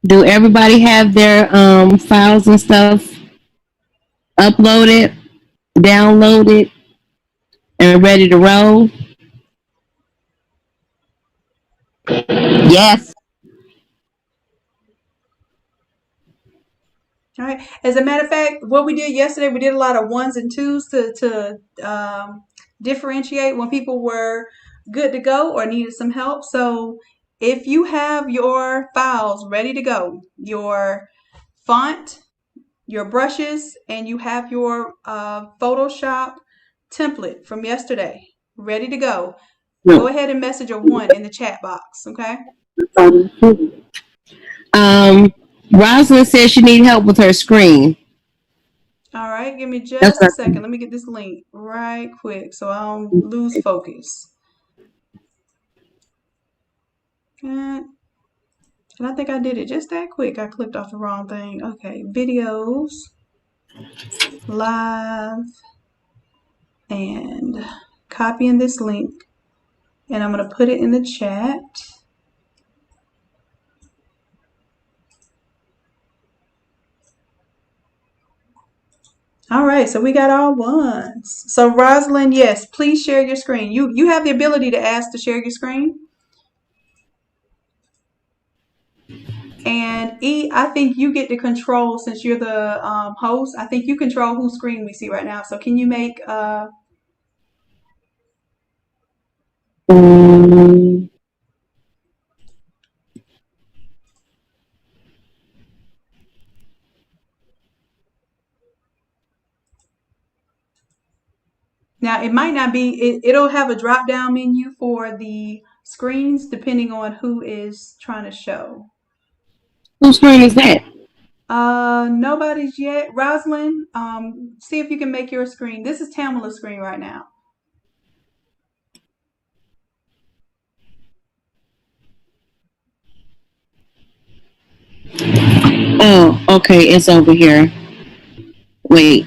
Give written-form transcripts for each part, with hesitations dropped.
Do everybody have their files and stuff uploaded, downloaded, and ready to roll? Yes. All right. As a matter of fact, what we did yesterday, we did a lot of ones and twos to differentiate when people were good to go or needed some help. So if you have your files ready to go, your font, your brushes, and you have your Photoshop template from yesterday ready to go, go ahead and message a one in the chat box. Okay. Um, Rosalind says she needs help with her screen. All right. Give me That's just a what. second. Let me get this link right quick so I don't lose focus. And I think I did it just that quick. I clicked off the wrong thing. Okay. Videos, live, and copying this link. And I'm going to put it in the chat. All right, so we got all ones. So Rosalind, yes, please share your screen. You have the ability to ask to share your screen. And E, I think you get to control since you're the host. I think you control whose screen we see right now. So can you make Mm, now it might not be it'll have a drop down menu for the screens depending on who is trying to show. whose screen is that? Nobody's yet. Rosalind, see if you can make your screen. This is Tamala's screen right now. Oh, okay, it's over here. Wait.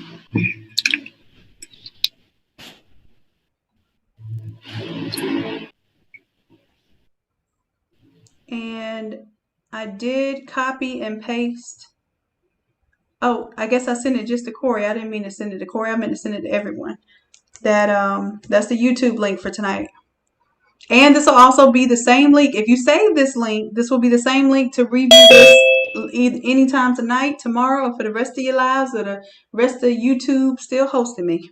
And I did copy and paste. Oh, I guess I sent it just to Corey. I didn't mean to send it to Corey. I meant to send it to everyone. That's the YouTube link for tonight. And this will also be the same link. If you save this link, this will be the same link to review this anytime tonight, tomorrow, or for the rest of your lives, or the rest of YouTube still hosting me.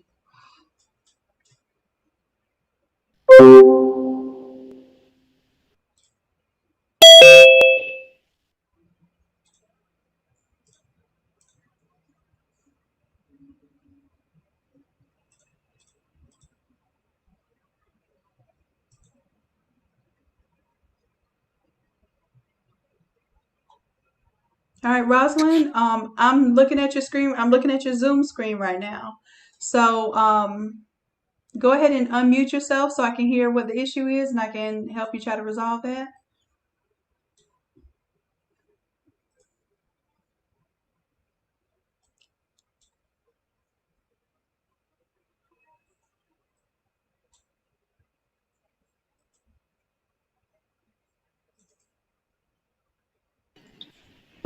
All right, Rosalind, I'm looking at your screen. I'm looking at your Zoom screen right now. So go ahead and unmute yourself so I can hear what the issue is and I can help you try to resolve that.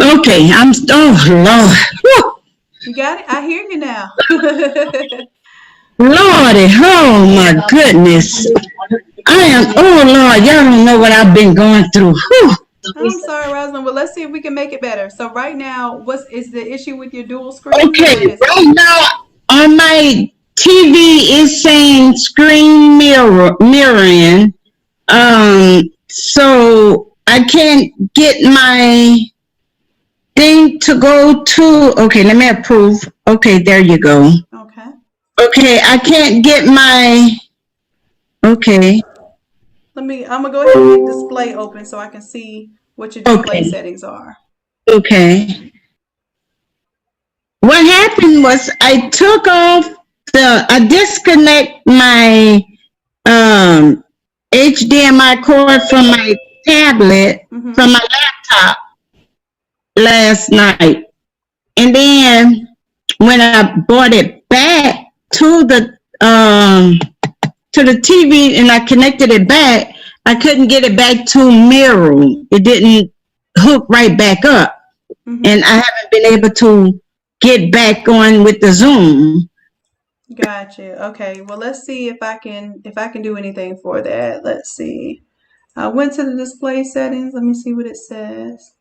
Okay, oh Lord. Whew. You got it? I hear you now. Lordy, oh my goodness. Oh Lord, y'all don't know what I've been going through. Whew. I'm sorry, Rosalind. Well, let's see if we can make it better. So right now, what is the issue with your dual screen? Okay, What is it? right now on my TV is saying screen mirroring. So I can't get my thing to go to. Okay, let me approve. Okay, there you go. Okay. Okay, I can't get my. Okay. I'm gonna go ahead and get display open so I can see what your display Okay. settings are. Okay. What happened was I disconnect my HDMI cord from my tablet, from my laptop last night. And then when I brought it back to the TV and I connected it back, I couldn't get it back to mirror. It didn't hook right back up. And I haven't been able to get back on with the Zoom. Gotcha. Okay. Well, let's see if I can do anything for that. Let's see. I went to the display settings. Let me see what it says.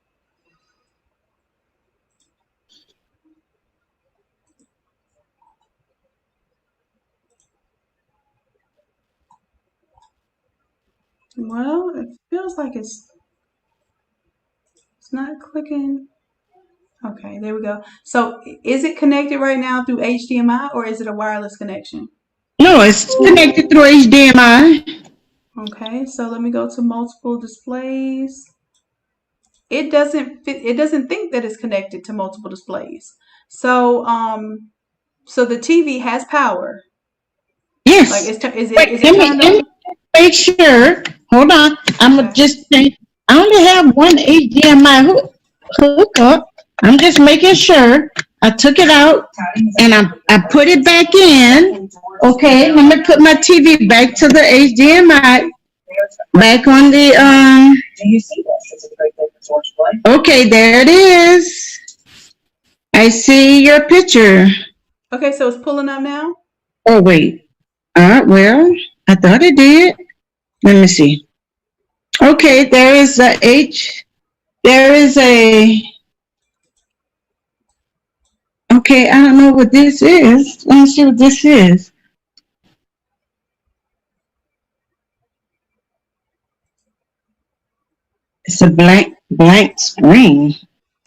Well, it feels like it's not clicking. Okay, there we go. So is it connected right now through HDMI or is it a wireless connection? No, it's connected through HDMI. Okay, so let me go to multiple displays. It doesn't think that it's connected to multiple displays. So so the TV has power. Yes. Like is it Let me make sure. Hold on. I'm Okay. just saying. I only have one HDMI hookup. I'm just making sure. I took it out and I put it back in. Okay, let me put my TV back to the HDMI. Back on the Do you see this as a great thing for George Floyd? Okay, there it is. I see your picture. Okay, so it's pulling up now? Oh wait. Well, I thought it did. Let me see. Okay, there is a there is a okay, I don't know what this is. Let me see what this is. It's a blank screen.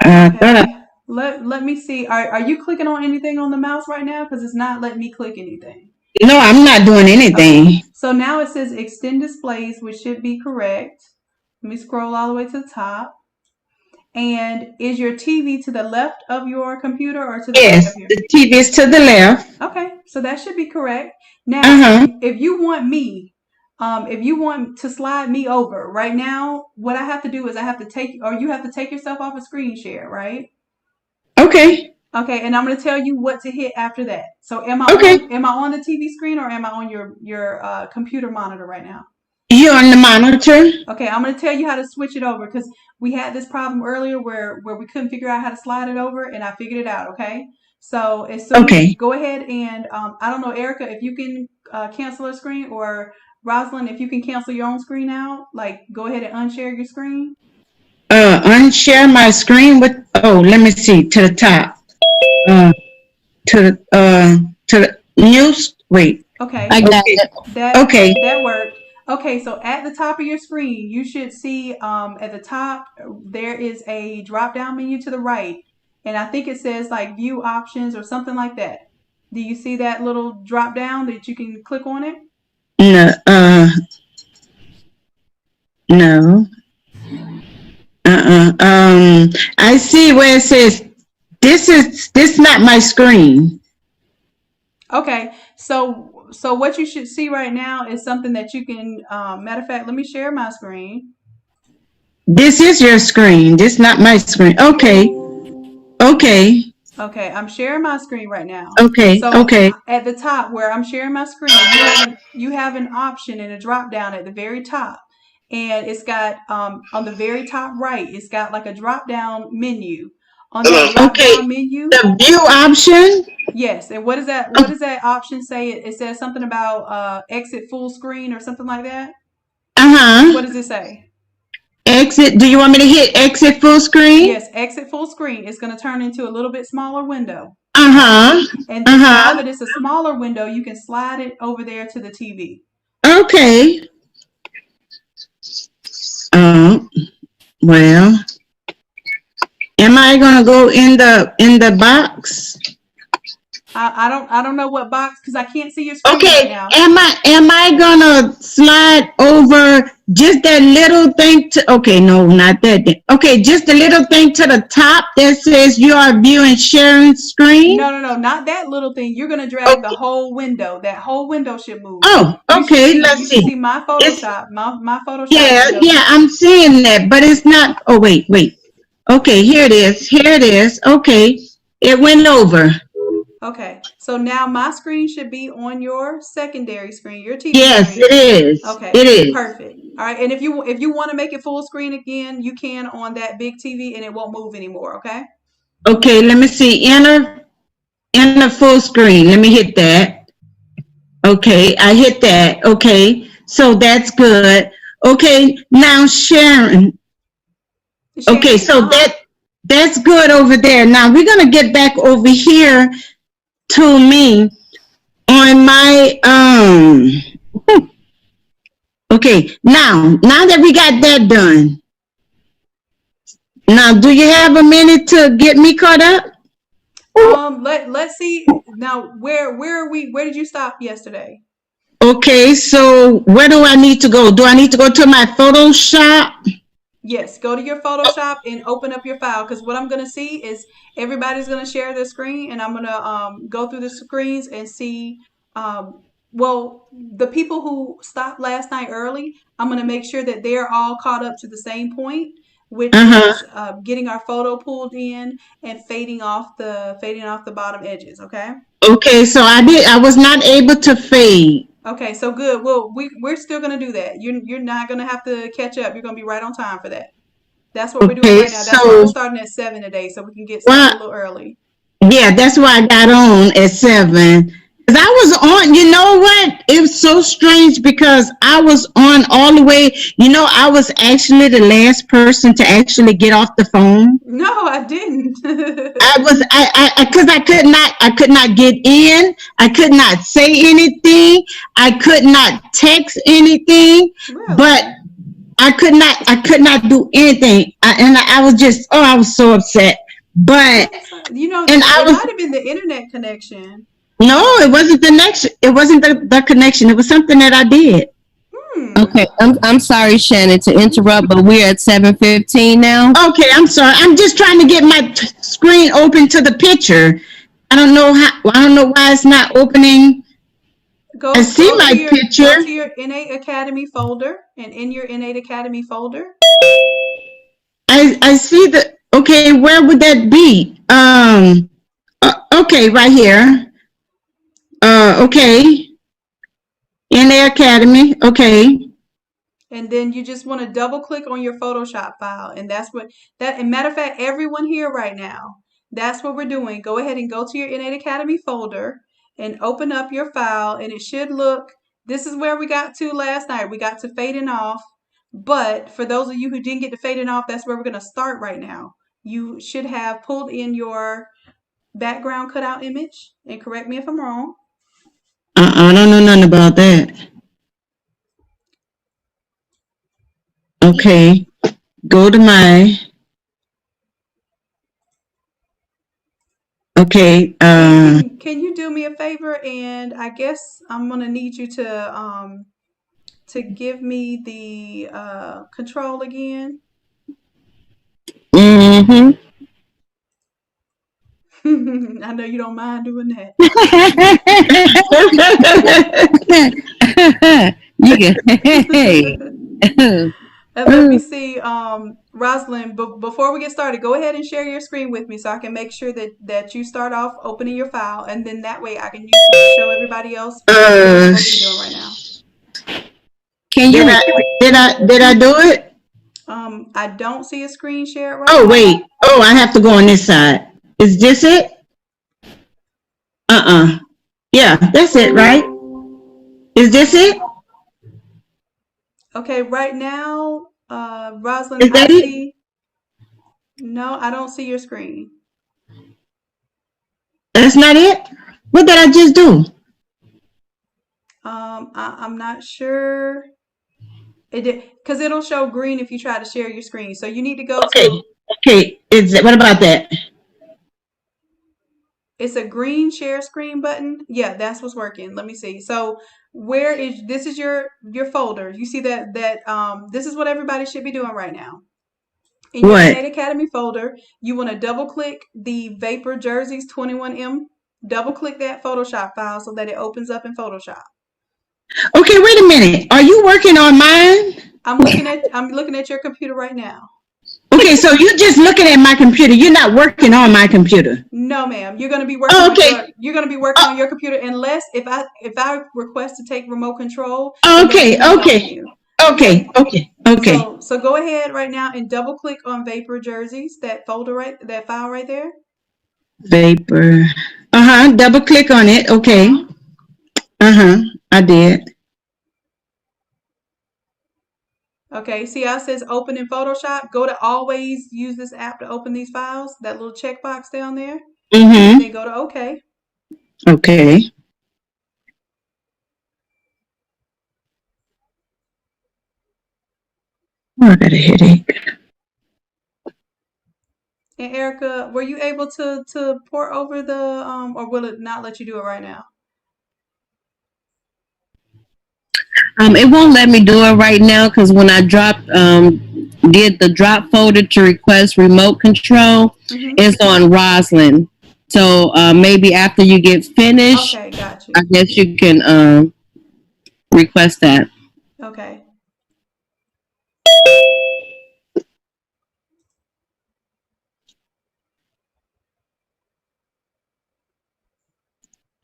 Okay. Let me see. Are you clicking on anything on the mouse right now? Because it's not letting me click anything. No, I'm not doing anything. Okay. So now it says extend displays, which should be correct. Let me scroll all the way to the top. And is your TV to the left of your computer or to the right of your? The TV is to the left. Okay, so that should be correct. Now, if you want me, if you want to slide me over right now, what I have to do is I have to take, or you have to take yourself off a screen share, right? Okay. Okay, and I'm going to tell you what to hit after that. So am I on the TV screen or am I on your computer monitor right now? You're on the monitor. Okay, I'm going to tell you how to switch it over because we had this problem earlier where we couldn't figure out how to slide it over, and I figured it out. Okay, so as soon as go ahead and I don't know, Erica, if you can cancel a screen, or Rosalind, if you can cancel your own screen out, like go ahead and unshare your screen. Unshare my screen with. Oh, let me see to the top. To the news. Wait. Okay. I got it. That worked. Okay, so at the top of your screen, you should see at the top there is a drop-down menu to the right, and I think it says like View Options or something like that. Do you see that little drop-down that you can click on it? No. No. I see where it says this not my screen. Okay, so what you should see right now is something that you can, matter of fact, let me share my screen. This is your screen. This not my screen. Okay. Okay, I'm sharing my screen right now. Okay. So at the top where I'm sharing my screen, you have an option and a drop down at the very top. And it's got on the very top right, it's got like a drop down menu. On that drop down menu, the view option. Yes, and what does that option say? It says something about exit full screen or something like that. What does it say? Exit. Do you want me to hit exit full screen? Yes, exit full screen. It's going to turn into a little bit smaller window. And now that it's a smaller window, you can slide it over there to the TV. Okay. Well, am I gonna go in the box? I don't know what box because I can't see your screen right now. Am I gonna slide over just that little thing to? Okay, no, not that. Okay, just the little thing to the top that says you are viewing sharing screen. No, not that little thing. You're gonna drag the whole window. That whole window should move. Oh, okay. Let's see. You see my Photoshop. My Photoshop. Yeah, I'm seeing that, but it's not. Oh, wait. Okay, here it is. Okay, it went over. Okay, so now my screen should be on your secondary screen, your TV yes, screen. It is. Okay, it is. Perfect. All right, and if you want to make it full screen again, you can on that big TV, and it won't move anymore. Okay. Okay, let me see. Enter full screen. Let me hit that. Okay, I hit that. Okay, so that's good. Okay, now Sharon. Okay, Shannon, so that's good over there. Now we're gonna get back over here to me on my Okay, now that we got that done, now do you have a minute to get me caught up? let's see now. Where are we? Where did you stop yesterday? Okay, so where do I need to go? Do I need to go to my Photoshop? Yes, go to your Photoshop and open up your file, because what I'm going to see is everybody's going to share their screen, and I'm going to go through the screens and see. Well, the people who stopped last night early, I'm going to make sure that they're all caught up to the same point, which is getting our photo pulled in and fading off the bottom edges. Okay. Okay, so I was not able to fade. Okay, so good. Well, we're still gonna do that. You're not gonna have to catch up. You're gonna be right on time for that. That's what we're doing Okay, right now. That's why we're so starting at 7 today, so we can get started a little early. yeah, that's why I got on at 7. Cause I was on, you know what? It was so strange because I was on all the way. You know, I was actually the last person to actually get off the phone. No, I didn't. Cause I could not get in. I could not say anything. I could not text anything, Really? but I could not do anything. I was just, I was so upset. But, You know, and it I was, might have been the internet connection. no, it wasn't the connection. It wasn't the connection. It was something that I did. Okay, I'm sorry, Shannon, to interrupt, but we're at 7:15 now. Okay, I'm sorry. I'm just trying to get my screen open to the picture. I don't know why it's not opening. I see my picture. Go to your Innate Academy folder, and in your Innate Academy folder. I see okay, where would that be? Okay, right here. Okay. In the Academy, okay. And then you just want to double click on your Photoshop file. And and matter of fact, everyone here right now, that's what we're doing. Go ahead and go to your Innate Academy folder and open up your file. And it should look, this is where we got to last night. We got to fading off. But for those of you who didn't get to fading off, that's where we're going to start right now. You should have pulled in your background cutout image. And correct me if I'm wrong. I don't know nothing about that. Okay, go to my. Okay. Can you do me a favor? And I guess I'm gonna need you to give me the control again. Mm-hmm. I know you don't mind doing that. You can, hey. Let me see, Rosalind. Before we get started, go ahead and share your screen with me so I can make sure that you start off opening your file, and then that way I can use it to show everybody else what we're supposed to be doing right now. Can you? Did I do it? I don't see a screen share right now. now. Wait. Oh, I have to go on this side. Is this it? Yeah, that's it, right? Is this it? Okay, right now, Rosalind, Is that it? No, I don't see your screen. That's not it? What did I just do? I'm not sure. It did, because it'll show green if you try to share your screen. So you need to go to. Okay. What about that? It's a green share screen button. Yeah, that's what's working. Let me see. So this is your folder. You see that this is what everybody should be doing right now. In your Innate Academy folder, you want to double click the Vapor Jerseys 21M. Double click that Photoshop file so that it opens up in Photoshop. Okay, wait a minute. Are you working on mine? I'm looking at your computer right now. Okay, so you're just looking at my computer. You're not working on my computer. No, ma'am. You're going to be working. Okay. You're going to be working on your computer unless if I request to take remote control. Okay. Okay, okay, okay. So go ahead right now and double click on Vapor Jerseys, that file right there. Vapor. Double click on it. Okay. I did. Okay, see how it says open in Photoshop? Go to always use this app to open these files, that little checkbox down there. And then go to OK. Okay. Oh, I got a headache. And Erica, were you able to port over the or will it not let you do it right now? It won't let me do it right now because when I did the drop folder to request remote control, it's on Roslyn. So maybe after you get finished, Okay, got you. I guess you can request that. Okay.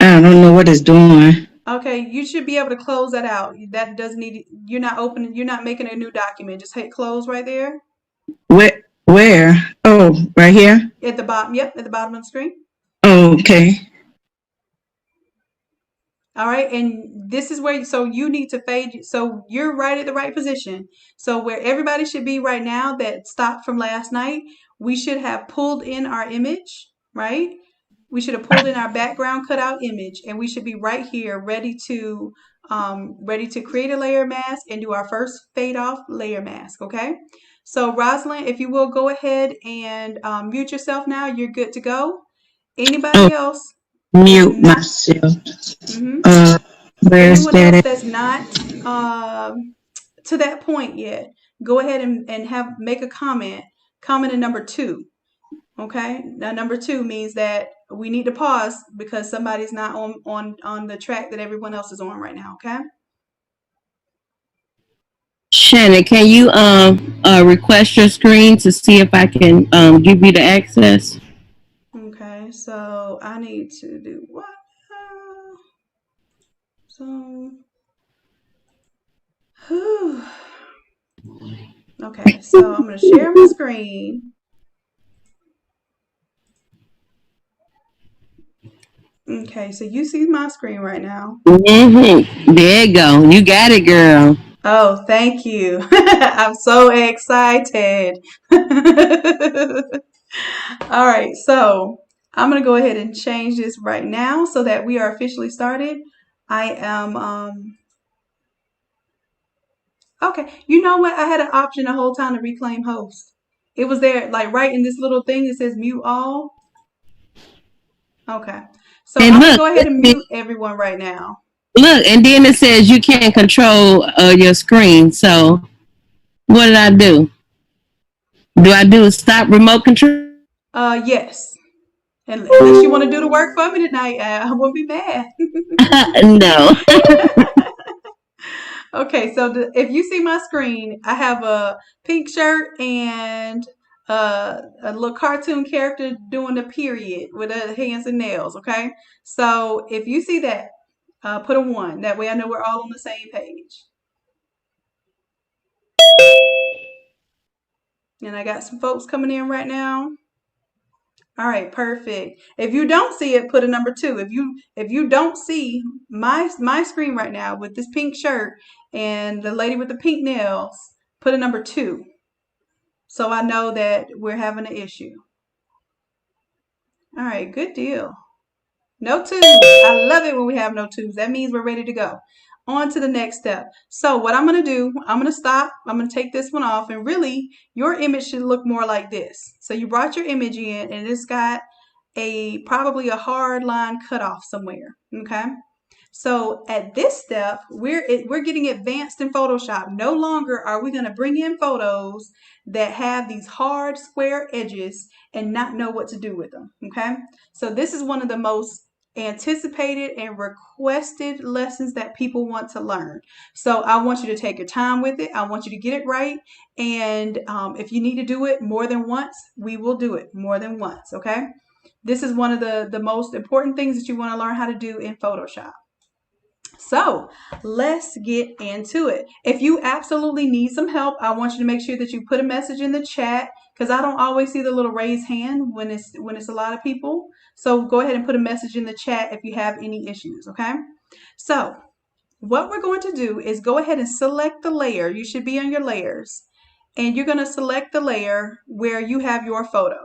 I don't know what it's doing. Okay, you should be able to close that out. That doesn't need, you're not making a new document. Just hit close right there. Where? Oh, right here? At the bottom, yep, at the bottom of the screen. Oh, okay. All right, and this is where, so you need to fade, so you're right at the right position. So where everybody should be right now that stopped from last night, we should have pulled in our image, right? We should have pulled in our background cutout image, and we should be right here ready to create a layer mask and do our first fade off layer mask, okay? So Rosalind, if you will go ahead and mute yourself now, you're good to go. Anybody else? Mute myself. Where's Anyone else that? that's not to that point yet, go ahead and make a comment in number 2. Okay, now number 2 means that we need to pause because somebody's not on the track that everyone else is on right now. Okay. Shannon, can you request your screen to see if I can give you the access? Okay, so I need to do what? Whew. Okay, so I'm going to share my screen. Okay, so you see my screen right now. There you go. You got it, girl. Oh, thank you. I'm so excited. All right, so I'm going to go ahead and change this right now so that we are officially started. I am, okay, you know what? I had an option the whole time to reclaim host. It was there, like right in this little thing that says mute all. Okay, so And I'm going to look, go ahead and mute everyone right now. look, and then it says you can't control your screen. So what did I do? Do I do stop remote control? Yes. Unless you want to do the work for me tonight, I won't be mad. No. Okay, so if you see my screen, I have a pink shirt and a little cartoon character doing a period with hands and nails. Okay, so if you see that, put a 1. That way I know we're all on the same page. And I got some folks coming in right now. All right, perfect. If you don't see it, put a number 2. If you don't see my screen right now with this pink shirt and the lady with the pink nails, put a number 2. So I know that we're having an issue. All right, good deal. No twos. I love it when we have no twos. That means we're ready to go. On to the next step. So what I'm going to do, I'm going to stop. I'm going to take this one off. And really, your image should look more like this. So you brought your image in and it's got probably a hard line cut off somewhere. Okay. So at this step, we're getting advanced in Photoshop. No longer are we going to bring in photos that have these hard square edges and not know what to do with them. Okay. So this is one of the most anticipated and requested lessons that people want to learn. So I want you to take your time with it. I want you to get it right. And if you need to do it more than once, we will do it more than once. Okay. This is one of the most important things that you want to learn how to do in Photoshop. So let's get into it. If you absolutely need some help, I want you to make sure that you put a message in the chat, because I don't always see the little raised hand when it's a lot of people. So go ahead and put a message in the chat if you have any issues, okay? So what we're going to do is go ahead and select the layer. You should be on your layers. And you're going to select the layer where you have your photo.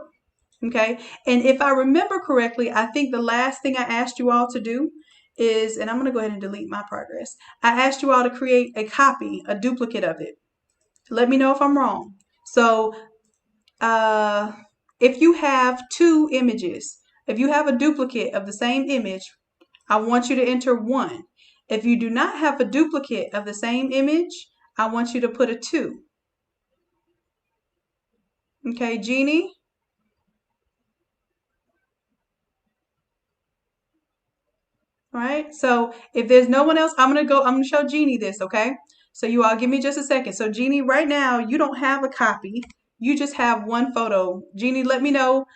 Okay. And if I remember correctly, I think the last thing I asked you all to do is, and I'm going to go ahead and delete my progress. I asked you all to create a copy, a duplicate of it. Let me know if I'm wrong. So if you have two images, if you have a duplicate of the same image, I want you to enter 1. If you do not have a duplicate of the same image, I want you to put a 2. Okay, Jeannie? All right, so if there's no one else, I'm gonna show Jeannie this, okay? So you all give me just a second. So Jeannie, right now, you don't have a copy. You just have one photo. Jeannie, let me know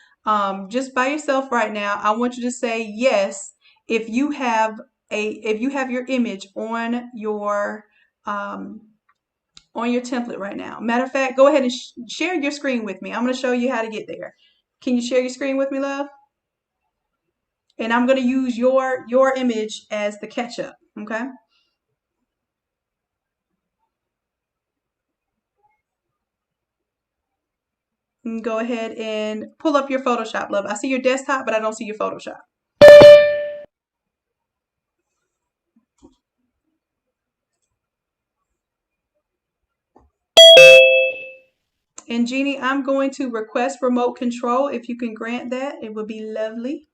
just by yourself right now. I want you to say yes if you have your image on your template right now. Matter of fact, go ahead and share your screen with me. I'm gonna show you how to get there. Can you share your screen with me, love? And I'm going to use your image as the catch-up, okay? And go ahead and pull up your Photoshop, love. I see your desktop, but I don't see your Photoshop. And Jeannie, I'm going to request remote control. If you can grant that, it would be lovely.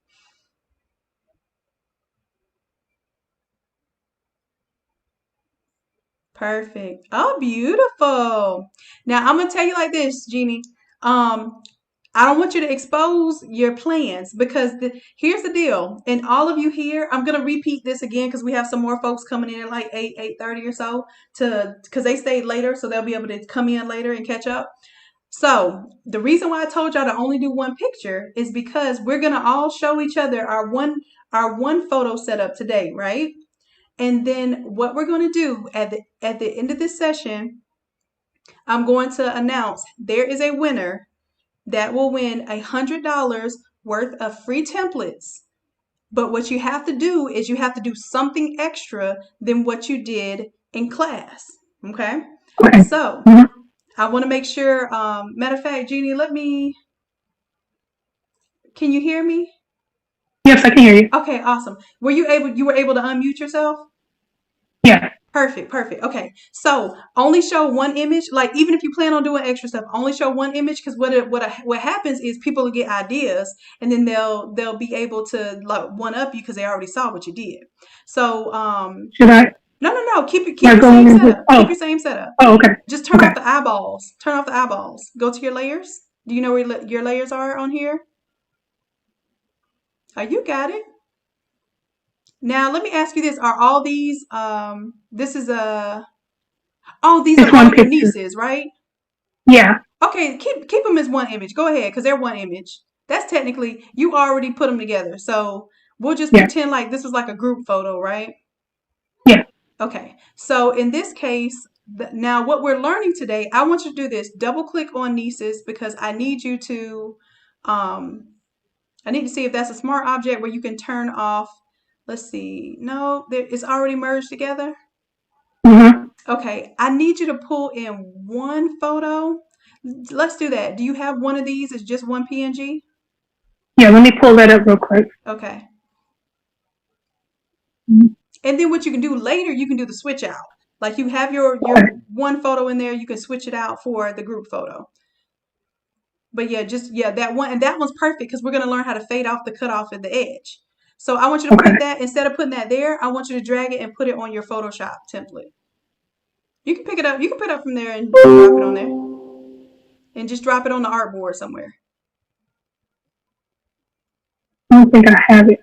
Perfect. Oh, beautiful. Now I'm gonna tell you like this, Jeannie. I don't want you to expose your plans, because here's the deal. And all of you here, I'm gonna repeat this again because we have some more folks coming in at like 8:30 or so, because they stayed later, so they'll be able to come in later and catch up. So the reason why I told y'all to only do one picture is because we're gonna all show each other our one photo setup today, right? And then what we're going to do at the end of this session, I'm going to announce there is a winner that will win $100 worth of free templates. But what you have to do is you have to do something extra than what you did in class. Okay? So I want to make sure, matter of fact, Jeannie, can you hear me? Yes, I can hear you. Okay, awesome. You were able to unmute yourself? Yeah. Perfect. Okay, so only show one image. Like, even if you plan on doing extra stuff, only show one image, because what happens is people will get ideas, and then they'll be able to like one up you because they already saw what you did. So should I? No. Keep your same setup. Keep your same setup. Oh, okay. Just turn off the eyeballs. Turn off the eyeballs. Go to your layers. Do you know where your layers are on here? Oh, you got it. Now let me ask you this: are all these? This is a. Oh, these are all your nieces, right? Yeah. Okay, keep them as one image. Go ahead, because they're one image. That's technically, you already put them together. So we'll just pretend like this was like a group photo, right? Yeah. Okay, so in this case, now what we're learning today, I want you to do this. Double click on nieces, because I need you to, I need to see if that's a smart object where you can turn off. Let's see. No, it's already merged together. Okay, I need you to pull in one photo. Let's do that. Do you have one of these? It's just one PNG? Yeah, let me pull that up real quick. Okay. And then what you can do later, you can do the switch out. Like, you have your one photo in there, you can switch it out for the group photo. But yeah, that one, and that one's perfect because we're going to learn how to fade off the cutoff at the edge. So I want you to put that, instead of putting that there, I want you to drag it and put it on your Photoshop template. You can pick it up. You can put it up from there and drop it on there. And just drop it on the artboard somewhere. I don't think I have it.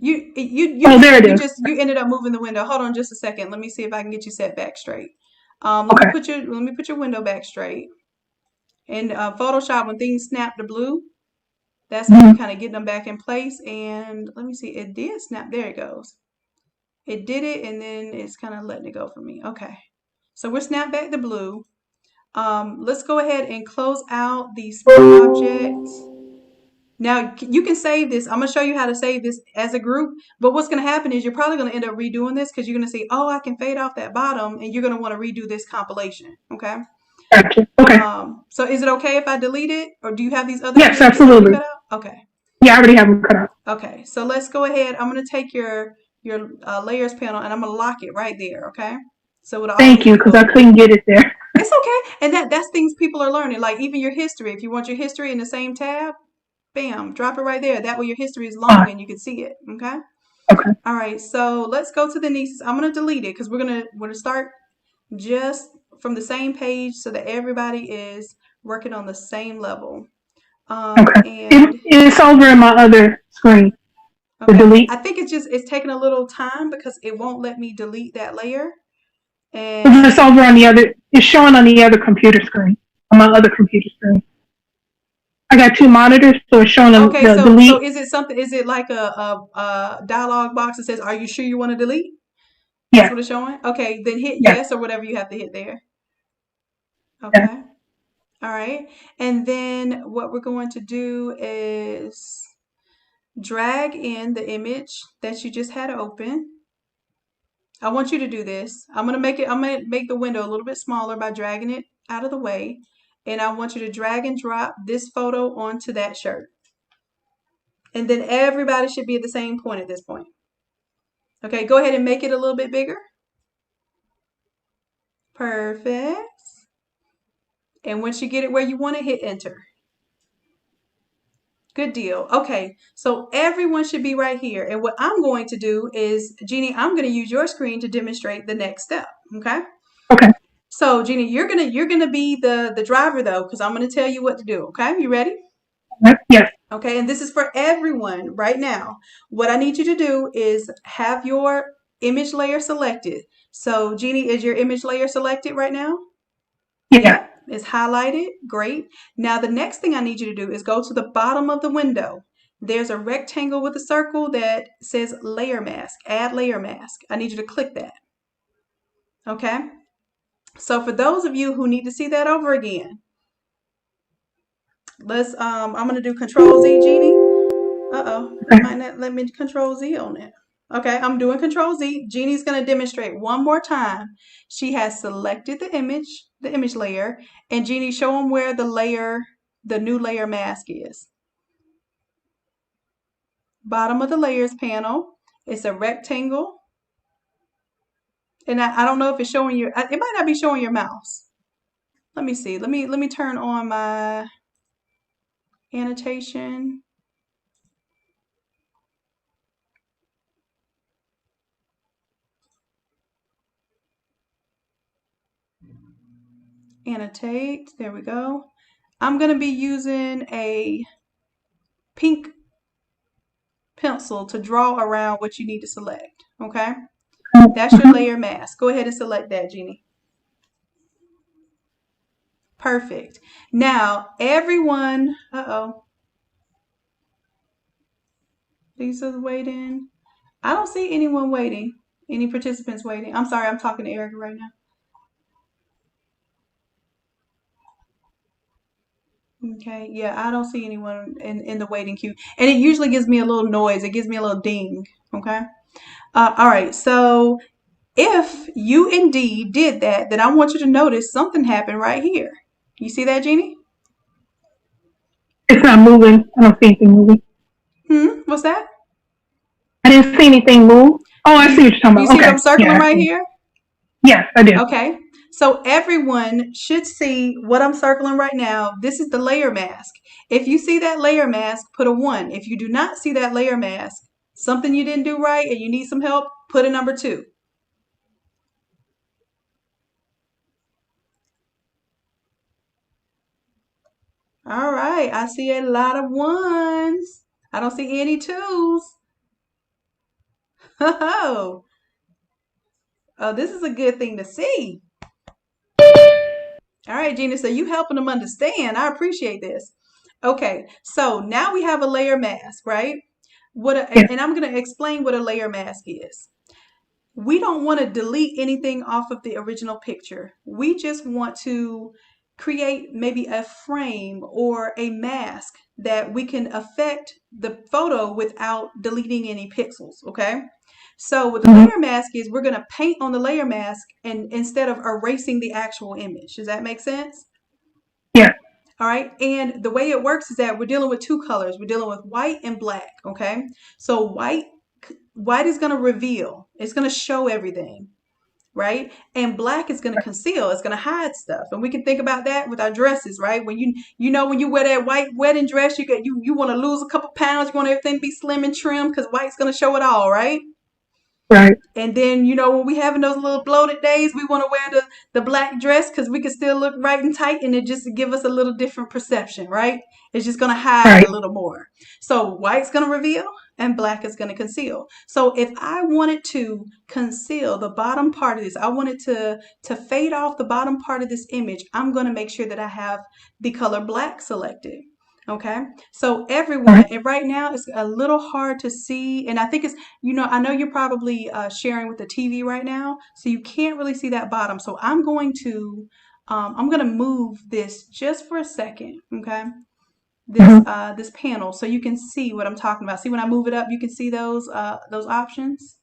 There it is. You ended up moving the window. Hold on just a second. Let me see if I can get you set back straight. Let me put your window back straight. And Photoshop, when things snap to blue, that's how you kind of get them back in place. And let me see, it did snap. There it goes. It did it, and then it's kind of letting it go for me. Okay. So we're snap back to blue. Let's go ahead and close out the smart object. Now you can save this. I'm gonna show you how to save this as a group. But what's gonna happen is you're probably gonna end up redoing this because you're gonna see, oh, I can fade off that bottom, and you're gonna want to redo this compilation. Okay. Gotcha. Okay. So is it okay if I delete it, or do you have these other? Yes, absolutely. Cut out? Okay. Yeah, I already have them cut out. Okay. So let's go ahead. I'm gonna take your layers panel and I'm gonna lock it right there. Okay. So thank you, because I couldn't get it there. It's okay, and that's things people are learning. Like even your history. If you want your history in the same tab, bam, drop it right there. That way your history is long and you can see it. Okay. Okay. All right. So let's go to the nieces. I'm gonna delete it because we're gonna start just from the same page so that everybody is working on the same level. Okay. And it's over in my other screen. okay. Delete. I think it's taking a little time because it won't let me delete that layer. And it's over on the other. It's showing on the other computer screen. On my other computer screen. I got two monitors, so it's showing okay, the delete. So is it something? Is it like a dialog box that says, "Are you sure you want to delete?" Yeah. That's what it's showing. Okay, then hit yes or whatever you have to hit there. Okay. Yeah. All right, and then what we're going to do is drag in the image that you just had open. I want you to do this. I'm gonna make the window a little bit smaller by dragging it out of the way. And I want you to drag and drop this photo onto that shirt. And then everybody should be at the same point at this point. Okay, go ahead and make it a little bit bigger. Perfect. And once you get it where you want to, hit enter. Good deal. Okay, so everyone should be right here. And what I'm going to do is, Jeannie, I'm going to use your screen to demonstrate the next step. Okay? Okay. So, Jeannie, you're gonna be the driver though, because I'm gonna tell you what to do. Okay, you ready? Yes. Okay, and this is for everyone right now. What I need you to do is have your image layer selected. So, Jeannie, is your image layer selected right now? Yeah. It's highlighted. Great. Now, the next thing I need you to do is go to the bottom of the window. There's a rectangle with a circle that says layer mask, add layer mask. I need you to click that. Okay. So for those of you who need to see that over again, let's I'm gonna do Control Z, Jeannie. It might not let me Control Z on it. Okay, I'm doing Control Z. Jeannie's gonna demonstrate one more time. She has selected the image layer, and Jeannie, show them where the new layer mask is. Bottom of the layers panel. It's a rectangle. And I don't know if it's showing it might not be showing your mouse. Let me see. Let me turn on my annotation. Annotate. There we go. I'm going to be using a pink pencil to draw around what you need to select. Okay. That's your layer mask. Go ahead and select that, Jeannie. Perfect. Now, everyone, Lisa's waiting. I don't see anyone waiting. Any participants waiting? I'm sorry, I'm talking to Erica right now. Okay, yeah, I don't see anyone in the waiting queue. And it usually gives me a little noise. It gives me a little ding. Okay. All right, so if you indeed did that, then I want you to notice something happened right here. You see that, Jeannie? It's not moving. I don't see anything moving. What's that? I didn't see anything move. Oh, I see what you're talking about. You see what I'm circling right here? Yes, I do. Okay. So everyone should see what I'm circling right now. This is the layer mask. If you see that layer mask, put a 1. If you do not see that layer mask, something you didn't do right and you need some help, put a number 2. All right. I see a lot of 1s. I don't see any 2s. Oh, this is a good thing to see. All right, Gina, so you helping them understand. I appreciate this. Okay, so now we have a layer mask, right? And I'm going to explain what a layer mask is. we don't want to delete anything off of the original picture. We just want to create maybe a frame or a mask that we can affect the photo without deleting any pixels, okay? So what the layer mask is, we're going to paint on the layer mask and instead of erasing the actual image. Does that make sense? Yeah. All right. And the way it works is that we're dealing with two colors. We're dealing with white and black, okay? So white is going to reveal. It's going to show everything, right? And black is going to conceal. It's going to hide stuff. And we can think about that with our dresses, right? When when you wear that white wedding dress, you want to lose a couple pounds. You want everything to be slim and trim because white's going to show it all, right? Right. And then, when we having those little bloated days, we want to wear the black dress because we can still look right and tight and it just give us a little different perception, right? It's just going to hide a little more. So white's going to reveal and black is going to conceal. So if I wanted to conceal the bottom part of this, I wanted to fade off the bottom part of this image, I'm going to make sure that I have the color black selected. Okay, so everyone, and right now it's a little hard to see, and I think it's, I know you're probably sharing with the TV right now, so you can't really see that bottom. So I'm going to move this just for a second, okay? This panel, so you can see what I'm talking about. See, when I move it up, you can see those options.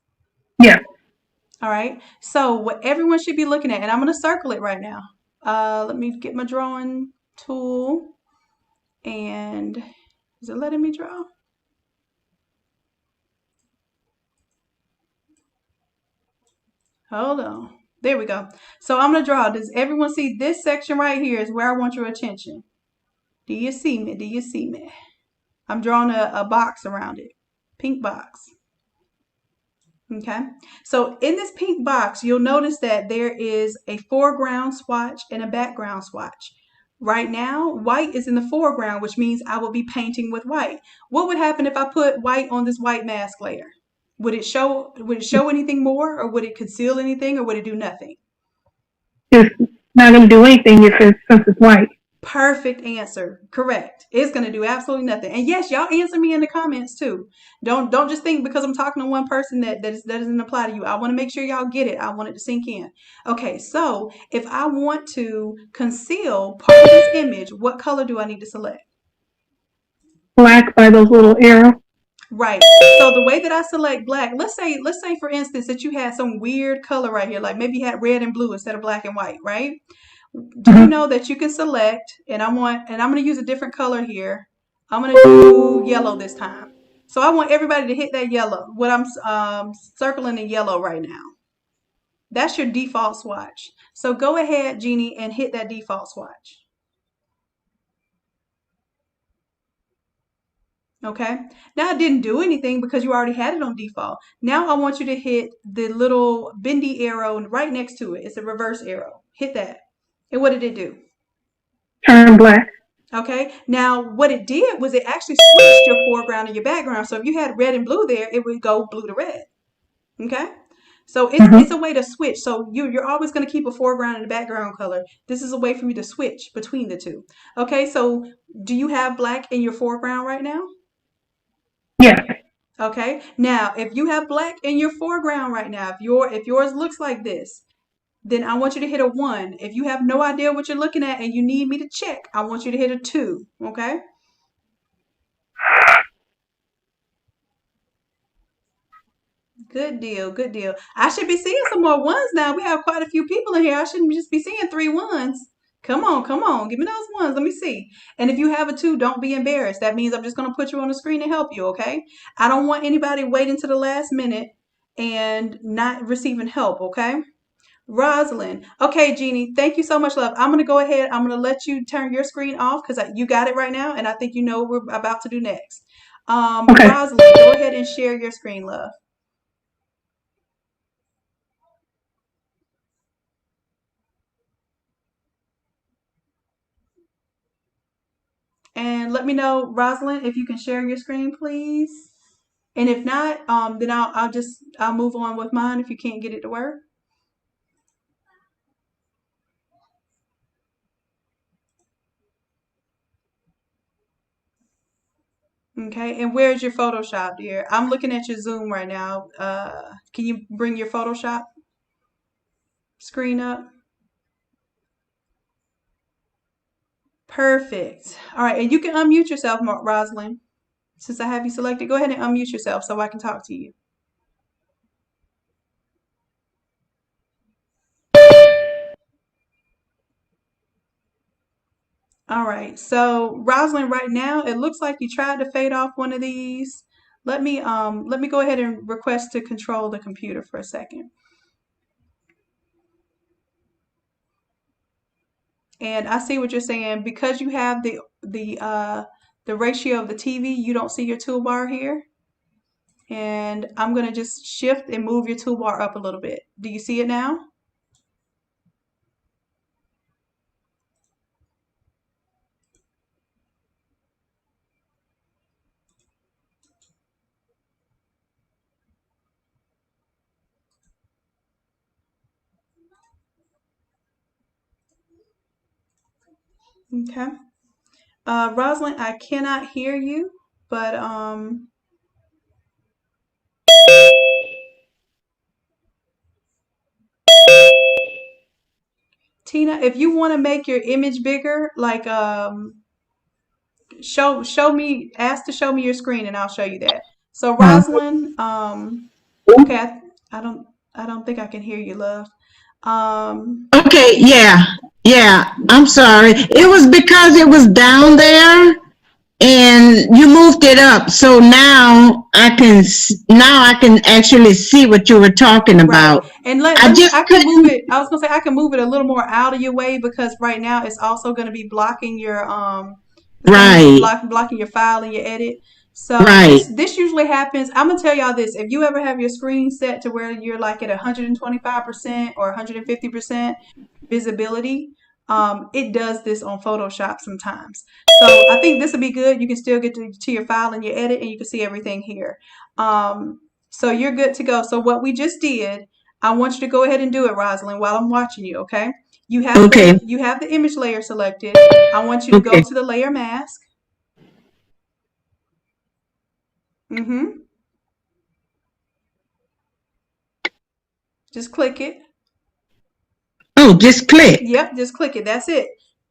Yeah. All right. So what everyone should be looking at, and I'm going to circle it right now. Let me get my drawing tool. And is it letting me draw? Hold on. There we go. So I'm going to draw. Does everyone see this section right here is where I want your attention? Do you see me? Do you see me? I'm drawing a box around it. Pink box. Okay. So in this pink box, you'll notice that there is a foreground swatch and a background swatch. Right now, white is in the foreground, which means I will be painting with white. What would happen if I put white on this white mask layer? Would it show anything more, or would it conceal anything, or would it do nothing? It's not going to do anything since it's white. Perfect answer. Correct. It's going to do absolutely nothing. And yes, y'all answer me in the comments too. Don't just think because I'm talking to one person that doesn't apply to you. I want to make sure y'all get it. I want it to sink in. Okay, so if I want to conceal part of this image, what color do I need to select? Black by those little arrows. Right. So the way that I select black, let's say for instance that you had some weird color right here, like maybe you had red and blue instead of black and white, right? Do you know that you can select, and I'm going to use a different color here. I'm going to do yellow this time. So I want everybody to hit that yellow. What I'm circling in yellow right now. That's your default swatch. So go ahead, Jeannie, and hit that default swatch. Okay. Now it didn't do anything because you already had it on default. Now I want you to hit the little bendy arrow right next to it. It's a reverse arrow. Hit that. And what did it do? Turn black. Okay. Now what it did was it actually switched your foreground and your background. So if you had red and blue there, it would go blue to red. Okay. So it's a way to switch. So you're always going to keep a foreground and a background color. This is a way for you to switch between the two. Okay. So do you have black in your foreground right now? Yeah. Okay. Now, if you have black in your foreground right now, if yours looks like this, then I want you to hit a 1. If you have no idea what you're looking at and you need me to check, I want you to hit a 2. Okay. Good deal. Good deal. I should be seeing some more 1s now. We have quite a few people in here. I shouldn't just be seeing 3 1s. Come on, come on. Give me those 1s. Let me see. And if you have a 2, don't be embarrassed. That means I'm just going to put you on the screen to help you, okay? I don't want anybody waiting to the last minute and not receiving help, okay? Rosalind. Okay, Jeannie, thank you so much, love. I'm going to go ahead. I'm going to let you turn your screen off because you got it right now, and I think you know what we're about to do next. Okay. Rosalind, go ahead and share your screen, love. And let me know, Rosalind, if you can share your screen, please. And if not, then I'll move on with mine if you can't get it to work. Okay, and where's your Photoshop, dear? I'm looking at your Zoom right now. Can you bring your Photoshop screen up? Perfect. All right, and you can unmute yourself, Rosalind. Since I have you selected, go ahead and unmute yourself so I can talk to you. All right, so Rosalind, right now it looks like you tried to fade off one of these. Let me go ahead and request to control the computer for a second. And I see what you're saying. Because you have the ratio of the TV, you don't see your toolbar here. And I'm gonna just shift and move your toolbar up a little bit. Do you see it now? Okay. Rosalind, I cannot hear you, but Tina, if you want to make your image bigger, like show me, ask to show me your screen, and I'll show you that. So Rosalind, okay, I don't think I can hear you, love. Okay, yeah, I'm sorry. It was because it was down there and you moved it up. So now I can actually see what you were talking about. Right. And I can move it. I was gonna say I can move it a little more out of your way because right now it's also gonna be blocking your blocking your file and your edit. So this usually happens. I'm gonna tell y'all this. If you ever have your screen set to where you're like at 125% or 150% visibility, it does this on Photoshop sometimes. So I think this would be good. You can still get to your file and your edit, and you can see everything here. So you're good to go. So what we just did, I want you to go ahead and do it, Rosalind, while I'm watching you, okay? You have the image layer selected. I want you to go to the layer mask. Just click it. Oh, just click. Yep, just click it. That's it.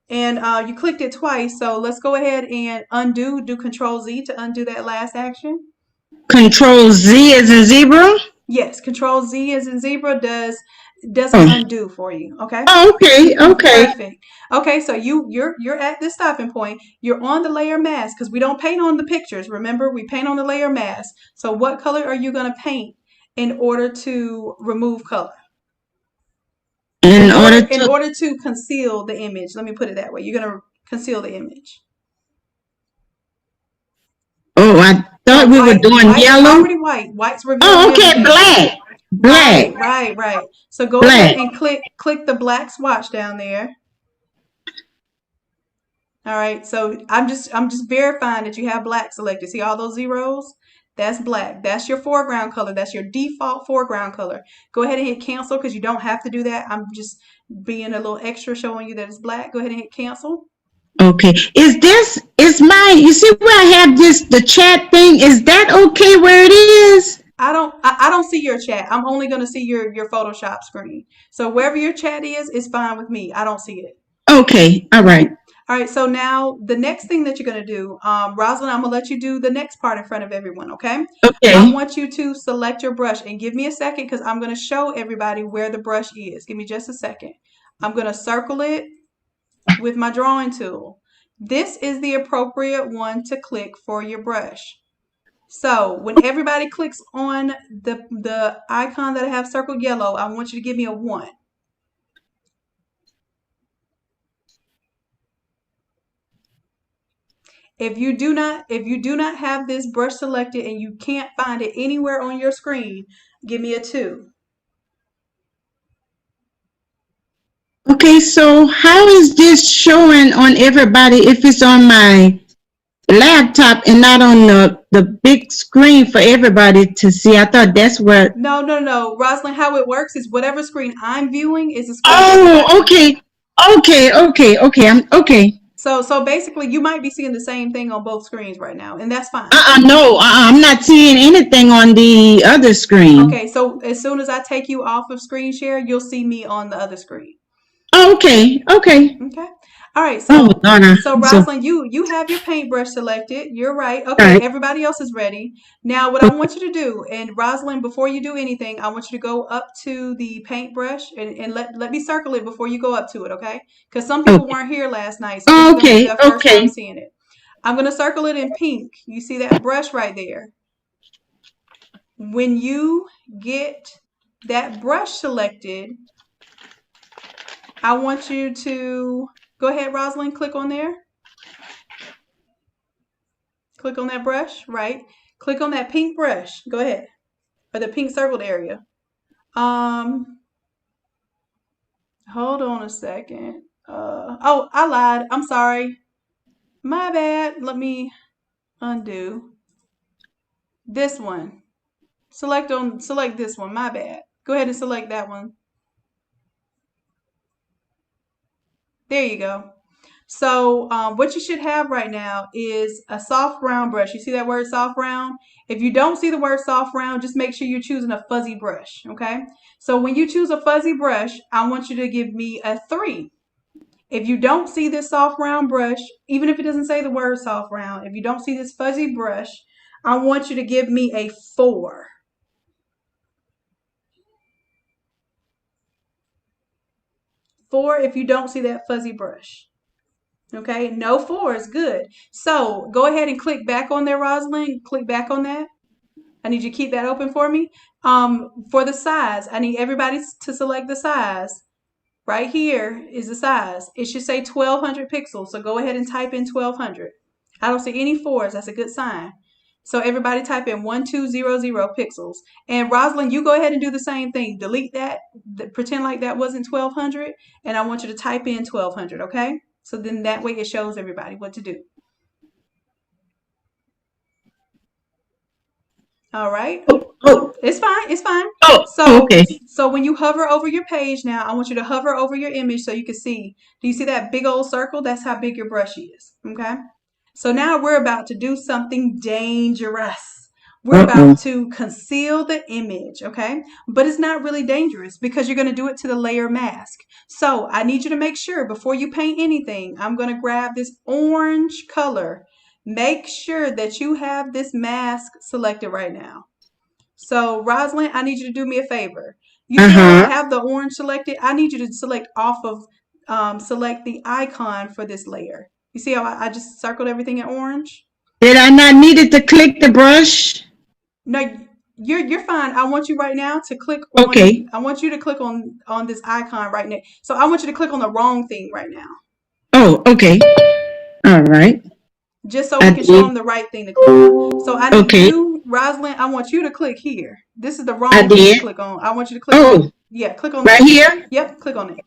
And you clicked it twice. So let's go ahead and undo. Do Control Z to undo that last action. Control Z as in zebra? Yes, Control Z as in zebra doesn't undo for you. Okay. Oh, okay. Perfect. Okay, so you're at this stopping point. You're on the layer mask because we don't paint on the pictures. Remember, we paint on the layer mask. So what color are you going to paint in order to remove color? In order to conceal the image. Let me put it that way. You're going to conceal the image. Oh, I thought we were doing yellow. Already white. White's revealing. Oh, okay, black. Right. So go ahead and click the black swatch down there. All right. So I'm just verifying that you have black selected. See all those zeros? That's black. That's your foreground color. That's your default foreground color. Go ahead and hit cancel because you don't have to do that. I'm just being a little extra showing you that it's black. Go ahead and hit cancel. Okay. You see where I have the chat thing? Is that okay where it is? I don't see your chat. I'm only going to see your Photoshop screen. So wherever your chat is fine with me. I don't see it. Okay. All right. All right, so now the next thing that you're going to do, Rosalind, I'm going to let you do the next part in front of everyone, okay? Okay. I want you to select your brush and give me a second because I'm going to show everybody where the brush is. Give me just a second. I'm going to circle it with my drawing tool. This is the appropriate one to click for your brush. So when everybody clicks on the icon that I have circled yellow, I want you to give me a 1. If you do not have this brush selected and you can't find it anywhere on your screen, give me a 2. Okay, so how is this showing on everybody if it's on my laptop and not on the big screen for everybody to see? I thought that's what. No. Rosalind, how it works is whatever screen I'm viewing is the screen. Oh, okay. So basically, you might be seeing the same thing on both screens right now, and that's fine. No, I'm not seeing anything on the other screen. Okay, so as soon as I take you off of screen share, you'll see me on the other screen. Oh, okay. Okay. All right. So, Oh, Donna. so Rosalind, you have your paintbrush selected. You're right. Okay. Right. Everybody else is ready. Now, what I want you to do, and Rosalind, before you do anything, I want you to go up to the paintbrush and let me circle it before you go up to it. Okay? Because some people weren't here last night, so this is gonna be their first time seeing it. I'm gonna circle it in pink. You see that brush right there? When you get that brush selected, I want you to go ahead, Rosalind, click on there. Click on that brush, right? Click on that pink brush. Go ahead. Or the pink circled area. Hold on a second. Oh, I lied. I'm sorry. My bad. Let me undo. This one. Select this one. My bad. Go ahead and select that one. There you go. So what you should have right now is a soft round brush. You see that word soft round? If you don't see the word soft round, just make sure you're choosing a fuzzy brush, okay? So when you choose a fuzzy brush, I want you to give me a 3. If you don't see this soft round brush, even if it doesn't say the word soft round, if you don't see this fuzzy brush, I want you to give me a 4. If you don't see that fuzzy brush. Okay, no 4 is good. So go ahead and click back on there, Rosalind. Click back on that. I need you to keep that open for me. For the size, I need everybody to select the size. Right here is the size. It should say 1200 pixels. So go ahead and type in 1200. I don't see any 4s. That's a good sign. So everybody type in 1200 pixels. And Rosalind, you go ahead and do the same thing. Delete that. Pretend like that wasn't 1200. And I want you to type in 1200, okay? So then that way it shows everybody what to do. All right. Oh. It's fine. It's fine. Oh, okay. So when you hover over your page now, I want you to hover over your image so you can see. Do you see that big old circle? That's how big your brush is. Okay. So now we're about to do something dangerous. We're about to conceal the image, okay? But it's not really dangerous because you're going to do it to the layer mask. So I need you to make sure before you paint anything, I'm going to grab this orange color. Make sure that you have this mask selected right now. So Rosalind, I need you to do me a favor. You see how I have the orange selected? I need you to select off of, select the icon for this layer. You see how I just circled everything in orange? Did I not need it to click the brush? No, you're fine. I want you right now to click on. Okay. I want you to click on this icon right now. So I want you to click on the wrong thing right now. Oh, okay. All right. Just so we can show them the right thing to click on. So I need you, Rosalind, I want you to click here. This is the wrong thing to click on. I want you to click on. Yeah, click on right here? Yep, click on it.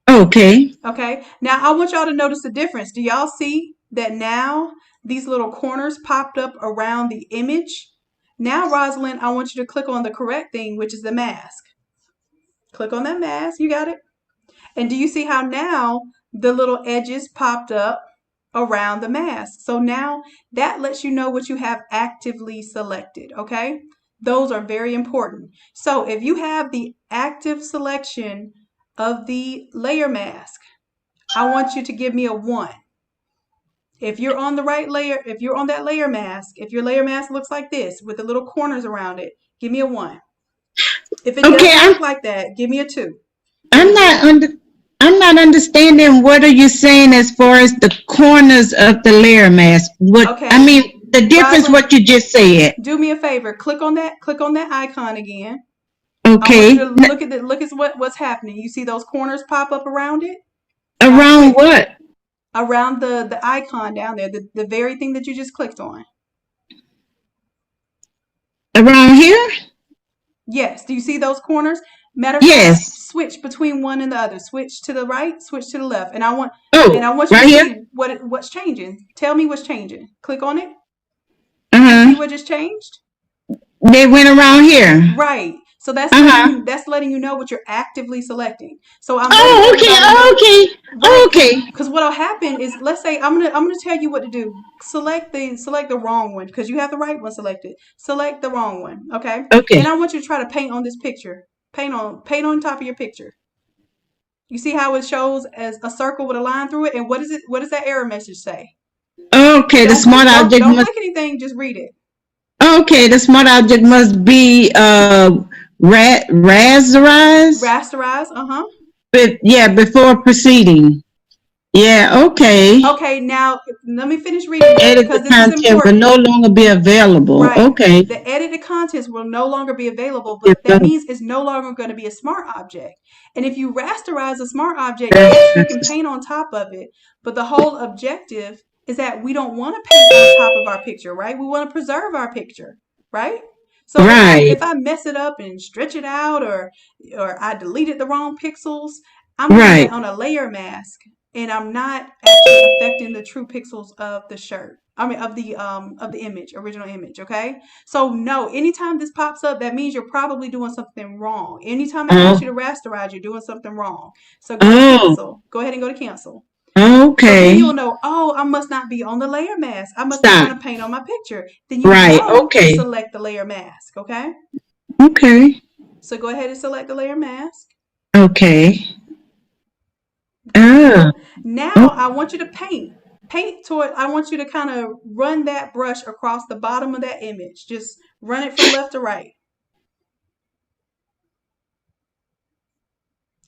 Okay. Okay. Now I want y'all to notice the difference. Do y'all see that now these little corners popped up around the image? Now, Rosalind, I want you to click on the correct thing, which is the mask. Click on that mask. You got it? And do you see how now the little edges popped up around the mask? So now that lets you know what you have actively selected, okay? Those are very important. So if you have the active selection of the layer mask, I want you to give me a 1. If you're on the right layer, if you're on that layer mask, if your layer mask looks like this with the little corners around it, give me a 1. If it doesn't look like that, give me a 2. I'm not understanding what are you saying as far as the corners of the layer mask. Okay. I mean the difference Rosalind, what you just said. Do me a favor. Click on that icon again. Okay. I want you to look at what's happening. You see those corners pop up around it? Around what? Around the icon down there, the very thing that you just clicked on. Around here? Yes. Do you see those corners? Matter of fact, switch between one and the other. Switch to the right, switch to the left. And I want you to see what's changing. Tell me what's changing. Click on it. See what just changed? They went around here. Right. So that's letting you know what you're actively selecting. So I'm okay. Because what'll happen is, let's say I'm gonna tell you what to do. Select the wrong one because you have the right one selected. Select the wrong one, okay? Okay. And I want you to try to paint on this picture. Paint on top of your picture. You see how it shows as a circle with a line through it, and what is it? What does that error message say? Okay, the smart object don't must. click anything. Just read it. Okay, the smart object must be rasterized. Rasterize. But yeah, before proceeding. Yeah. Okay. Okay, now let me finish reading this Edit because the this is content will important. no longer be available. Right. Okay. The edited contents will no longer be available, but that means it's no longer going to be a smart object. And if you rasterize a smart object, yes, you can paint on top of it, but the whole objective is that we don't want to paint on top of our picture, right? We want to preserve our picture, right? So if I mess it up and stretch it out, or I deleted the wrong pixels, I'm doing that on a layer mask, and I'm not actually affecting the true pixels of the shirt. I mean, of the image, original image. Okay. So no, anytime this pops up, that means you're probably doing something wrong. Anytime I ask you to rasterize, you're doing something wrong. So go to cancel. Go ahead and go to cancel. Okay. So then you'll know, I must not be on the layer mask. I must be trying to paint on my picture. Then you know to select the layer mask. Okay. Okay. So go ahead and select the layer mask. Okay. Now I want you to paint. I want you to kind of run that brush across the bottom of that image. Just run it from left to right.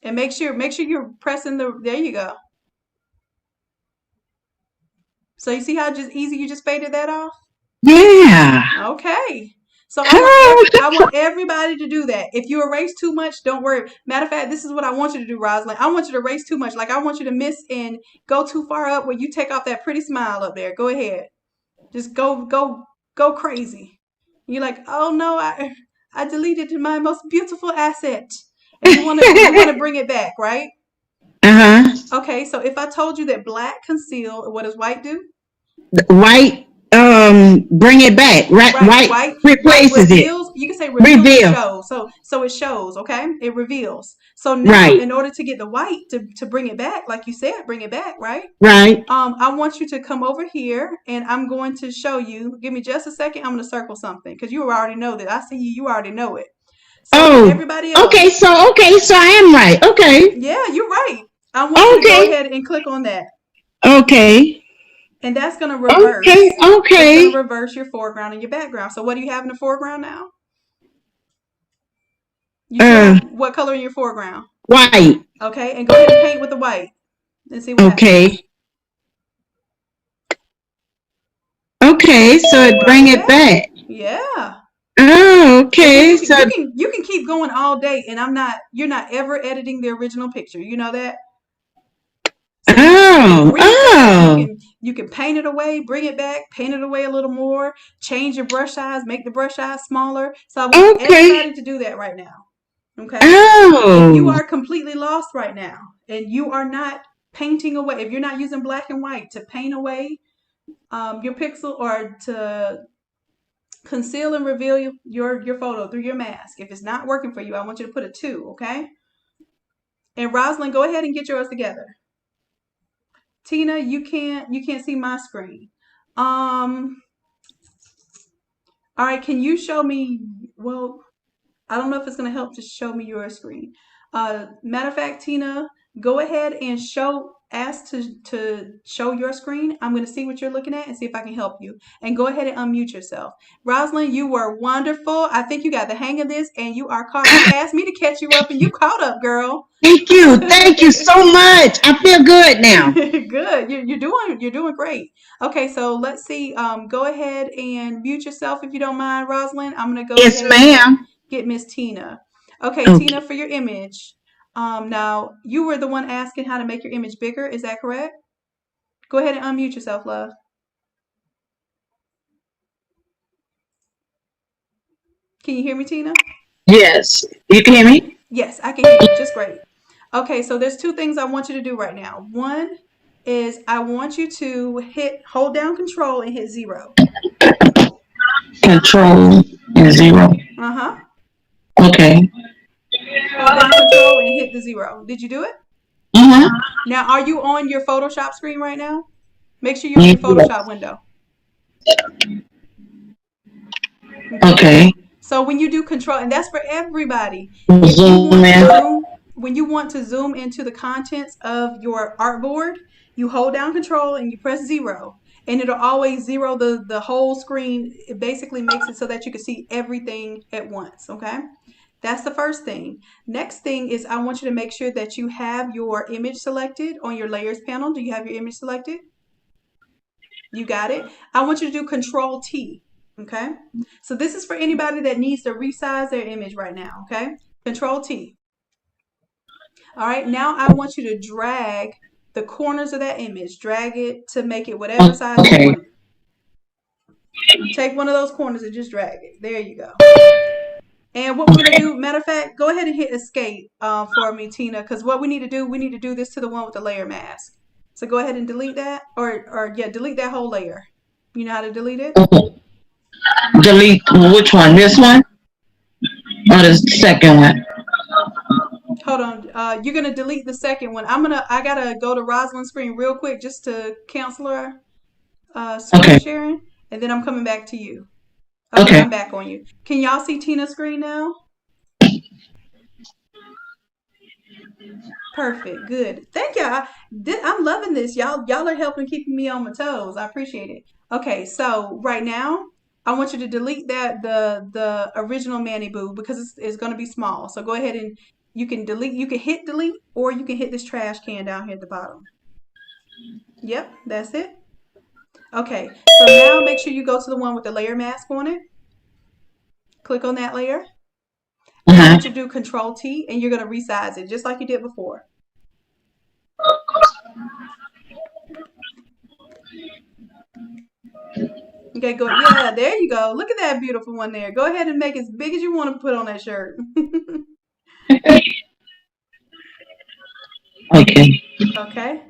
And make sure you're pressing there you go. So you see how just easy you just faded that off? Yeah. Okay. So I want everybody to do that. If you erase too much, don't worry. Matter of fact, this is what I want you to do, Rosalind. I want you to erase too much. Like, I want you to miss and go too far up where you take off that pretty smile up there. Go ahead. Just go crazy. You're like, oh no, I deleted my most beautiful asset. And you wanna bring it back, right? Okay, so if I told you that black conceal, what does white do? White bring it back. White replaces reveals, it. You can say reveal. Shows. So it shows, okay? It reveals. So now in order to get the white to bring it back, like you said, bring it back, right? Right. I want you to come over here and I'm going to show you. Give me just a second. I'm going to circle something because you already know that. I see you already know it. So everybody else. Okay, so I am right. Okay. Yeah, you're right. I want you to go ahead and click on that. Okay. And that's going to reverse. Okay. It's going to reverse your foreground and your background. So what do you have in the foreground now? You have what color in your foreground? White. Okay, and go ahead and paint with the white. Let's see what happens. Okay, so it bring it back. Yeah. Oh, okay. So you can keep going all day, and you're not ever editing the original picture. You know that? So you can paint it away, bring it back, paint it away a little more, change your brush size, make the brush size smaller. So I want everybody to do that right now. Okay. If you are completely lost right now and you are not painting away, if you're not using black and white to paint away your pixel or to conceal and reveal your photo through your mask, if it's not working for you, I want you to put a 2, okay? And Rosalind, go ahead and get yours together. Tina, you can't see my screen. All right, can you show me? Well, I don't know if it's going to help to show me your screen. Matter of fact, Tina, go ahead and ask to show your screen. I'm going to see what you're looking at and see if I can help you. And go ahead and unmute yourself. Rosalind, you were wonderful. I think you got the hang of this and you are caught up. You asked me to catch you up and you caught up, girl. Thank you. Thank you so much. I feel good now. Good. You're doing great. Okay, so let's see. Go ahead and mute yourself if you don't mind, Rosalind. I'm going to go ahead and get Miss Tina. Okay, Tina, for your image. Now, you were the one asking how to make your image bigger. Is that correct? Go ahead and unmute yourself, love. Can you hear me, Tina? Yes. You can hear me? Yes, I can hear you just great. Okay, so there's 2 things I want you to do right now. One is I want you to hold down Control and hit 0. Control and 0. Okay. Hold down control and hit the 0. Did you do it? Uh-huh. Now, are you on your Photoshop screen right now? Make sure you're on your Photoshop window. Okay. So when you do control, and that's for everybody. When you want to zoom into the contents of your artboard, you hold down control and you press 0. And it'll always 0 the whole screen. It basically makes it so that you can see everything at once, okay? That's the first thing. Next thing is I want you to make sure that you have your image selected on your layers panel. Do you have your image selected? You got it? I want you to do Control T, okay? So this is for anybody that needs to resize their image right now, okay? Control T. All right, now I want you to drag the corners of that image. Drag it to make it whatever size you want it. Take one of those corners and just drag it. There you go. And what we're going to do, matter of fact, go ahead and hit escape for me, Tina, because what we need to do this to the one with the layer mask. So go ahead and delete that, or yeah, delete that whole layer. You know how to delete it? Delete which one? This one? Or the second one? Hold on. You're gonna delete the second one. I gotta go to Rosalind's screen real quick just to cancel her screen sharing, and then I'm coming back to you. Okay, I'm back on you. Can y'all see Tina's screen now? Perfect. Good. Thank y'all. I'm loving this. Y'all are helping keeping me on my toes. I appreciate it. Okay, so right now I want you to delete the original Manny Boo because it's going to be small. So go ahead and you can delete. You can hit delete, or you can hit this trash can down here at the bottom. Yep, that's it. Okay, so now make sure you go to the one with the layer mask on it. Click on that layer. I want you to do Control T, and you're going to resize it just like you did before. Okay, go. Yeah, there you go. Look at that beautiful one there. Go ahead and make it as big as you want to put on that shirt. Okay. Okay.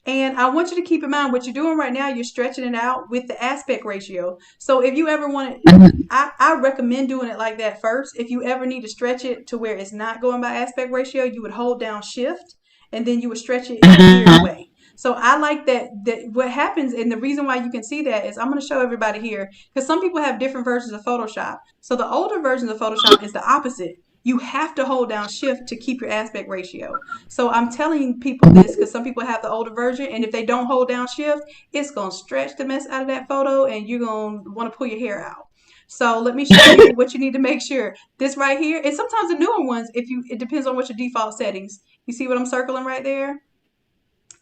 And I want you to keep in mind what you're doing right now. You're stretching it out with the aspect ratio. So if you ever want to, I recommend doing it like that first. If you ever need to stretch it to where it's not going by aspect ratio, you would hold down Shift, and then you would stretch it in a weird way. So I like that what happens, and the reason why you can see that is I'm going to show everybody here, because some people have different versions of Photoshop. So the older version of Photoshop is the opposite. You have to hold down Shift to keep your aspect ratio. So I'm telling people this because some people have the older version, and if they don't hold down Shift, it's going to stretch the mess out of that photo, and you're going to want to pull your hair out. So let me show you what you need to make sure. This right here, and sometimes the newer ones, it depends on what your default settings. You see what I'm circling right there?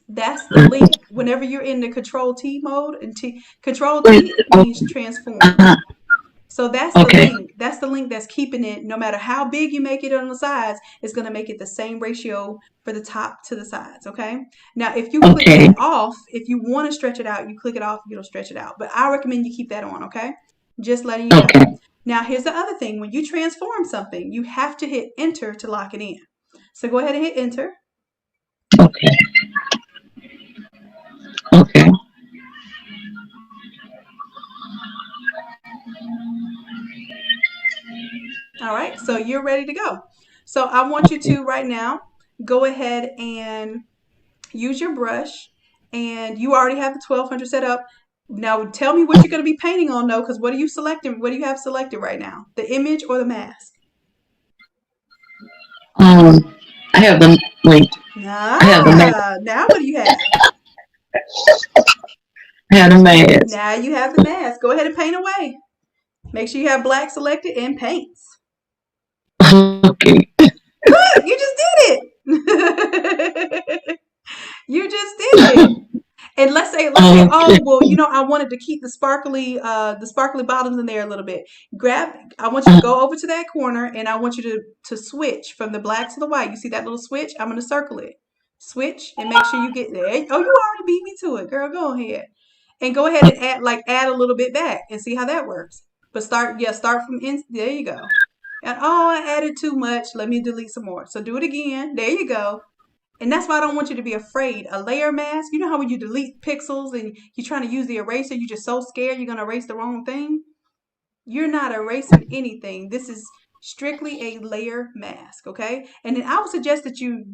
That's the link. Whenever you're in the Control T mode, and Control T means transform. So that's the link. That's the link that's keeping it, no matter how big you make it on the sides, it's going to make it the same ratio for the top to the sides, okay? Now, if you click that off, if you want to stretch it out, you click it off, it'll stretch it out. But I recommend you keep that on, okay? Just letting you know. Now, here's the other thing. When you transform something, you have to hit Enter to lock it in. So go ahead and hit Enter. Okay. All right, so you're ready to go. So I want you to right now go ahead and use your brush, and you already have the 1200 set up. Now tell me what you're going to be painting on though, because what are you selecting? What do you have selected right now? The image or the mask? I have the wait. I have the mask. Now what do you have? I have the mask. Now you have the mask. Go ahead and paint away. Make sure you have black selected and paints. Okay. Look, you just did it. You just did it. And let's say, oh, well, you know, I wanted to keep the sparkly bottoms in there a little bit. I want you to go over to that corner, and I want you to switch from the black to the white. You see that little switch? I'm going to circle it. Switch, and make sure you get there. Oh, you already beat me to it, girl. Go ahead. And go ahead and add a little bit back and see how that works. But start from there you go. And oh, I added too much. Let me delete some more. So do it again. There you go. And that's why I don't want you to be afraid. A layer mask, you know how when you delete pixels and you're trying to use the eraser, you're just so scared you're going to erase the wrong thing? You're not erasing anything. This is strictly a layer mask, okay? And then I would suggest that you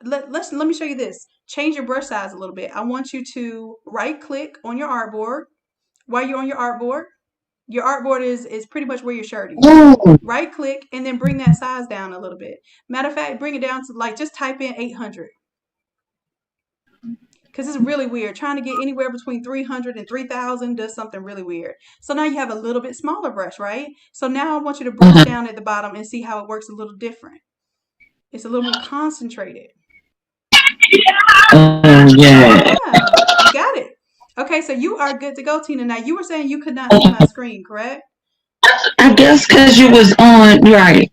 let me show you this. Change your brush size a little bit. I want you to right click on your artboard. While you're on your artboard is pretty much where your shirt is. Oh, Right click and then bring that size down a little bit. Matter of fact, bring it down to like just type in 800. Because it's really weird. Trying to get anywhere between 300 and 3,000 does something really weird. So now you have a little bit smaller brush, right? So now I want you to brush down at the bottom and see how it works a little different. It's a little more concentrated. yeah. Yeah, you got it. Okay, so you are good to go, Tina. Now you were saying you could not see my screen, correct? I guess because you was on, right.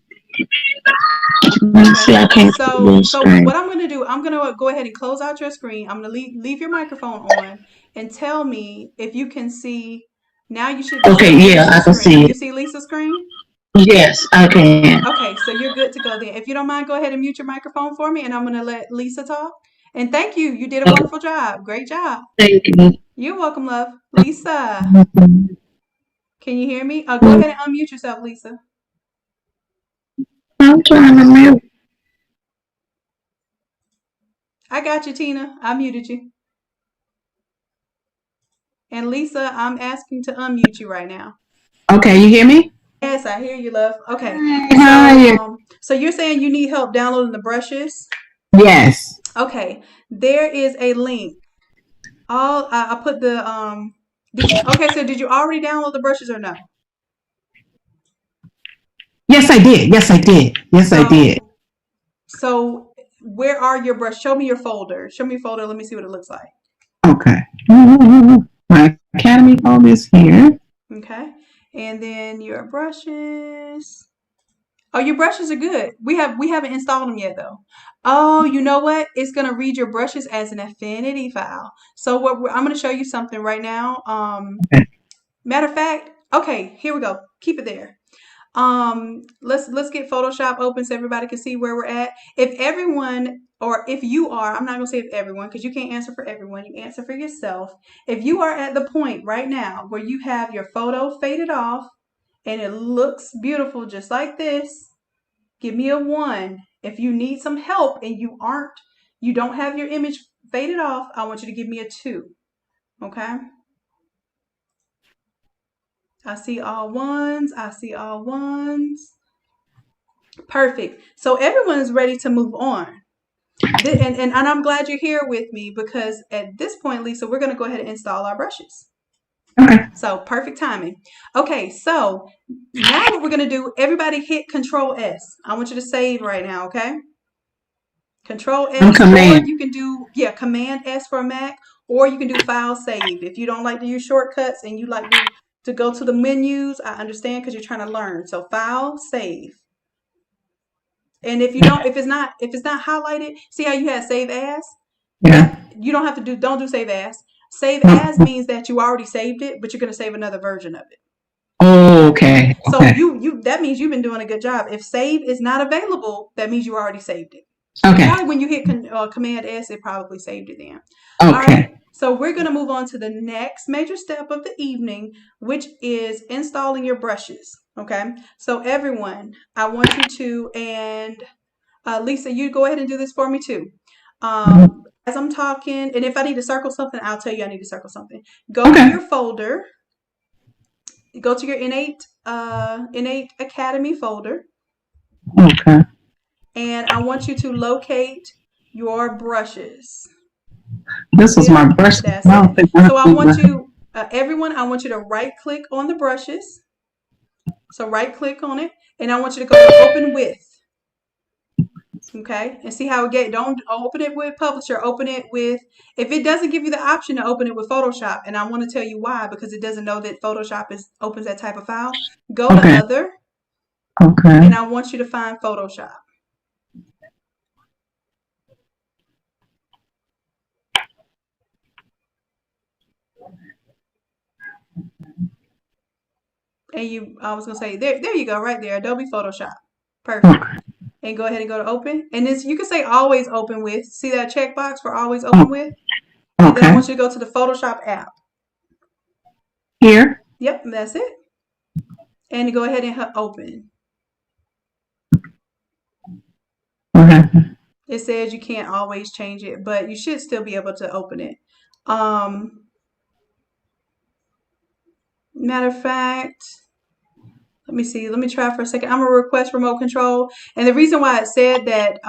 Let me see, I can't see your So screen. what I'm going to do, I'm going to go ahead and close out your screen. I'm going to leave your microphone on and tell me if you can see. Now you should be Okay, seeing yeah, I Lisa's can screen. see Can you it. see Lisa's screen? Yes, I can. Okay, so you're good to go then. If you don't mind, go ahead and mute your microphone for me, and I'm going to let Lisa talk. And thank you. You did a wonderful job. Great job. Thank you. You're welcome, love. Lisa, can you hear me? Go ahead and unmute yourself, Lisa. I'm trying to mute. I got you, Tina. I muted you. And Lisa, I'm asking to unmute you right now. Okay, you hear me? Yes, I hear you, love. Okay. Hi. So you're saying you need help downloading the brushes? Yes. Okay. There is a link. I put the okay, so did you already download the brushes or no? Yes, I did. Yes, I did. Yes, I did. So where are your brushes? Show me your folder. Show me your folder. Let me see what it looks like. Okay. My Academy folder is here. Okay. And then your brushes. Oh, your brushes are good. We haven't installed them yet though. Oh, you know what? It's gonna read your brushes as an affinity file. So I'm gonna show you something right now. Matter of fact, okay, here we go. Keep it there. Let's get Photoshop open so everybody can see where we're at. If everyone, or if you are, I'm not gonna say if everyone, because you can't answer for everyone, you answer for yourself. If you are at the point right now where you have your photo faded off and it looks beautiful just like this, give me a 1. If you need some help and you don't have your image faded off, I want you to give me a 2. Okay? I see all ones. I see all ones. Perfect. So everyone is ready to move on. And I'm glad you're here with me because at this point, Lisa, we're going to go ahead and install our brushes. Okay. So perfect timing. Okay, so now what we're going to do, everybody hit Control S. I want you to save right now, okay? Control S, or you can do, Command S for a Mac, or you can do File Save. If you don't like to use shortcuts and you like to go to the menus, I understand because you're trying to learn. So File Save. And if it's not highlighted, see how you had Save As? Yeah. You don't have to don't do Save As. Save As means that you already saved it, but you're going to save another version of it. Oh, okay. So you that means you've been doing a good job. If save is not available, that means you already saved it. Okay. Probably when you hit Command S, it probably saved it then. Okay. All right. So we're going to move on to the next major step of the evening, which is installing your brushes. Okay. So everyone, I want you to, and Lisa, you go ahead and do this for me too. As I'm talking, and if I need to circle something, I'll tell you I need to circle something. Go to your folder. Go to your Innate Academy folder. Okay. And I want you to locate your brushes. This is my brush. That's it. So I want you, everyone, I want you to right click on the brushes. So right click on it, and I want you to go to Open With. Okay, and see how it get. Don't open it with Publisher. Open it with. If it doesn't give you the option to open it with Photoshop, and I want to tell you why, because it doesn't know that Photoshop opens that type of file. Go to Other. Okay. And I want you to find Photoshop. And I was gonna say there you go, right there, Adobe Photoshop. Perfect. And go ahead and go to Open. And this, you can say Always Open With. See that checkbox for Always Open With? And then I want you to go to the Photoshop app. Here? Yep, that's it. And go ahead and hit Open. It says you can't always change it, but you should still be able to open it. Matter of fact, let me see. Let me try for a second. I'm gonna request remote control, and the reason why it said that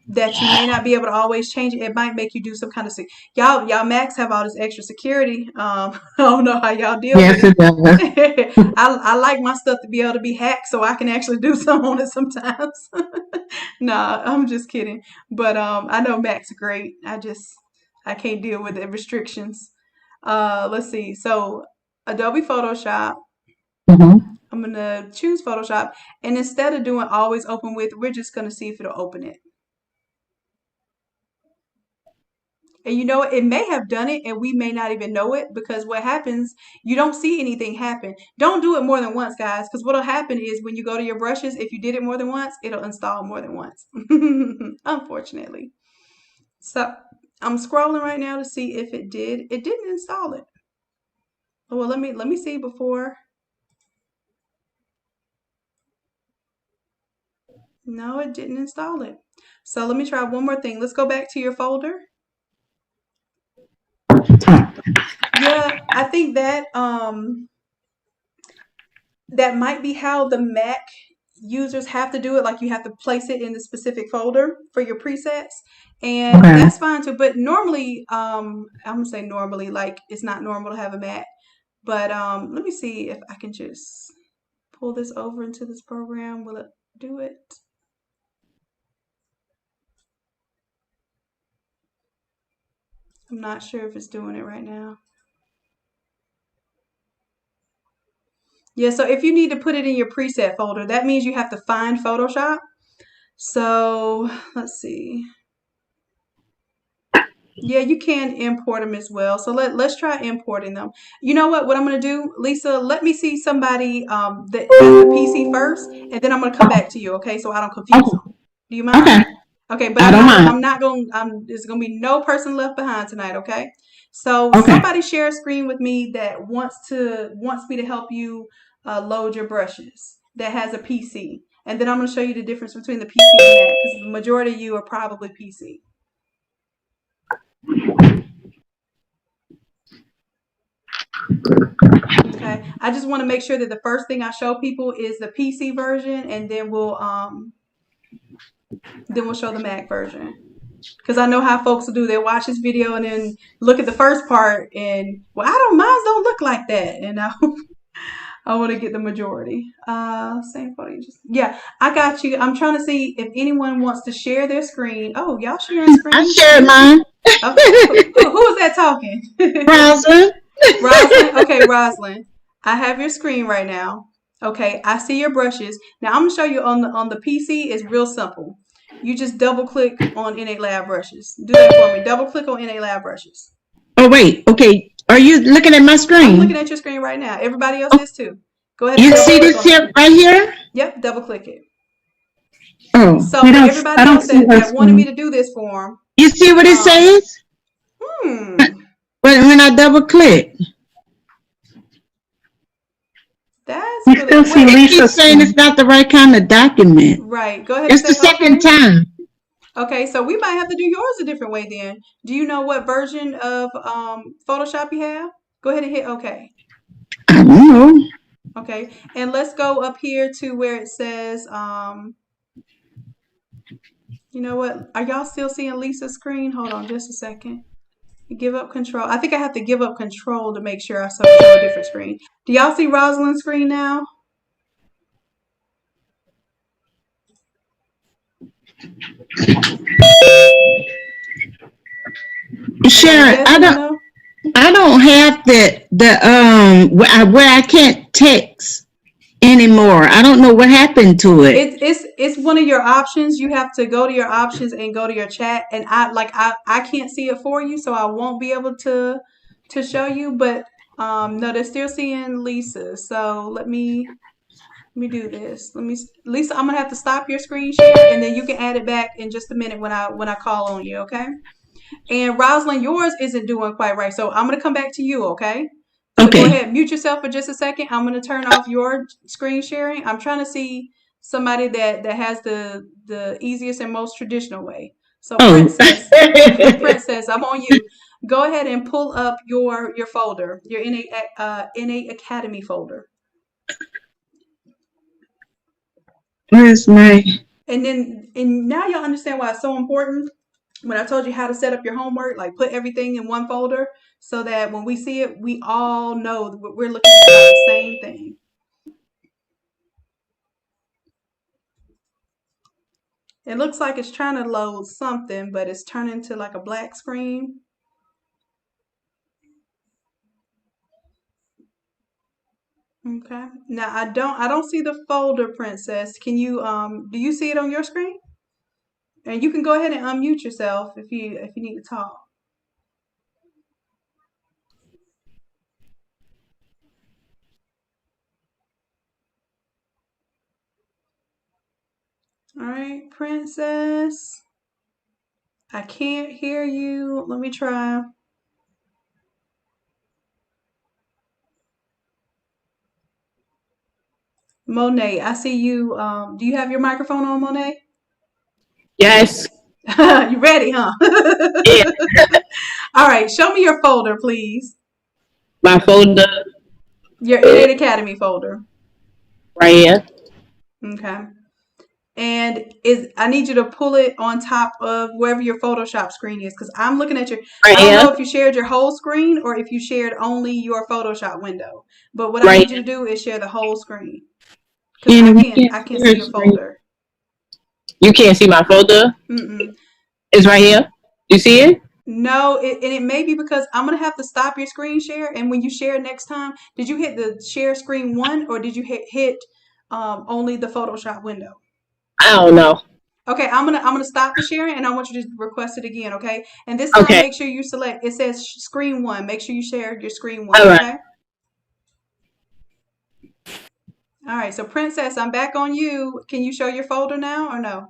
that you may not be able to always change it, it might make you do some kind of y'all Macs have all this extra security. I don't know how y'all deal with it. I like my stuff to be able to be hacked so I can actually do something on it sometimes. Nah, I'm just kidding. But I know Macs are great. I can't deal with the restrictions. Let's see. So Adobe Photoshop. I'm gonna choose Photoshop, and instead of doing always open with, we're just gonna see if it'll open it. And you know, it may have done it and we may not even know it, because what happens, you don't see anything happen. Don't do it more than once, guys, because what'll happen is when you go to your brushes, if you did it more than once, it'll install more than once, unfortunately. So I'm scrolling right now to see if it did. It didn't install it. Well, let me see before. No, it didn't install it. So let me try one more thing. Let's go back to your folder. Yeah, I think that that might be how the Mac users have to do it. Like, you have to place it in the specific folder for your presets, and that's fine too. But normally, I'm gonna say normally, like, it's not normal to have a Mac. But let me see if I can just pull this over into this program. Will it do it? I'm not sure if it's doing it right now. Yeah, so if you need to put it in your preset folder, that means you have to find Photoshop. So let's see. Yeah, you can import them as well. So let's try importing them. You know what I'm going to do, Lisa? Let me see somebody that has the PC first, and then I'm going to come back to you, okay? So I don't confuse them. Do you mind? Okay, but I'm not going. There's going to be no person left behind tonight, okay? So somebody share a screen with me that wants me to help you load your brushes, that has a PC, and then I'm going to show you the difference between the PC and that, because the majority of you are probably PC. Okay, I just want to make sure that the first thing I show people is the PC version, and then we'll show the Mac version. Because I know how folks will do. They watch this video and then look at the first part, and well, mine don't look like that, and I want to get the majority. Same photo. Yeah, I got you. I'm trying to see if anyone wants to share their screen. Oh, y'all sharing screen? I shared mine. Okay. Who is that talking? Rosalind. Rosalind. Okay, Rosalind. I have your screen right now. Okay, I see your brushes. Now I'm gonna show you on the PC. It's real simple. You just double click on Innate Lab brushes. Do that for me. Double click on Innate Lab brushes. Oh wait. Okay. Are you looking at my screen? I'm looking at your screen right now. Everybody else is too. Go ahead. You see this here right here? Yep. Double click it. Oh. So everybody else that wanted me to do this for them. You see what it says? When I double click. That's you still see Lisa saying it's not the right kind of document. Right. Go ahead. It's the second time. Okay, so we might have to do yours a different way then. Do you know what version of Photoshop you have? Go ahead and hit OK. I don't know. Okay, and let's go up here to where it says, you know what? Are y'all still seeing Lisa's screen? Hold on just a second. Give up control. I think I have to give up control to make sure I show a different screen. Do y'all see Rosalind's screen now? Sharon, I don't have where I can't text anymore. I don't know what happened to it. It's one of your options. You have to go to your options and go to your chat, and I can't see it for you, so I won't be able to show you. But no, they're still seeing Lisa. So let me do this. Lisa, I'm gonna have to stop your screen share, and then you can add it back in just a minute when I call on you, okay? And Rosalind, yours isn't doing quite right, so I'm gonna come back to you, okay? So okay. Go ahead, mute yourself for just a second. I'm gonna turn off your screen sharing. I'm trying to see somebody that has the easiest and most traditional way. So Oh. Princess, I'm on you. Go ahead and pull up your folder, your Innate Academy folder. Where's my? And now y'all understand why it's so important when I told you how to set up your homework, like put everything in one folder so that when we see it, we all know that we're looking at the same thing. It looks like it's trying to load something, but it's turning to like a black screen. Okay. Now I don't see the folder, Princess. Can you do you see it on your screen? And you can go ahead and unmute yourself if you need to talk. All right, Princess. I can't hear you. Let me try. Monet, I see you. Do you have your microphone on, Monet? Yes. You ready, huh? Yeah. All right, show me your folder, please. My folder Your Innate Academy folder. right here. Okay. And I need you to pull it on top of wherever your Photoshop screen is, because I'm looking at your. Right I don't know here. if you shared your whole screen or if you shared only your Photoshop window. But what I Right need you to do is share the whole screen, because I can't see your folder. You can't see my folder. Mm-mm. It's right here. You see it? No, and it may be because I'm gonna have to stop your screen share. And when you share next time, did you hit the share screen one or did you hit only the Photoshop window? I don't know. Okay, I'm gonna stop the sharing and I want you to request it again. Okay, and this time Okay. make sure you select. It says screen one. Make sure you share your screen one. All right. Okay. All right. So Princess, I'm back on you. Can you show your folder now or no?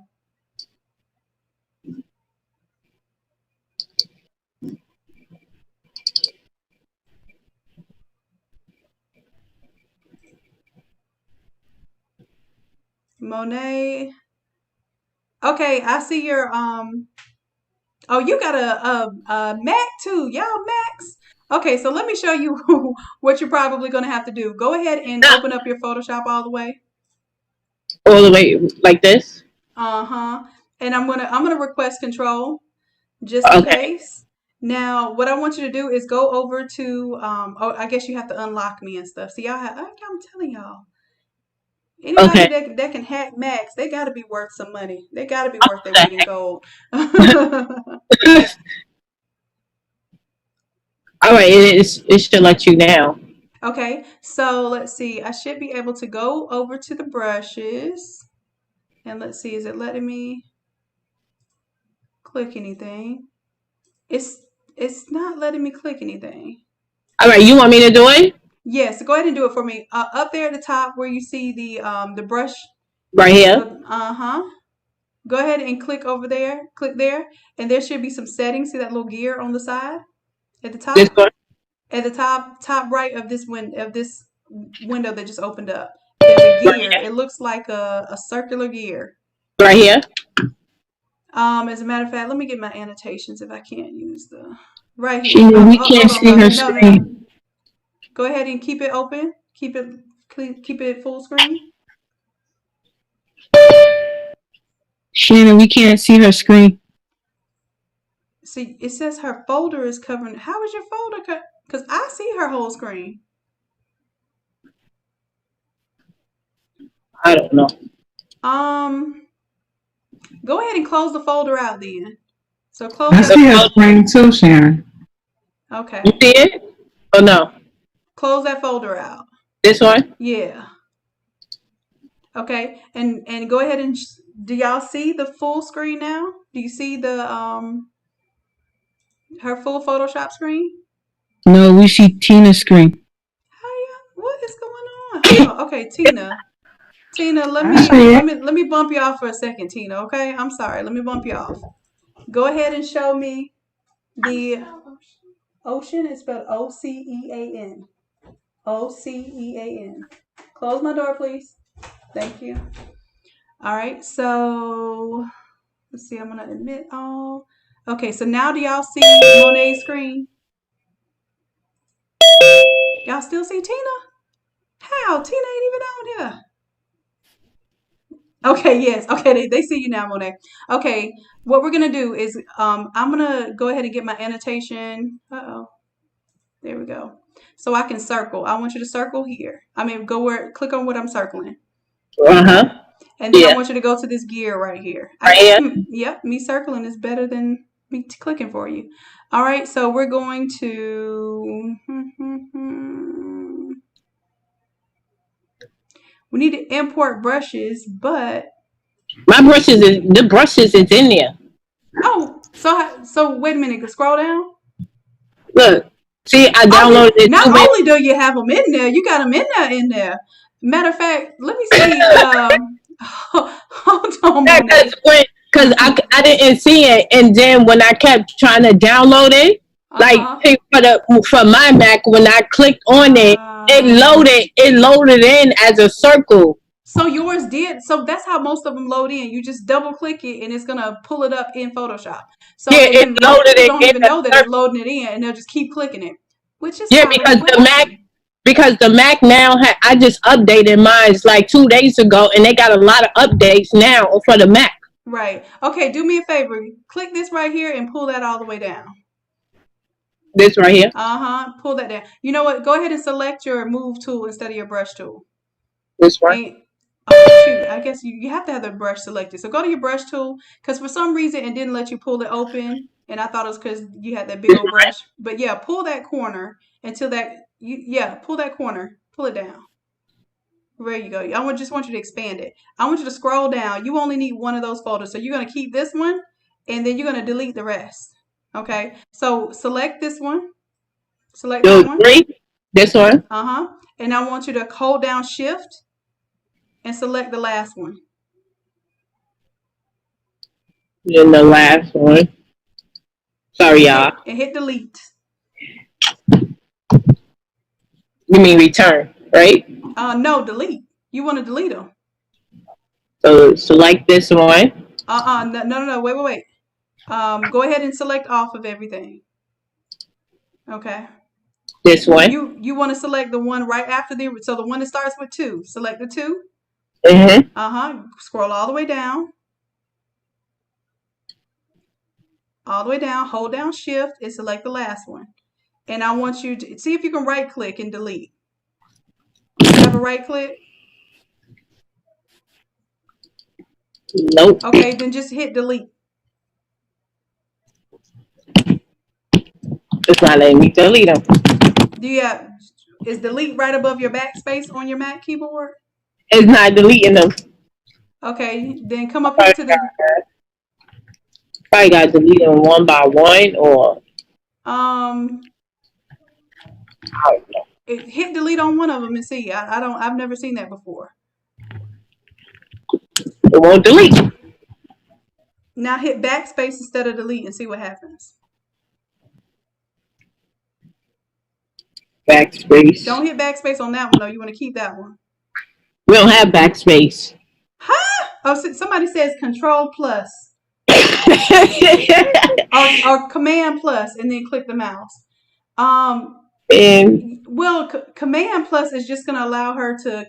Monet. Okay, I see your Oh, you got a Mac too. Y'all Macs. Okay, so let me show you what you're probably gonna have to do. Go ahead and open up your Photoshop all the way. All the way like this. Uh-huh. And I'm gonna request control just in Okay. case. Now, what I want you to do is go over to oh, I guess you have to unlock me and stuff. See, I'm telling y'all. Anybody Okay. that can hack Macs, they gotta be worth some money. They gotta be worth their weight in Okay. gold. All right. It should let you now. Okay, so let's see. I should be able to go over to the brushes. And let's see, is it letting me click anything? It's not letting me click anything. All right. You want me to do it? Yes, go ahead and do it for me. Up there at the top where you see the brush. Right here. Uh-huh. Go ahead and click over there. Click there, and there should be some settings. See that little gear on the side at the This top? one. At the top right of this window that just opened up. There's a gear. It looks like a circular gear. Right here. As a matter of fact, let me get my annotations if I can't use the right here. We can't Hold on, see Rob. her No, no, screen. no. Go ahead and keep it open. Keep it full screen. Shannon, we can't see her screen. See, it says her folder is covering. How is your folder cut? Because I see her whole screen. I don't know. Go ahead and close the folder out then. So close I that. see her screen too, Sharon. Okay. You see it? Oh no. Close that folder out. This one. Yeah. Okay. And go ahead and do y'all see the full screen now? Do you see the her full Photoshop screen? No, we see Tina's screen. What is going on? Hold on. Okay, Tina. Tina, let me bump you off for a second, Tina. Okay, I'm sorry. Let me bump you off. Go ahead and show me the ocean. It's spelled Ocean. Ocean. Close my door, please. Thank you. All right, so let's see. I'm gonna admit all. Okay, so now do y'all see Monet's screen? Y'all still see Tina? How? Tina ain't even on here. Okay, yes. Okay, they see you now, Monet. Okay, what we're gonna do is I'm gonna go ahead and get my annotation. Uh-oh. There we go. So I can circle. I want you to circle here. I mean, click on what I'm circling. Uh-huh. And then I Yeah. want you to go to this gear right here. Right here? Yep, me circling is better than me clicking for you. All right, so we're going to. We need to import brushes, but The brushes is in there. oh, so wait a minute. Scroll down. Look. See, I Oh, downloaded it not too many. only do you have them in there, you got them in there. Matter of fact, let me see. Hold on, Monet. Because I didn't see it, and then when I kept trying to download it, like for my Mac, when I clicked on it, it loaded in as a circle. So yours did. So that's how most of them load in. You just double click it, and it's gonna pull it up in Photoshop. So Yeah, and it then most loaded people it don't in even a know that it's circle. loading it in, and they'll just keep clicking it, which is Yeah, fine. because the Mac now I just updated mine like 2 days ago, and they got a lot of updates now for the Mac. Right. Okay. Do me a favor. Click this right here and pull that all the way down. This right here. Pull that down. You know what? Go ahead and select your move tool instead of your brush tool. This one. Oh shoot! I guess you have to have the brush selected. So go to your brush tool, because for some reason it didn't let you pull it open, and I thought it was because you had that big old brush. But yeah, pull that corner until pull that corner, pull it down. There you go. Just want you to expand it. I want you to scroll down. You only need one of those folders, so you're gonna keep this one, and then you're gonna delete the rest. Okay. So select this one. Select that one. This one. And I want you to hold down Shift and select the last one. Then the last one. Sorry, y'all. And hit delete. You mean return, right? No, delete. You want to delete them. So select this one. No. Wait. Go ahead and select off of everything. Okay. This one. You want to select the one right after the one that starts with 2. Select the 2. Scroll all the way down. All the way down. Hold down Shift and select the last one. And I want you to see if you can right click and delete. You have a right click? Nope. Okay, then just hit delete. It's not letting me delete them. Is delete right above your backspace on your Mac keyboard? It's not deleting them. Okay, then come up here to the. Probably got to delete them one by one, or. Hit delete on one of them and see. I've never seen that before. It won't delete. Now hit backspace instead of delete and see what happens. Backspace. Don't hit backspace on that one though. You want to keep that one. We don't have backspace. Huh? Oh, somebody says Control plus. or Command plus, and then click the mouse. Command plus is just going to allow her to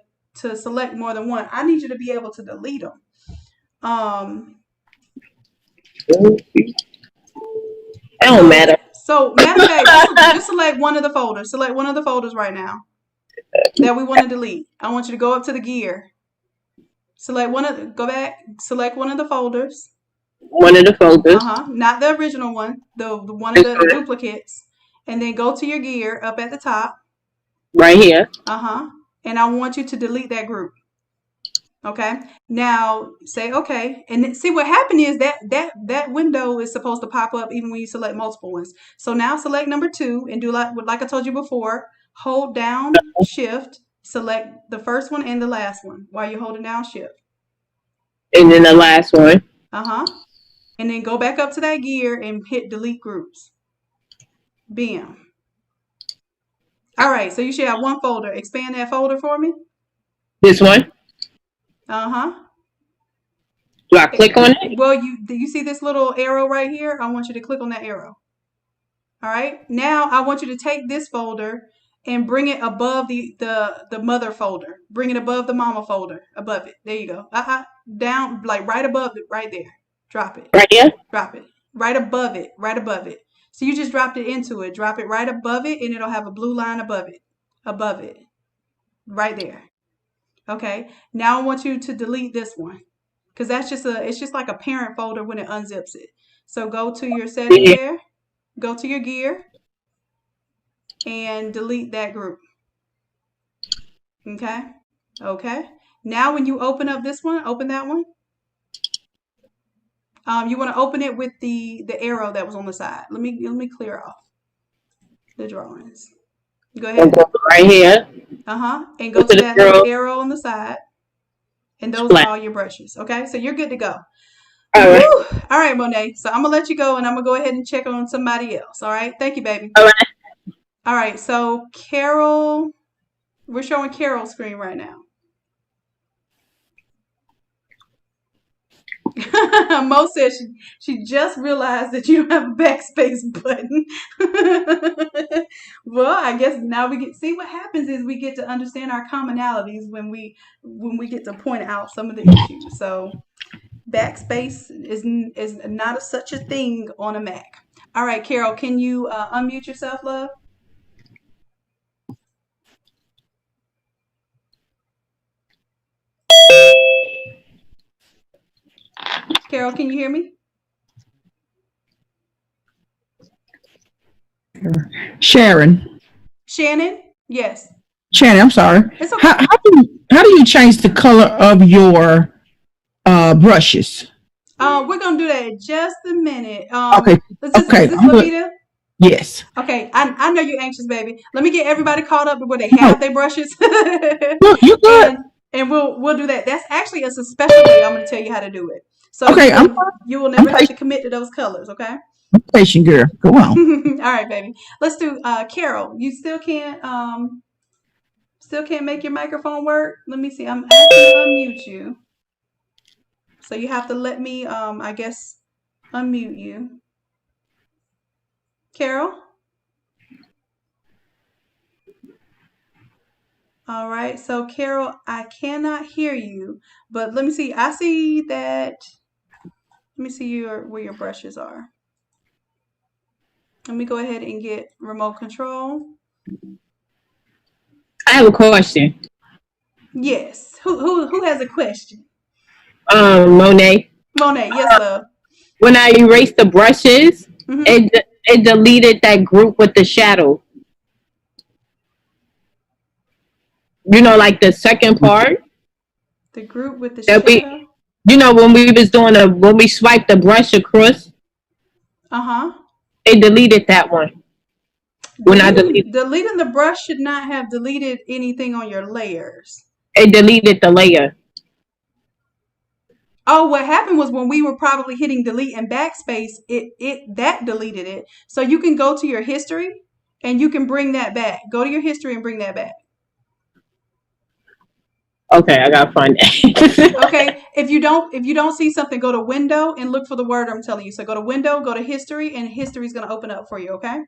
select more than one. I need you to be able to delete them. It don't matter. So, matter of fact, just select one of the folders. Select one of the folders right now that we want to delete. I want you to go up to the gear. Go back, select one of the folders. One of the folders. Not the original one, the one of the duplicates. And then go to your gear up at the top. Right here. And I want you to delete that group. Okay. Now say okay, and see what happened is that window is supposed to pop up even when you select multiple ones. So now select number 2 and do like I told you before. Hold down Shift, select the first one and the last one while you're holding down Shift. And then the last one. And then go back up to that gear and hit delete groups. Bam. All right, so you should have one folder. Expand that folder for me. This one. Do I click on it? Well, do you see this little arrow right here? I want you to click on that arrow. All right. Now I want you to take this folder and bring it above the mother folder. Bring it above the mama folder. Above it. There you go. Down, like right above it, right there. Drop it. Right here? Drop it. Right above it. Right above it. So you just dropped it into it. Drop it right above it, and it'll have a blue line above it. Above it. Right there. Okay. Now I want you to delete this one. Because it's just like a parent folder when it unzips it. So go to your settings there. Go to your gear and delete that group. Okay. Okay. Now when you open up this one, open that one. You want to open it with the arrow that was on the side. Let me clear off the drawings. Go ahead. Right here. And go to that little arrow on the side. And those are all your brushes. Okay, so you're good to go. All right, Monet. So I'm gonna let you go, and I'm gonna go ahead and check on somebody else. All right. Thank you, baby. All right. All right. So Carol, we're showing Carol's screen right now. Mo says she just realized that you don't have a backspace button. Well, I guess now we get see what happens is we get to understand our commonalities when we get to point out some of the issues. So backspace is not such a thing on a Mac. All right, Carol, can you unmute yourself, love? Carol, can you hear me? Sharon. Shannon? Yes. Shannon, I'm sorry. It's okay. How do you change the color of your brushes? We're gonna do that in just a minute. Okay. Is Okay. this Lavita? Yes. Okay, I know you're anxious, baby. Let me get everybody caught up to where they have their brushes. Look, you good. And we'll do that. That's actually a special way I'm gonna tell you how to do it. So okay, you will never have to commit to those colors, okay? I'm patient, girl. Go on. All right, baby. Let's do Carol. You still can't make your microphone work? Let me see. I'm asking to unmute you. So you have to let me I guess unmute you. Carol? All right, so Carol, I cannot hear you, but let me see. I see that. Let me see where your brushes are. Let me go ahead and get remote control. I have a question. Yes. Who has a question? Monet. Monet, yes, love. When I erased the brushes, it deleted that group with the shadow. You know, like the second part. The group with the shadow. You know, when we was doing when we swiped the brush across. It deleted that one. Deleting the brush should not have deleted anything on your layers. It deleted the layer. Oh, what happened was when we were probably hitting delete and backspace, that deleted it. So you can go to your history and you can bring that back. Go to your history and bring that back. Okay, I gotta find that. Okay, if you don't see something, go to window and look for the word I'm telling you. So go to window, go to history, and history is gonna open up for you. Okay.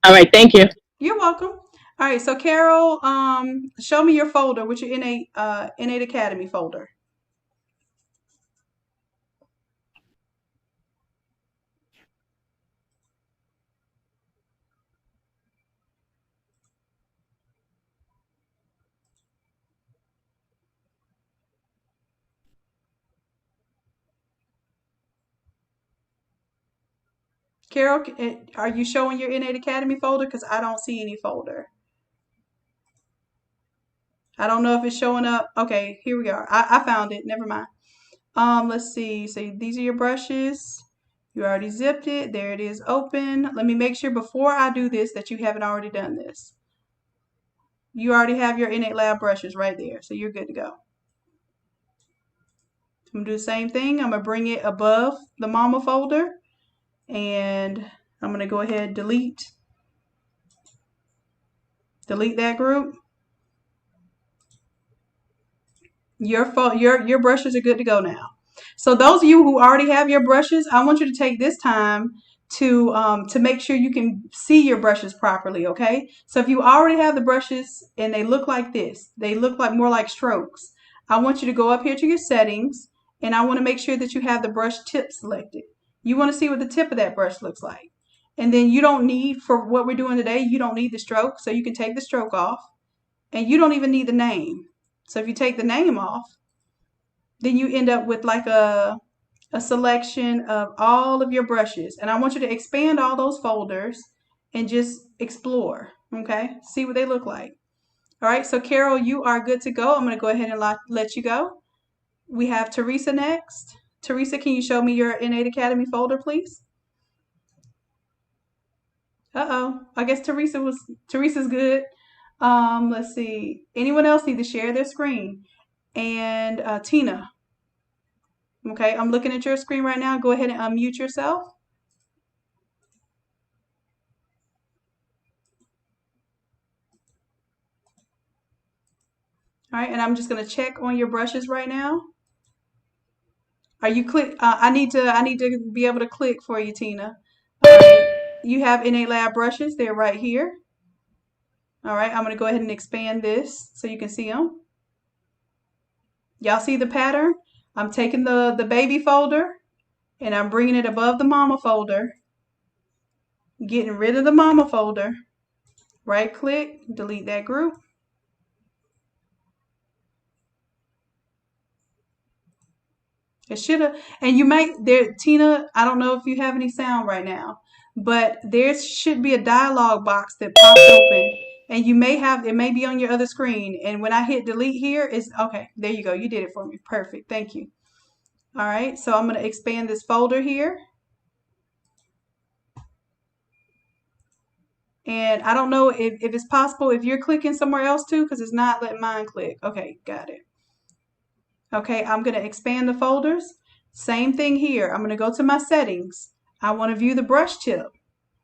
All right, thank you. You're welcome. All right, so Carol, show me your folder, which your Innate Academy folder. Carol, are you showing your Innate Academy folder? Because I don't see any folder. I don't know if it's showing up. Okay, here we are. I found it. Never mind. Let's see. So these are your brushes. You already zipped it. There it is open. Let me make sure before I do this that you haven't already done this. You already have your Innate Lab brushes right there. So you're good to go. I'm going to do the same thing. I'm going to bring it above the mama folder. And I'm going to go ahead and delete that group. Your brushes are good to go now. So those of you who already have your brushes, I want you to take this time to make sure you can see your brushes properly, okay? So if you already have the brushes and they look like this, they look like more like strokes, I want you to go up here to your settings, and I want to make sure that you have the brush tip selected. You want to see what the tip of that brush looks like. And then you don't need, for what we're doing today, you don't need the stroke, so you can take the stroke off, and you don't even need the name. So if you take the name off, then you end up with like a selection of all of your brushes. And I want you to expand all those folders and just explore, okay? See what they look like. All right, so Carol, you are good to go. I'm going to go ahead and let you go. We have Teresa next. Teresa, can you show me your Innate Academy folder, please? Uh-oh, I guess Teresa's good. Let's see. Anyone else need to share their screen? And Tina. Okay, I'm looking at your screen right now. Go ahead and unmute yourself. All right, and I'm just going to check on your brushes right now. Are you click? I need to be able to click for you, Tina. All right, you have Innate Lab brushes. They're right here. All right, I'm going to go ahead and expand this so you can see them. Y'all see the pattern? I'm taking the baby folder and I'm bringing it above the mama folder, getting rid of the mama folder. Right click, delete that group. It should have, and you might, there, Tina, I don't know if you have any sound right now, but there should be a dialog box that pops open, and you may have, it may be on your other screen, and when I hit delete here, it's, okay, there you go, you did it for me, perfect, thank you. All right, so I'm going to expand this folder here. And I don't know if it's possible if you're clicking somewhere else too, because it's not letting mine click. Okay, got it. Okay, I'm going to expand the folders. Same thing here. I'm going to go to my settings. I want to view the brush tip.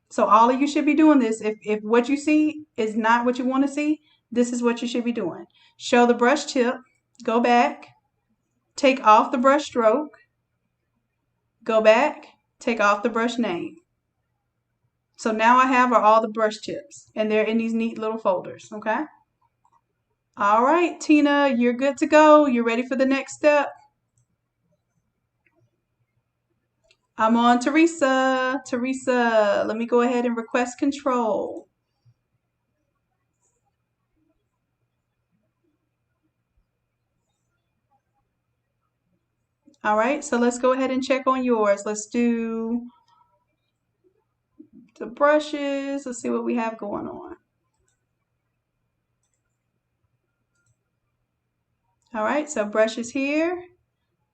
So all of you should be doing this. If what you see is not what you want to see, this is what you should be doing. Show the brush tip. Go back. Take off the brush stroke. Go back. Take off the brush name. So now I have all the brush tips, and they're in these neat little folders, okay? All right, Tina, you're good to go. You're ready for the next step? I'm on Teresa. Teresa, let me go ahead and request control. All right, so let's go ahead and check on yours. Let's do the brushes. Let's see what we have going on. All right, so brushes here.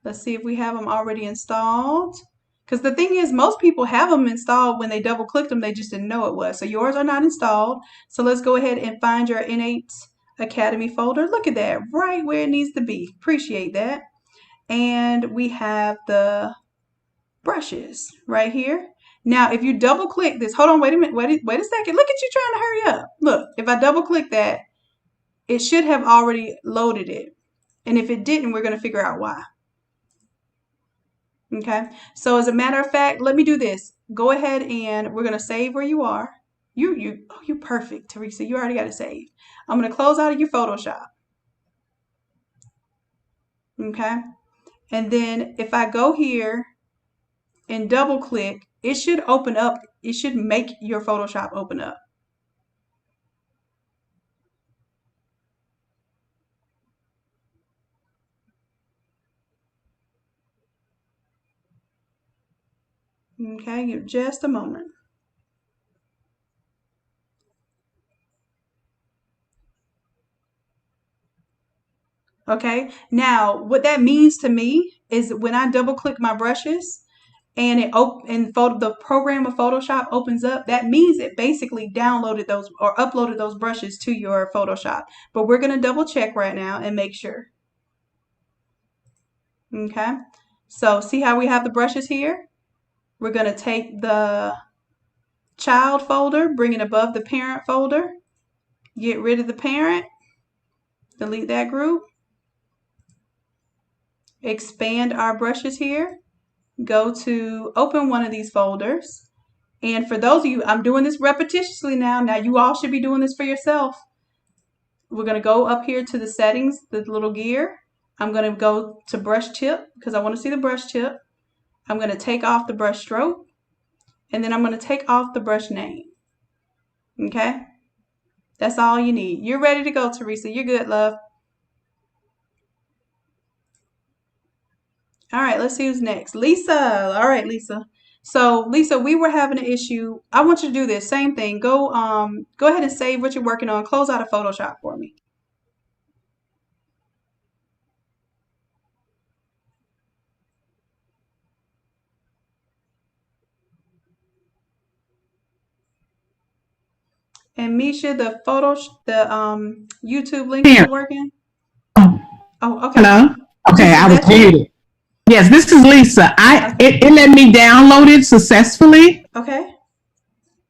Let's see if we have them already installed. Because the thing is, most people have them installed when they double clicked them, they just didn't know it was. So yours are not installed. So let's go ahead and find your Innate Academy folder. Look at that, right where it needs to be. Appreciate that. And we have the brushes right here. Now, if you double click this, hold on, wait a minute, wait a second. Look at you trying to hurry up. Look, if I double click that, it should have already loaded it. And if it didn't, we're going to figure out why. Okay, so as a matter of fact, let me do this. Go ahead and we're going to save where you are. You're perfect, Teresa. You already got it saved. I'm going to close out of your Photoshop. Okay, and then if I go here and double click, it should open up. It should make your Photoshop open up. Okay, give just a moment. Okay, now what that means to me is when I double click my brushes and the program of Photoshop opens up, that means it basically downloaded those or uploaded those brushes to your Photoshop. But we're going to double check right now and make sure. Okay, so see how we have the brushes here? We're going to take the child folder, bring it above the parent folder, get rid of the parent, delete that group, expand our brushes here, go to open one of these folders. And for those of you, I'm doing this repetitiously now. Now you all should be doing this for yourself. We're going to go up here to the settings, the little gear. I'm going to go to brush tip because I want to see the brush tip. I'm going to take off the brush stroke. And then I'm going to take off the brush name. Okay? That's all you need. You're ready to go, Teresa. You're good, love. All right, let's see who's next. Lisa. All right, Lisa. So, Lisa, we were having an issue. I want you to do this same thing. Go ahead and save what you're working on. Close out of Photoshop for me. And Misha, the YouTube link is working? Oh, okay. Hello? Okay, Lisa, I was that's you? muted. Yes, this is Lisa. It let me download it successfully, Okay.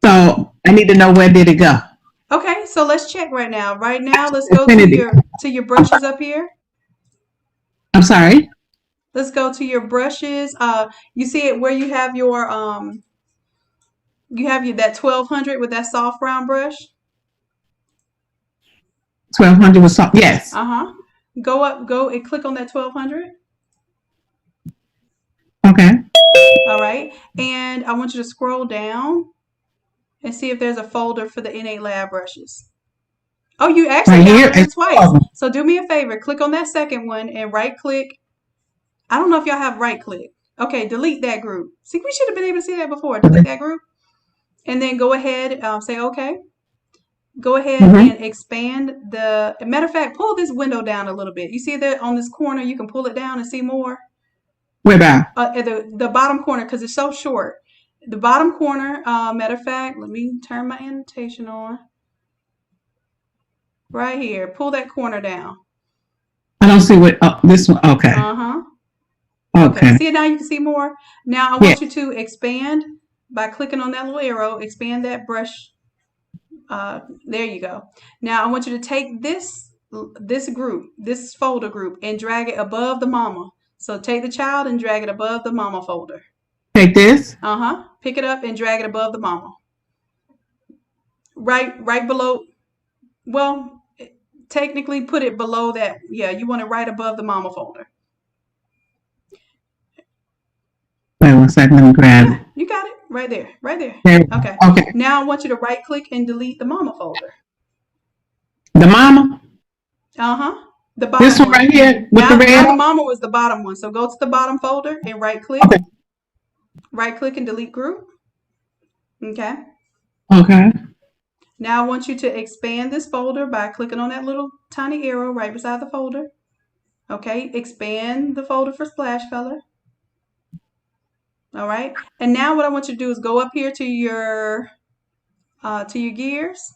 so I need to know where did it go. Okay, so let's check right now. Right now, let's go to your brushes up here. I'm sorry. Let's go to your brushes. You see it where you have your that 1200 with that soft round brush. 1200 was something. Yes. Go and click on that 1200. Okay. All right, and I want you to scroll down and see if there's a folder for the Innate Lab brushes. Oh, you actually Right here. downloaded it twice. So do me a favor, click on that second one and right click. I don't know if y'all have right click. Okay, delete that group. See, we should have been able to see that before. Delete that group. And then go ahead, say okay. Go ahead and expand the, matter of fact, pull this window down a little bit. You see that on this corner, you can pull it down and see more. Where about? At the bottom corner, because it's so short. The bottom corner, matter of fact, let me turn my annotation on. Right here, pull that corner down. I don't see what, this one, okay. Okay. See it now, you can see more. Now I want you to expand by clicking on that little arrow, expand that brush. There you go. Now I want you to take this group, this folder group, and drag it above the mama. So take the child and drag it above the mama folder. Take this? Pick it up and drag it above the mama. Right below, well, technically put it below that. Yeah, you want it right above the mama folder. Wait 1 second, let me grab it. You got it right there, right there. Okay. Now I want you to right click and delete the mama folder. The mama? The bottom this one right here with the red? Now the mama was the bottom one. So go to the bottom folder and right click. Okay. Right click and delete group. Okay. Okay. Now I want you to expand this folder by clicking on that little tiny arrow right beside the folder. Okay. Expand the folder for splash color. All right. And now what I want you to do is go up here to your gears.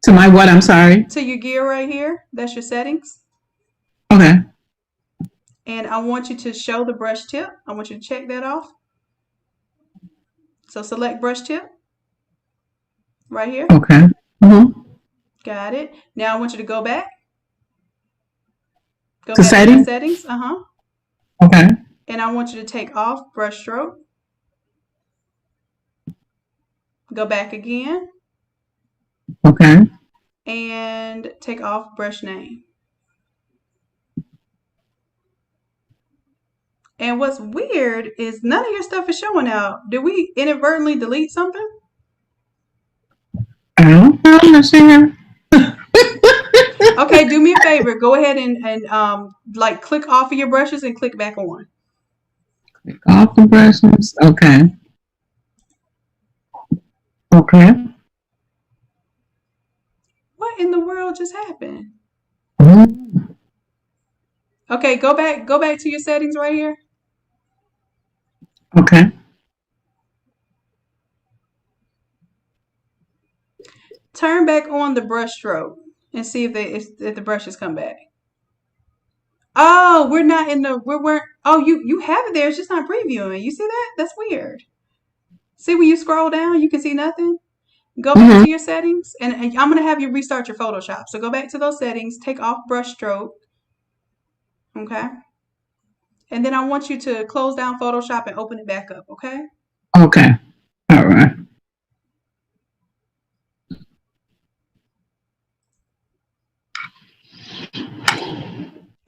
To my what? I'm sorry. To your gear right here. That's your settings. Okay. And I want you to show the brush tip. I want you to check that off. So select brush tip. Right here. Okay. Got it. Now I want you to go back. Go to back settings? to settings. Okay. And I want you to take off brush stroke. Go back again. Okay. And take off brush name. And what's weird is none of your stuff is showing out. Did we inadvertently delete something? I don't know. Let's see here. Okay, do me a favor. Go ahead and like click off of your brushes and click back on. Click off the brushes. Okay. Okay. What in the world just happened? Mm. Okay, go back to your settings right here. Okay. Turn back on the brush stroke and see if the brushes come back. Oh, we're not in the oh, you have it there, it's just not previewing. You see that? That's weird. See when you scroll down, you can see nothing. Go back to your settings, and I'm gonna have you restart your Photoshop. So go back to those settings, take off brush stroke. Okay. And then I want you to close down Photoshop and open it back up, okay? Okay. All right.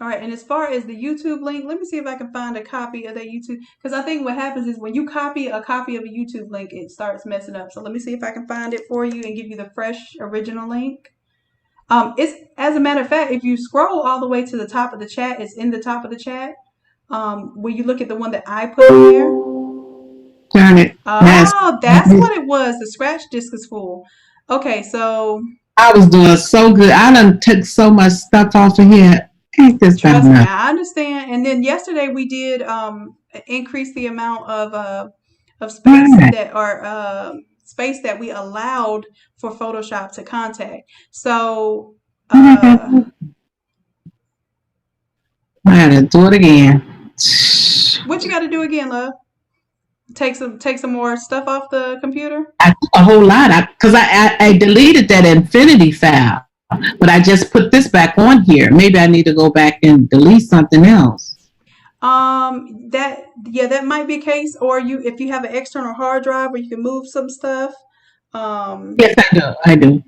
All right, and as far as the YouTube link, let me see if I can find a copy of that YouTube. Because I think what happens is when you copy a copy of a YouTube link, it starts messing up. So let me see if I can find it for you and give you the fresh original link. It's, as a matter of fact, if you scroll all the way to the top of the chat, it's in the top of the chat. When you look at the one that I put in there. Turn it. Oh, that's what it was. The scratch disk is full. Okay, so I was doing so good. I done took so much stuff off of here. Ain't this trust me, enough? I understand. And then yesterday we did increase the amount of space Right. that are space that we allowed for Photoshop to contact. So I had to do it again. what you got to do again, love? Take some more stuff off the computer. A whole lot. Because I deleted that Infinity file, but I just put this back on here. Maybe I need to go back and delete something else. That might be a case, or if you have an external hard drive where you can move some stuff. Yes, I do. I do.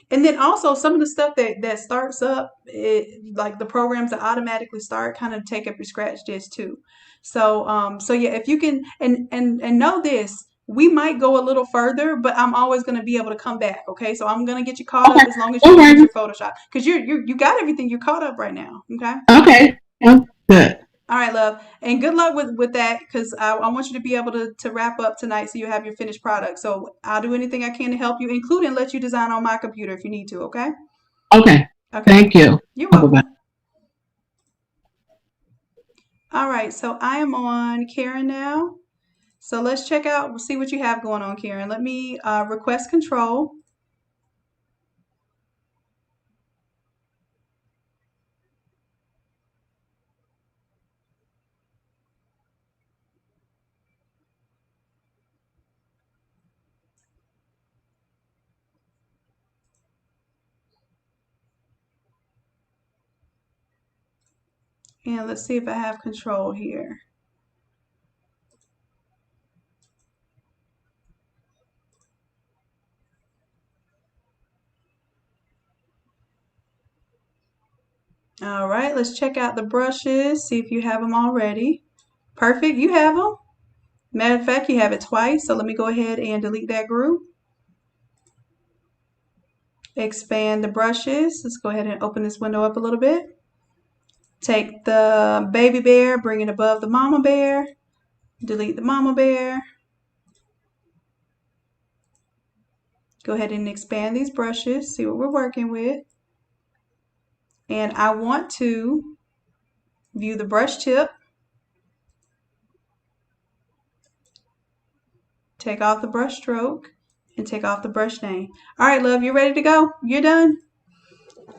And then also some of the stuff that starts up, like the programs that automatically start, kind of take up your scratch disk too. So yeah, if you can and know this, we might go a little further, but I'm always going to be able to come back. Okay, so I'm going to get you caught up as long as you can use your Photoshop, because you got everything. You're caught up right now. Okay. Okay. Oh, good. All right, love, and good luck with that, because I want you to be able to wrap up tonight so you have your finished product. So I'll do anything I can to help you, including let you design on my computer if you need to. Okay. Okay. Okay. Thank you. You're Bye-bye. welcome. All right, so I am on Karen now. So let's check out, we'll see what you have going on, Karen. Let me request control. And let's see if I have control here. All right, let's check out the brushes, see if you have them already. Perfect, you have them. Matter of fact, you have it twice, so let me go ahead and delete that group. Expand the brushes. Let's go ahead and open this window up a little bit. Take the baby bear, bring it above the mama bear. Delete the mama bear. Go ahead and expand these brushes, see what we're working with. And I want to view the brush tip. Take off the brush stroke and take off the brush name. All right, love, you're ready to go? You're done?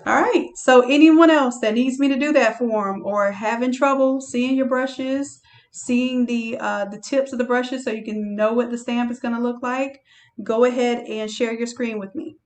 All right, so anyone else that needs me to do that for them, or having trouble seeing your brushes, seeing the tips of the brushes so you can know what the stamp is going to look like, go ahead and share your screen with me.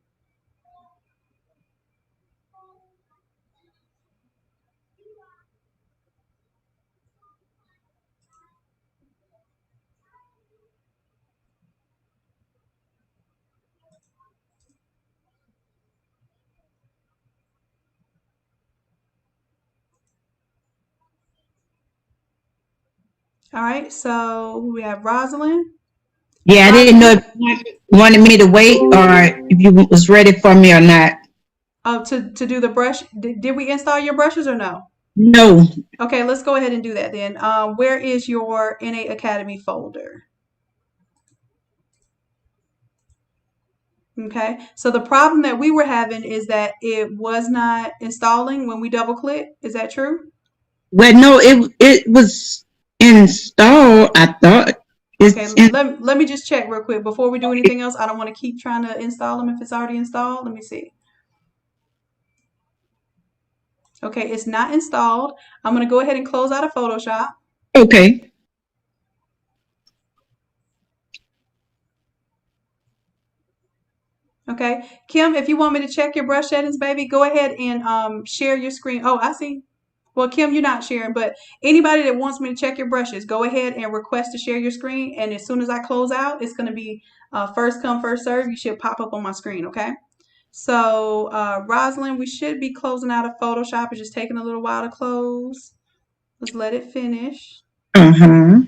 All right, so we have Rosalind. Yeah, I didn't know if you wanted me to wait or if you was ready for me or not. Oh, to do the brush. Did we install your brushes or no? No. Okay, let's go ahead and do that then. Where is your Innate Academy folder? Okay, so the problem that we were having is that it was not installing when we double click. Is that true? Well, no, it was installed. I thought. Okay, let me just check real quick before we do anything else. I don't want to keep trying to install them if it's already installed. Let me see. Okay, it's not installed. I'm going to go ahead and close out of Photoshop. Okay. Okay, Kim, if you want me to check your brush settings, baby, go ahead and share your screen. Oh, I see. Well, Kim, you're not sharing, but anybody that wants me to check your brushes, go ahead and request to share your screen. And as soon as I close out, it's going to be first come, first serve. You should pop up on my screen, okay? So, Rosalind, we should be closing out of Photoshop. It's just taking a little while to close. Let's let it finish. Uh-huh.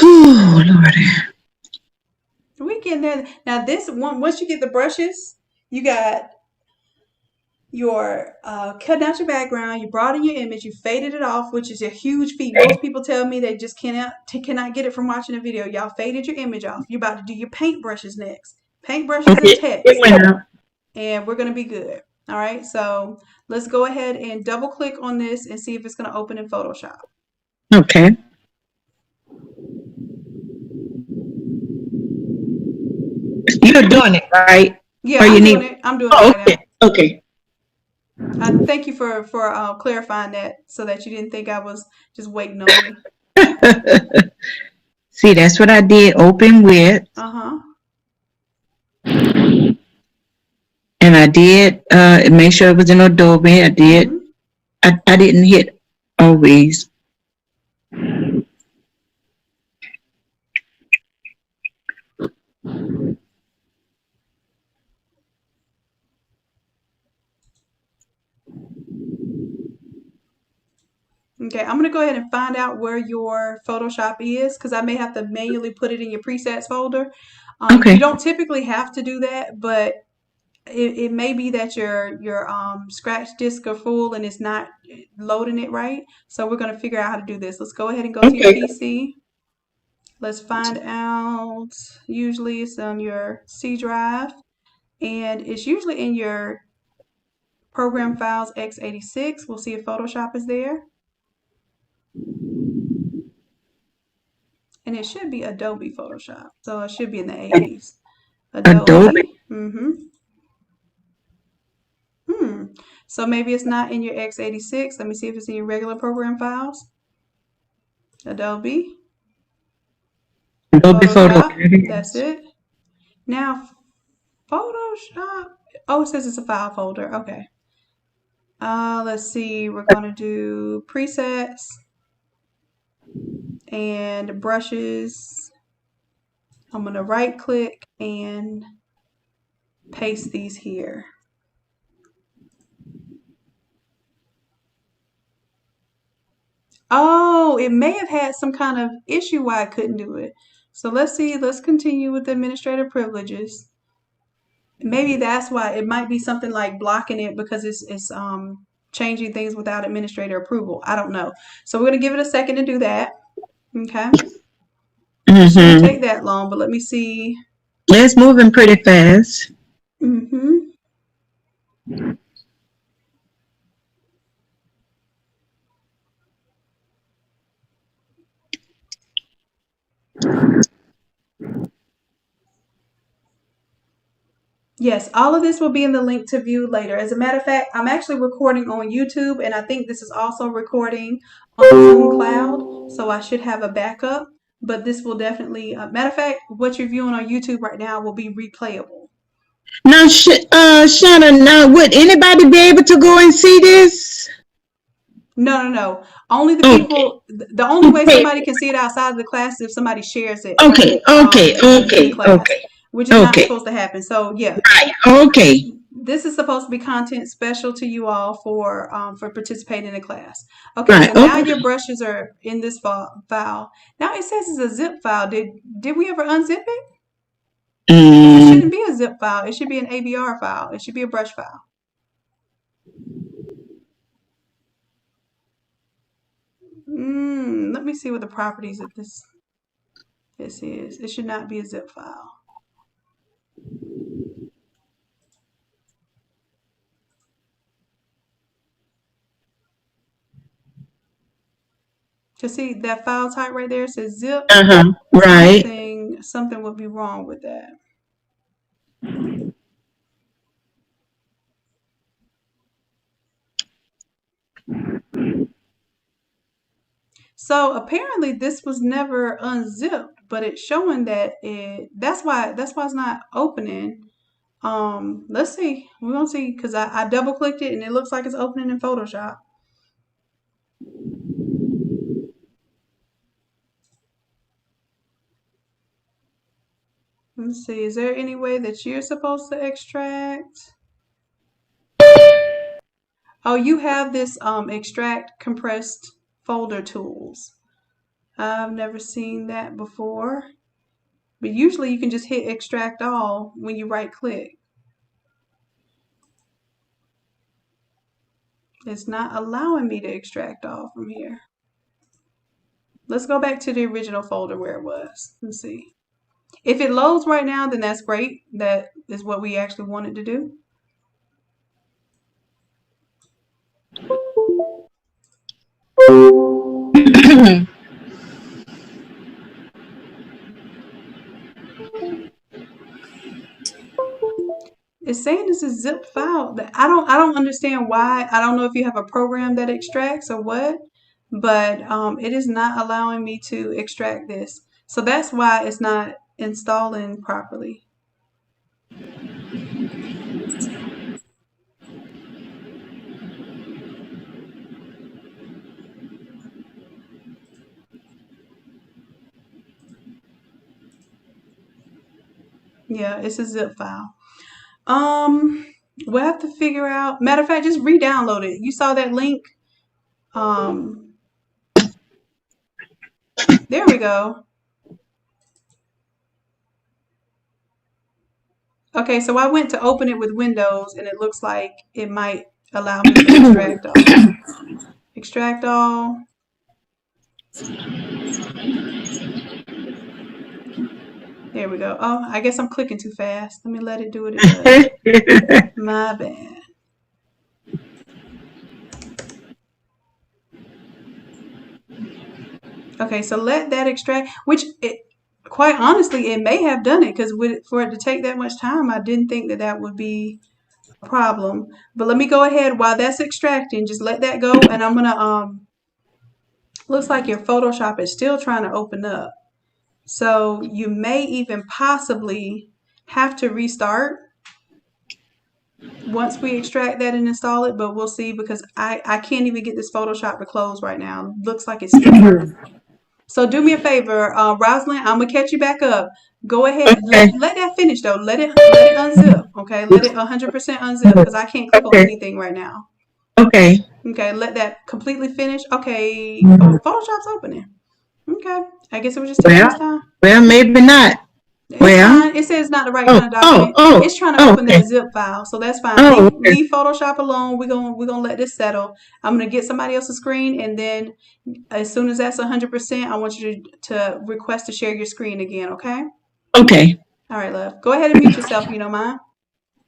Oh, Lordy. We getting there. Now, this one, once you get the brushes, you got your cutting out your background, you brought in your image, you faded it off, which is a huge feat. Most people tell me they just cannot get it from watching a video. Y'all faded your image off. You're about to do your paint brushes next. Paint brushes and text. It went out. And we're going to be good. All right, so let's go ahead and double click on this and see if it's going to open in Photoshop. Okay. You're doing it, right? Yeah, Or I'm you doing need- it. I'm doing Oh, it right okay. now. Thank you for clarifying that so that you didn't think I was just waiting on you. Okay. See, that's what I did. Open with. Uh-huh. And I did make sure it was in Adobe. I did. Mm-hmm. I didn't hit always. Okay, I'm going to go ahead and find out where your Photoshop is because I may have to manually put it in your presets folder. Okay. You don't typically have to do that, but it may be that your scratch disk are full and it's not loading it right. So we're going to figure out how to do this. Let's go ahead and go to your PC. Let's find out. Usually it's on your C drive, and it's usually in your program files x86. We'll see if Photoshop is there. And it should be Adobe Photoshop. So it should be in the 80s. Adobe. So maybe it's not in your x86. Let me see if it's in your regular program files. Adobe. Photoshop. That's it. Now, Photoshop. Oh, it says it's a file folder. Okay. Let's see. We're going to do presets and brushes. I'm going to right click and paste these here. Oh, it may have had some kind of issue why I couldn't do it. So let's see. Let's continue with the administrative privileges. Maybe that's why. It might be something like blocking it because it's changing things without administrator approval. I don't know. So we're going to give it a second to do that. Okay. It shouldn't take that long, but let me see. It's moving pretty fast. Yes, all of this will be in the link to view later. As a matter of fact, I'm actually recording on YouTube, and I think this is also recording on Zoom Cloud, so I should have a backup. But this will definitely, matter of fact, what you're viewing on YouTube right now will be replayable. Now, Shanon, now would anybody be able to go and see this? No. Only the people. The only way somebody can see it outside of the class is if somebody shares it. Okay. In class, which is not supposed to happen. So yeah. Right. Okay. This is supposed to be content special to you all for participating in the class. Okay, so now your brushes are in this file. Now it says it's a zip file. Did we ever unzip it? It shouldn't be a zip file. It should be an ABR file. It should be a brush file. Let me see what the properties of this is. It should not be a zip file. To see that file type right there says zip. Right. Something would be wrong with that. So apparently this was never unzipped, but it's showing that that's why it's not opening. Let's see. We're gonna see because I double clicked it and it looks like it's opening in Photoshop. Let's see. Is there any way that you're supposed to extract? Oh, you have this extract compressed folder tools. I've never seen that before. But usually you can just hit extract all when you right click. It's not allowing me to extract all from here. Let's go back to the original folder where it was. Let's see. If it loads right now, then that's great. That is what we actually wanted to do. It's saying this is zip file. I don't understand why. I don't know if you have a program that extracts or what, but it is not allowing me to extract this. So that's why it's not installing properly. Yeah, it's a zip file. We'll have to figure out. Matter of fact, just re-download it. You saw that link. There we go. Okay, so I went to open it with Windows, and it looks like it might allow me to extract all. Extract all. There we go. Oh, I guess I'm clicking too fast. Let me let it do what it does. My bad. Okay, so let that extract, which quite honestly, it may have done it because for it to take that much time, I didn't think that would be a problem. But let me go ahead while that's extracting, just let that go. And I'm gonna, looks like your Photoshop is still trying to open up. So you may even possibly have to restart once we extract that and install it, but we'll see because I can't even get this Photoshop to close right now. Looks like it's still. So do me a favor, Rosalind, I'm gonna catch you back up. Go ahead, Okay. let that finish though. Let it unzip, okay? Let it 100% unzip because I can't click on Okay. anything right now. Okay. Okay, let that completely finish. Okay, Photoshop's opening. Okay, I guess it was just taking its time. Well, maybe not. It's Well. fine. It says it's not the right kind of document. It's trying to open Okay. that zip file, so that's fine. Oh, okay. Leave Photoshop alone. We're gonna let this settle. I'm gonna get somebody else's screen, and then as soon as that's 100%, I want you to request to share your screen again. Okay? Okay. All right, love. Go ahead and mute yourself if you don't mind.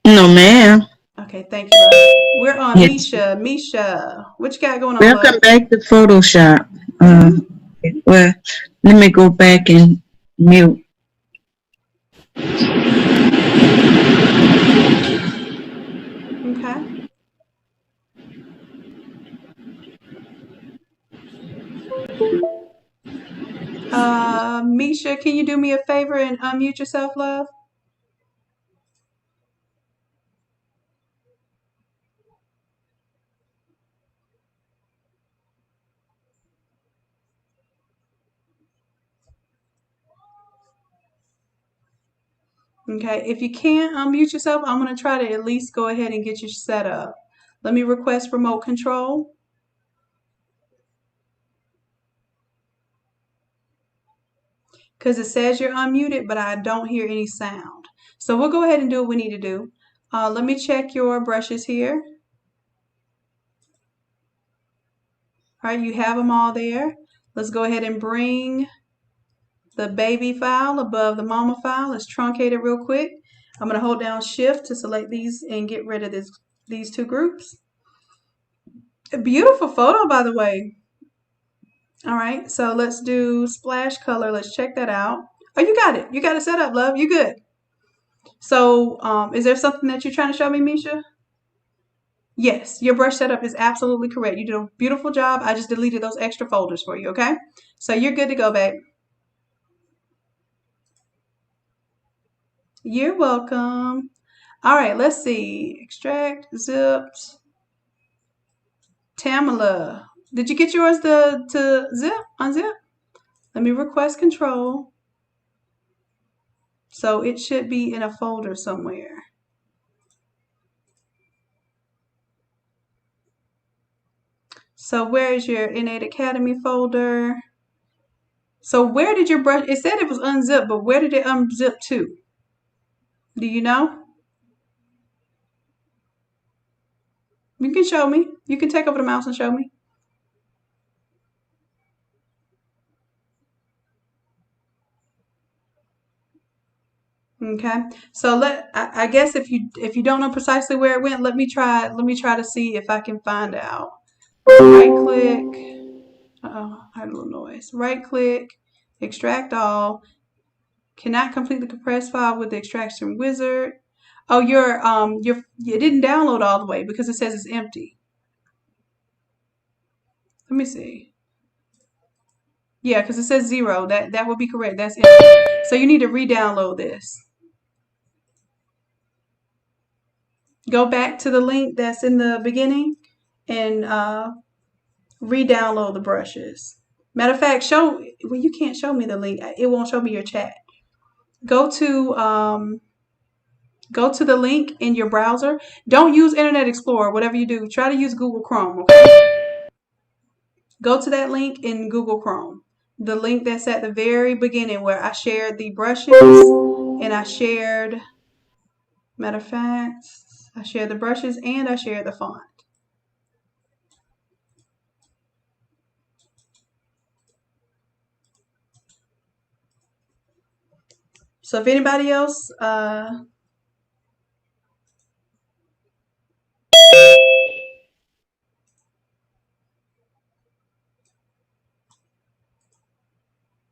No, ma'am. Okay, thank you, love. We're on Yes. Misha, what you got going on, Welcome love? back to Photoshop. Well, let me go back and mute. Okay. Misha, can you do me a favor and unmute yourself, love? Okay, if you can't unmute yourself, I'm going to try to at least go ahead and get you set up. Let me request remote control. Because it says you're unmuted, but I don't hear any sound. So we'll go ahead and do what we need to do. Let me check your brushes here. All right, you have them all there. Let's go ahead and bring the baby file above the mama file. Let's truncate it real quick. I'm going to hold down shift to select these and get rid of these two groups. A beautiful photo, by the way. All right, so let's do splash color. Let's check that out. Oh, you got it. You got it set up, love. You good. So is there something that you're trying to show me, Misha? Yes, your brush setup is absolutely correct. You did a beautiful job. I just deleted those extra folders for you, okay? So you're good to go, babe. You're welcome. All right, let's see. Extract, zipped. Tamala, did you get yours to zip, unzip? Let me request control. So it should be in a folder somewhere. So where is your Innate Academy folder? So where did your brush, it said it was unzipped, but where did it unzip to? Do you know? You can show me. You can take over the mouse and show me. Okay. So I guess if you don't know precisely where it went, let me try to see if I can find out. Right click. Uh-oh, I had a little noise. Right click, extract all. Cannot complete the compressed file with the extraction wizard. Oh, you didn't download all the way because it says it's empty. Let me see. Yeah, because it says 0. That would be correct. That's empty. So you need to re-download this. Go back to the link that's in the beginning and re-download the brushes. Matter of fact, you can't show me the link. It won't show me your chat. Go to the link in your browser. Don't use Internet Explorer. Whatever you do, try to use Google Chrome. Okay? Go to that link in Google Chrome. The link that's at the very beginning where I shared the brushes and I shared, matter of fact, I shared the brushes and I shared the font. So if anybody else,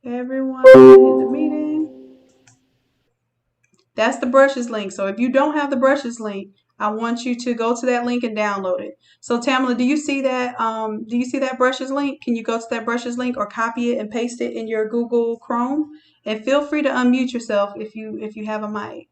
everyone in the meeting. That's the brushes link. So if you don't have the brushes link, I want you to go to that link and download it. So Tamala, do you see that? Do you see that brushes link? Can you go to that brushes link or copy it and paste it in your Google Chrome? And feel free to unmute yourself if you have a mic.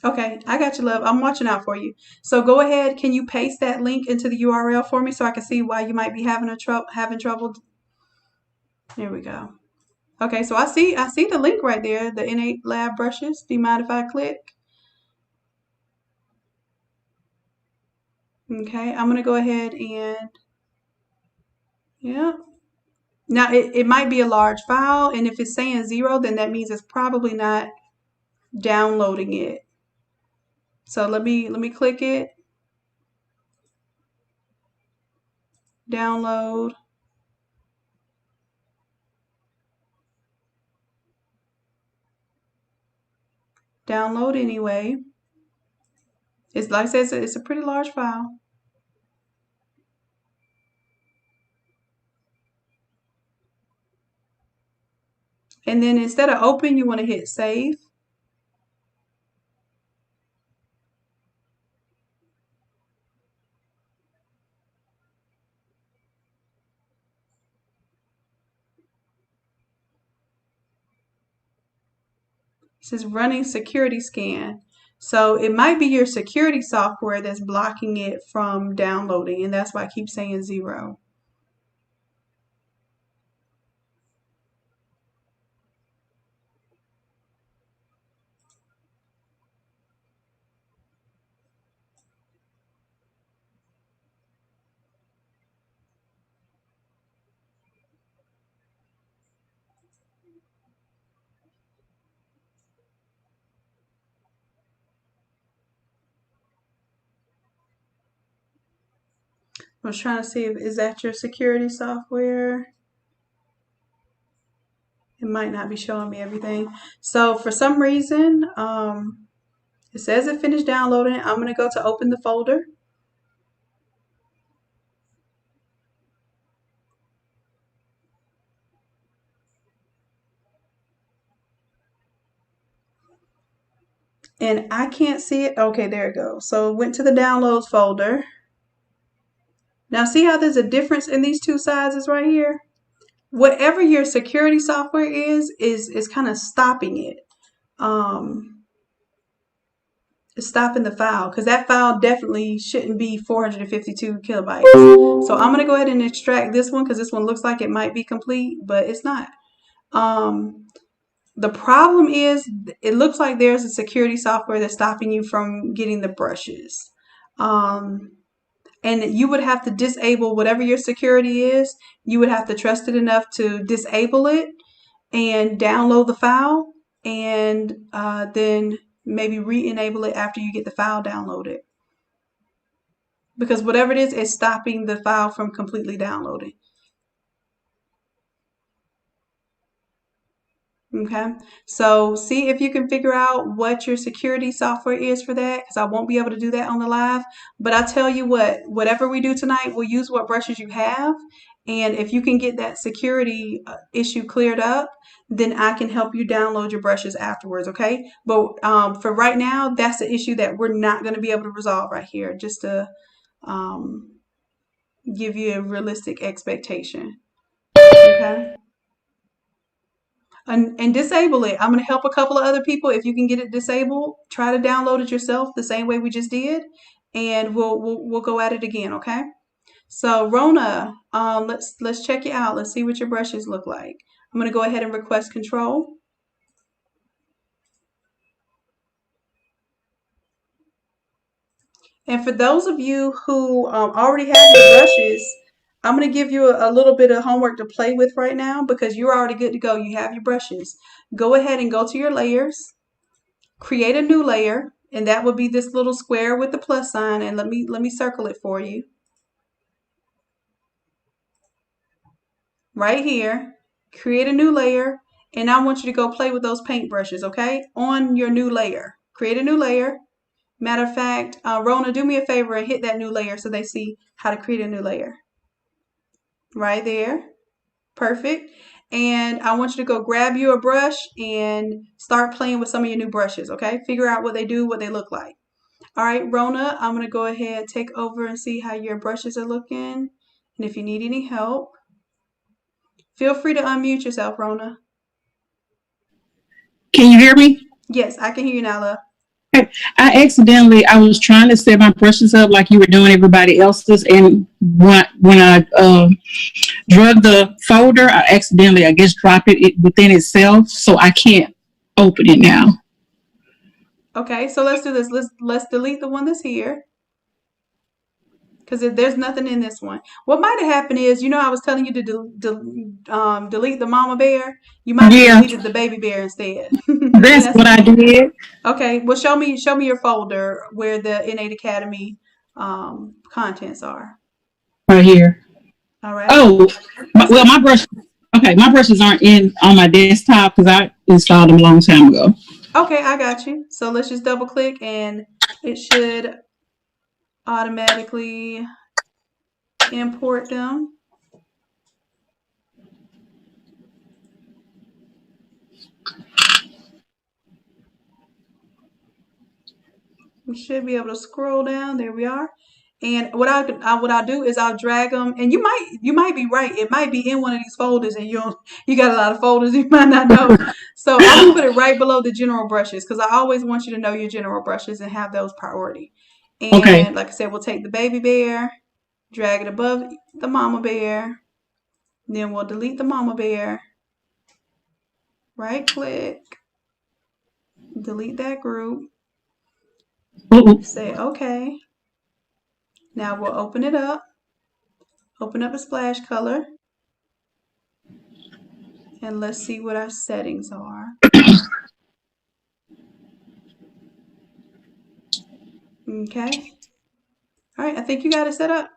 Okay, I got you, love. I'm watching out for you. So go ahead. Can you paste that link into the URL for me so I can see why you might be having trouble? There we go. Okay, so I see the link right there, the Innate Lab brushes. Do you mind if I click? Okay, I'm gonna go ahead and yeah. Now it might be a large file, and if it's saying 0, then that means it's probably not downloading it. So let me click it. Download. Download anyway. It's like I said, it's a pretty large file. And then instead of open, you want to hit save. It says running security scan. So it might be your security software that's blocking it from downloading, and that's why I keep saying 0. I was trying to see is that your security software? It might not be showing me everything. So for some reason, it says it finished downloading. I'm going to go to open the folder. And I can't see it. Okay, there it goes. So it went to the downloads folder. Now see how there's a difference in these two sizes right here? Whatever your security software is kind of stopping it. It's stopping the file because that file definitely shouldn't be 452 kilobytes. So I'm going to go ahead and extract this one because this one looks like it might be complete, but it's not. The problem is it looks like there's a security software that's stopping you from getting the brushes. And you would have to disable whatever your security is. You would have to trust it enough to disable it and download the file and then maybe re-enable it after you get the file downloaded. Because whatever it is, it's stopping the file from completely downloading. Okay, so see if you can figure out what your security software is for that, because I won't be able to do that on the live. But I tell you what, whatever we do tonight, we'll use what brushes you have. And if you can get that security issue cleared up, then I can help you download your brushes afterwards, okay? But for right now, that's the issue that we're not going to be able to resolve right here, just to give you a realistic expectation, okay? And disable it. I'm going to help a couple of other people. If you can get it disabled, try to download it yourself the same way we just did, and we'll go at it again, okay? So Rona, let's check you out. Let's see what your brushes look like. I'm going to go ahead and request control. And for those of you who already have your brushes, I'm going to give you a little bit of homework to play with right now because you're already good to go. You have your brushes. Go ahead and go to your layers, create a new layer, and that would be this little square with the plus sign. And let me circle it for you. Right here, create a new layer, and I want you to go play with those paint brushes, okay? On your new layer. Create a new layer. Matter of fact, Rona, do me a favor and hit that new layer so they see how to create a new layer. Right there. Perfect. And I want you to go grab you a brush and start playing with some of your new brushes, okay? Figure out what they do, what they look like. All right, Rona, I'm going to go ahead, take over and see how your brushes are looking. And if you need any help, feel free to unmute yourself, Rona. Can you hear me? Yes, I can hear you now, love. I was trying to set my brushes up like you were doing everybody else's, and when I drug the folder, I accidentally, I guess, dropped it within itself, so I can't open it now. Okay, so let's do this. Let's delete the one that's here, because there's nothing in this one. What might have happened is, you know, I was telling you to delete the mama bear. You might have deleted the baby bear instead. That's what I did. Okay, well, show me your folder where the Innate Academy contents are. Right here. All right. Oh, well, my brushes aren't on my desktop because I installed them a long time ago. Okay, I got you. So let's just double click and it should automatically import them. We should be able to scroll down. There we are. And what I'll do is I'll drag them, and you might be right. It might be in one of these folders, and you got a lot of folders you might not know. So I'm gonna put it right below the general brushes because I always want you to know your general brushes and have those priority. And like I said, we'll take the baby bear, drag it above the mama bear, then we'll delete the mama bear. Right click, delete that group. Say okay. Now we'll open it up. Open up a splash color. And let's see what our settings are. Okay. All right, I think you got it set up.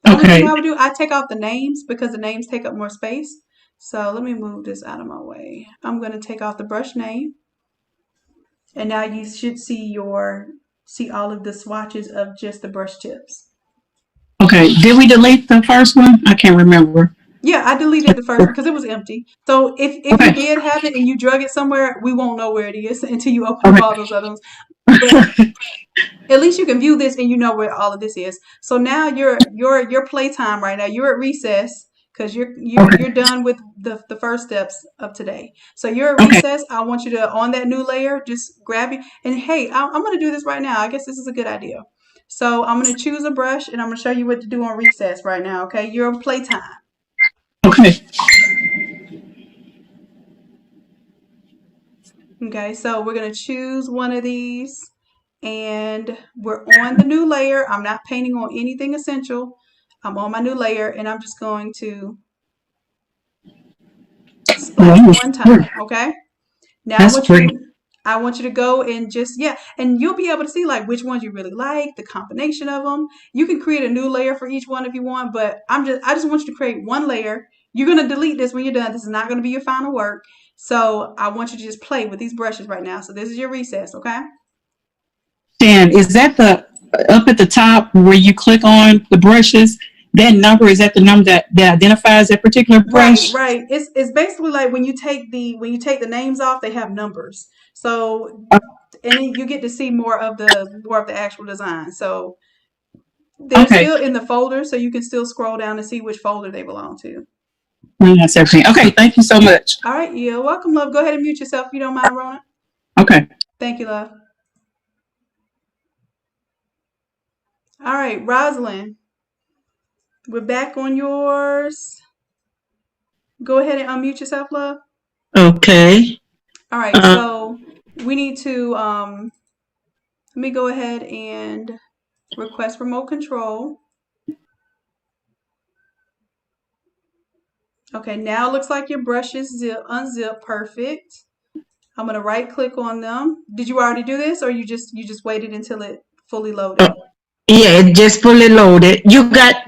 The only thing I would do, I take off the names because the names take up more space. So let me move this out of my way. I'm going to take off the brush name. And now you should see all of the swatches of just the brush tips. Okay. Did we delete the first one? I can't remember. Yeah, I deleted the first one because it was empty. So if you did have it and you drug it somewhere, we won't know where it is until you open up all those other ones. But at least you can view this and you know where all of this is. So now your playtime right now. You're at recess because you're done with the first steps of today. So you're at recess. I want you to on that new layer, just grab it. And hey, I'm going to do this right now. I guess this is a good idea. So I'm going to choose a brush and I'm going to show you what to do on recess right now. Okay, you're on playtime. Okay. Okay, so we're going to choose one of these and we're on the new layer. I'm not painting on anything essential. I'm on my new layer and I'm just going to splash one time. Okay. Now I want you to go and just, and you'll be able to see like which ones you really like, the combination of them. You can create a new layer for each one if you want, but I just want you to create one layer. You're going to delete this when you're done. This is not going to be your final work. So I want you to just play with these brushes right now. So this is your recess, okay? Dan, is that the up at the top where you click on the brushes? That number, is that the number that identifies that particular brush? Right. It's basically like when you take the names off, they have numbers. So and then you get to see more of the actual design. So they're still in the folder, so you can still scroll down and see which folder they belong to. That's everything. Okay, thank you so much. All right, you're welcome, love. Go ahead and mute yourself if you don't mind, Rona. Okay. Thank you, love. All right, Rosalind, we're back on yours. Go ahead and unmute yourself, love. Okay. All right, so we need to let me go ahead and request remote control. Okay, now it looks like your brushes unzip perfect. I'm gonna right click on them. Did you already do this, or you just waited until it fully loaded? Yeah, it just fully loaded. You got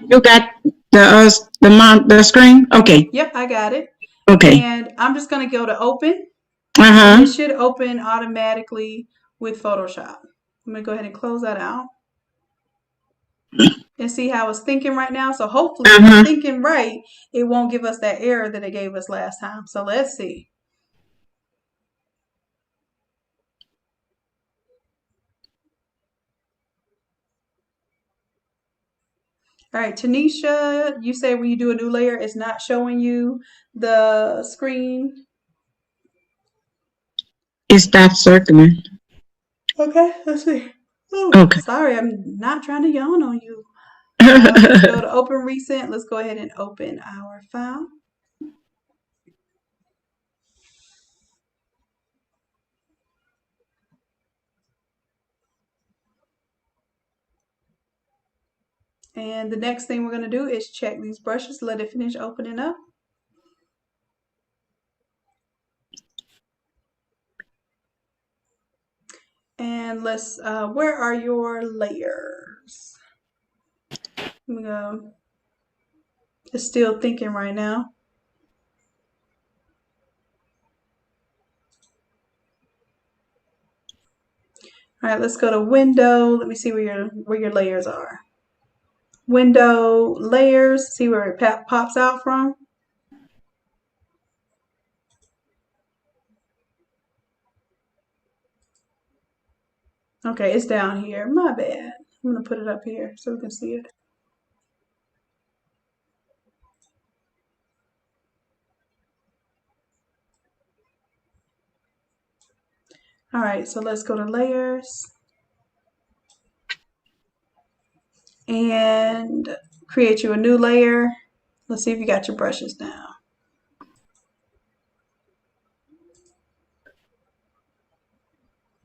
the screen. Okay. Yep, I got it. Okay. And I'm just gonna go to open. Uh-huh. It should open automatically with Photoshop. I'm gonna go ahead and close that out. And see how it's thinking right now. So hopefully if it's thinking right, it won't give us that error that it gave us last time. So let's see. All right, Tanisha, you say when you do a new layer, it's not showing you the screen. It stopped circling. Okay, let's see. Ooh, Okay. sorry, I'm not trying to yawn on you. Let's go to open recent. Let's go ahead and open our file. And the next thing we're going to do is check these brushes, let it finish opening up. And let's, where are your layers? Let me go. It's still thinking right now. All right, let's go to window. Let me see where your layers are. Window, layers, see where it pops out from. Okay, it's down here. My bad. I'm going to put it up here so we can see it. All right, so let's go to layers and create you a new layer. Let's see if you got your brushes now.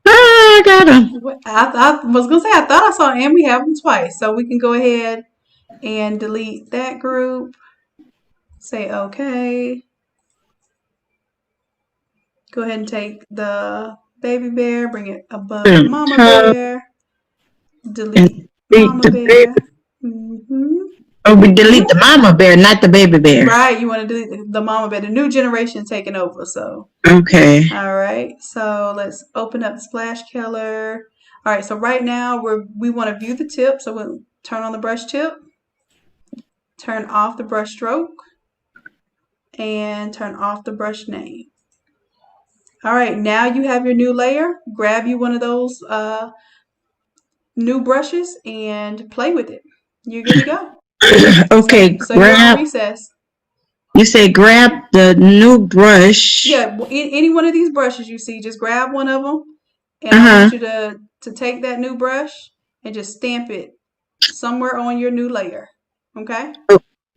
I got them. I was going to say, I thought I saw, and we have them twice. So we can go ahead and delete that group. Say okay. Go ahead and take the baby bear, bring it above the mama bear. Delete mama bear. Oh, we delete the mama bear, not the baby bear. Right, you want to delete the mama bear. The new generation taking over, so. Okay. All right, so let's open up the splash color. All right, so right now we want to view the tip, so we'll turn on the brush tip. Turn off the brush stroke. and turn off the brush name. All right, now you have your new layer. Grab you one of those new brushes and play with it. You're good to go. Okay, So you're on recess. you say grab the new brush. Yeah, any one of these brushes you see, just grab one of them, and I want you to take that new brush and just stamp it somewhere on your new layer. Okay?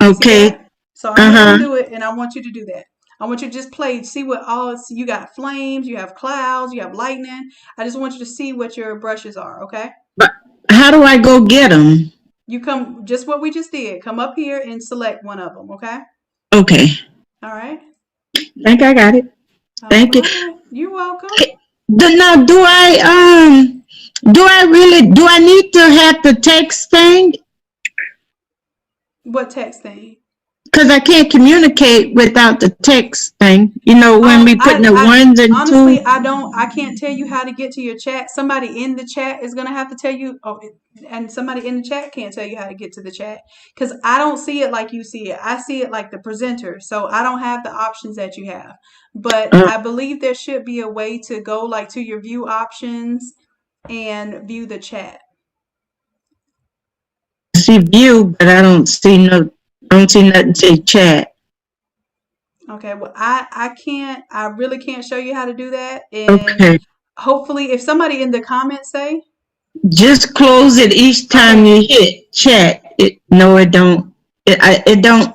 Okay. So I'm gonna undo it, and I want you to do that. I want you to just play, see what all you got. Flames, you have clouds, you have lightning. I just want you to see what your brushes are. Okay? But how do I go get them? You come, just what we just did. Come up here and select one of them. Okay? Okay. All right. I think I got it. Thank you. You're welcome. Now, do I need to have the text thing? What text thing? Because I can't communicate without the text thing. You know, when we put the ones and honestly, twos. I can't tell you how to get to your chat. Somebody in the chat is gonna have to tell you. Oh, and somebody in the chat can't tell you how to get to the chat because I don't see it like you see it. I see it like the presenter, so I don't have the options that you have. But I believe there should be a way to go like to your view options and view the chat. I see view, but I don't see nothing say chat. Okay, well, I really can't show you how to do that. And hopefully, if somebody in the comments say, just close it each time you hit chat. It don't. It don't.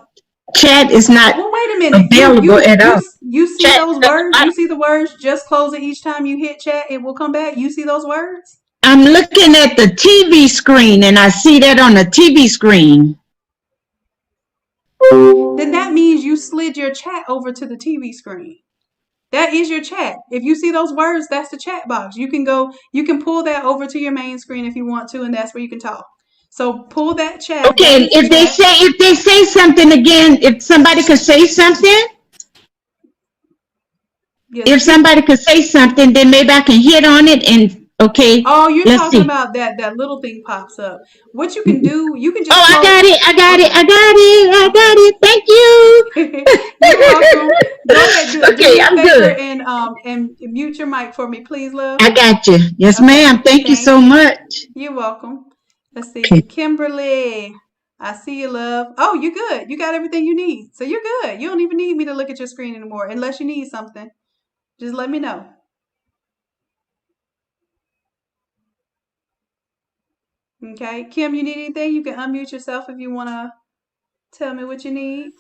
Chat is not. Well, wait a minute. Available at all. You see those words? You see the words? Just close it each time you hit chat. It will come back. You see those words? I'm looking at the TV screen, and I see that on the TV screen. Then that means you slid your chat over to the TV screen. That is your chat. If you see those words, that's the chat box. You can pull that over to your main screen if you want to, and that's where you can talk. So pull that chat. Okay, if they say something again, if somebody could say something, if somebody could say something, then maybe I can hit on it and. Okay. Oh, you're talking about that little thing pops up. What you can do, you can just. Oh, I got it. Thank you. You're welcome. Go ahead, do me a I'm favor good. and mute your mic for me, please, love. I got you. Yes, ma'am. Thank you so much. You're welcome. Let's see, Kimberly. I see you, love. Oh, you're good. You got everything you need, so you're good. You don't even need me to look at your screen anymore, unless you need something. Just let me know. Okay, Kim, you need anything? You can unmute yourself if you want to tell me what you need.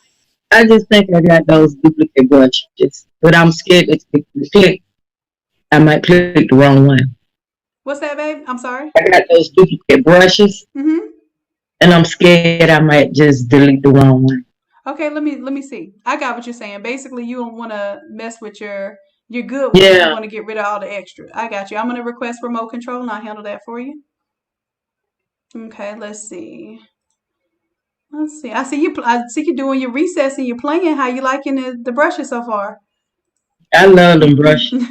I just think I got those duplicate brushes, but I'm scared to click. I might click the wrong one. What's that, babe? I'm sorry. I got those duplicate brushes, and I'm scared I might just delete the wrong one. Okay, let me see. I got what you're saying. Basically, you don't want to mess with your good ones. Yeah. You want to get rid of all the extra. I got you. I'm going to request remote control, and I'll handle that for you. Okay, let's see. I see you doing your recess and you're playing. How you liking the brushes so far? I love them brushes.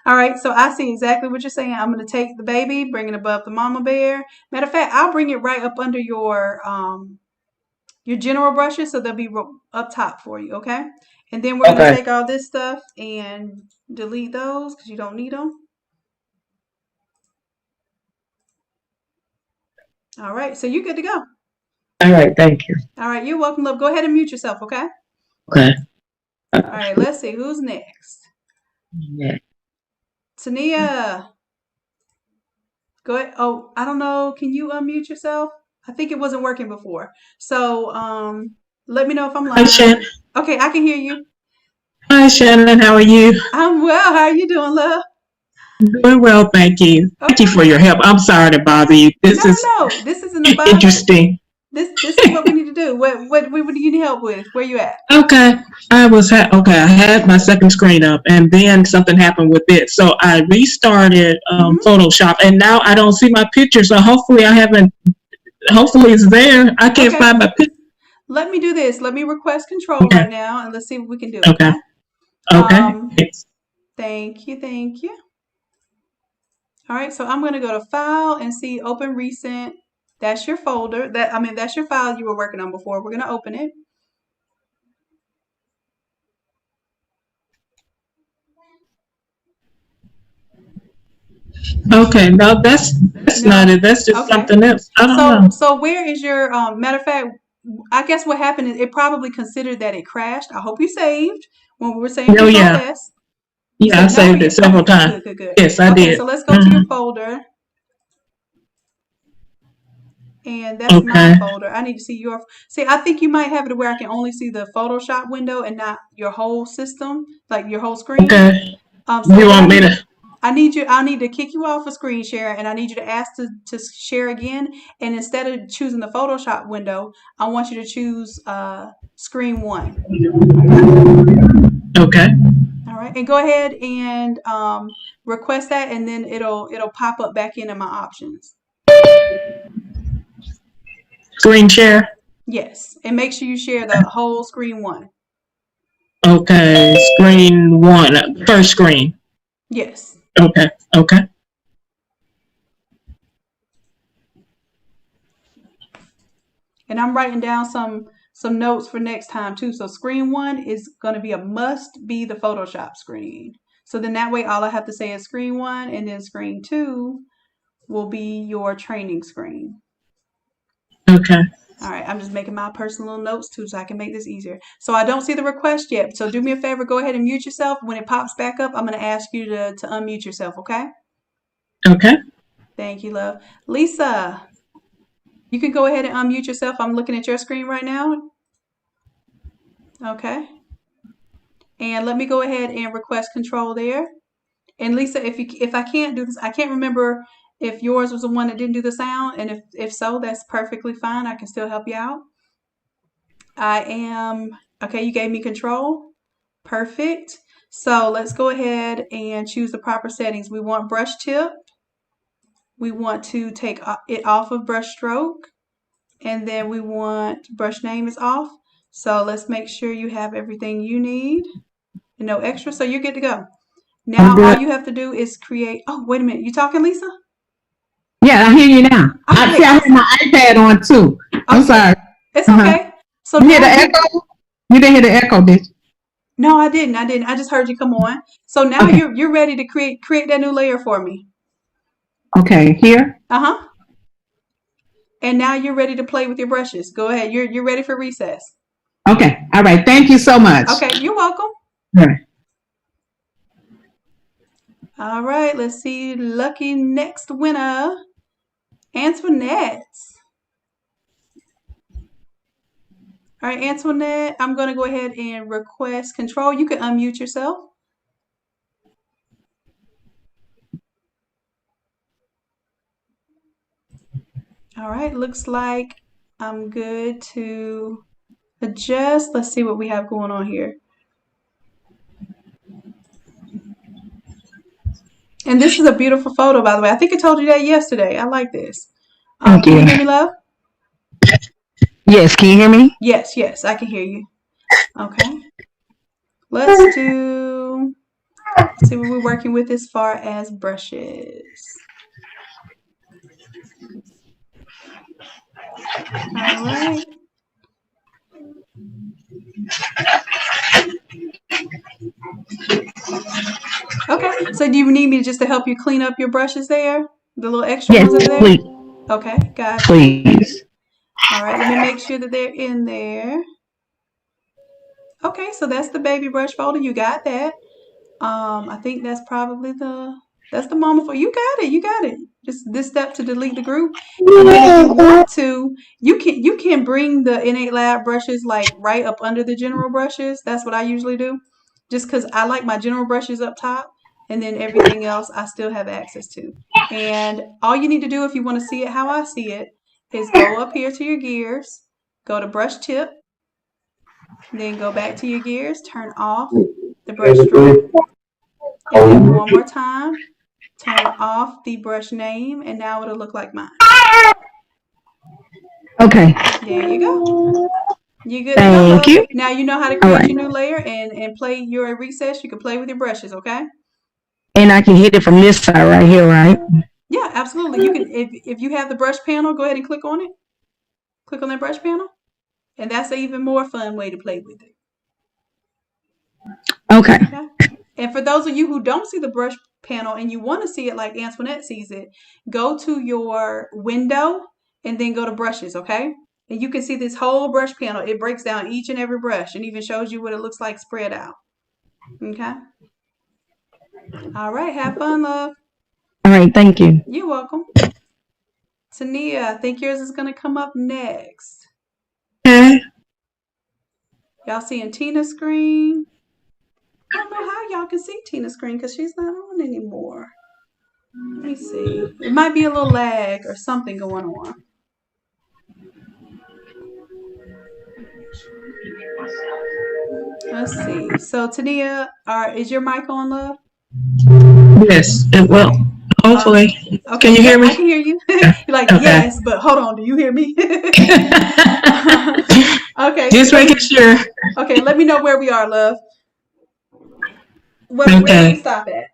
All right, so I see exactly what you're saying. I'm going to take the baby, bring it above the mama bear. Matter of fact, I'll bring it right up under your general brushes, so they'll be up top for you, okay? And then we're going to take all this stuff and delete those because you don't need them. All right, so you're good to go. All right, thank you. All right, you're welcome, love. Go ahead and mute yourself, okay? Okay. All right, let's see. Who's next? Yeah. Tania. Go ahead. Oh, I don't know. Can you unmute yourself? I think it wasn't working before. So let me know if I'm lying. Hi, Shannon. Okay, I can hear you. Hi, Shannon. How are you? I'm well. How are you doing, love? Doing well, thank you. Okay. Thank you for your help. I'm sorry to bother you. This is This isn't a bother. interesting. This is what we need to do. What do you need help with? Where you at? Okay. I had my second screen up, and then something happened with it. So I restarted Photoshop, and now I don't see my picture. So hopefully it's there. I can't find my picture. Let me do this. Let me request control right now, and let's see what we can do. Okay. Thank you. All right, so I'm going to go to File and see Open Recent. That's your folder. That's your file you were working on before. We're going to open it. Okay, no, that's No. not it. That's just Okay. something else. I don't know. So where is your matter of fact? I guess what happened is it probably considered that it crashed. I hope you saved when we were saying Oh, Control yeah. S. Yeah, I No, saved it several okay, times. good. Yes, I Okay, did. so let's go to your folder. And that's my Okay. folder. I need to see your. See, I think you might have it where I can only see the Photoshop window and not your whole system, like your whole screen. Okay. So You what want me to? I need to kick you off a screen share, and I need you to ask to share again. And instead of choosing the Photoshop window, I want you to choose screen 1. Okay. All right, and go ahead and request that, and then it'll pop up back into my options. Screen share. Yes, and make sure you share the whole screen 1. Okay. Screen 1. First screen. Yes. Okay. Okay. And I'm writing down some notes for next time too. So screen 1 is going to be must be the Photoshop screen. So then that way all I have to say is screen 1, and then screen 2 will be your training screen. Okay. All right, I'm just making my personal notes too so I can make this easier. So I don't see the request yet. So do me a favor, go ahead and mute yourself. When it pops back up, I'm going to ask you to unmute yourself, okay? Okay. Thank you, love. Lisa, you can go ahead and unmute yourself. I'm looking at your screen right now. Okay. And let me go ahead and request control there. And Lisa, if I can't do this, I can't remember if yours was the one that didn't do the sound. And if so, that's perfectly fine. I can still help you out. Okay, you gave me control. Perfect. So let's go ahead and choose the proper settings. We want brush tip. We want to take it off of brush stroke. And then we want brush name is off. So let's make sure you have everything you need. No extra, so you're good to go. Now all you have to do is create. Oh, wait a minute. You talking, Lisa? Yeah, I hear you now. I Okay, see. I have my iPad on too. I'm sorry. It's okay. So You hear the now echo? You didn't hear the echo, did you? no, I didn't. I just heard you come on. So now Okay. you're ready to create that new layer for me. Okay, here. Uh-huh. And now you're ready to play with your brushes. Go ahead. You're ready for recess. Okay. All right. Thank you so much. Okay, you're welcome. All right. All right, let's see. Lucky next winner, Antoinette. All right, Antoinette, I'm going to go ahead and request control. You can unmute yourself. All right, looks like I'm good to adjust. Let's see what we have going on here. And this is a beautiful photo, by the way. I think I told you that yesterday. I like this. Thank Can you. you hear me, love? Yes. Can you hear me? Yes, I can hear you. Okay. Let's see what we're working with as far as brushes. All right. Okay. So do you need me just to help you clean up your brushes there? The little extra Yes, ones that are there? please. Okay, gotcha. Please. All right, let me make sure that they're in there. Okay, so that's the baby brush folder. You got that. I think that's probably that's the moment for you got it. You got it. Just this step to delete the group. And then if you want to, you can bring the Innate Lab brushes like right up under the general brushes. That's what I usually do. Just because I like my general brushes up top, and then everything else I still have access to. And all you need to do if you want to see it how I see it is go up here to your gears, go to brush tip, then go back to your gears, turn off the brush stroke, and then one more time, turn off the brush name, and now it'll look like mine. Okay. There you go. You good to go, Thank love? you. Now you know how to create your new layer and play your recess. You can play with your brushes, okay? And I can hit it from this side right here, right? Yeah, absolutely. You can if you have the brush panel, go ahead and click on it. Click on that brush panel, and that's an even more fun way to play with it. Okay. Okay. And for those of you who don't see the brush panel and you want to see it like Antoinette sees it, go to your window and then go to brushes, okay? And you can see this whole brush panel. It breaks down each and every brush and even shows you what it looks like spread out. Okay? All right, have fun, love. All right, thank you. You're welcome. Tania, I think yours is going to come up next. Okay. Y'all seeing Tina's screen? I don't know how y'all can see Tina's screen because she's not on anymore. Let me see. It might be a little lag or something going on. Let's see. So Tania, is your mic on, love? Yes, it will. Hopefully. Okay. Can you hear me? I can hear you. You're like, Okay. yes, but hold on. Do you hear me? Okay. Just making sure. Okay, let me know where we are, love. Where Okay. did we stop at?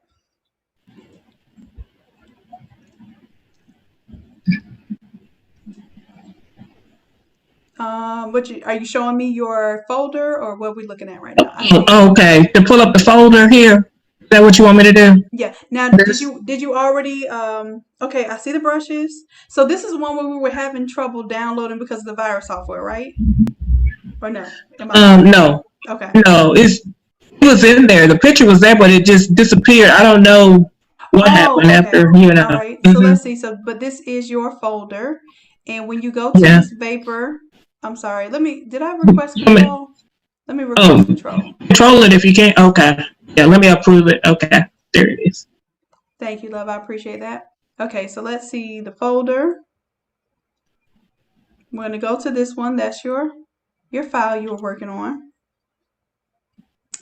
Are you showing me your folder or what are we looking at right now? Oh, okay. To pull up the folder here. Is that what you want me to do? Yeah. Now, did you already? Okay, I see the brushes. So this is one where we were having trouble downloading because of the virus software, right? Or no? No. Okay. No, it was in there. The picture was there, but it just disappeared. I don't know what happened after, you know. All right. So let's see. So, but this is your folder, and when you go to this vapor, I'm sorry. Did I request control? Let me request control. Control it if you can't. Okay. Yeah, let me approve it. Okay. There it is. Thank you, love. I appreciate that. Okay, so let's see the folder. We're going to go to this one. That's your file you were working on.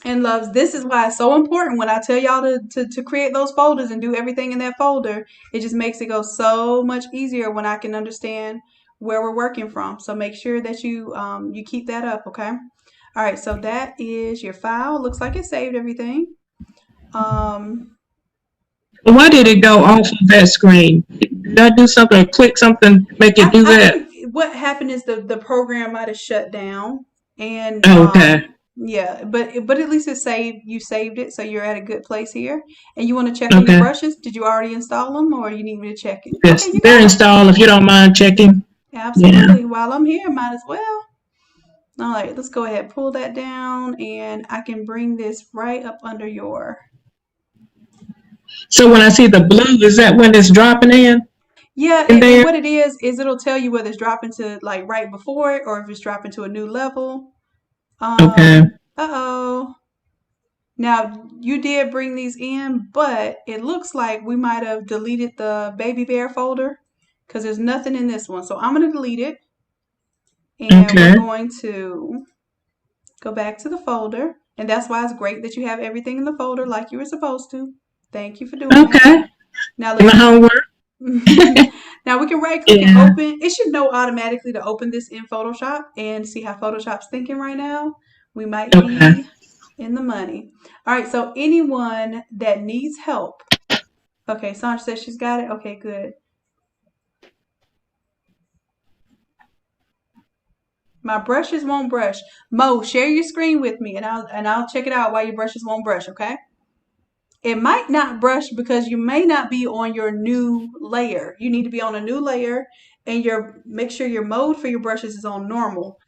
And loves, this is why it's so important when I tell y'all to create those folders and do everything in that folder. It just makes it go so much easier when I can understand where we're working from. So make sure that you keep that up, okay? All right, so that is your file. Looks like it saved everything. Why did it go off of that screen? Did I do something or click something to make it do that? I think what happened is the program might have shut down. And okay. Yeah, but at least it saved. You saved it, so you're at a good place here. And you want to check on your brushes? Did you already install them, or you need me to check it? Yes, okay, they're installed. If you don't mind checking. Absolutely. Yeah. While I'm here, might as well. All right, let's go ahead, pull that down, and I can bring this right up under your. So when I see the blue, is that when it's dropping in? Yeah, and what it is it'll tell you whether it's dropping to like right before it or if it's dropping to a new level. Okay. Uh-oh. Now, you did bring these in, but it looks like we might have deleted the baby bear folder because there's nothing in this one. So I'm going to delete it. And we're going to go back to the folder. And that's why it's great that you have everything in the folder like you were supposed to. Thank you for doing that. Okay. Now, my homework. Now we can right click and open. It should know automatically to open this in Photoshop and see how Photoshop's thinking right now. We might be in the money. All right, so anyone that needs help. Okay, Sandra says she's got it. Okay, good. My brushes won't brush. Mo, share your screen with me and I'll check it out while your brushes won't brush, okay? It might not brush because you may not be on your new layer. You need to be on a new layer and make sure your mode for your brushes is on normal.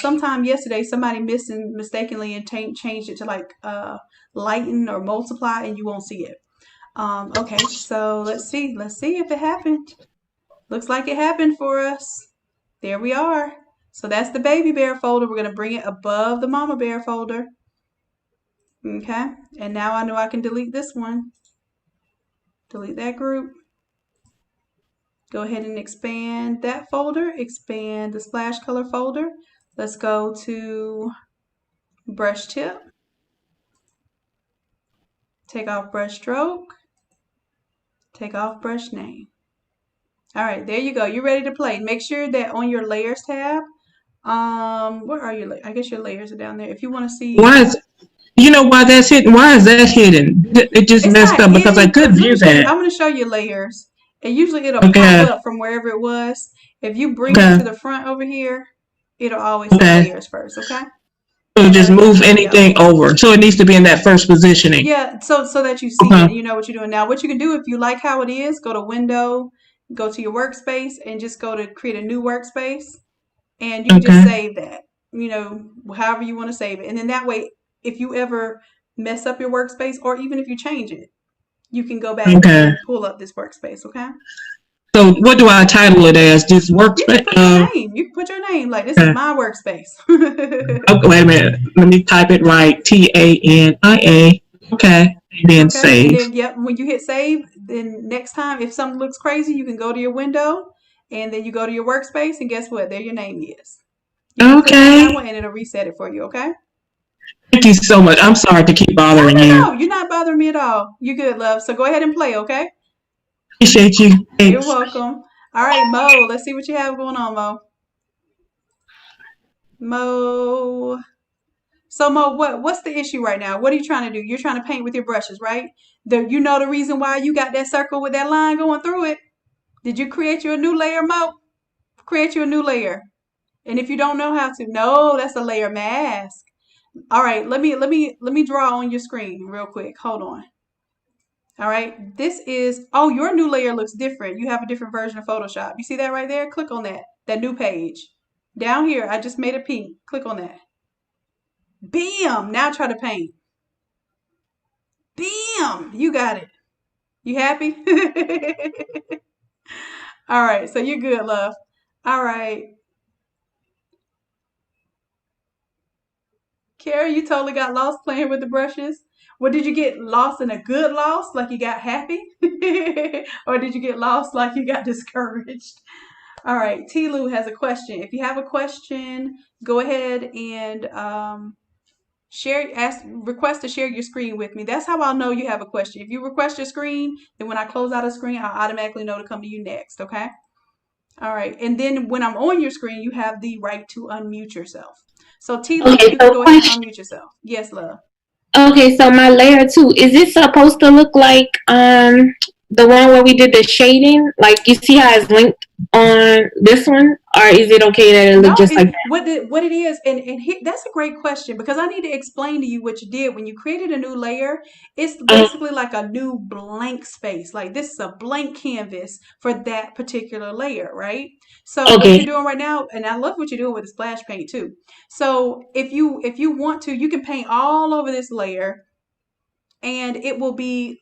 Sometime yesterday, somebody mistakenly and changed it to like lighten or multiply, and you won't see it. Okay, so let's see if it happened. Looks like it happened for us. There we are. So that's the baby bear folder. We're going to bring it above the mama bear folder. Okay, and now I know I can delete this one. Delete that group. Go ahead and expand that folder. Expand the splash color folder. Let's go to brush tip. Take off brush stroke. Take off brush name. All right, there you go. You're ready to play. Make sure that on your layers tab, where are your? I guess your layers are down there. If you want to see. You know why that's hidden? Why is that hidden? It just messed up because I could view that. I'm going to show you layers. And usually it'll pop up from wherever it was. If you bring it to the front over here, it'll always say layers first, okay? So just move anything over. So it needs to be in that first positioning. Yeah, so that you see it and you know what you're doing. Now, what you can do if you like how it is, go to Window, go to your workspace, and just go to create a new workspace, and you can just save that. You know, however you want to save it, and then that way, if you ever mess up your workspace, or even if you change it, you can go back and pull up this workspace. Okay. So what do I title it as? Just workspace? You can put your name. You can put your name. Like, this is my workspace. Okay, wait a minute. Let me type it right. TANIA. Okay. And then save. And then, yep, when you hit save, then next time, if something looks crazy, you can go to your window, and then you go to your workspace, and guess what? There your name is. You can click on that one, and it'll reset it for you, okay? Thank you so much. I'm sorry to keep bothering you. No, you're not bothering me at all. You're good, love. So go ahead and play, okay? Appreciate you. Thanks. You're welcome. All right, Mo, let's see what you have going on, Mo. Mo. So Mo, what's the issue right now? What are you trying to do? You're trying to paint with your brushes, right? You know the reason why you got that circle with that line going through it? Did you create you a new layer, Mo? Create you a new layer. And if you don't know how to, no, that's a layer mask. All right, let me draw on your screen real quick. Hold on. All right, this is, oh, your new layer looks different. You have a different version of Photoshop. You see that right there? Click on that new page. Down here, I just made a pink. Click on that. Bam! Now try to paint. Bam! You got it. You happy? All right, so you're good, love. All right. Carrie, you totally got lost playing with the brushes. Well, did you get lost in a good loss, like you got happy? Or did you get lost like you got discouraged? All right, T-Lou has a question. If you have a question, go ahead and request to share your screen with me. That's how I'll know you have a question. If you request your screen, then when I close out a screen, I'll automatically know to come to you next, okay? All right, and then when I'm on your screen, you have the right to unmute yourself. So T-Lou, you can go ahead and unmute yourself. Yes, love. Okay, so my layer 2, is it supposed to look like the one where we did the shading? Like, you see how it's linked on this one? Or is it okay that it looks just like that? What it is, and that's a great question, because I need to explain to you what you did. When you created a new layer, it's basically like a new blank space. Like, this is a blank canvas for that particular layer, right? So what you're doing right now, and I love what you're doing with the splash paint too. So if you want to, you can paint all over this layer, and it will be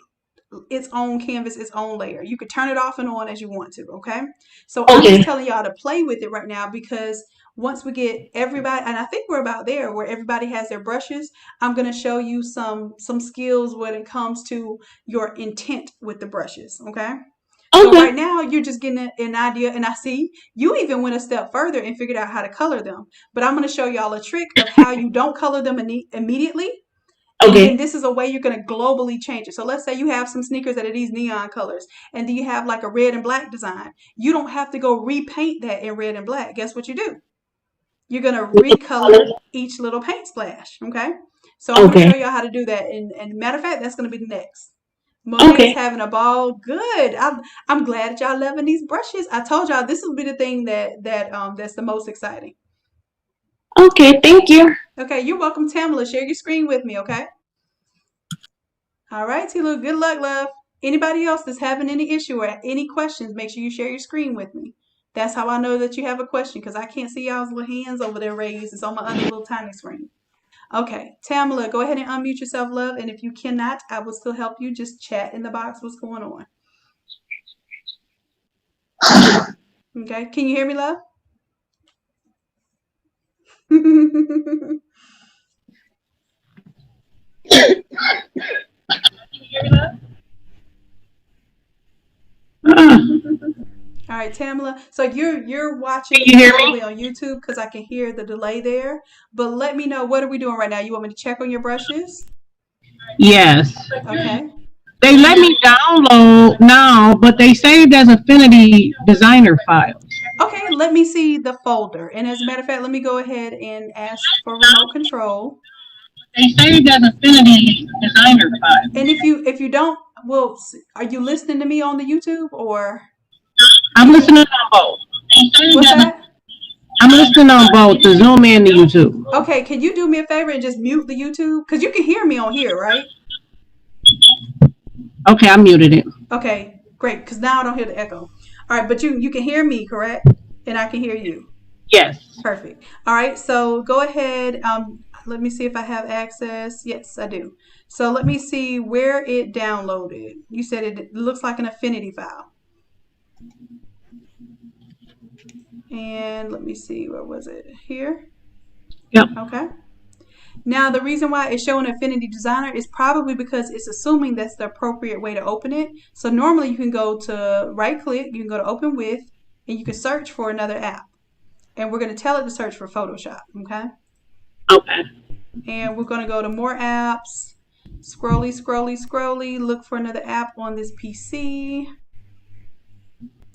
its own canvas, its own layer. You could turn it off and on as you want to, okay? So I'm just telling y'all to play with it right now, because once we get everybody, and I think we're about there where everybody has their brushes, I'm going to show you some skills when it comes to your intent with the brushes, okay? So right now you're just getting an idea, and I see you even went a step further and figured out how to color them. But I'm going to show y'all a trick of how you don't color them immediately. And then this is a way you're going to globally change it. So let's say you have some sneakers that are these neon colors, and then you have like a red and black design. You don't have to go repaint that in red and black. Guess what you do? You're going to recolor each little paint splash, okay? So I'm going to show y'all how to do that. And matter of fact, that's going to be the next. Monique's having a ball. Good. I'm glad that y'all loving these brushes. I told y'all this will be the thing that's the most exciting. Okay, thank you. Okay, you're welcome, Tamala. Share your screen with me, okay? All right, T-Lou, good luck, love. Anybody else that's having any issue or any questions, make sure you share your screen with me. That's how I know that you have a question, because I can't see y'all's little hands over there raised. It's on my other little tiny screen. Okay, Tamala, go ahead and unmute yourself, love. And if you cannot, I will still help you. Just chat in the box what's going on. Okay, can you hear me, love? All right, Tamala. So you're watching probably on YouTube, because I can hear the delay there. But let me know, what are we doing right now? You want me to check on your brushes? Yes. Okay. They let me download now, but they saved as Affinity Designer files. Okay, let me see the folder. And as a matter of fact, let me go ahead and ask for remote control. They saved as Affinity Designer files. And if you don't, well, are you listening to me on the YouTube, or? I'm listening on both. What's that? I'm listening on both the Zoom and the YouTube. Okay, can you do me a favor and just mute the YouTube? Because you can hear me on here, right? Okay, I muted it. Okay, great. Because now I don't hear the echo. All right, but you can hear me, correct? And I can hear you. Yes. Perfect. All right, so go ahead. Let me see if I have access. Yes, I do. So let me see where it downloaded. You said it looks like an Affinity file. And let me see, where was it? Here? Yep. Okay. Now, the reason why it's showing Affinity Designer is probably because it's assuming that's the appropriate way to open it. So normally you can go to right click, you can go to open with, and you can search for another app. And we're going to tell it to search for Photoshop, okay? Okay. And we're going to go to more apps, scrolly, scrolly, scrolly, look for another app on this PC.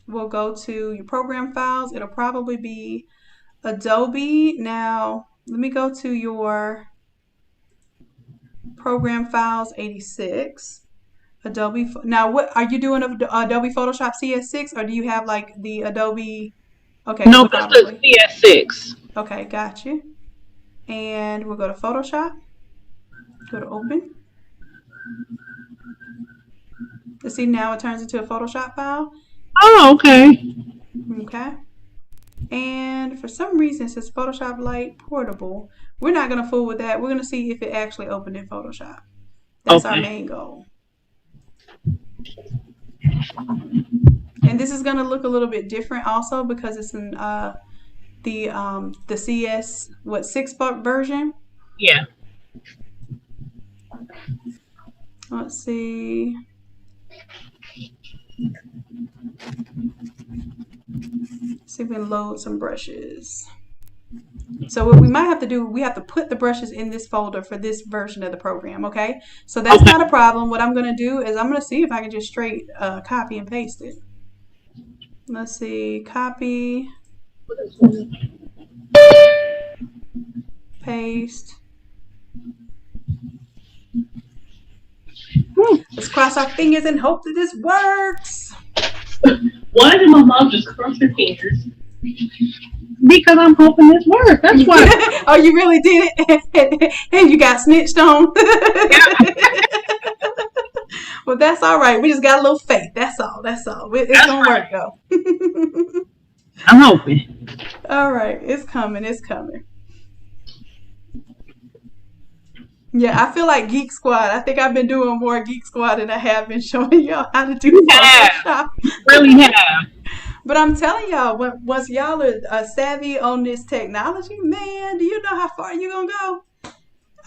We'll go to your program files. It'll probably be Adobe. Now, let me go to your program files 86. Adobe. Now, what are you doing? Adobe Photoshop CS6, or do you have like the Adobe? Okay. No, so that's probably. the CS6. Okay, got you. And we'll go to Photoshop. Go to open. Let's see, now it turns into a Photoshop file. Oh, okay. Okay. And for some reason, it says Photoshop Lite Portable. We're not going to fool with that. We're going to see if it actually opened in Photoshop. That's our main goal. And this is going to look a little bit different also because it's in the CS 6 version. Yeah. Let's see. See if we can load some brushes. So what we might have to do, we have to put the brushes in this folder for this version of the program, okay? So that's not a problem. What I'm going to do is I'm going to see if I can just straight copy and paste it. Let's see, copy, paste. Let's cross our fingers and hope that this works. Why did my mom just cross her fingers? Because I'm hoping this works. That's why. Oh, you really did it? And you got snitched on? Well, that's all right. We just got a little faith. That's all. It's going to work, though. I'm hoping. All right. It's coming. Yeah, I feel like Geek Squad. I think I've been doing more Geek Squad than I have been showing y'all how to do Photoshop. Really have. But I'm telling y'all, once y'all are savvy on this technology, man, do you know how far you're going to go?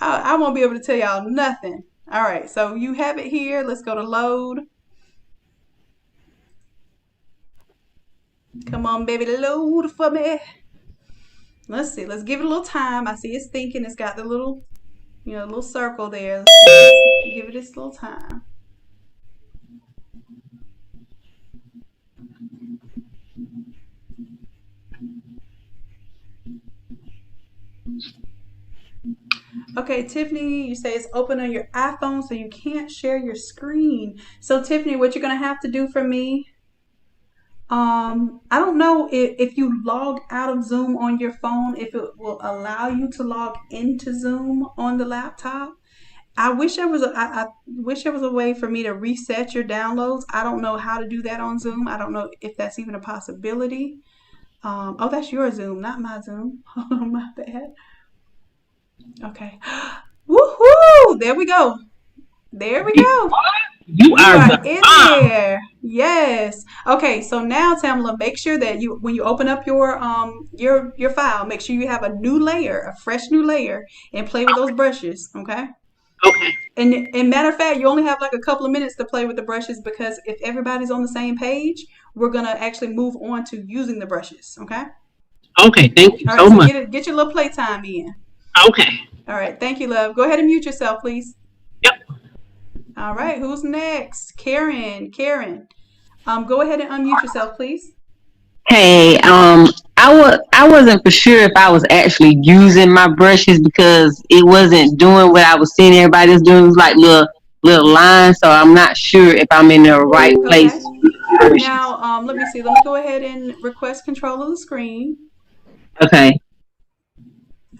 I won't be able to tell y'all nothing. All right, so you have it here. Let's go to load. Come on, baby, load for me. Let's see. Let's give it a little time. I see it's thinking. It's got the little, little circle there. Let's give it its little time. Okay, Tiffany, you say it's open on your iPhone, so you can't share your screen. So, Tiffany, what you're going to have to do for me, I don't know if you log out of Zoom on your phone, if it will allow you to log into Zoom on the laptop. I wish there was a way for me to reset your downloads. I don't know how to do that on Zoom. I don't know if that's even a possibility. Oh, that's your Zoom, not my Zoom. Oh, my bad. Okay. Woohoo! There we go. You are in there. Yes. Okay, so now Tamala, make sure that when you open up your file, make sure you have a fresh new layer, and play with those brushes, okay? Okay. And matter of fact, you only have like a couple of minutes to play with the brushes, because if everybody's on the same page, we're gonna actually move on to using the brushes, okay? Okay, thank you so much. Get your little playtime in. Okay. All right, thank you, love. Go ahead and mute yourself, please. Yep. All right, who's next? Karen. Go ahead and unmute yourself, please. Hey, I wasn't for sure if I was actually using my brushes because it wasn't doing what I was seeing everybody else doing. It was like little lines, so I'm not sure if I'm in the right place. Now, let me see. Let me go ahead and request control of the screen. Okay.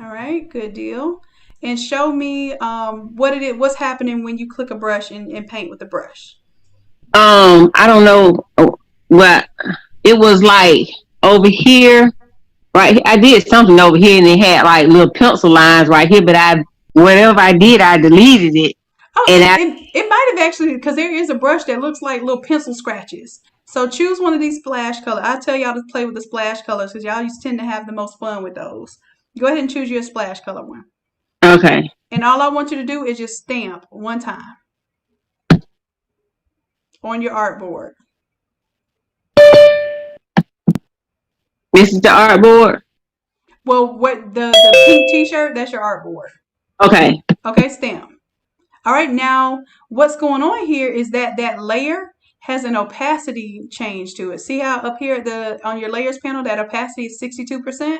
All right, good deal. And show me what's happening when you click a brush and paint with the brush. I don't know what it was like over here. Right, I did something over here, and it had like little pencil lines right here. But whatever I did, I deleted it, Oh, and it might have actually, because there is a brush that looks like little pencil scratches. So choose one of these splash colors. I tell y'all to play with the splash colors because y'all used to tend to have the most fun with those. Go ahead and choose your splash color one. Okay. And all I want you to do is just stamp one time on your artboard. This is the artboard. Well, what the pink t-shirt, that's your artboard. Okay. Okay, stamp. All right, now what's going on here is that layer has an opacity change to it. See how up here on your layers panel, that opacity is 62%?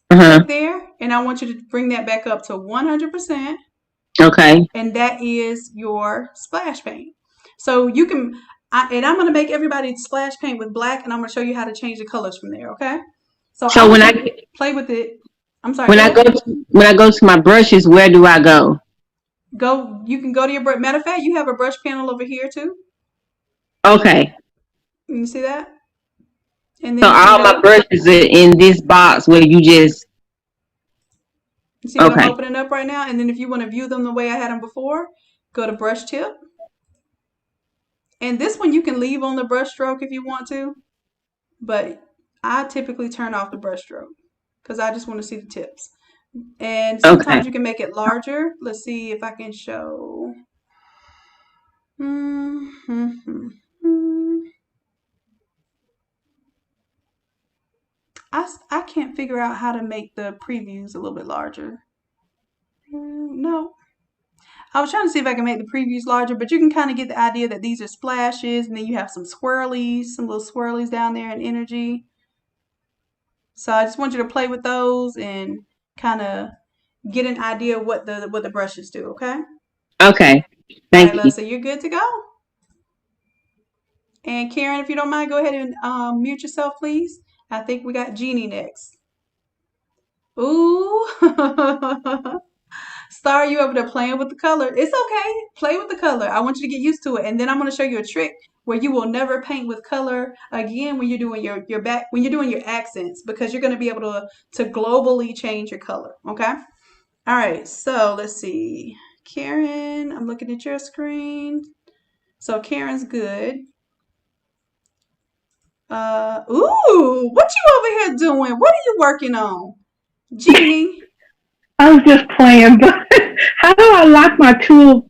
Click there, and I want you to bring that back up to 100%. Okay. And that is your splash paint. So you can, and I'm going to make everybody splash paint with black, and I'm going to show you how to change the colors from there, okay? So when I play with it, I'm sorry. When I go to my brushes, where do I go? You can go to your brush. Matter of fact, you have a brush panel over here too. Okay. You see that? And So then all my brushes are in this box where you just. You see what I'm opening up right now? And then if you want to view them the way I had them before, go to brush tip. And this one you can leave on the brush stroke if you want to, but I typically turn off the brush stroke because I just want to see the tips. And sometimes you can make it larger. Let's see if I can show. I can't figure out how to make the previews a little bit larger. No. I was trying to see if I can make the previews larger, but you can kind of get the idea that these are splashes, and then you have some swirlies, some little swirlies down there in energy. So I just want you to play with those and kind of get an idea of what the brushes do, okay? Okay. Thank you. So you're good to go. And Karen, if you don't mind, go ahead and mute yourself, please. I think we got Jeannie next. Ooh. Star, you over there playing with the color. It's okay. Play with the color. I want you to get used to it. And then I'm going to show you a trick where you will never paint with color again when you're doing when you're doing your accents, because you're going to be able to globally change your color. Okay? All right. So let's see. Karen, I'm looking at your screen. So Karen's good. Ooh, what you over here doing? What are you working on? Jeannie? I was just playing, but how do I lock my tools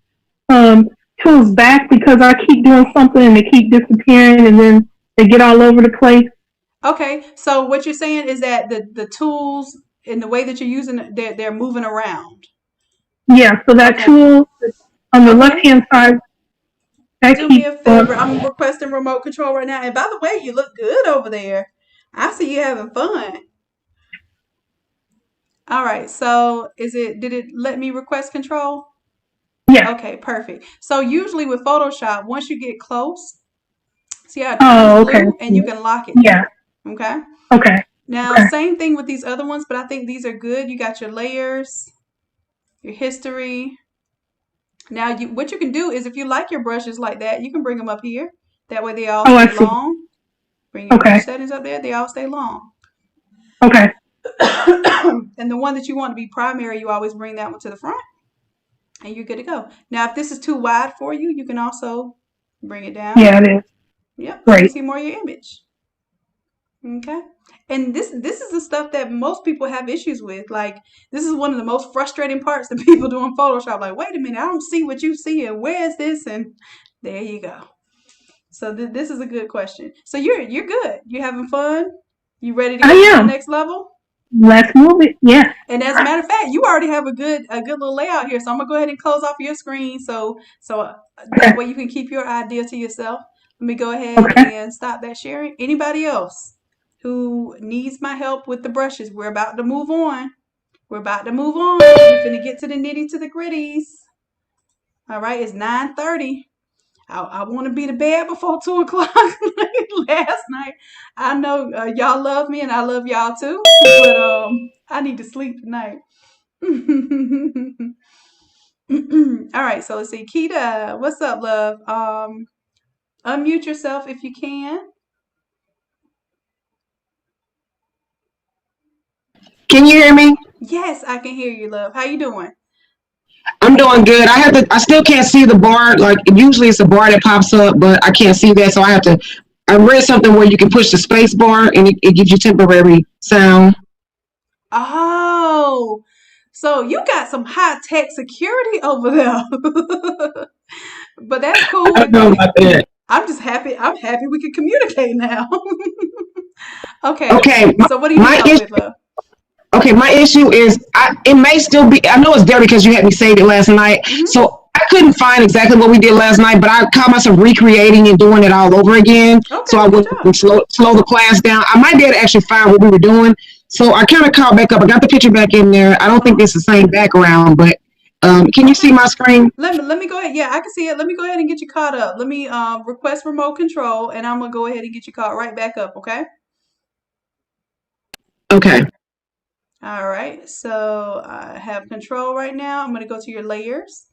back, because I keep doing something and they keep disappearing and then they get all over the place? Okay, so what you're saying is that the tools in the way that you're using it, they're moving around. Yeah, so that tool on the left-hand side. Do me a favor. I'm requesting remote control right now. And by the way, you look good over there. I see you having fun. All right, so did it let me request control? Yeah. Okay, perfect. So usually with Photoshop, once you get close, see how it turns blue, and you can lock it. Yeah. There. Okay. Okay. Now, same thing with these other ones, but I think these are good. You got your layers, your history. Now, what you can do is if you like your brushes like that, you can bring them up here. That way they all stay long. Bring your brush settings up there. They all stay long. Okay. And the one that you want to be primary, you always bring that one to the front. And you're good to go. Now, if this is too wide for you, you can also bring it down. Yeah, it is. Yep. Great. You can see more of your image. Okay. And this is the stuff that most people have issues with. Like, this is one of the most frustrating parts that people do in Photoshop. Like, wait a minute, I don't see what you see, and where is this? And there you go. So this is a good question. So you're good. You having fun? You ready to go to the next level? Let's move it. Yeah. And as a matter of fact, you already have a good little layout here. So I'm gonna go ahead and close off your screen so that way you can keep your idea to yourself. Let me go ahead and stop that sharing. Anybody else who needs my help with the brushes? We're about to move on. We're going to get to the nitty to the gritties. All right, it's 9:30. I want to be to bed before 2 o'clock last night. I know y'all love me and I love y'all too, but I need to sleep tonight. All right, so let's see. Keita, what's up, love? Unmute yourself if you can. Can you hear me? Yes, I can hear you, love. How you doing? I'm doing good. I still can't see the bar. Like usually it's a bar that pops up, but I can't see that. So I read something where you can push the space bar and it gives you temporary sound. Oh, so you got some high tech security over there. But that's cool. I don't know about that. I'm just happy. I'm happy we can communicate now. Okay. Okay, So what do you need help with, love? okay, my issue is it may still be. I know it's there because you had me save it last night. Mhm. So I couldn't find exactly what we did last night, but I caught myself recreating and doing it all over again. Okay, So I good would slow the class down. I might be able to actually find what we were doing. So I kind of caught back up. I got the picture back in there. I don't think it's the same background, but can you see my screen? Let me go ahead. Yeah, I can see it. Let me go ahead and get you caught up. Let me request remote control, and I'm gonna go ahead and get you caught right back up. Okay. Okay. All right. So I have control right now. I'm gonna go to your layers,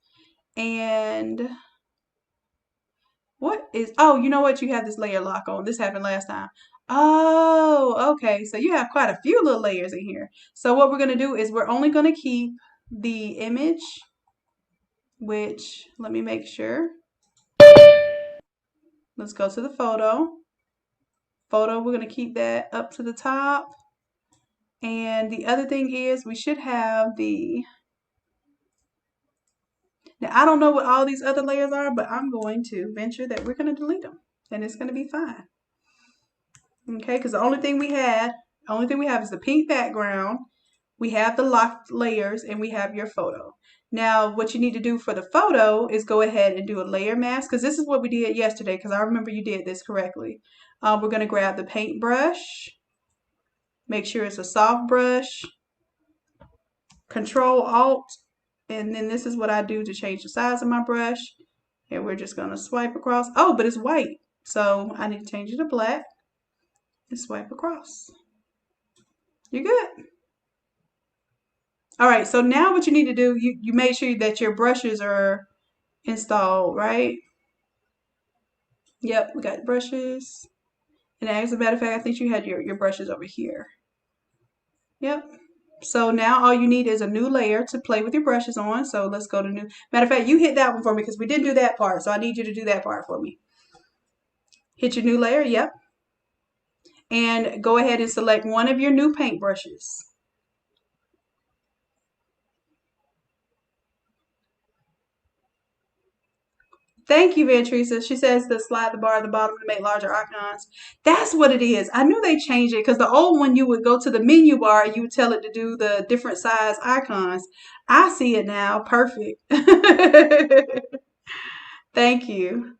and what is? Oh, you know what? You have this layer lock on. This happened last time. Oh, okay. So you have quite a few little layers in here. So what we're gonna do is we're only gonna keep the image, which let me make sure. Let's go to the photo. Photo, we're going to keep that up to the top. And the other thing is we should have the, now I don't know what all these other layers are, but I'm going to venture that we're going to delete them and it's going to be fine. Okay, because the only thing we have is the pink background. We have the locked layers and we have your photo. Now, what you need to do for the photo is go ahead and do a layer mask because this is what we did yesterday because I remember you did this correctly. We're going to grab the paintbrush. Make sure it's a soft brush. Control Alt. And then this is what I do to change the size of my brush. And we're just going to swipe across. Oh, but it's white. So I need to change it to black. And swipe across. You're good. All right, so now what you need to do, you make sure that your brushes are installed, right? Yep, we got brushes. And as a matter of fact, I think you had your brushes over here. Yep. So now all you need is a new layer to play with your brushes on. So let's go to new. Matter of fact, you hit that one for me because we didn't do that part. So I need you to do that part for me. Hit your new layer, yep. And go ahead and select one of your new paint brushes. Thank you, Vantrisa. She says to slide the bar at the bottom to make larger icons. That's what it is. I knew they changed it because the old one you would go to the menu bar and you would tell it to do the different size icons. I see it now. Perfect. Thank you.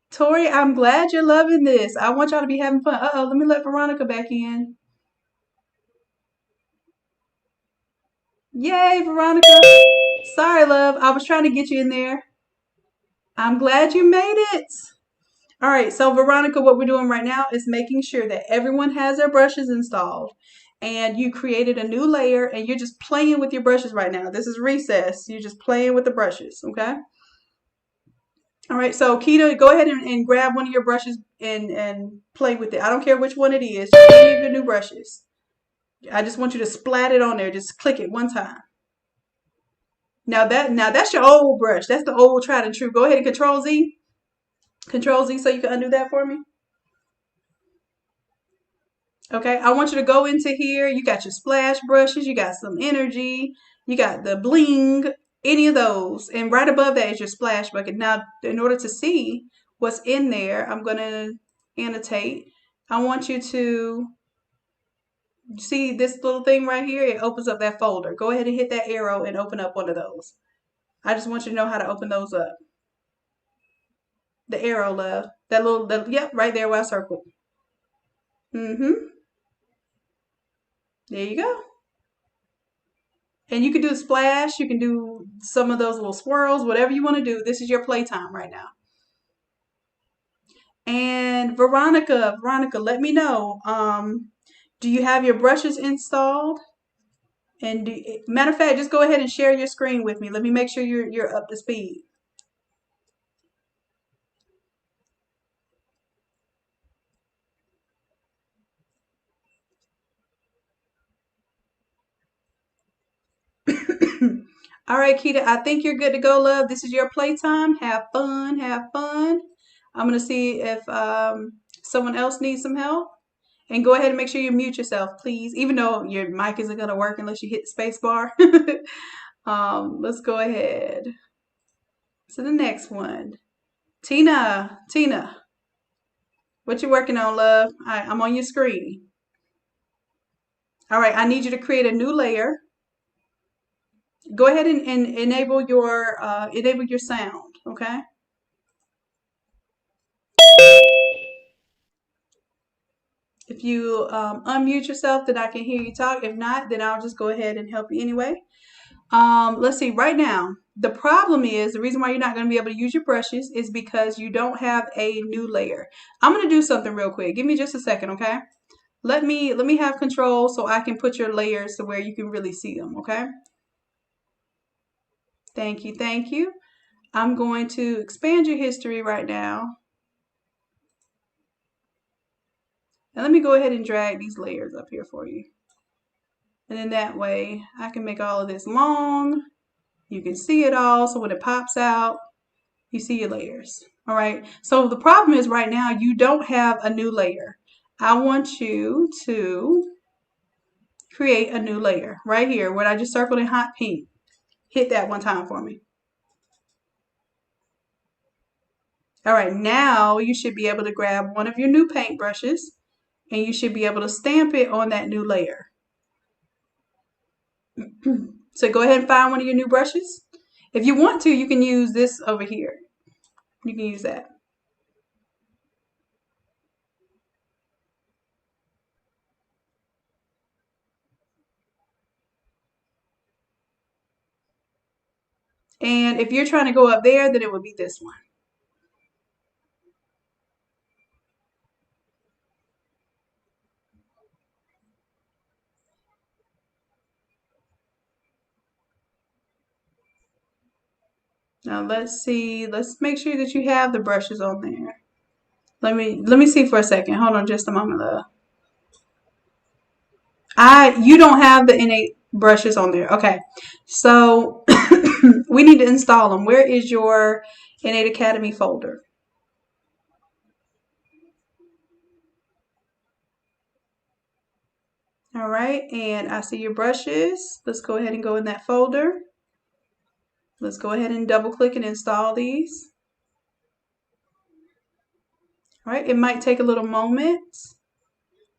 Tori, I'm glad you're loving this. I want y'all to be having fun. Uh-oh, let me let Veronica back in. Yay, Veronica. Sorry, love. I was trying to get you in there. I'm glad you made it. All right, so Veronica, what we're doing right now is making sure that everyone has their brushes installed. And you created a new layer and you're just playing with your brushes right now. This is recess. You're just playing with the brushes, okay? All right, so Keita, go ahead and grab one of your brushes and play with it. I don't care which one it is. Just any of your new brushes. I just want you to splat it on there. Just click it one time. Now that's your old brush. That's the old tried and true. Go ahead and Control Z. Control Z so you can undo that for me. Okay, I want you to go into here. You got your splash brushes. You got some energy. You got the bling. Any of those. And right above that is your splash bucket. Now, in order to see what's in there, I'm going to annotate. I want you to see this little thing right here. It opens up that folder. Go ahead and hit that arrow and open up one of those. I just want you to know how to open those up. The arrow, love. Yep, right there where I circled. There you go. And you can do a splash. You can do some of those little swirls, whatever you want to do. This is your playtime right now. And Veronica, let me know. Do you have your brushes installed? And matter of fact, just go ahead and share your screen with me. Let me make sure you're up to speed. All right, Keita, I think you're good to go, love. This is your playtime. Have fun, have fun. I'm gonna see if someone else needs some help. And go ahead and make sure you mute yourself, please. Even though your mic isn't gonna work unless you hit the space bar. Let's go ahead to the next one. Tina, what you working on, love? I'm on your screen. All right, I need you to create a new layer. Go ahead and enable your sound, okay? If you unmute yourself, then I can hear you talk. If not, then I'll just go ahead and help you anyway. Let's see, right now, the problem is, the reason why you're not going to be able to use your brushes is because you don't have a new layer. I'm going to do something real quick. Give me just a second, okay? Let me have control so I can put your layers to where you can really see them, okay? Thank you, thank you. I'm going to expand your history right now. And let me go ahead and drag these layers up here for you. And then that way I can make all of this long. You can see it all. So when it pops out, you see your layers. All right. So the problem is right now you don't have a new layer. I want you to create a new layer right here where I just circled in hot pink. Hit that one time for me. All right. Now you should be able to grab one of your new paint brushes and you should be able to stamp it on that new layer. So go ahead and find one of your new brushes. If you want to, you can use this over here. You can use that. And if you're trying to go up there, then it would be this one. Now let's see. Let's make sure that you have the brushes on there. Let me see for a second. Hold on just a moment, love. You don't have the Innate brushes on there. Okay. So we need to install them. Where is your Innate Academy folder? All right, and I see your brushes. Let's go ahead and go in that folder. Let's go ahead and double click and install these. All right, it might take a little moment,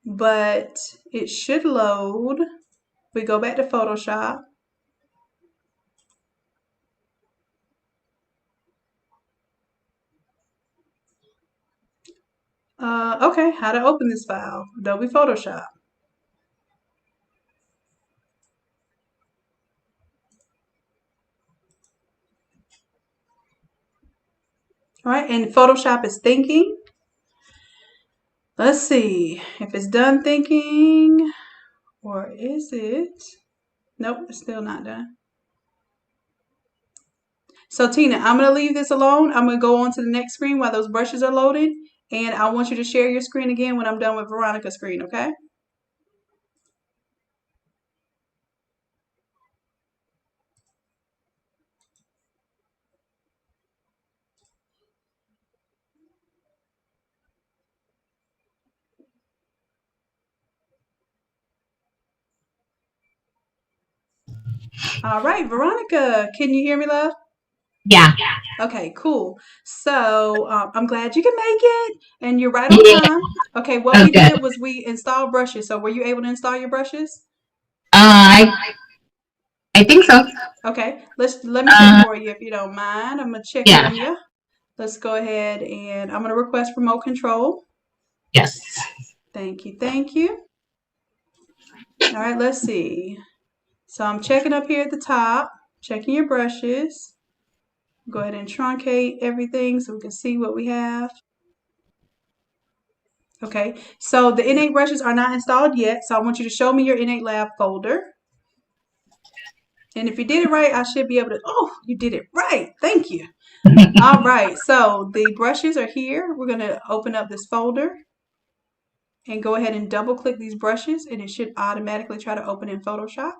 but it should load. We go back to Photoshop. Okay, how to open this file? Adobe Photoshop. All right, and Photoshop is thinking. Let's see if it's done thinking, or is it? Nope, it's still not done. So Tina, I'm going to leave this alone. I'm going to go on to the next screen while those brushes are loaded. And I want you to share your screen again when I'm done with Veronica's screen, okay? All right, Veronica, can you hear me, love? Yeah. Okay, cool. So I'm glad you can make it, and you're right on time. Okay, what we did was we installed brushes. So were you able to install your brushes? I think so. Okay, let me check for you if you don't mind. I'm gonna check on you. Let's go ahead and I'm gonna request remote control. Yes. Thank you, thank you. All right, let's see. So I'm checking up here at the top, checking your brushes. Go ahead and truncate everything so we can see what we have. Okay, so the Innate brushes are not installed yet, so I want you to show me your Innate Lab folder. And if you did it right, I should be able to, oh, you did it right. Thank you. All right, so the brushes are here. We're going to open up this folder and go ahead and double click these brushes, and it should automatically try to open in Photoshop.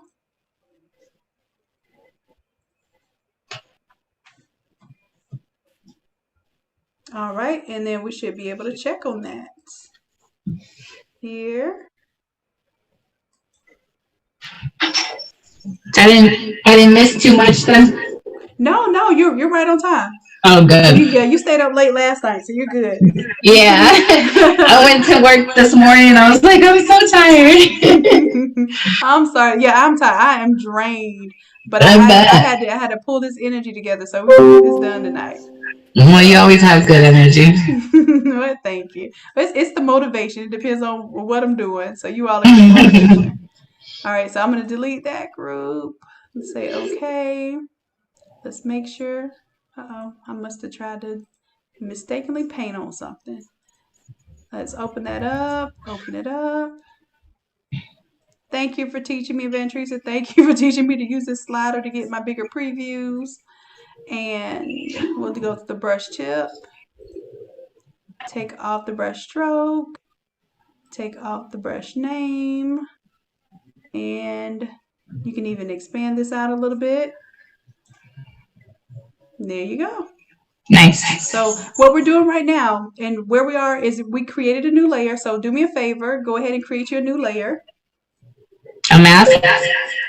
All right, and then we should be able to check on that. Here. I didn't miss too much then. No, you're right on time. Oh, good. You stayed up late last night, so you're good. Yeah. I went to work this morning and I was like, I'm so tired. I'm sorry. Yeah, I'm tired. I am drained. But I had to pull this energy together, so we can get this done tonight. Well, you always have good energy. Well, thank you. It's the motivation. It depends on what I'm doing. So you all are getting motivation. All right, so I'm going to delete that group and say okay. Let's make sure. Uh-oh, I must have tried to mistakenly paint on something. Let's open that up. Open it up. Thank you for teaching me, Ventrisa. Thank you for teaching me to use this slider to get my bigger previews. And we'll go to the brush tip. Take off the brush stroke. Take off the brush name. And you can even expand this out a little bit. There you go. Nice. So what we're doing right now and where we are is we created a new layer. So do me a favor. Go ahead and create your new layer. A mask?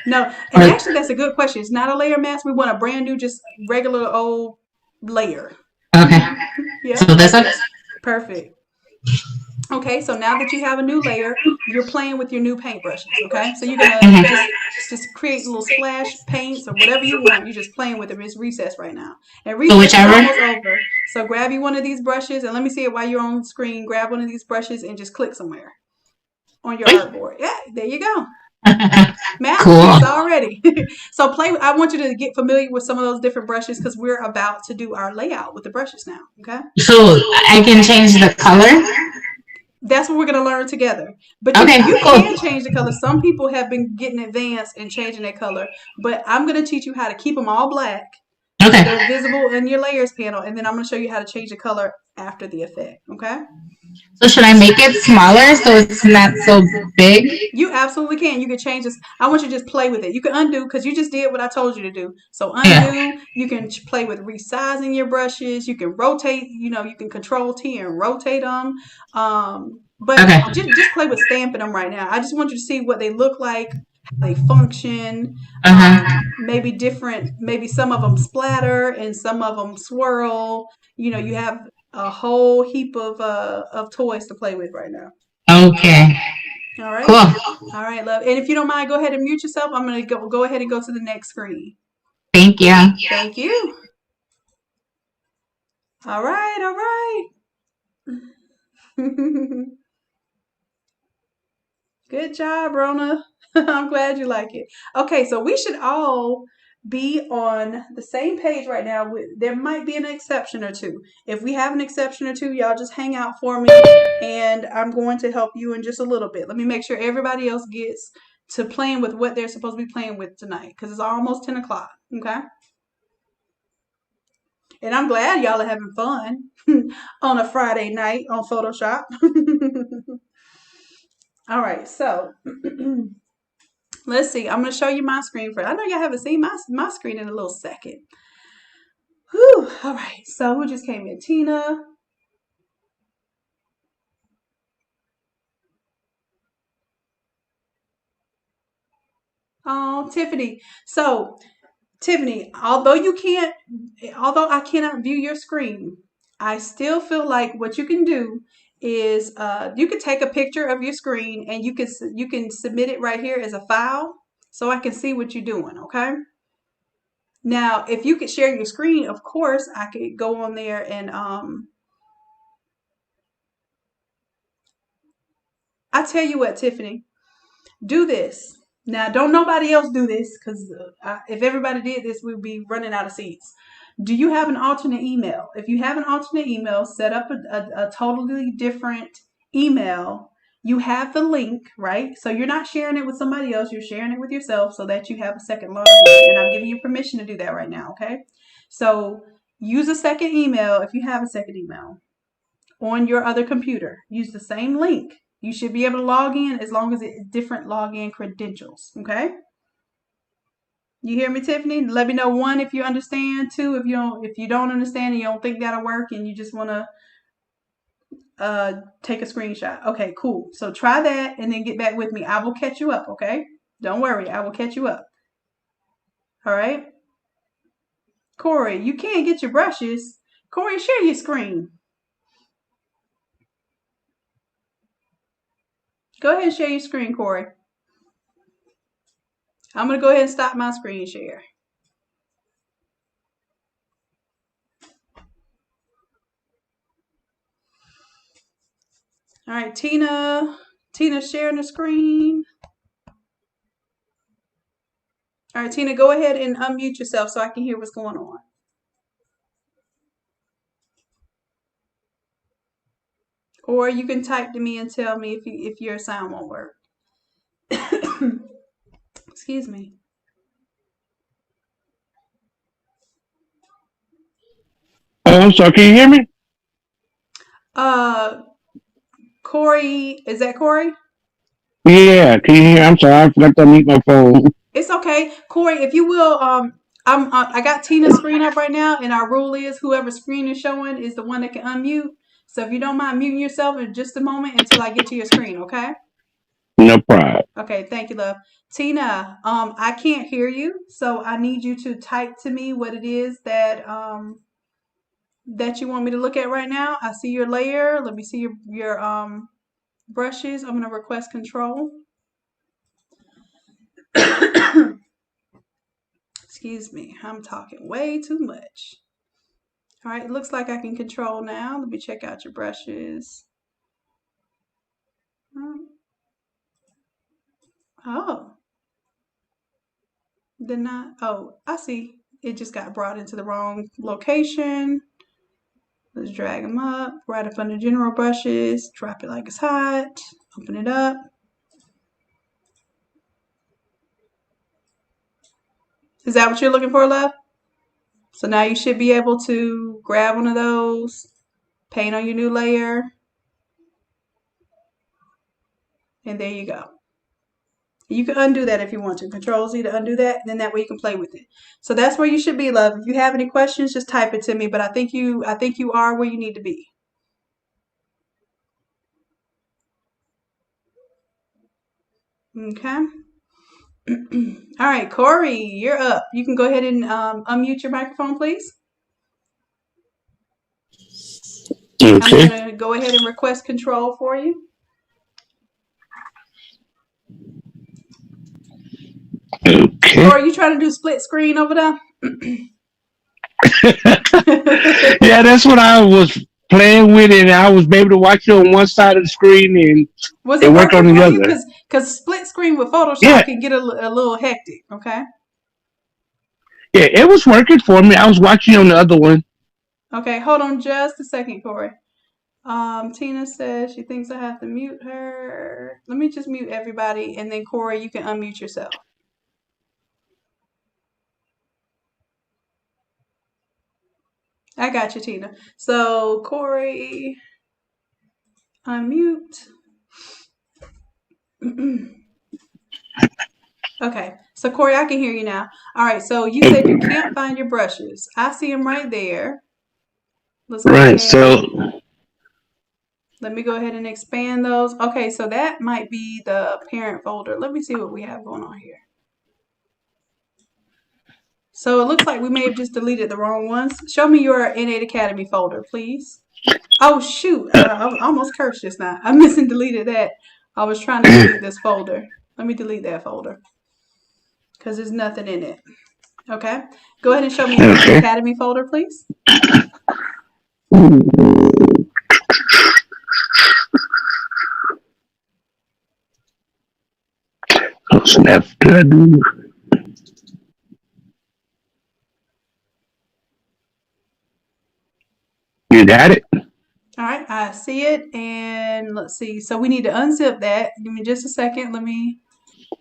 No, and actually that's a good question. It's not a layer mask. We want a brand new, just regular old layer. Okay. Yeah. So this one? Perfect. Okay, so now that you have a new layer, you're playing with your new paintbrushes, okay? So you're gonna just create little splash paints or whatever you want. You're just playing with it. It's recess right now. And recess is almost over. So grab you one of these brushes, and let me see it while you're on screen. Grab one of these brushes and just click somewhere on your artboard. Yeah, there you go. Masterpiece already. So I want you to get familiar with some of those different brushes because we're about to do our layout with the brushes now, okay? So I can change the color? That's what we're going to learn together. But you can change the color. Some people have been getting advanced and changing their color. But I'm going to teach you how to keep them all black. Okay. They're visible in your layers panel. And then I'm going to show you how to change the color after the effect. Okay? So should I make it smaller so it's not so big? You absolutely can. You can change this. I want you to just play with it. You can undo because you just did what I told you to do. So undo. Yeah. You can play with resizing your brushes. You can rotate. You can control T and rotate them. But just play with stamping them right now. I just want you to see what they look like, how they function. Maybe different. Maybe some of them splatter and some of them swirl. You have a whole heap of toys to play with right now. Okay. All right. Cool. All right, love. And if you don't mind, go ahead and mute yourself. I'm going to go ahead and go to the next screen. Thank you. Thank you. All right. All right. Good job, Rona. I'm glad you like it. Okay, so we should all be on the same page right now. There might be an exception or two. If we have an exception or two, y'all just hang out for me, and I'm going to help you in just a little bit. Let me make sure everybody else gets to playing with what they're supposed to be playing with tonight, because it's almost 10 o'clock, okay? And I'm glad y'all are having fun on a Friday night on Photoshop. All right, so let's see. I'm going to show you my screen first. I know y'all haven't seen my screen in a little second. Whew. All right, so who just came in? Tina. Oh, Tiffany. So, Tiffany, although I cannot view your screen, I still feel like what you can do is you could take a picture of your screen and you can submit it right here as a file so I can see what you're doing, okay? Now, if you could share your screen, of course, I could go on there and I tell you what, Tiffany, do this. Now, don't nobody else do this, because if everybody did this, we'd be running out of seats. Do you have an alternate email? If you have an alternate email, set up a totally different email. You have the link, right? So you're not sharing it with somebody else. You're sharing it with yourself so that you have a second login. And I'm giving you permission to do that right now, okay? So use a second email if you have a second email on your other computer. Use the same link. You should be able to log in as long as it's different login credentials, okay? You hear me, Tiffany? Let me know, 1, if you understand, 2, if you don't understand and you don't think that'll work and you just want to take a screenshot. Okay, cool. So try that and then get back with me. I will catch you up, okay? Don't worry, I will catch you up. All right? Corey, you can't get your brushes. Corey, share your screen. Go ahead and share your screen, Corey. I'm going to go ahead and stop my screen share. All right, Tina. Tina's sharing the screen. All right, Tina, go ahead and unmute yourself so I can hear what's going on. Or you can type to me and tell me if your sound won't work. Excuse me. Oh, I'm sorry. Can you hear me? Corey, is that Corey? Yeah. Can you hear? I'm sorry. I forgot to unmute my phone. It's okay, Corey. If you will, I got Tina's screen up right now, and our rule is whoever's screen is showing is the one that can unmute. So if you don't mind muting yourself in just a moment until I get to your screen, okay? No problem. Okay, thank you, love. Tina, I can't hear you, so I need you to type to me what it is that that you want me to look at right now. I see your layer. Let me see your brushes. I'm gonna request control. Excuse me, I'm talking way too much. All right, it looks like I can control now. Let me check out your brushes. Oh, I see. It just got brought into the wrong location. Let's drag them up, right up under general brushes, drop it like it's hot, open it up. Is that what you're looking for, love? So now you should be able to grab one of those, paint on your new layer, and there you go. You can undo that if you want to. Control-Z to undo that, then that way you can play with it. So that's where you should be, love. If you have any questions, just type it to me. But I think you are where you need to be. Okay. All right, Corey, you're up. You can go ahead and unmute your microphone, please. Okay. I'm going to go ahead and request control for you. Okay. Or are you trying to do split screen over there? Yeah, that's what I was playing with, and I was able to watch it on one side of the screen and was it worked on the other. Because split screen with Photoshop can get a little hectic, okay? Yeah, it was working for me. I was watching on the other one. Okay, hold on just a second, Corey. Tina says she thinks I have to mute her. Let me just mute everybody, and then Corey, you can unmute yourself. I got you, Tina. So Corey, unmute. Okay, so Corey, I can hear you now. All right, so you said you can't find your brushes. I see them right there. Let's go ahead. So Let me go ahead and expand those. Okay, so that might be the parent folder. Let me see what we have going on here. So it looks like we may have just deleted the wrong ones. Show me your Innate Academy folder, please. Oh, shoot. I almost cursed just now. I missed and deleted that. I was trying to delete this folder. Let me delete that folder because there's nothing in it. Okay. Go ahead and show me your Innate Academy folder, please. Snap to do. You got it? All right, I see it, and let's see. So we need to unzip that. Give me just a second. Let me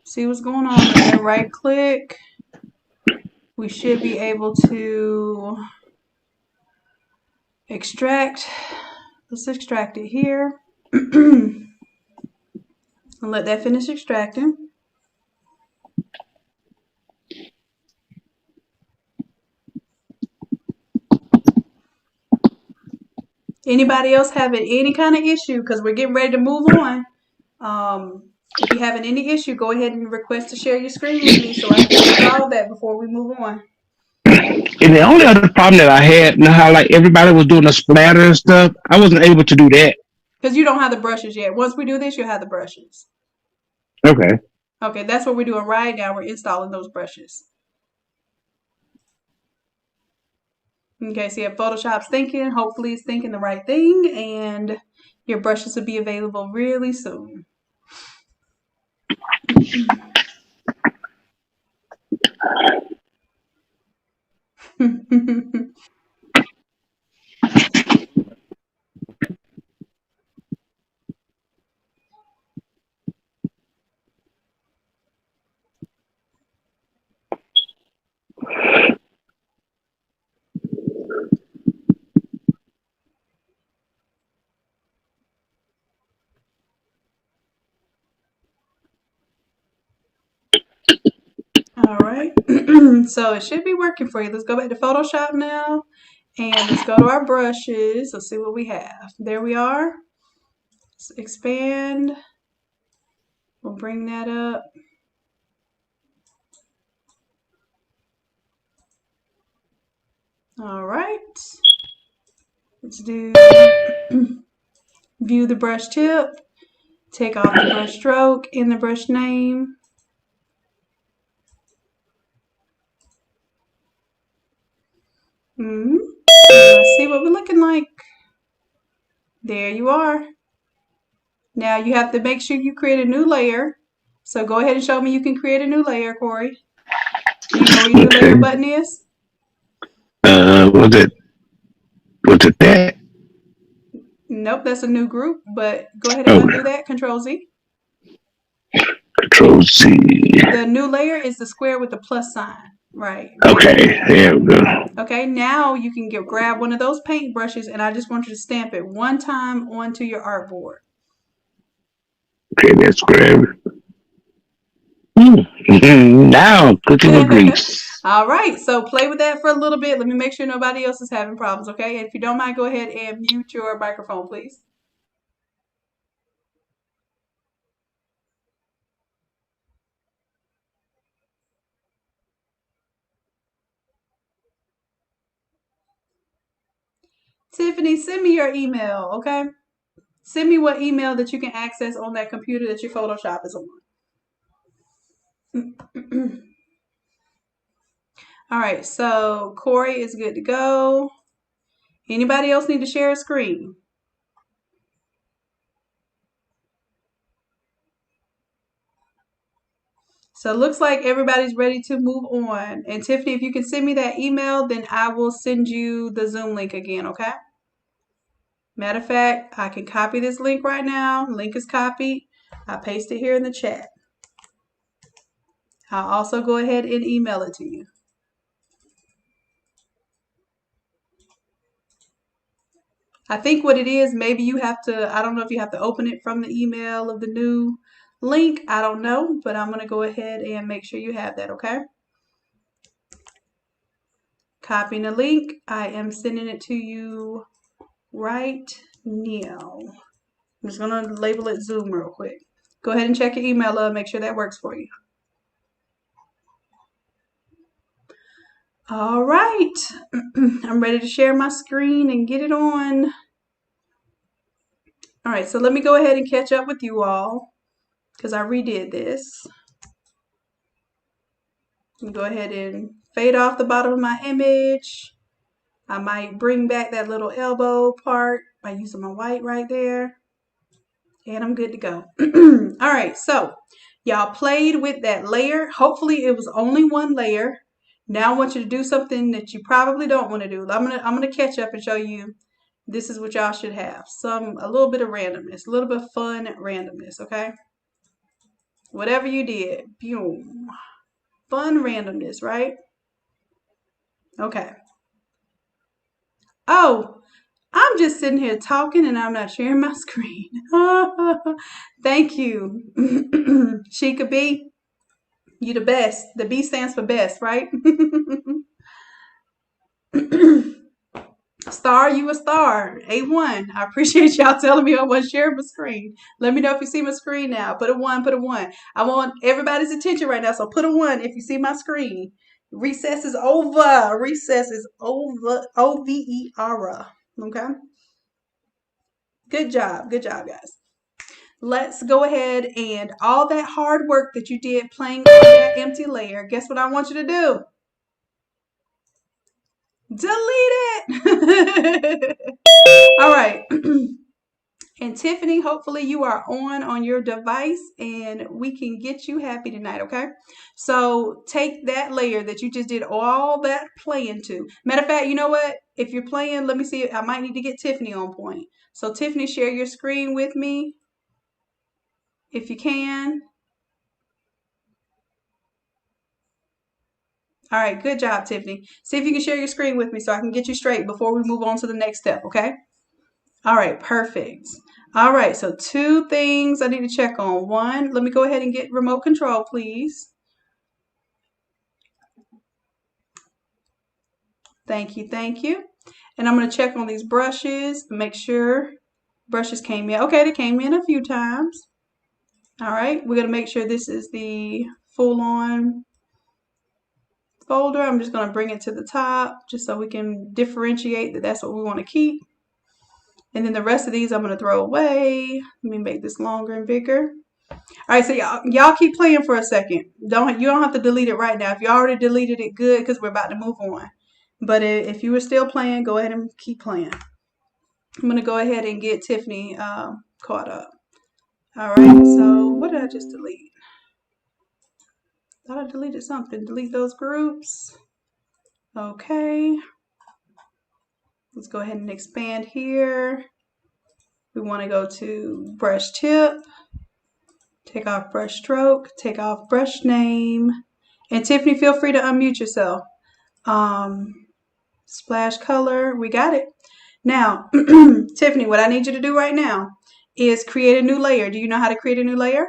see what's going on there. Right click. We should be able to extract. Let's extract it here. And let that finish extracting. Anybody else having any kind of issue? Because we're getting ready to move on. If you're having any issue, go ahead and request to share your screen with me so I can resolve that before we move on. And the only other problem that I had, you know how like everybody was doing the splatter and stuff, I wasn't able to do that. Because you don't have the brushes yet. Once we do this, you'll have the brushes. Okay. Okay, that's what we're doing right now. We're installing those brushes. Okay, so you have Photoshop's thinking. Hopefully it's thinking the right thing, and your brushes will be available really soon. All right, so it should be working for you. Let's go back to Photoshop now, and let's go to our brushes. Let's see what we have. There we are. Let's expand. We'll bring that up. All right. Let's do view the brush tip. Take off the brush stroke in the brush name. Let's see what we're looking like. There you are. Now you have to make sure you create a new layer. So go ahead and show me you can create a new layer, Corey. Do you know where your new layer button is? Was it that? Nope, that's a new group, but go ahead and undo that. Control Z. Control Z. The new layer is the square with the plus sign. Right. Okay, there we go. Okay, now you can grab one of those paint brushes, and I just want you to stamp it one time onto your artboard. Okay, that's great. Now, cooking with grease. All right, so play with that for a little bit. Let me make sure nobody else is having problems, okay? If you don't mind, go ahead and mute your microphone, please. Tiffany, send me your email, okay? Send me what email that you can access on that computer that your Photoshop is on. All right, so Corey is good to go. Anybody else need to share a screen? So it looks like everybody's ready to move on. And Tiffany, if you can send me that email, then I will send you the Zoom link again, okay? Matter of fact, I can copy this link right now. Link is copied. I paste it here in the chat. I'll also go ahead and email it to you. I think what it is, maybe you have to, I don't know if you have to open it from the email of the new link. I don't know, but I'm going to go ahead and make sure you have that, okay? Copying the link. I am sending it to you right now. I'm just going to label it Zoom real quick. Go ahead and check your email up. Make sure that works for you. All right. I'm ready to share my screen and get it on. All right, so let me go ahead and catch up with you all because I redid this. Go ahead and fade off the bottom of my image. I might bring back that little elbow part by using my white right there. And I'm good to go. All right, so Y'all played with that layer. Hopefully it was only one layer. Now I want you to do something that you probably don't want to do. I'm gonna catch up and show you. This is what y'all should have. A little bit of randomness, a little bit of fun randomness, okay? Whatever you did, boom. Fun randomness, right? Okay. Oh, I'm just sitting here talking and I'm not sharing my screen. Thank you. Sheikah B, you the best. The B stands for best, right? Star, you a star. A1. I appreciate y'all telling me I wasn't sharing my screen. Let me know if you see my screen now. Put a 1, put a 1. I want everybody's attention right now, so put a 1 if you see my screen. Recess is over. Recess is over. OVER. Okay? Good job. Good job, guys. Let's go ahead and all that hard work that you did playing on that empty layer, guess what I want you to do? Delete it. All right. And Tiffany, hopefully you are on your device and we can get you happy tonight, okay? So take that layer that you just did all that playing to. Matter of fact, you know what? If you're playing, let me see. I might need to get Tiffany on point. So Tiffany, share your screen with me if you can. All right, good job, Tiffany. See if you can share your screen with me so I can get you straight before we move on to the next step, okay? All right, perfect. All right, so 2 things I need to check on. 1, let me go ahead and get remote control, please. Thank you, thank you. And I'm going to check on these brushes, make sure brushes came in. Okay, they came in a few times. All right, we're going to make sure this is the full-on folder. I'm just going to bring it to the top just so we can differentiate that that's what we want to keep. And then the rest of these I'm going to throw away. Let me make this longer and bigger. All right, so y'all keep playing for a second. You don't have to delete it right now. If you already deleted it, good, because we're about to move on. But if you were still playing, go ahead and keep playing. I'm going to go ahead and get Tiffany caught up. All right, so what did I just delete? Thought I deleted something. Delete those groups. Okay. Let's go ahead and expand here. We want to go to brush tip. Take off brush stroke. Take off brush name. And Tiffany, feel free to unmute yourself. Splash color. We got it. Now, Tiffany, what I need you to do right now is create a new layer. Do you know how to create a new layer?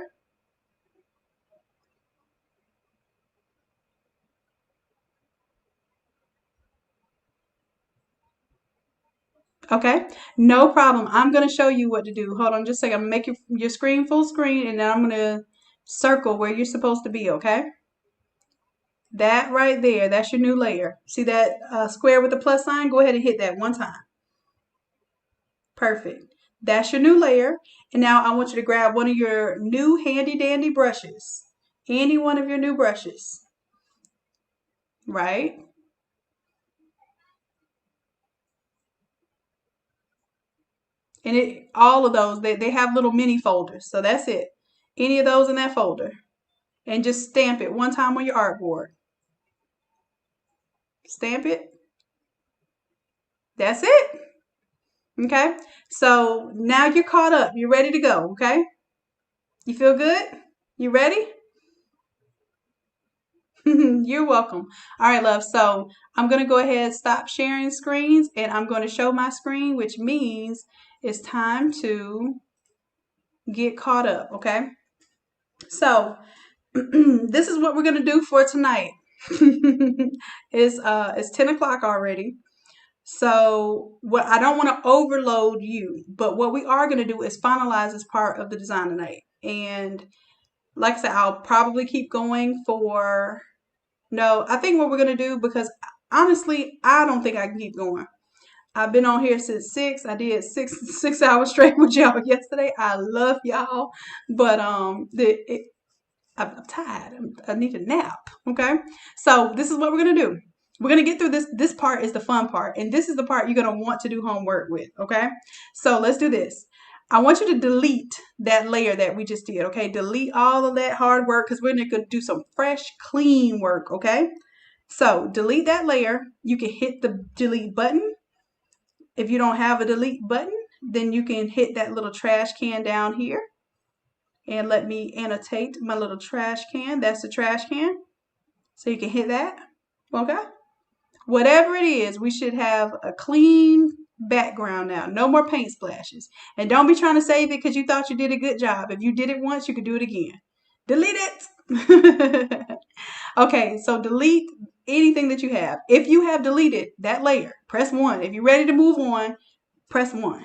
Okay, no problem. I'm going to show you what to do. Hold on just a second. I'm going to make your screen full screen, and then I'm going to circle where you're supposed to be, okay? That right there, that's your new layer. See that square with the plus sign? Go ahead and hit that one time. Perfect. That's your new layer. And now I want you to grab one of your new handy dandy brushes. Any one of your new brushes. Right? And all of those, they have little mini folders. So that's it. Any of those in that folder. And just stamp it one time on your artboard. Stamp it. That's it. Okay. So now you're caught up. You're ready to go. Okay. You feel good? You ready? You're welcome. All right, love. So I'm going to go ahead and stop sharing screens and I'm going to show my screen, which means it's time to get caught up. Okay. So this is what we're going to do for tonight. It's 10 o'clock already. So I don't want to overload you, but what we are going to do is finalize this part of the design tonight. And like I said, I'll probably keep going for, no, I think what we're going to do, because honestly, I don't think I can keep going. I've been on here since 6. I did six hours straight with y'all yesterday. I love y'all, but I'm tired. I need a nap. Okay. So this is what we're going to do. We're going to get through this. This part is the fun part. And this is the part you're going to want to do homework with. Okay. So let's do this. I want you to delete that layer that we just did, okay? Delete all of that hard work because we're going to do some fresh, clean work, okay? So delete that layer. You can hit the delete button. If you don't have a delete button, then you can hit that little trash can down here. And let me annotate my little trash can. That's the trash can. So you can hit that, okay? Whatever it is, we should have a clean background now. No more paint splashes. And don't be trying to save it because you thought you did a good job. If you did it once, you could do it again. Delete it. Okay, so delete anything that you have. If you have deleted that layer, press 1. If you're ready to move on, press 1.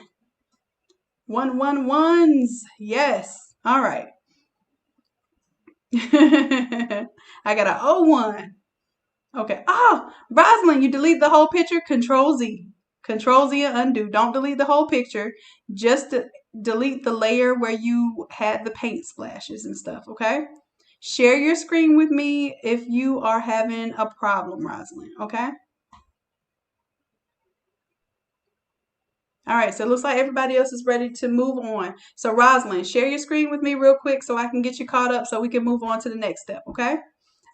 1, 1, 1s. Yes. All right. I got an O1. Okay. Oh, Rosalind, you delete the whole picture. Control Z. Control Z and undo. Don't delete the whole picture. Just delete the layer where you had the paint splashes and stuff, okay? Share your screen with me if you are having a problem, Rosalind, okay? All right, so it looks like everybody else is ready to move on. So Rosalind, share your screen with me real quick so I can get you caught up so we can move on to the next step, okay?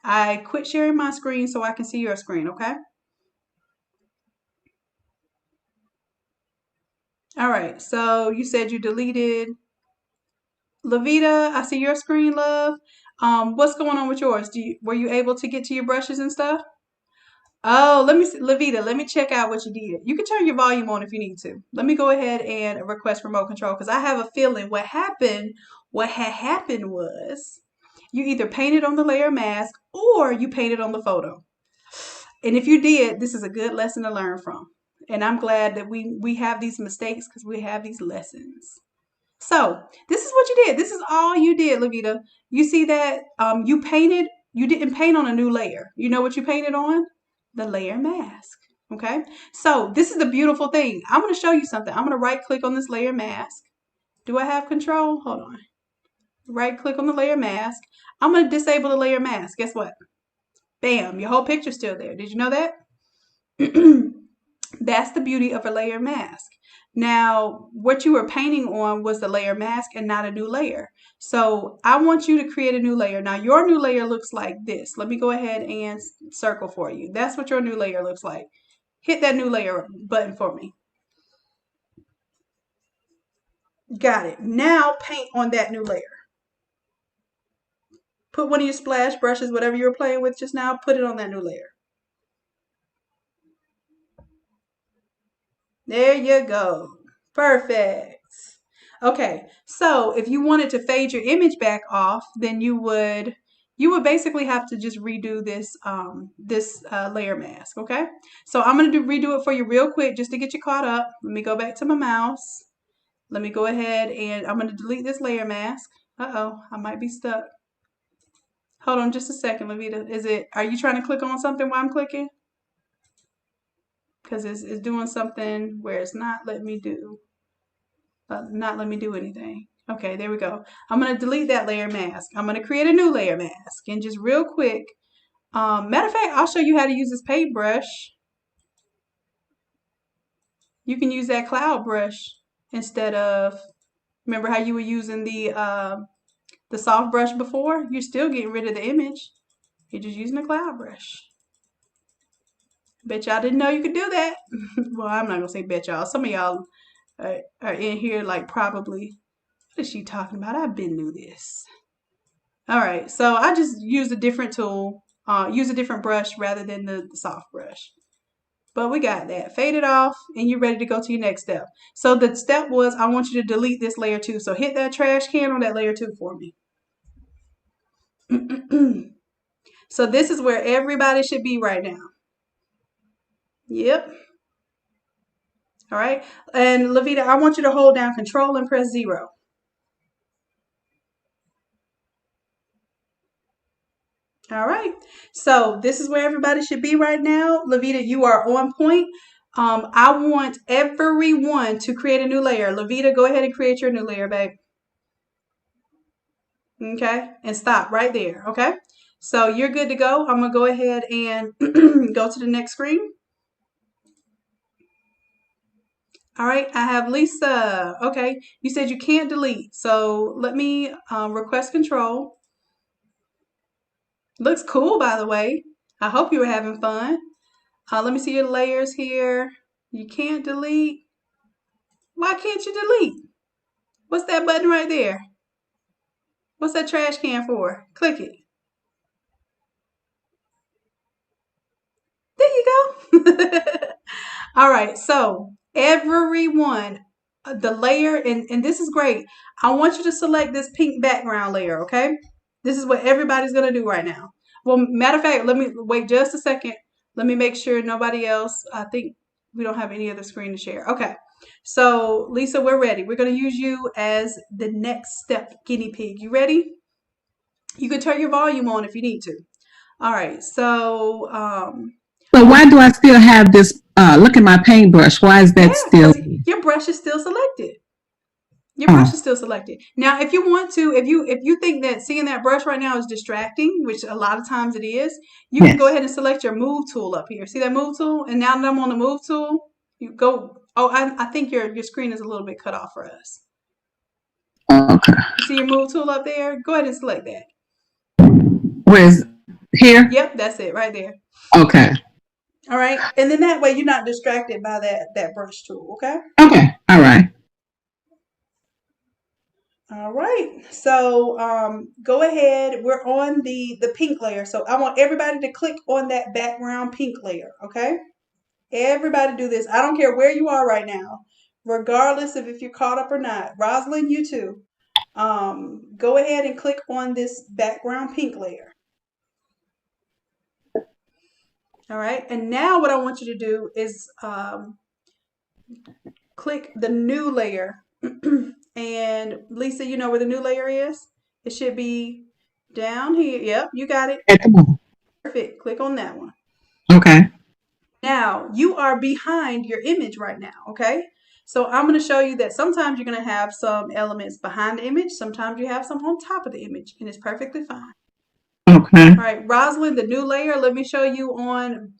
I quit sharing my screen so I can see your screen, okay? All right, so you said you deleted. Lavita, I see your screen, love. What's going on with yours? Were you able to get to your brushes and stuff? Oh, let me see. Lavita, let me check out what you did. You can turn your volume on if you need to. Let me go ahead and request remote control because I have a feeling what had happened was you either painted on the layer mask or you painted on the photo. And if you did, this is a good lesson to learn from. And I'm glad that we have these mistakes because we have these lessons. So this is what you did. This is all you did, Lavita. You see that you didn't paint on a new layer. You know what you painted on? The layer mask. Okay. So this is the beautiful thing. I'm going to show you something. I'm going to right click on this layer mask. Do I have control? Hold on. Right click on the layer mask. I'm going to disable the layer mask. Guess what? Bam. Your whole picture's still there. Did you know that? That's the beauty of a layer mask. Now, what you were painting on was the layer mask and not a new layer. So I want you to create a new layer. Now, your new layer looks like this. Let me go ahead and circle for you. That's what your new layer looks like. Hit that new layer button for me. Got it. Now paint on that new layer. Put one of your splash brushes, whatever you were playing with just now, put it on that new layer. There you go. Perfect. Okay, so if you wanted to fade your image back off, then you would basically have to just redo this layer mask. Okay, so I'm gonna redo it for you real quick just to get you caught up. Let me go back to my mouse. Let me go ahead and I'm gonna delete this layer mask. Uh-oh, I might be stuck. Hold on just a second, Lavita. Are you trying to click on something while I'm clicking? Because it's doing something where it's not letting me do anything. Okay, there we go. I'm going to delete that layer mask. I'm going to create a new layer mask. And just real quick, matter of fact, I'll show you how to use this paintbrush. You can use that cloud brush instead of, remember how you were using the soft brush before? You're still getting rid of the image. You're just using a cloud brush. Bet y'all didn't know you could do that. Well, I'm not going to say bet y'all. Some of y'all are in here like probably, what is she talking about? I've been knew this. All right, so I just used a different tool, use a different brush rather than the soft brush. But we got that. Fade it off and you're ready to go to your next step. So the step was I want you to delete this layer 2. So hit that trash can on that layer 2 for me. So this is where everybody should be right now. Yep. All right. And Lavita, I want you to hold down control and press 0. All right. So this is where everybody should be right now. Lavita, you are on point. I want everyone to create a new layer. Lavita, go ahead and create your new layer, babe. Okay. And stop right there. Okay. So you're good to go. I'm going to go ahead and go to the next screen. All right, I have Lisa. Okay, you said you can't delete, so let me request control. Looks cool, by the way. I hope you were having fun. Let me see your layers here. You can't delete. Why can't you delete? What's that button right there? What's that trash can for? Click it. There you go. All right, so everyone, the layer, and this is great. I want you to select this pink background layer, okay? This is what everybody's gonna do right now. Well, matter of fact, let me wait just a second. Let me make sure nobody else, I think we don't have any other screen to share. Okay, so Lisa, we're ready. We're gonna use you as the next step guinea pig. You ready? You can turn your volume on if you need to. All right, so So why do I still have this? Look at my paintbrush. Why is that still? Your brush is still selected. Your brush is still selected. Now, if you want to, if you think that seeing that brush right now is distracting, which a lot of times it is, you can go ahead and select your move tool up here. See that move tool? And now that I'm on the move tool, you go. Oh, I think your screen is a little bit cut off for us. Okay. See your move tool up there? Go ahead and select that. Where's here? Yep, that's it right there. Okay. All right, and then that way you're not distracted by that brush tool. Okay. Okay. All right. All right, so go ahead. We're on the pink layer, so I want everybody to click on that background pink layer, okay? Everybody do this. I don't care where you are right now, regardless of if you're caught up or not. Rosalind, you too. Go ahead and click on this background pink layer. All right, and now what I want you to do is click the new layer. And Lisa, you know where the new layer is? It should be down here. Yep, you got it. Perfect. Click on that one. Okay. Now, you are behind your image right now, okay? So I'm going to show you that sometimes you're going to have some elements behind the image. Sometimes you have some on top of the image, and it's perfectly fine. Okay. All right, Rosalind, the new layer, let me show you on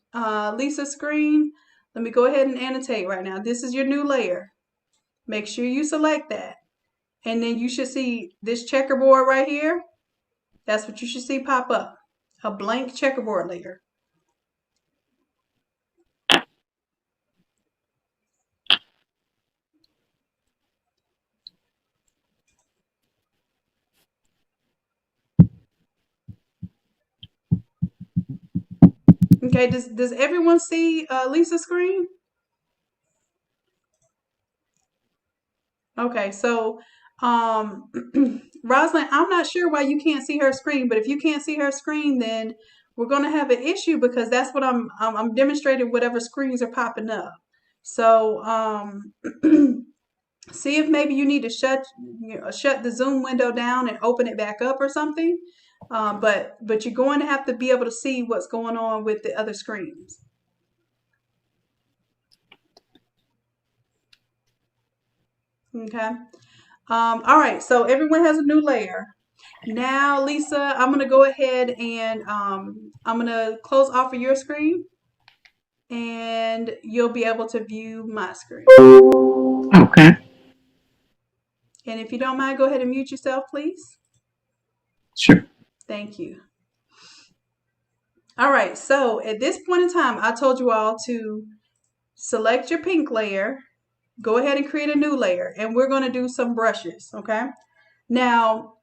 Lisa's screen. Let me go ahead and annotate right now. This is your new layer. Make sure you select that. And then you should see this checkerboard right here. That's what you should see pop up. A blank checkerboard layer. Okay, does everyone see Lisa's screen? Okay, so Rosalind, I'm not sure why you can't see her screen, but if you can't see her screen, then we're going to have an issue because that's what I'm demonstrating whatever screens are popping up. So see if maybe you need to shut the Zoom window down and open it back up or something. But you're going to have to be able to see what's going on with the other screens. Okay. All right, so everyone has a new layer. Now, Lisa, I'm going to go ahead and I'm going to close off of your screen and you'll be able to view my screen. Okay. And if you don't mind, go ahead and mute yourself, please. Sure. Thank you. All right, so at this point in time, I told you all to select your pink layer, go ahead and create a new layer, and we're going to do some brushes, okay? Now,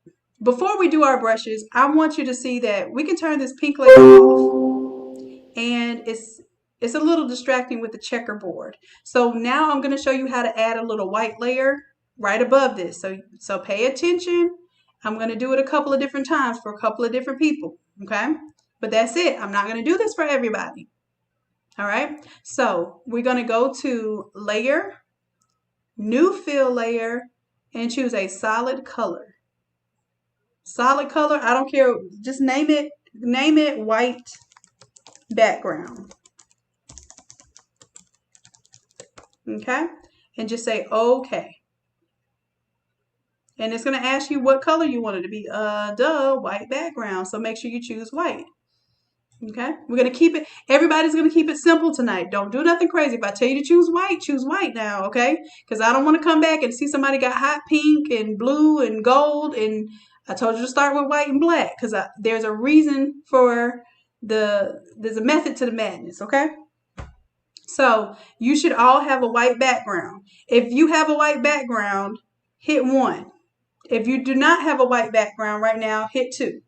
before we do our brushes, I want you to see that we can turn this pink layer off, and it's a little distracting with the checkerboard. So now I'm going to show you how to add a little white layer right above this. So pay attention. I'm going to do it a couple of different times for a couple of different people, okay? But that's it. I'm not going to do this for everybody. All right. So we're going to go to Layer, New Fill Layer, and choose a solid color. Solid color, I don't care. Just name it white background. Okay. And just say okay. And it's going to ask you what color you want it to be. White background. So make sure you choose white. Okay, we're gonna keep it. Everybody's gonna keep it simple tonight. Don't do nothing crazy. If I tell you to choose white now. Okay, because I don't want to come back and see somebody got hot pink and blue and gold. And I told you to start with white and black because there's a reason for there's a method to the madness. Okay, so you should all have a white background. If you have a white background, hit 1. If you do not have a white background right now, hit 2.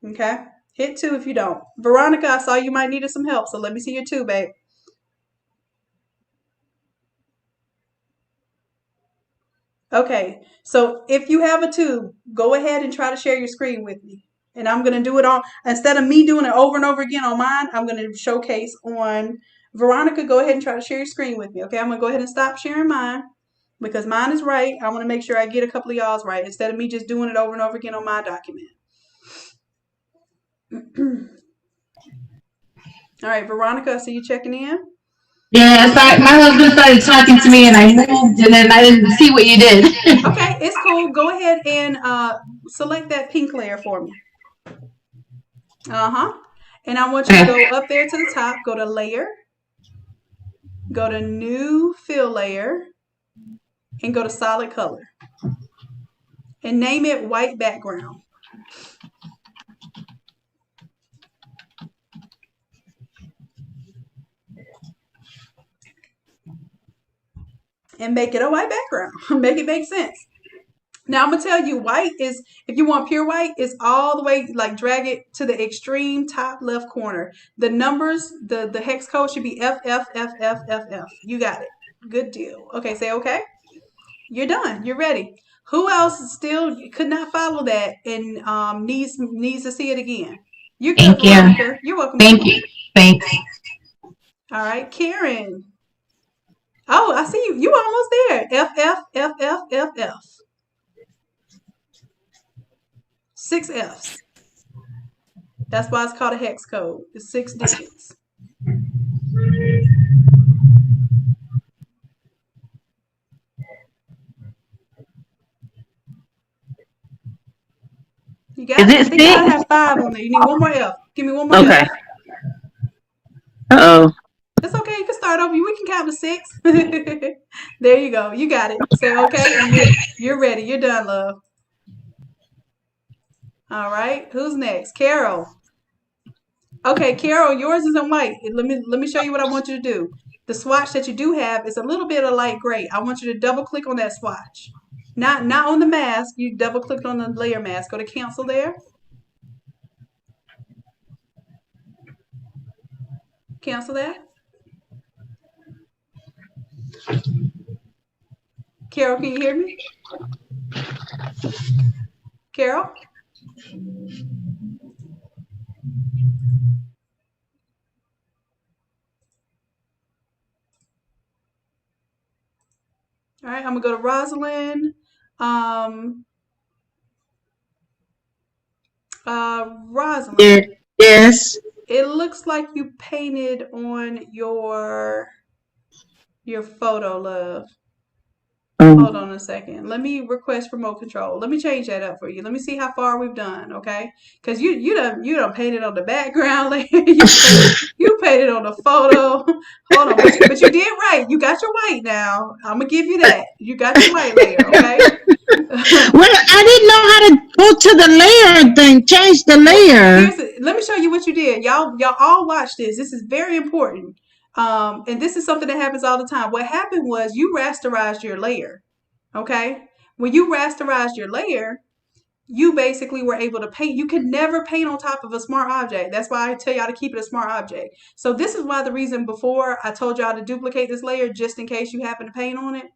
Okay. Hit 2 if you don't. Veronica, I saw you might need some help, so let me see your 2, babe. Okay, so if you have a 2, go ahead and try to share your screen with me. And I'm going to do it on, instead of me doing it over and over again on mine, I'm going to showcase on Veronica. Go ahead and try to share your screen with me. Okay, I'm going to go ahead and stop sharing mine because mine is right. I want to make sure I get a couple of y'all's right instead of me just doing it over and over again on my document. All right, Veronica, I see you checking in. Yeah, sorry, my husband started talking to me and I moved and then I didn't see what you did. Okay, it's cool. Go ahead and select that pink layer for me. And I want you to go up there to the top, go to layer, go to new fill layer, and go to solid color. And name it white background. And make it a white background. Make it make sense. Now I'm gonna tell you, white is, if you want pure white, is all the way, like drag it to the extreme top left corner. The numbers, the hex code should be FFFFFF. You got it. Good deal. Okay, say okay. You're done. You're ready. Who else still could not follow that and needs to see it again? You're good, Veronica. You're welcome. Thank you. Thanks. All right, Karen. Oh, I see you. You almost there. FFFFFF. 6 F's. That's why it's called a hex code. It's 6 digits. You got it? I think you gotta have 5 on there. You need one more F. Give me one more F. Uh-oh. It's okay. You can start over. We can count to 6. There you go. You got it. Say okay, and you're ready. You're done, love. All right. Who's next? Carol. Okay, Carol, yours is in white. Let me show you what I want you to do. The swatch that you do have is a little bit of light gray. I want you to double click on that swatch. Not on the mask. You double click on the layer mask. Go to cancel there. Cancel that. Carol, can you hear me? Carol? All right, I'm gonna go to Rosalind. Rosalind. Yes. It looks like you painted on your photo, love. Hold on a second. Let me request remote control. Let me change that up for you. Let me see how far we've done, okay? Because you done painted on the background layer. you painted on the photo. Hold on, but you did right. You got your white now. I'm gonna give you that. You got your white layer, okay? Well, I didn't know how to go to the layer thing. Change the layer. Let me show you what you did. Y'all all watch this. This is very important. And this is something that happens all the time. What happened was you rasterized your layer, okay? When you rasterized your layer, you basically were able to paint. You could never paint on top of a smart object. That's why I tell y'all to keep it a smart object. So this is why the reason before I told y'all to duplicate this layer just in case you happen to paint on it.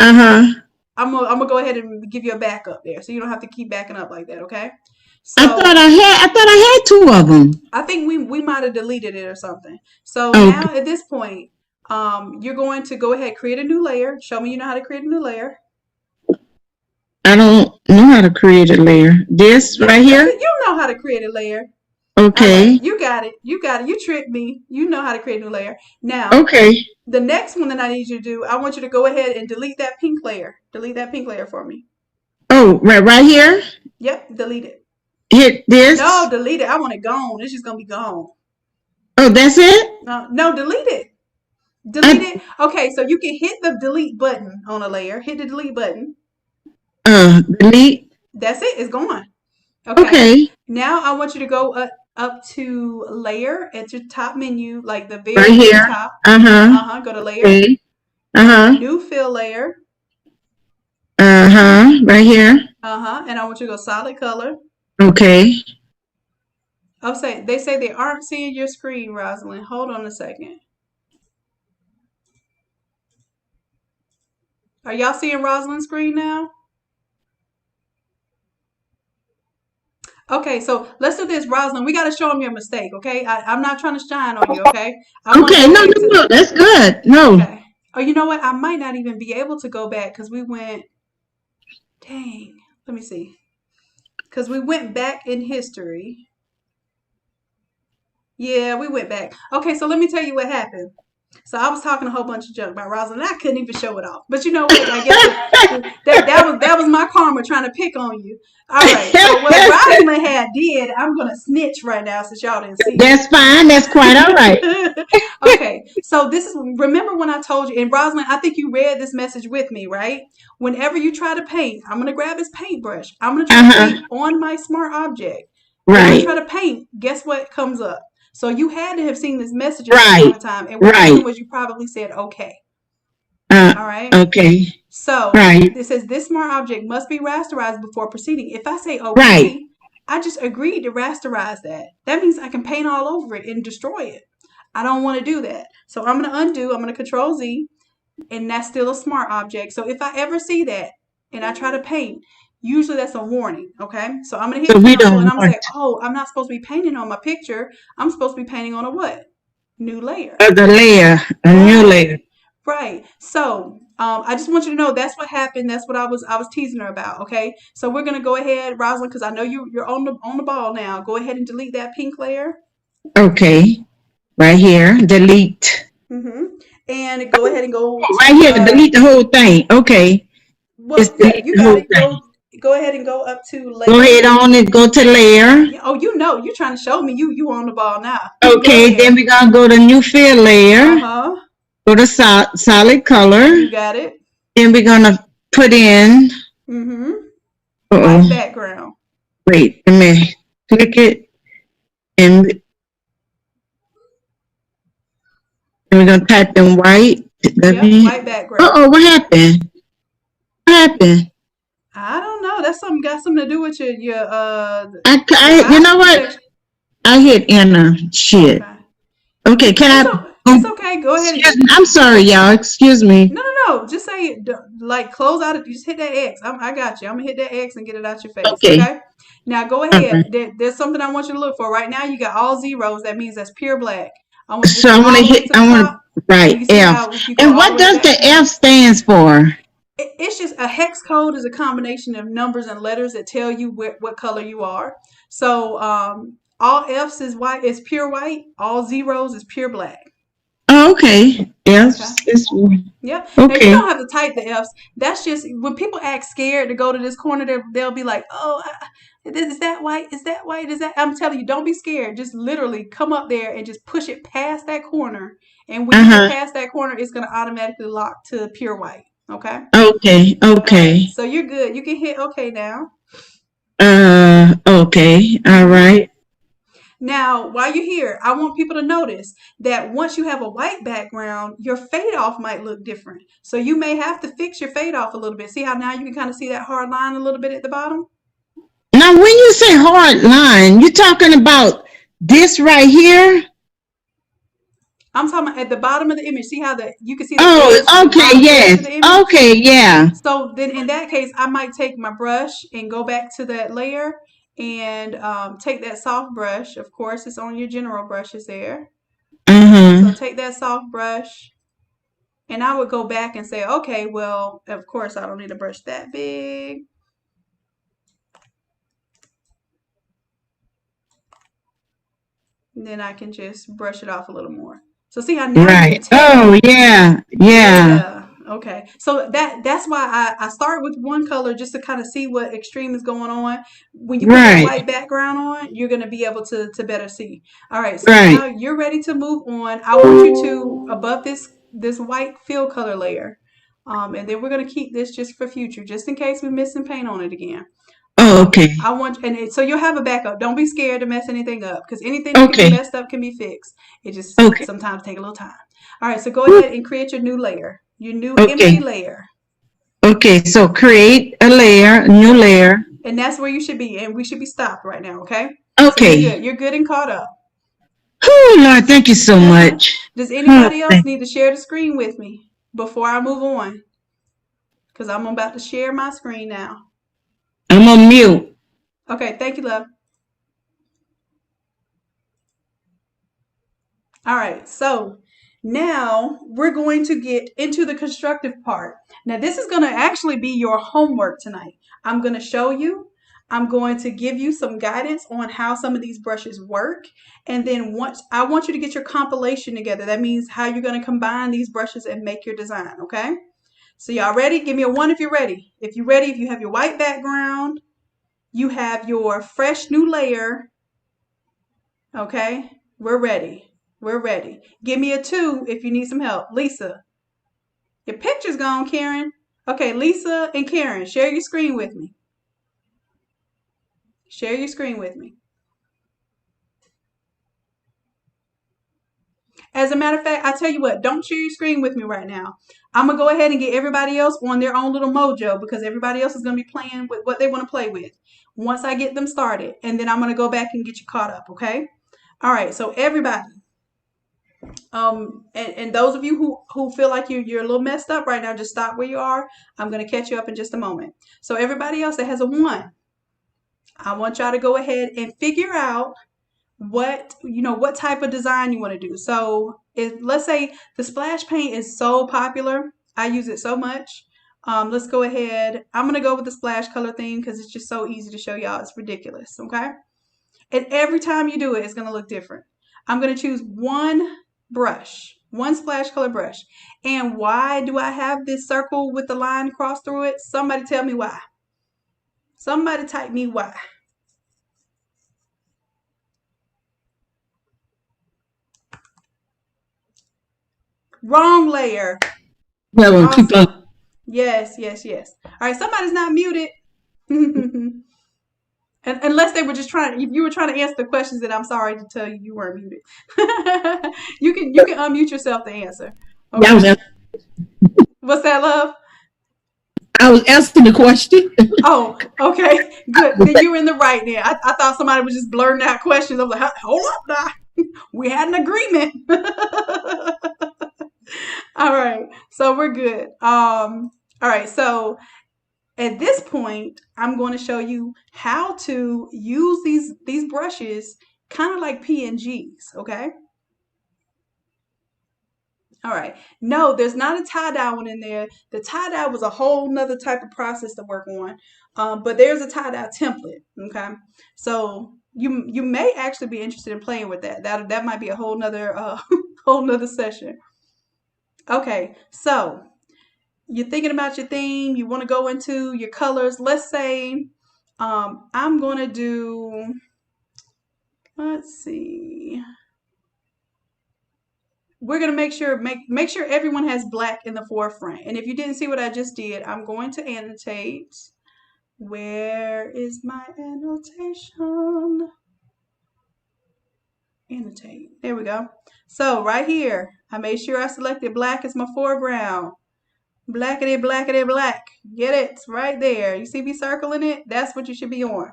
I'm gonna go ahead and give you a backup there, so you don't have to keep backing up like that, okay? So, I thought I had 2 of them. I think we might have deleted it or something. So now at this point, you're going to go ahead, create a new layer. Show me you know how to create a new layer. I don't know how to create a layer. This right here? You know how to create a layer. Okay. Right, you got it. You tricked me. You know how to create a new layer. Now, okay. The next one that I need you to do, I want you to go ahead and delete that pink layer. Delete that pink layer for me. Oh, right here? Yep, delete it. hit this. No, delete it. I want it gone. It's just gonna be gone. Oh, that's it? No, delete it. Delete it. Okay, so you can hit the delete button on a layer. Hit the delete button. Delete. That's it. It's gone. Okay. Now I want you to go up to layer at your top menu, like the very, right here. top. Go to layer. Okay. New fill layer. Right here. And I want you to go solid color. Okay. They say they aren't seeing your screen, Rosalind. Hold on a second. Are y'all seeing Rosalind's screen now? Okay, so let's do this, Rosalind. We got to show them your mistake, okay? I'm not trying to shine on you, okay? Okay, no, that's good. No. Okay. Oh, you know what? I might not even be able to go back because we went, dang, let me see. Because we went back in history. Yeah, we went back. Okay, so let me tell you what happened. So I was talking a whole bunch of junk about Rosalind, and I couldn't even show it off. But you know what? I guess that was my karma trying to pick on you. All right. So what Rosalind did, I'm gonna snitch right now since y'all didn't see it. That's fine. That's quite all right. Okay. So remember when I told you, and Rosalind, I think you read this message with me, right? Whenever you try to paint, I'm gonna grab this paintbrush. I'm gonna try to paint on my smart object. Right. When I try to paint, guess what comes up? So you had to have seen this message all the time. And what happened was you probably said, okay. All right. Okay. So it says this smart object must be rasterized before proceeding. If I say okay, I just agreed to rasterize that. That means I can paint all over it and destroy it. I don't want to do that. So I'm going to undo. I'm going to Control Z. And that's still a smart object. So if I ever see that and I try to paint, usually that's a warning, okay? So I'm going to hit cancel and I'm going to say, oh, I'm not supposed to be painting on my picture. I'm supposed to be painting on a what? New layer. The layer, a new layer. Right. So I just want you to know that's what happened. That's what I was teasing her about, okay? So we're going to go ahead, Rosalind, because I know you're on the ball now. Go ahead and delete that pink layer. Okay. Right here, delete. And go ahead and go right here, delete the whole thing. Okay. Well, yeah, you got it. Go ahead and go up to layer. Go ahead on and go to layer. Oh, you're trying to show me you on the ball now. Okay, then we're gonna go to new fill layer. Go to solid color. You got it. Then we're gonna put in white background. Wait, let me click it and we're gonna type in white. White background. What happened? What happened? I don't know. That's got something to do with your you know what? I hit enter. Shit. Okay, can I? It's okay. Go ahead. I'm sorry, y'all. Excuse me. No. Just say close out. Just hit that X. I got you. I'm gonna hit that X and get it out your face. Okay. Now go ahead. There's something I want you to look for. Right now you got all zeros. That means that's pure black. I want to hit. F. And what does the F stands for? It's just a hex code is a combination of numbers and letters that tell you what color you are. So all F's is white, is pure white. All zeros is pure black. Oh, okay. Yes. Yeah. Okay. Now, you don't have to type the F's. That's just when people act scared to go to this corner. They'll be like, "Oh, is that white? Is that white? Is that?" I'm telling you, don't be scared. Just literally come up there and just push it past that corner. And when you get past that corner, it's going to automatically lock to pure white. Okay. Okay. So you're good. You can hit okay now. Okay. All right. Now, while you're here, I want people to notice that once you have a white background, your fade off might look different. So you may have to fix your fade off a little bit. See how now you can kind of see that hard line a little bit at the bottom? Now, when you say hard line, you're talking about this right here? I'm talking about at the bottom of the image. See how you can see the okay, yes. Okay, yeah. So then in that case, I might take my brush and go back to that layer and take that soft brush. Of course, it's on your general brushes there. So take that soft brush and I would go back and say, okay, well, of course, I don't need a brush that big. And then I can just brush it off a little more. So see how now you can tell. Oh, yeah. Okay, so that's why I start with one color just to kind of see what extreme is going on. When you put that Right. white background on, you're going to be able to better see. All right, so now you're ready to move on. I want you to, above this white fill color layer, and then we're going to keep this just for future, just in case we're missing paint on it again. Oh, okay. I want, so you'll have a backup. Don't be scared to mess anything up, because anything that can be messed up can be fixed. It just sometimes take a little time. All right, so go ahead and create your new layer, your new empty layer. Okay, so create a layer, new layer. And that's where you should be, and we should be stopped right now, okay? Okay. So you're good and caught up. Oh, Lord, thank you so much. Does anybody else need to share the screen with me before I move on? Because I'm about to share my screen now. I'm on mute. Okay, thank you, love. All right, so now we're going to get into the constructive part. Now, this is going to actually be your homework tonight. I'm going to show you. I'm going to give you some guidance on how some of these brushes work. And then once I want you to get your compilation together. That means how you're going to combine these brushes and make your design, okay? So y'all ready? Give me a 1 if you're ready. If you're ready, if you have your white background, you have your fresh new layer, okay? We're ready. We're ready. Give me a 2 if you need some help. Lisa. Your picture's gone, Karen. Okay, Lisa and Karen, share your screen with me. Share your screen with me. As a matter of fact, I tell you what, don't share your screen with me right now. I'm going to go ahead and get everybody else on their own little mojo, because everybody else is going to be playing with what they want to play with once I get them started. And then I'm going to go back and get you caught up, okay? All right, so everybody. And those of you who feel like you're a little messed up right now, just stop where you are. I'm going to catch you up in just a moment. So everybody else that has a 1, I want y'all to go ahead and figure out what type of design you want to do. So let's say the splash paint is so popular. I use it so much. Let's go ahead. I'm going to go with the splash color theme because it's just so easy to show y'all. It's ridiculous, okay? And every time you do it, it's going to look different. I'm going to choose one brush, one splash color brush. And why do I have this circle with the line across through it? Somebody tell me why. Somebody type me why. Wrong layer. Awesome. Yes. All right, somebody's not muted. Unless they were just trying, if you were trying to answer the questions, then I'm sorry to tell you you weren't muted. you can unmute yourself to answer. Okay. Yeah, What's that, love? I was asking the question. Oh, okay. Good. Then you're in the right there. I thought somebody was just blurting out questions. I was like, hold up now. We had an agreement. All right. So we're good. All right. So at this point, I'm going to show you how to use these brushes kind of like PNGs, okay? All right. No, there's not a tie-dye one in there. The tie-dye was a whole nother type of process to work on, but there's a tie-dye template, okay? So you may actually be interested in playing with that. That might be a whole nother session. Okay, so you're thinking about your theme, you want to go into your colors. Let's say I'm going to do, let's see. We're going to make sure everyone has black in the forefront. And if you didn't see what I just did, I'm going to annotate. Where is my annotation? Annotate. There we go. So right here, I made sure I selected black as my foreground. Blackity, blackity, black. Get it? It's right there. You see me circling it? That's what you should be on.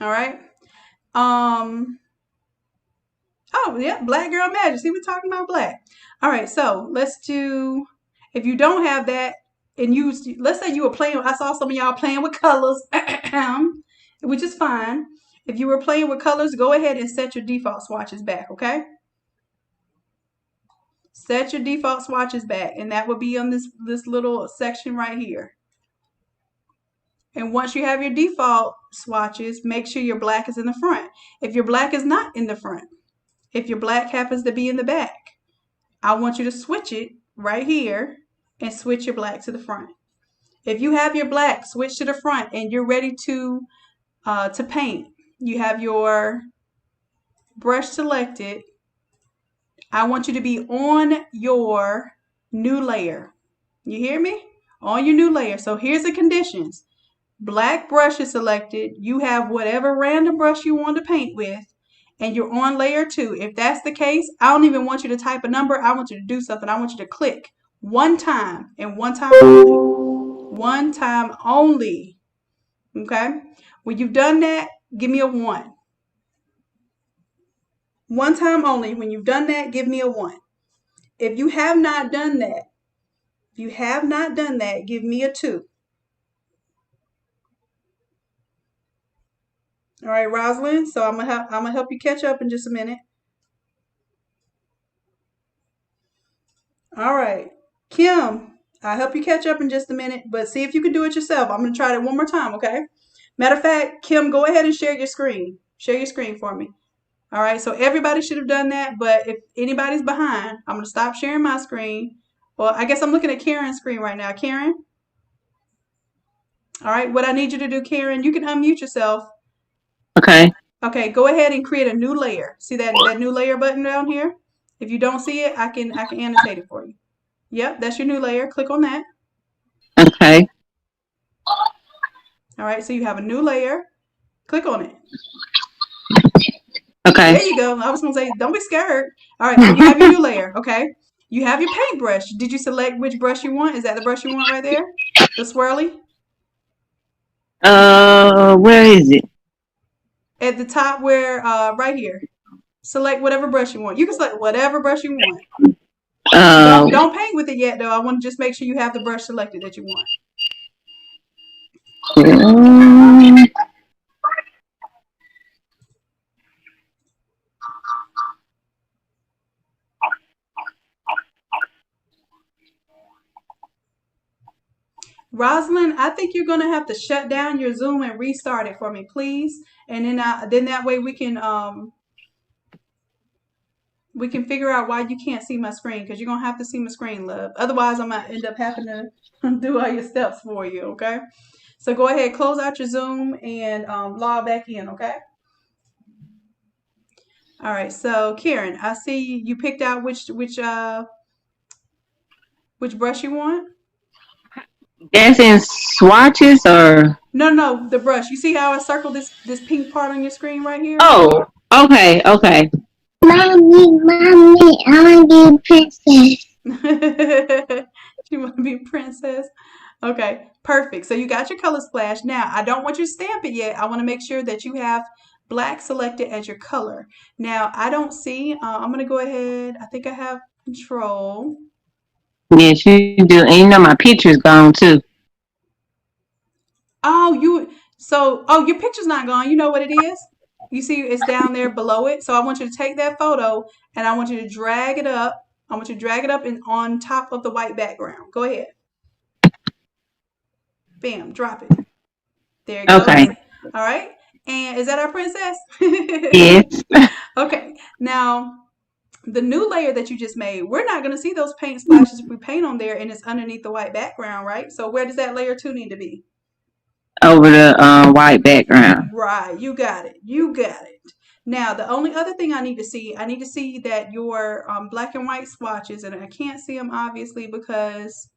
All right. Oh, yeah, Black Girl Magic. See, we're talking about black. All right, so let's do, if you don't have that, and let's say you were playing, I saw some of y'all playing with colors, which is fine. If you were playing with colors, go ahead and set your default swatches back, okay? Set your default swatches back, and that will be on this little section right here. And once you have your default swatches, make sure your black is in the front. If your black is not in the front, if your black happens to be in the back, I want you to switch it right here and switch your black to the front. If you have your black, switch to the front and you're ready to paint. You have your brush selected. I want you to be on your new layer. You hear me? On your new layer. So here's the conditions. Black brush is selected. You have whatever random brush you want to paint with, and you're on layer 2. If that's the case, I don't even want you to type a number. I want you to do something. I want you to click one time and one time only. One time only. Okay? When you've done that, give me a 1. One time only. When you've done that, give me a 1. If you have not done that, give me a 2. All right, Rosalind. So I'm gonna help you catch up in just a minute. All right, Kim. I'll help you catch up in just a minute, but see if you can do it yourself. I'm gonna try it one more time, okay? Matter of fact, Kim, go ahead and share your screen. Share your screen for me. All right. So everybody should have done that, but if anybody's behind, I'm gonna stop sharing my screen. Well, I guess I'm looking at Karen's screen right now. Karen. All right. What I need you to do, Karen, you can unmute yourself. Okay. Okay, go ahead and create a new layer. See that new layer button down here? If you don't see it, I can annotate it for you. Yep, that's your new layer. Click on that. Okay. All right, so you have a new layer. Click on it. Okay. There you go. I was gonna say, don't be scared. All right, so you have your new layer. Okay, you have your paintbrush. Did you select which brush you want? Is that the brush you want right there? The swirly? Where is it? At the top where, right here. Select whatever brush you want. You can select whatever brush you want. Don't paint with it yet, though. I want to just make sure you have the brush selected that you want. Rosalind, I think you're gonna have to shut down your Zoom and restart it for me, please. And then that way we can figure out why you can't see my screen, because you're gonna have to see my screen, love. Otherwise, I might end up having to do all your steps for you. Okay. So go ahead, close out your Zoom and log back in. Okay. All right. So Karen, I see you picked out which brush you want. That's in swatches or? No, the brush. You see how I circled this pink part on your screen right here? Oh, okay. Mommy, I want to be princess. You want to be princess? Okay, perfect. So you got your color splash. Now, I don't want you to stamp it yet. I want to make sure that you have black selected as your color. Now, I don't see. I'm going to go ahead. I think I have control. Yes, you do. And you know my picture's gone too. Oh, your picture's not gone. You know what it is? You see it's down there below it. So I want you to take that photo and I want you to drag it up. I want you to drag it up and on top of the white background. Go ahead. Bam, drop it. There it goes. Okay. All right. And is that our princess? Yes. Okay. Now, the new layer that you just made, we're not going to see those paint splashes if we paint on there and it's underneath the white background, right? So where does that layer 2 need to be? Over the white background. Right. You got it. Now, the only other thing I need to see that your black and white swatches, and I can't see them obviously because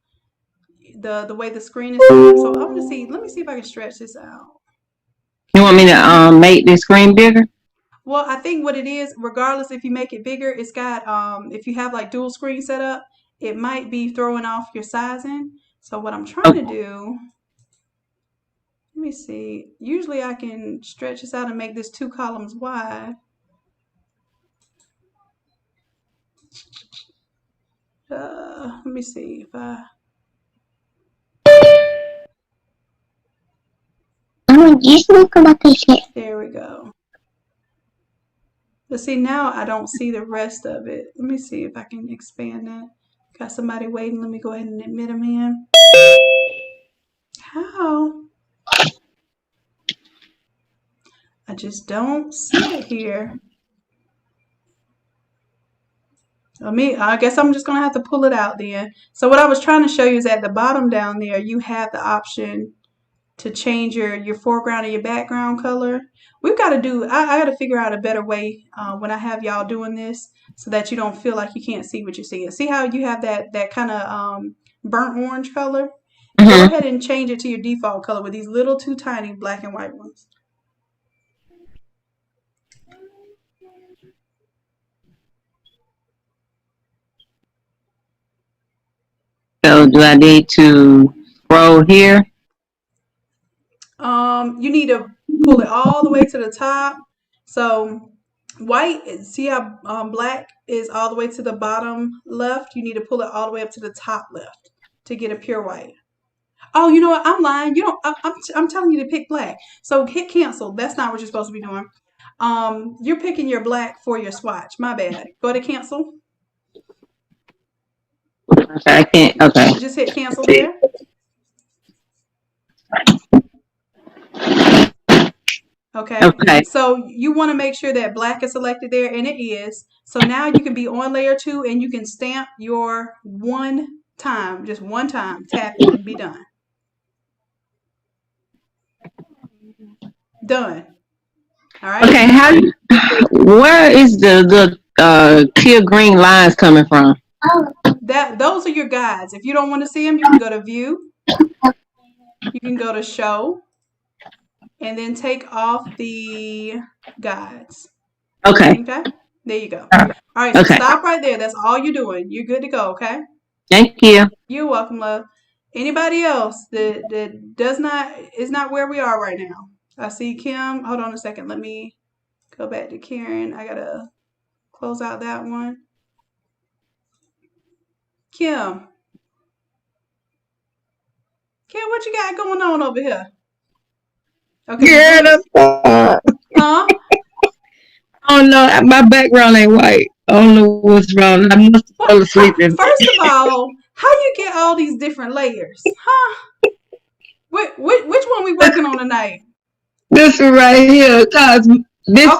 the way the screen is set up. So I'm gonna see. Let me see if I can stretch this out. You want me to make this screen bigger? Well, I think what it is, regardless if you make it bigger, it's got if you have like dual screen set up, it might be throwing off your sizing. So what I'm trying to do, let me see. Usually I can stretch this out and make this 2 columns wide. Let me see if I. There we go. But see, now I don't see the rest of it. Let me see if I can expand that. Got somebody waiting. Let me go ahead and admit them in. How? I just don't see it here. I guess I'm just gonna have to pull it out then. So what I was trying to show you is at the bottom down there, you have the option to change your foreground and your background color. We've got to do, I got to figure out a better way when I have y'all doing this so that you don't feel like you can't see what you're seeing. See how you have that kind of burnt orange color? Mm-hmm. Go ahead and change it to your default color with these little two tiny black and white ones. So do I need to scroll here? You need to pull it all the way to the top. So white, see how black is all the way to the bottom left? You need to pull it all the way up to the top left to get a pure white. Oh, you know what? I'm lying. You don't. I'm telling you to pick black. So hit cancel. That's not what you're supposed to be doing. You're picking your black for your swatch. My bad. Go to cancel. I can't. Okay. Just hit cancel there. Okay. Okay. So you want to make sure that black is selected there, and it is. So now you can be on layer 2, and you can stamp your just one time, tap it, and be done. Done. All right. Okay. Where is the clear green lines coming from? Those are your guides. If you don't want to see them, you can go to view. You can go to show, and then take off the guides. Okay. Okay. There you go. All right. So stop right there. That's all you're doing. You're good to go. Okay. Thank you. You're welcome, love. Anybody else that is not where we are right now? I see Kim. Hold on a second. Let me go back to Karen. I gotta close out that one. Kim, what you got going on over here? Okay. Yeah, that's Huh? Oh no, my background ain't white. I don't know what's wrong. I must have fell asleep. First of all, how you get all these different layers? Huh? Which one we working on tonight? This one right here, cause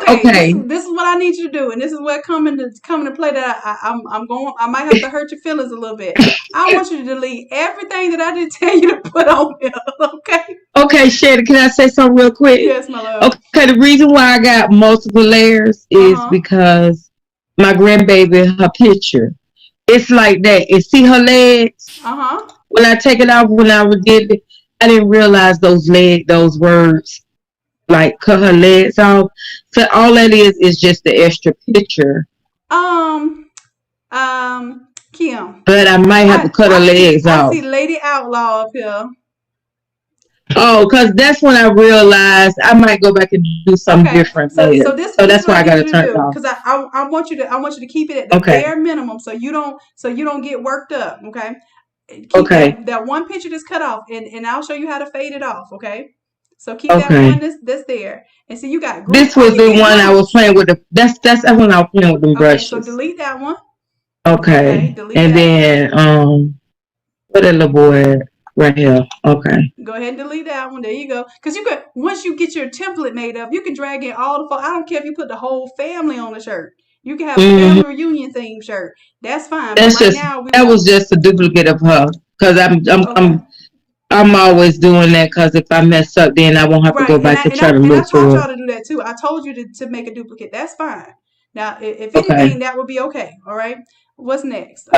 okay. This is what I need you to do, and this is what coming to play that I might have to hurt your feelings a little bit. I want you to delete everything that I didn't tell you to put on here, okay? Okay, Shannon, can I say something real quick? Yes, my love. Okay, the reason why I got multiple layers is because my grandbaby, her picture, it's like that. And see her legs? When I take it off, when I did it, I didn't realize those words, like cut her legs off. So all that is just the extra picture. Kim. But I might have to cut her legs off. I see Lady Outlaw up here. Oh, because that's when I realized I might go back and do something different. So that's why I got to turn it off. Because I want you to keep it at the bare minimum, so you don't get worked up. Okay. Keep that one picture that's cut off, and I'll show you how to fade it off. Okay. So keep that one that's there, and so you got. This was the one I was playing with. That's when I was playing with them brushes. So delete that one. Okay. And then put that little boy right here. Okay. Go ahead and delete that one. There you go. Because you could, once you get your template made up, you can drag in all the. I don't care if you put the whole family on the shirt. You can have a family reunion theme shirt. That's fine. That's that was just a duplicate of her. Because I'm always doing that. Because if I mess up, then I won't have to go back and try to look for it. I taught y'all to do that too. I told you to make a duplicate. That's fine. Now, if anything, that would be okay. All right. What's next?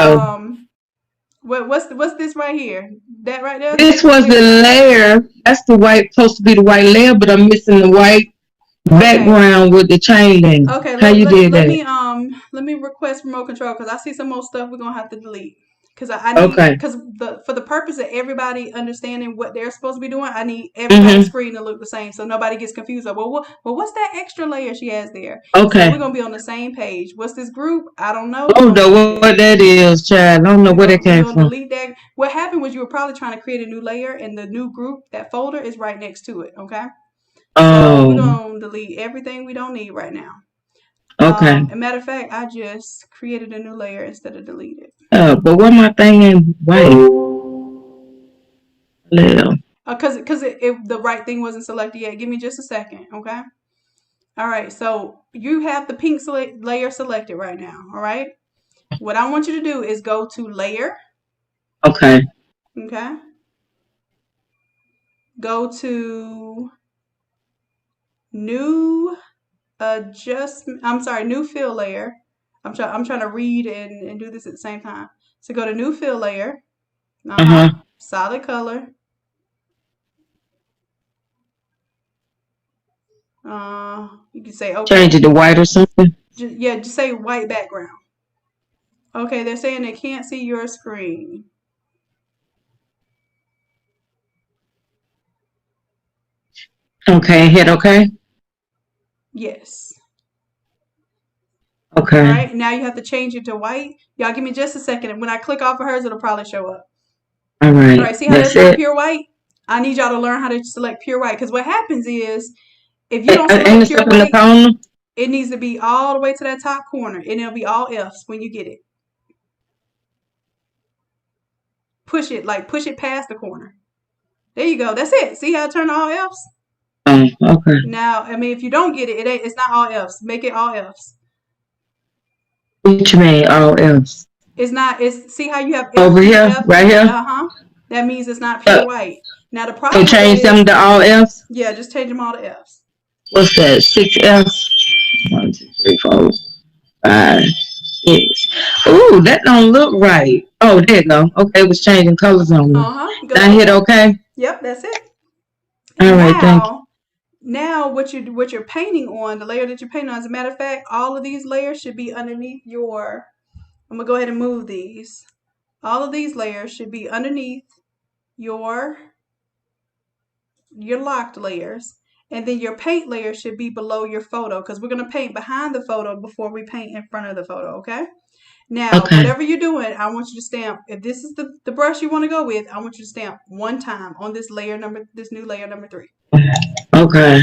What's this right here? That right there? This was the layer. That's the white, supposed to be the white layer, but I'm missing the white background with the chain link. Okay, how you did that? Let me request remote control because I see some more stuff we're gonna have to delete. Because I need for the purpose of everybody understanding what they're supposed to be doing, I need everybody's screen to look the same so nobody gets confused. Like, well, what's that extra layer she has there? Okay. So we're gonna be on the same page. What's this group? I don't know. I don't know what that is, child. I don't know where that came from. Delete that. What happened was you were probably trying to create a new layer, and the new group, that folder, is right next to it. Okay. So we're gonna delete everything we don't need right now. Okay. As a matter of fact, I just created a new layer instead of deleted. But what my thing in white? Little. Because the right thing wasn't selected yet. Give me just a second, okay? All right. So you have the pink layer selected right now. All right. What I want you to do is go to layer. Okay. Okay. Go to new adjustment. I'm sorry, new fill layer. I'm trying to read and do this at the same time. So go to new fill layer. Solid color. You can say okay. Change it to white or something. Just say white background. Okay, they're saying they can't see your screen. Okay, hit okay. Yes. Okay. All right, now you have to change it to white. Y'all give me just a second. And when I click off of hers, it'll probably show up. All right. All right, see how that's not pure white? I need y'all to learn how to select pure white, because what happens is if you don't select pure white, it needs to be all the way to that top corner, and it'll be all F's when you get it. Push it past the corner. There you go. That's it. See how it turned to all F's? Okay. Now, I mean, if you don't get it, it's not all F's. Make it all F's. Which mean all F's? It's not. See how you have F, over here, F, right here. That means it's not pure white. Now the problem. So change them to all F's. Yeah, just change them all to F's. What's that? 6 F's. 1, 2, 3, 4, 5, 6. Ooh, that don't look right. Oh, there you go. Okay, it was changing colors on me. Now hit okay. Yep, that's it. All right, thank you. Now what you're painting on, the layer that you're painting on, as a matter of fact, all of these layers should be underneath your. I'm gonna go ahead and move these. All of these layers should be underneath your locked layers, and then your paint layer should be below your photo, because we're going to paint behind the photo before we paint in front of the photo. Okay, now whatever you're doing, I want you to stamp. If this is the brush you want to go with, I want you to stamp one time on this new layer number 3. Okay.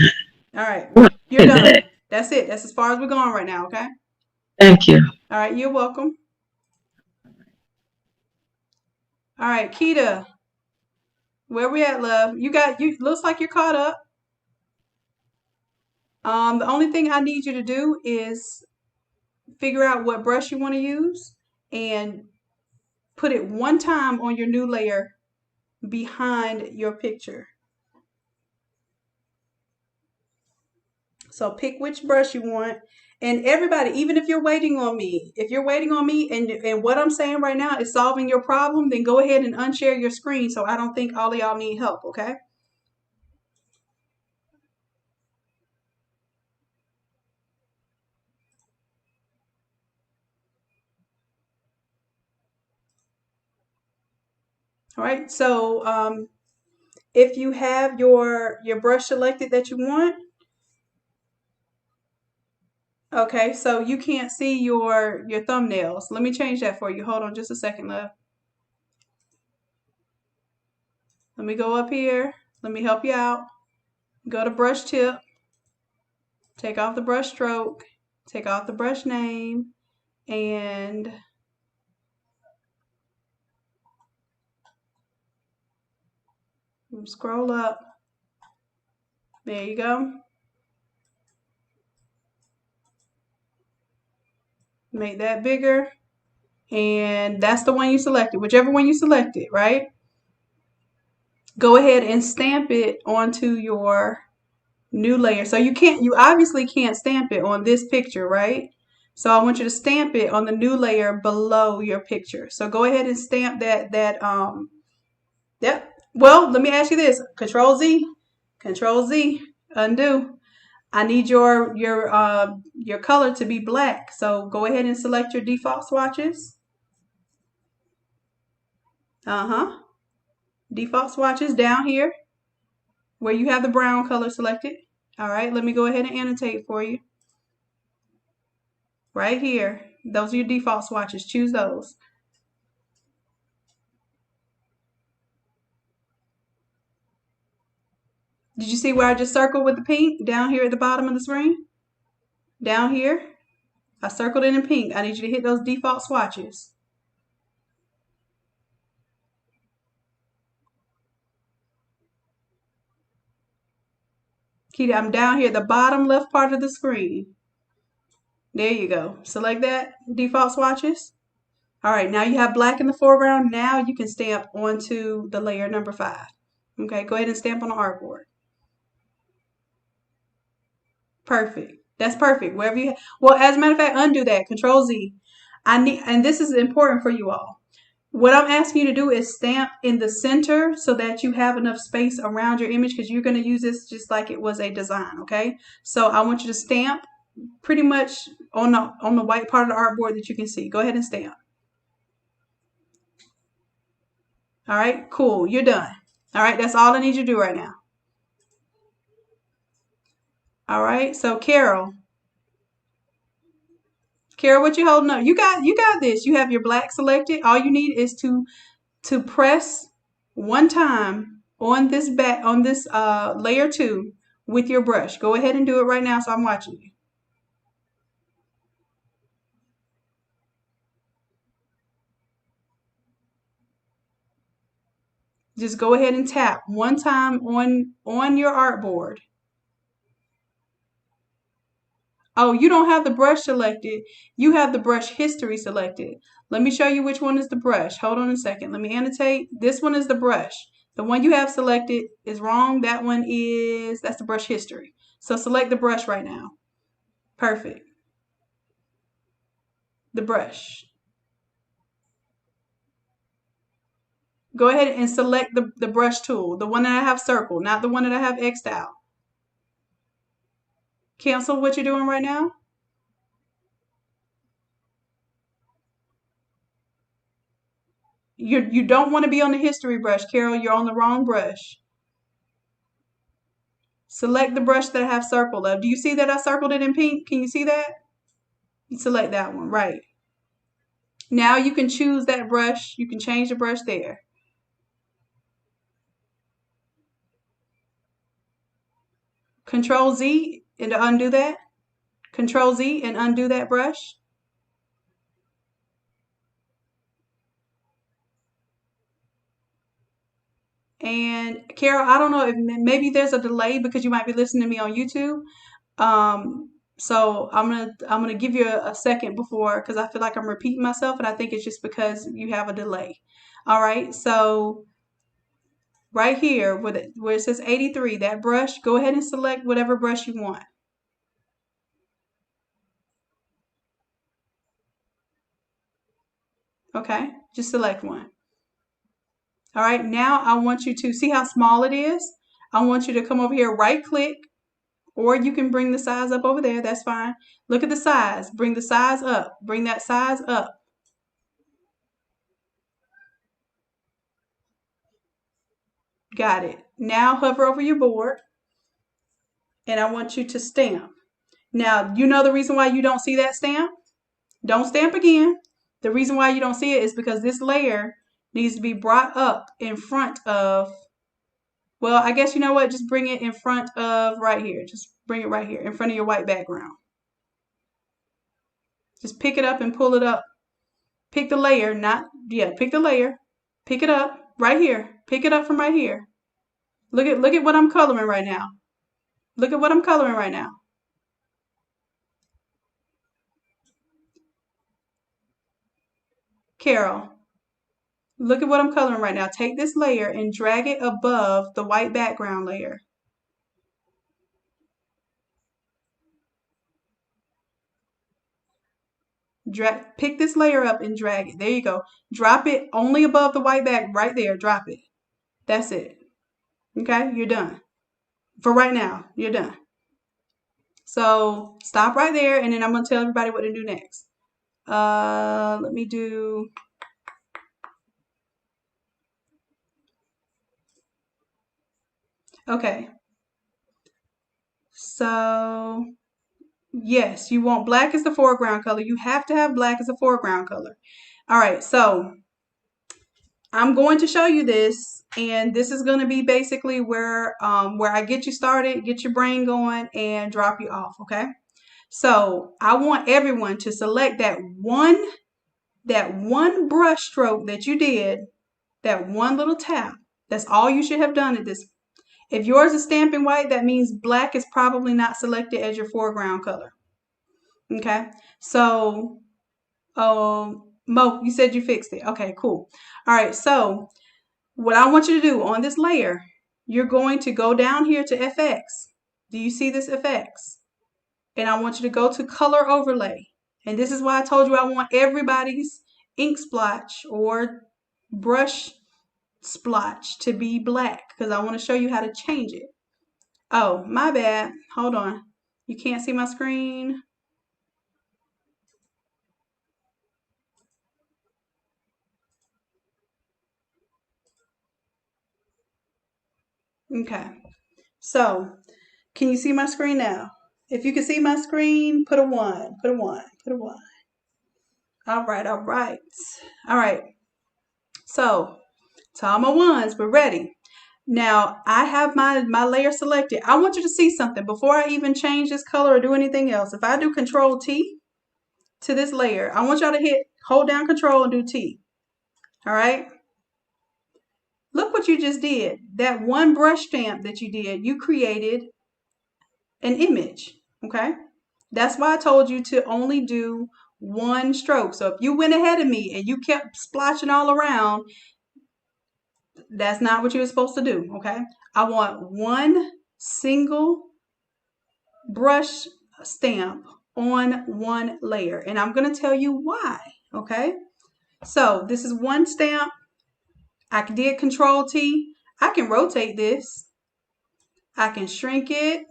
All right, you're done. That's it. That's as far as we're going right now. Okay, thank you. All right, you're welcome. All right, Keita, where we at, love? You looks like you're caught up. The only thing I need you to do is figure out what brush you want to use and put it one time on your new layer behind your picture. So pick which brush you want. And everybody, even if you're waiting on me, and what I'm saying right now is solving your problem, then go ahead and unshare your screen so I don't think all of y'all need help, okay? All right, so if you have your brush selected that you want, okay, so you can't see your thumbnails. Let me change that for you. Hold on just a second, love. Let me go up here. Let me help you out. Go to brush tip. Take off the brush stroke. Take off the brush name. And scroll up. There you go. Make that bigger. And that's the one you selected. Whichever one you selected, right? Go ahead and stamp it onto your new layer. So you obviously can't stamp it on this picture, right? So I want you to stamp it on the new layer below your picture. So go ahead and stamp that yep. Well, let me ask you this. Control Z, undo. I need your color to be black. So go ahead and select your default swatches. Default swatches down here where you have the brown color selected. All right, let me go ahead and annotate for you. Right here. Those are your default swatches. Choose those. Did you see where I just circled with the pink down here at the bottom of the screen? Down here, I circled it in pink. I need you to hit those default swatches. Keita, I'm down here at the bottom left part of the screen. There you go. Select that, default swatches. All right, now you have black in the foreground. Now you can stamp onto the layer number 5. Okay, go ahead and stamp on the artboard. Perfect. That's perfect. Wherever you, well, as a matter of fact, undo that. Control Z. And this is important for you all. What I'm asking you to do is stamp in the center so that you have enough space around your image, because you're going to use this just like it was a design, okay? So I want you to stamp pretty much on the white part of the artboard that you can see. Go ahead and stamp. All right, cool. You're done. All right, that's all I need you to do right now. All right, so Carol, what you holding up? You got this. You have your black selected. All you need is to press one time on this layer 2 with your brush. Go ahead and do it right now so I'm watching you. Just go ahead and tap one time on your artboard. Oh, you don't have the brush selected. You have the brush history selected. Let me show you which one is the brush. Hold on a second. Let me annotate. This one is the brush. The one you have selected is wrong. That's the brush history. So select the brush right now. Perfect. The brush. Go ahead and select the brush tool, the one that I have circled, not the one that I have X'd out. Cancel what you're doing right now. You don't want to be on the history brush, Carol. You're on the wrong brush. Select the brush that I have circled of. Do you see that I circled it in pink? Can you see that? You select that one, right. Now you can choose that brush. You can change the brush there. Control Z and to undo that. Control Z and undo that brush. And Carol, I don't know if maybe there's a delay because you might be listening to me on YouTube. So I'm gonna give you a second before, because I feel like I'm repeating myself, and I think it's just because you have a delay. All right, so right here where it says 83, that brush, go ahead and select whatever brush you want. Okay, just select one. All right, now I want you to see how small it is. I want you to come over here, right click, or you can bring the size up over there. That's fine. Look at the size. Bring the size up. Bring that size up. Got it. Now hover over your board, and I want you to stamp. Now, you know the reason why you don't see that stamp? Don't stamp again. The reason why you don't see it is because this layer needs to be brought up in front of, well, I guess you know what? Just bring it in front of right here. Just bring it right here in front of your white background. Just pick it up and pull it up. Pick the layer, pick the layer. Pick it up right here. Pick it up from right here. Look at what I'm coloring right now. Look at what I'm coloring right now. Carol, look at what I'm coloring right now. Take this layer and drag it above the white background layer. Pick this layer up and drag it. There you go. Drop it only above the white back right there. Drop it. That's it. Okay, you're done. For right now, you're done. So stop right there, and then I'm going to tell everybody what to do next. Let me do... Okay. So, yes, you want black as the foreground color. You have to have black as a foreground color. All right, so I'm going to show you this, and this is going to be basically where I get you started, get your brain going, and drop you off, okay? So I want everyone to select that one brush stroke that you did, that one little tap. That's all you should have done at this. If yours is stamping white, that means black is probably not selected as your foreground color. Okay, so Mo, you said you fixed it. Okay, cool. All right, so what I want you to do on this layer, you're going to go down here to FX. Do you see this FX? And I want you to go to color overlay. And this is why I told you I want everybody's ink splotch or brush splotch to be black, because I want to show you how to change it. Oh, my bad. Hold on. You can't see my screen. Okay. So, can you see my screen now? If you can see my screen, put a 1, put a 1, put a 1. All right, all right. All right. So, to all my ones, we're ready. Now, I have my layer selected. I want you to see something before I even change this color or do anything else. If I do Control T to this layer, I want y'all to hold down Control and do T. All right? Look what you just did. That one brush stamp that you did, you created an image, okay? That's why I told you to only do one stroke. So if you went ahead of me and you kept splotching all around, that's not what you were supposed to do, okay? I want one single brush stamp on one layer, and I'm going to tell you why, okay? So this is one stamp. I did Control T. I can rotate this. I can shrink it.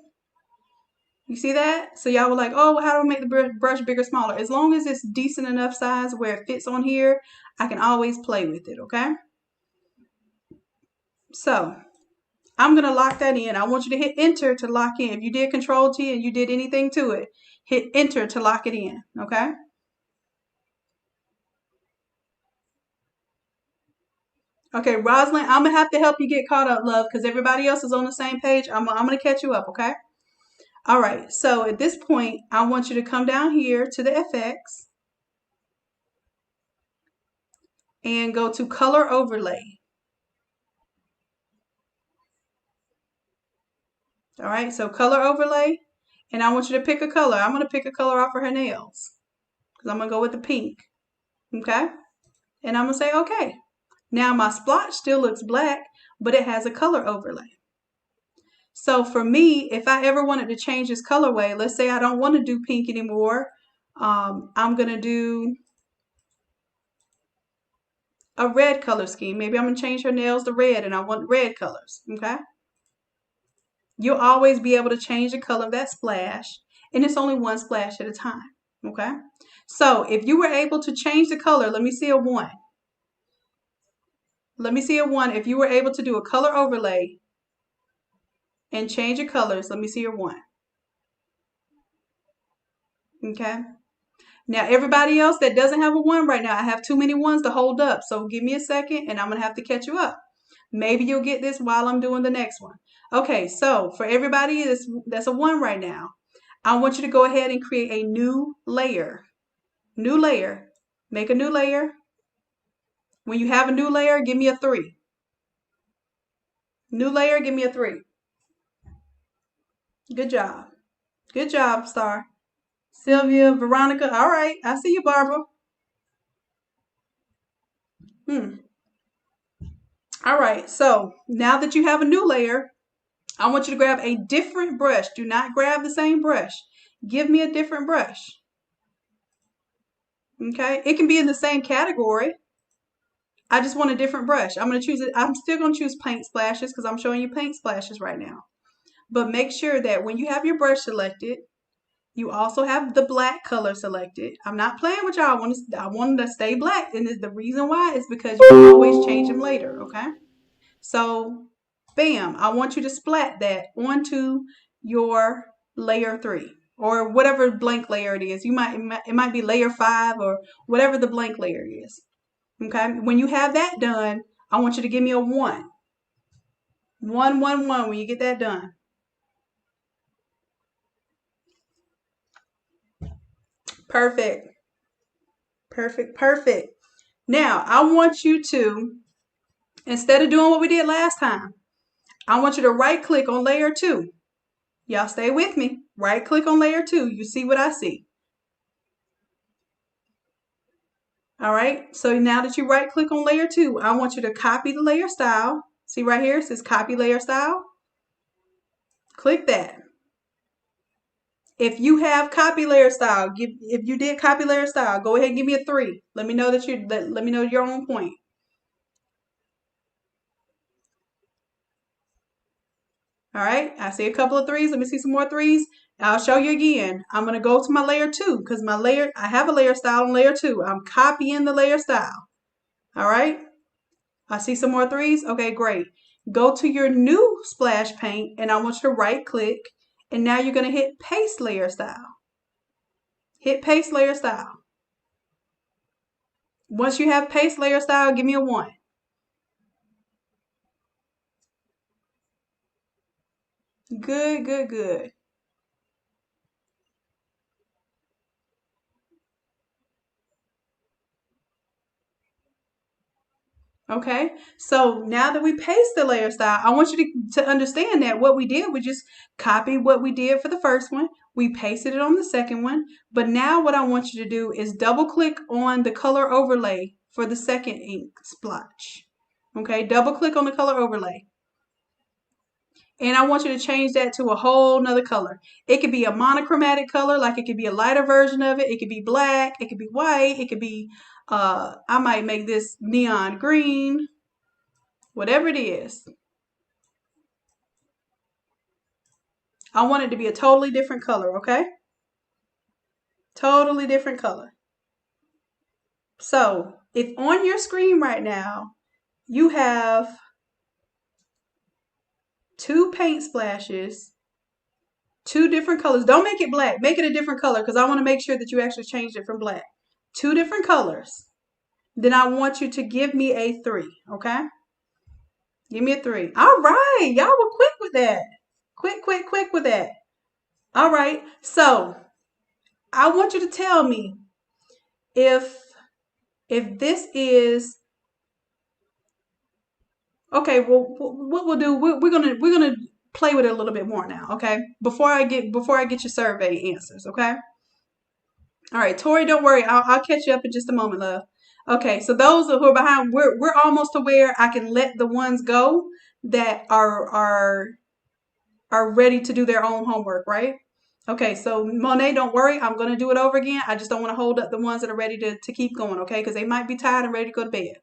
You see that? So y'all were like, oh, how do I make the brush bigger, smaller? As long as it's decent enough size where it fits on here, I can always play with it, okay? So I'm going to lock that in. I want you to hit enter to lock in. If you did Control T and you did anything to it, hit enter to lock it in, okay? Okay, Rosalind, I'm going to have to help you get caught up, love, because everybody else is on the same page. I'm going to catch you up, okay? All right, so at this point, I want you to come down here to the FX and go to color overlay. All right, so color overlay, and I want you to pick a color. I'm going to pick a color off of her nails because I'm going to go with the pink, okay? And I'm going to say, okay. Now my splotch still looks black, but it has a color overlay. So for me, if I ever wanted to change this colorway, let's say I don't want to do pink anymore, I'm going to do a red color scheme. Maybe I'm going to change her nails to red and I want red colors, okay? You'll always be able to change the color of that splash, and it's only one splash at a time, okay? So if you were able to change the color, let me see a 1. Let me see a 1. If you were able to do a color overlay and change your colors, let me see your 1. Okay? Now, everybody else that doesn't have a 1 right now, I have too many 1s to hold up. So give me a second and I'm going to have to catch you up. Maybe you'll get this while I'm doing the next one. Okay, so for everybody that's a 1 right now, I want you to go ahead and create a new layer. New layer. Make a new layer. When you have a new layer, give me a 3. New layer, give me a 3. Good job. Good job, Star. Sylvia, Veronica. All right. I see you, Barbara. All right. So now that you have a new layer, I want you to grab a different brush. Do not grab the same brush. Give me a different brush. Okay. It can be in the same category. I just want a different brush. I'm going to choose it. I'm still going to choose paint splashes because I'm showing you paint splashes right now. But make sure that when you have your brush selected, you also have the black color selected. I'm not playing with y'all. I want them to stay black. And the reason why is because you can always change them later, okay? So, bam, I want you to splat that onto your layer 3 or whatever blank layer it is. It might be layer 5 or whatever the blank layer is, okay? When you have that done, I want you to give me a 1. 1, 1, 1 when you get that done. Perfect. Perfect, perfect. Now, I want you to, instead of doing what we did last time, I want you to right click on layer 2. Y'all stay with me. Right click on layer 2. You see what I see. All right, so now that you right click on layer 2, I want you to copy the layer style. See right here, it says copy layer style. Click that. If you have copy layer style, if you did copy layer style, go ahead and give me a 3. Let me know that let me know you're on point. All right, I see a couple of 3s. Let me see some more 3s. I'll show you again. I'm going to go to my layer 2 because I have a layer style on layer 2. I'm copying the layer style. All right, I see some more 3s. Okay, great. Go to your new splash paint and I want you to right click and now you're going to hit paste layer style. Hit paste layer style. Once you have paste layer style, give me a 1. Good, good, good. Okay, so now that we paste the layer style, I want you to understand that what we did, we just copied what we did for the first one. We pasted it on the second one. But now what I want you to do is double click on the color overlay for the second ink splotch. Okay, double click on the color overlay. And I want you to change that to a whole nother color. It could be a monochromatic color, like it could be a lighter version of it. It could be black, it could be white, it could be, I might make this neon green. Whatever it is, I want it to be a totally different color, okay? Totally different color. So, if on your screen right now, you have 2 paint splashes, 2 different colors. Don't make it black. Make it a different color because I want to make sure that you actually changed it from black. 2 different colors. Then I want you to give me a 3, okay? Give me a 3. All right. Y'all were quick with that. Quick with that. All right. So, I want you to tell me if this is okay. Well, what we'll do, we're gonna play with it a little bit more now, okay? Before I get your survey answers, okay? All right, Tori, don't worry. I'll catch you up in just a moment, love. Okay, so those who are behind, we're almost aware. I can let the ones go that are ready to do their own homework, right? Okay, so Monet, don't worry. I'm going to do it over again. I just don't want to hold up the ones that are ready to keep going, okay? Because they might be tired and ready to go to bed.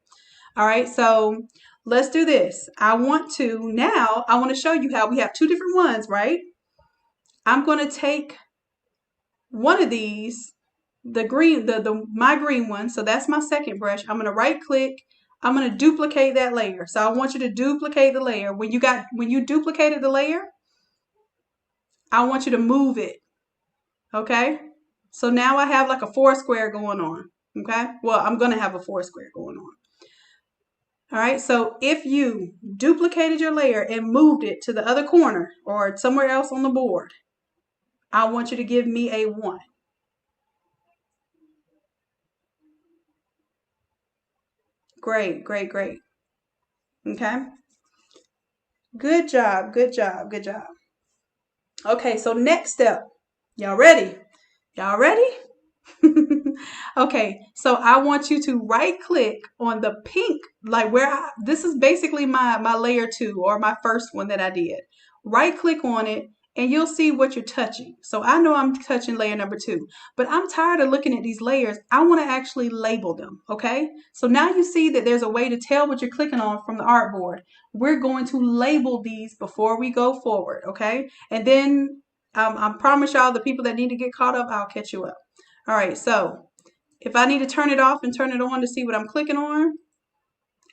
All right, so let's do this. I want to show you how we have 2 different ones, right? I'm going to take one of these, the green, my green one. So that's my second brush. I'm going to right click. I'm going to duplicate that layer. So I want you to duplicate the layer. When you duplicated the layer, I want you to move it. Okay? So now I have like a 4 square going on. Okay? Well, I'm going to have a 4 square going on. All right, so if you duplicated your layer and moved it to the other corner or somewhere else on the board, I want you to give me a 1. Great. Okay. Good job. Okay, so next step. Y'all ready? Okay, so I want you to right click on the pink, like this is basically my layer 2 or my first one that I did. Right click on it and you'll see what you're touching. So I know I'm touching layer number 2, but I'm tired of looking at these layers. I want to actually label them, okay? So now you see that there's a way to tell what you're clicking on from the artboard. We're going to label these before we go forward, okay? And then I promise y'all, the people that need to get caught up, I'll catch you up. All right, so if I need to turn it off and turn it on to see what I'm clicking on,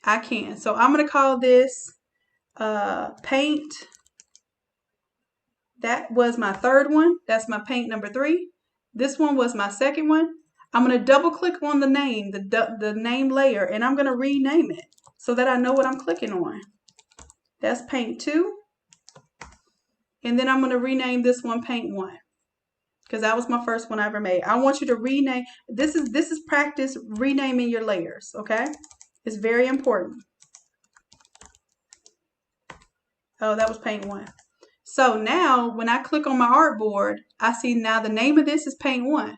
I can. So I'm going to call this paint. That was my third one. That's my paint number 3. This one was my second one. I'm going to double click on the name, the name layer, and I'm going to rename it so that I know what I'm clicking on. That's paint 2. And then I'm going to rename this one paint 1. Because that was my first one I ever made. I want you to rename. This is practice renaming your layers, okay? It's very important. Oh, that was paint 1. So now when I click on my artboard, I see now the name of this is paint 1.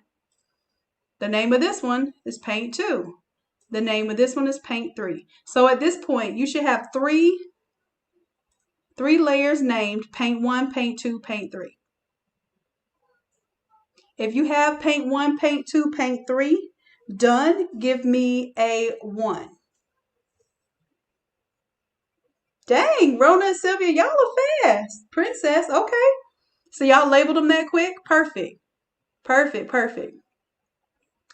The name of this one is paint 2. The name of this one is Paint 3. So at this point, you should have three layers named Paint 1, Paint 2, Paint 3. If you have Paint 1, Paint 2, Paint 3 done, give me a 1. Dang, Rona and Sylvia, y'all are fast. Princess, okay. So y'all labeled them that quick? Perfect. Perfect, perfect.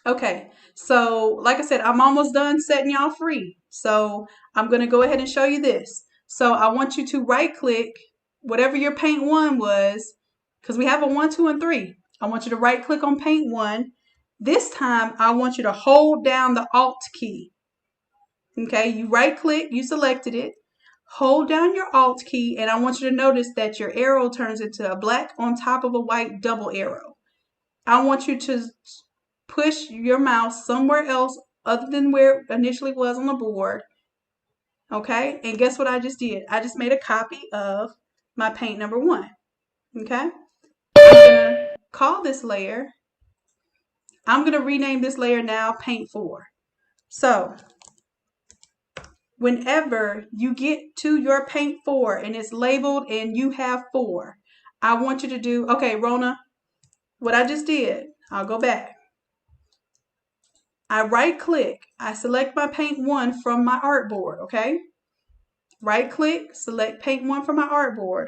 Okay, so like I said, I'm almost done setting y'all free. So I'm going to go ahead and show you this. So I want you to right click whatever your Paint 1 was, because we have a 1, 2, and 3. I want you to right click on Paint 1. This time I want you to hold down the Alt key. Okay, you right click, you selected it. Hold down your Alt key, and I want you to notice that your arrow turns into a black on top of a white double arrow. I want you to push your mouse somewhere else other than where it initially was on the board. Okay, and guess what I just did? I just made a copy of my paint number 1. Okay, I'm gonna call this layer. I'm gonna rename this layer now Paint 4. So whenever you get to your Paint 4 and it's labeled and you have 4, I want you to do, okay, Rona, what I just did, I'll go back. I right click, I select my Paint 1 from my artboard, okay? Right click, select Paint 1 from my artboard.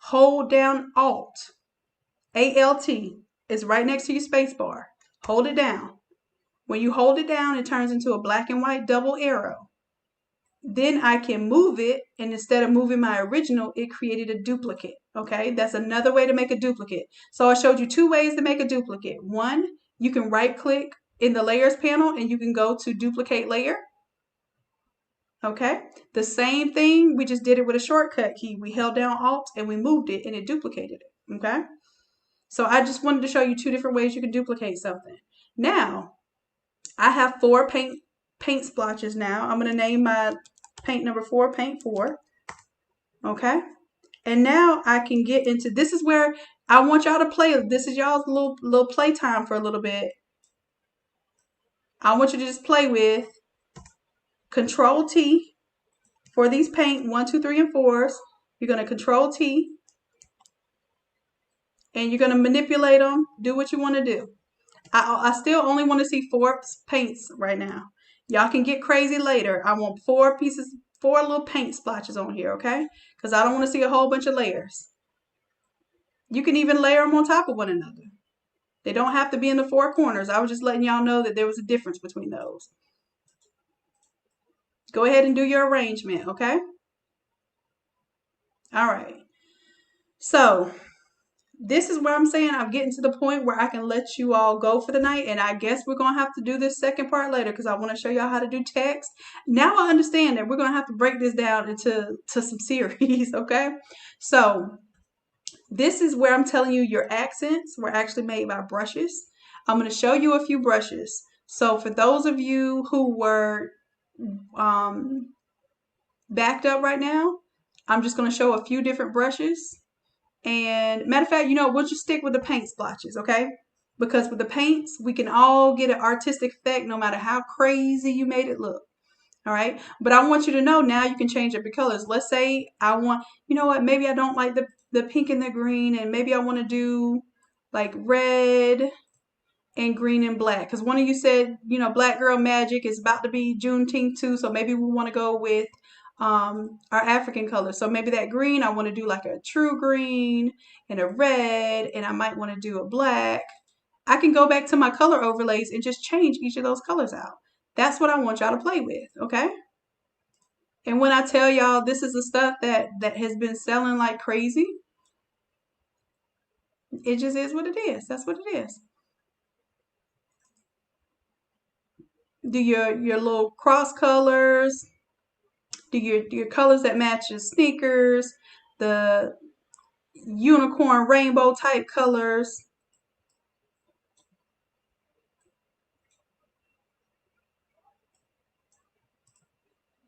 Hold down Alt. ALT is right next to your space bar. Hold it down. When you hold it down, it turns into a black and white double arrow. Then I can move it, and instead of moving my original, it created a duplicate. Okay, that's another way to make a duplicate. So I showed you 2 ways to make a duplicate. One, you can right click in the layers panel and you can go to duplicate layer. Okay, the same thing, we just did it with a shortcut key. We held down Alt and we moved it and it duplicated it. Okay, so I just wanted to show you 2 different ways you can duplicate something. Now, I have 4 paint splotches now. I'm going to name my paint number 4, Paint 4. Okay, and now I can get into, this is where I want y'all to play. This is y'all's little play time for a little bit. I want you to just play with Control T for these paint 1, 2, 3, and 4s. You're going to Control T and you're going to manipulate them. Do what you want to do. I still only want to see 4 paints right now. Y'all can get crazy later. I want 4 little paint splotches on here, okay? Because I don't want to see a whole bunch of layers. You can even layer them on top of one another. They don't have to be in the 4 corners. I was just letting y'all know that there was a difference between those. Go ahead and do your arrangement, okay? All right. So this is where I'm saying I'm getting to the point where I can let you all go for the night. And I guess we're going to have to do this second part later because I want to show y'all how to do text. Now I understand that we're going to have to break this down into some series, okay? So this is where I'm telling you your accents were actually made by brushes. I'm going to show you a few brushes. So for those of you who were backed up right now, I'm just going to show a few different brushes. And matter of fact, you know, we'll just stick with the paint splotches, okay? Because with the paints, we can all get an artistic effect no matter how crazy you made it look. All right, but I want you to know now you can change up your colors. Let's say I want, you know what, maybe I don't like the pink and the green, and maybe I want to do like red and green and black. Because one of you said, you know, Black Girl Magic is about to be Juneteenth too, so maybe we want to go with our African colors. So maybe that green, I want to do like a true green and a red, and I might want to do a black. I can go back to my color overlays and just change each of those colors out. That's what I want y'all to play with, okay? And when I tell y'all this is the stuff that has been selling like crazy, it just is what it is. That's what it is. Do your little cross colors. Do your colors that match your sneakers. The unicorn rainbow type colors.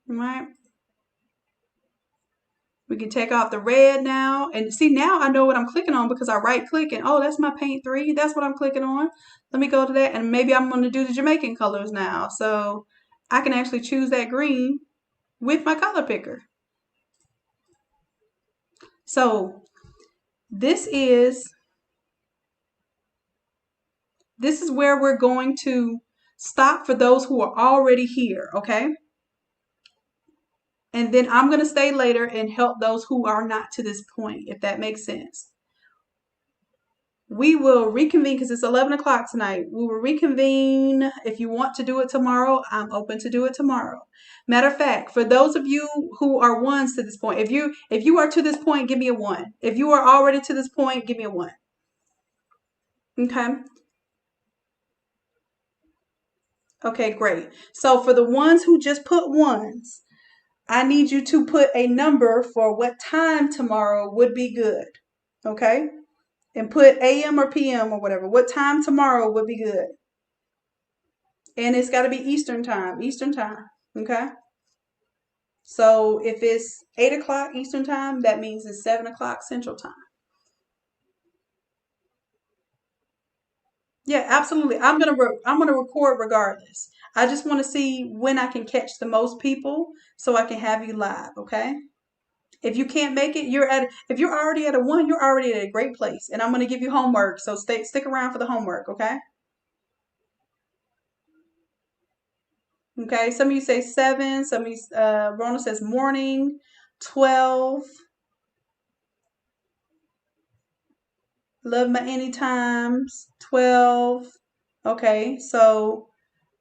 Right? We can take off the red now. And see, now I know what I'm clicking on because I right click and, oh, that's my paint 3. That's what I'm clicking on. Let me go to that. And maybe I'm going to do the Jamaican colors now. So I can actually choose that green with my color picker. So this is where we're going to stop for those who are already here, okay? And then I'm going to stay later and help those who are not to this point, if that makes sense. We will reconvene because it's 11 o'clock tonight. We will reconvene. If you want to do it tomorrow, I'm open to do it tomorrow. Matter of fact, for those of you who are ones to this point, if you are to this point, give me a 1. If you are already to this point, give me a 1. Okay. Okay, great. So for the ones who just put 1s, I need you to put a number for what time tomorrow would be good. Okay? And put AM or PM or whatever. What time tomorrow would be good. And it's got to be Eastern time. Eastern time. Okay? So if it's 8 o'clock Eastern time, that means it's 7 o'clock Central time. Yeah, absolutely. I'm gonna record regardless. I just want to see when I can catch the most people so I can have you live. Okay? If you can't make it, if you're already at a 1, you're already at a great place. And I'm gonna give you homework, so stick around for the homework. Okay? Okay, some of you say 7, some of you, Rona says morning, 12. Love my anytimes, 12. Okay, so,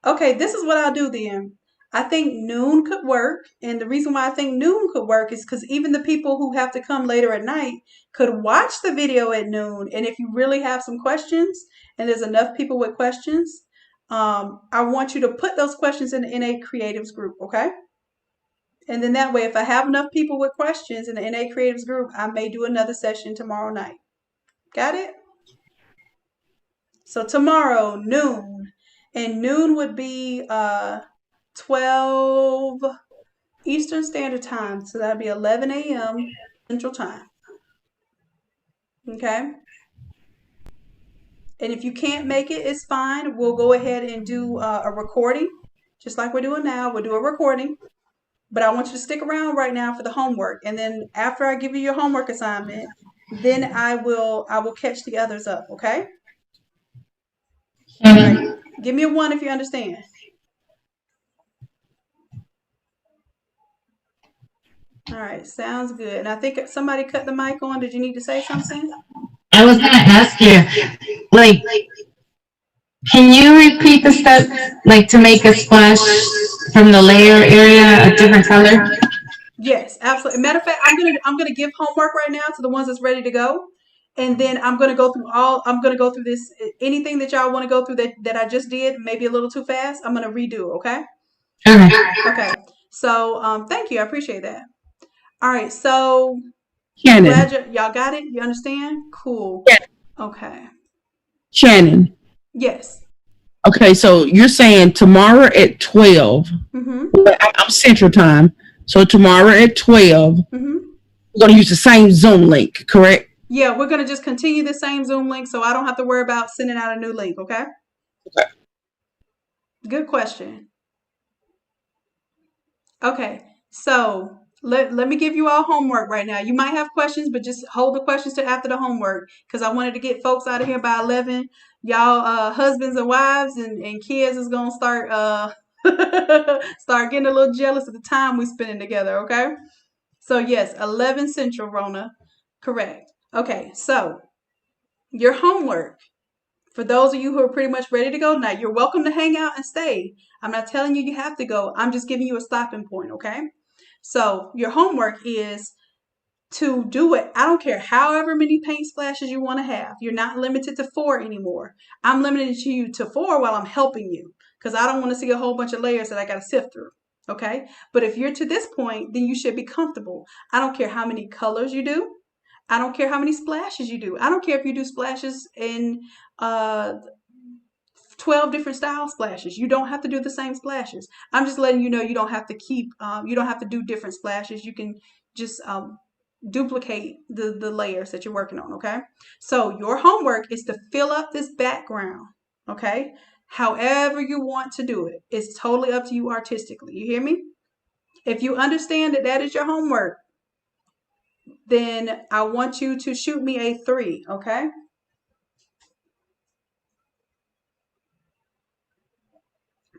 okay, this is what I'll do then. I think noon could work. And the reason why I think noon could work is because even the people who have to come later at night could watch the video at noon. And if you really have some questions and there's enough people with questions, I want you to put those questions in the Innate Creatives group, okay? And then that way, if I have enough people with questions in the Innate Creatives group, I may do another session tomorrow night. Got it? So tomorrow, noon. And noon would be 12 Eastern Standard Time. So that'd be 11 a.m. Central Time. Okay? And if you can't make it, it's fine. We'll go ahead and do a recording. Just like we're doing now, we'll do a recording. But I want you to stick around right now for the homework. And then after I give you your homework assignment, then I will catch the others up, okay? All right. Give me a 1 if you understand. All right, sounds good. And I think somebody cut the mic on. Did you need to say something? I was gonna ask you, like, can you repeat the steps, like to make a splash from the layer area a different color? Yes, absolutely. Matter of fact, I'm gonna give homework right now to the ones that's ready to go, and then I'm gonna go through this. Anything that y'all want to go through that I just did, maybe a little too fast, I'm gonna redo. Okay. Okay. So thank you. I appreciate that. All right. So Shannon. y'all got it. You understand? Cool. Okay. Shannon. Yes. Okay, so you're saying tomorrow at 12. Mm-hmm. I'm Central Time. So tomorrow at 12, Mm-hmm. we're going to use the same Zoom link, correct? Yeah, we're going to just continue the same Zoom link so I don't have to worry about sending out a new link, okay? Okay. Good question. Okay, so let me give you all homework right now. You might have questions, but just hold the questions to after the homework because I wanted to get folks out of here by 11. Y'all husbands and wives and kids is going to start start getting a little jealous of the time we spending together, okay? So yes, 11 Central, Rona. Correct. Okay, so your homework, for those of you who are pretty much ready to go tonight, you're welcome to hang out and stay. I'm not telling you you have to go. I'm just giving you a stopping point, okay? So your homework is to do it. I don't care however many paint splashes you want to have. You're not limited to 4 anymore. I'm limited you to 4 while I'm helping you because I don't want to see a whole bunch of layers that I got to sift through. Okay? But if you're to this point, then you should be comfortable. I don't care how many colors you do. I don't care how many splashes you do. I don't care if you do splashes in 12 different style splashes. You don't have to do the same splashes. I'm just letting you know you don't have to you don't have to do different splashes. You can just duplicate the layers that you're working on, okay? So your homework is to fill up this background, okay? However you want to do it. It's totally up to you artistically. You hear me? If you understand that that is your homework, then I want you to shoot me a 3, okay?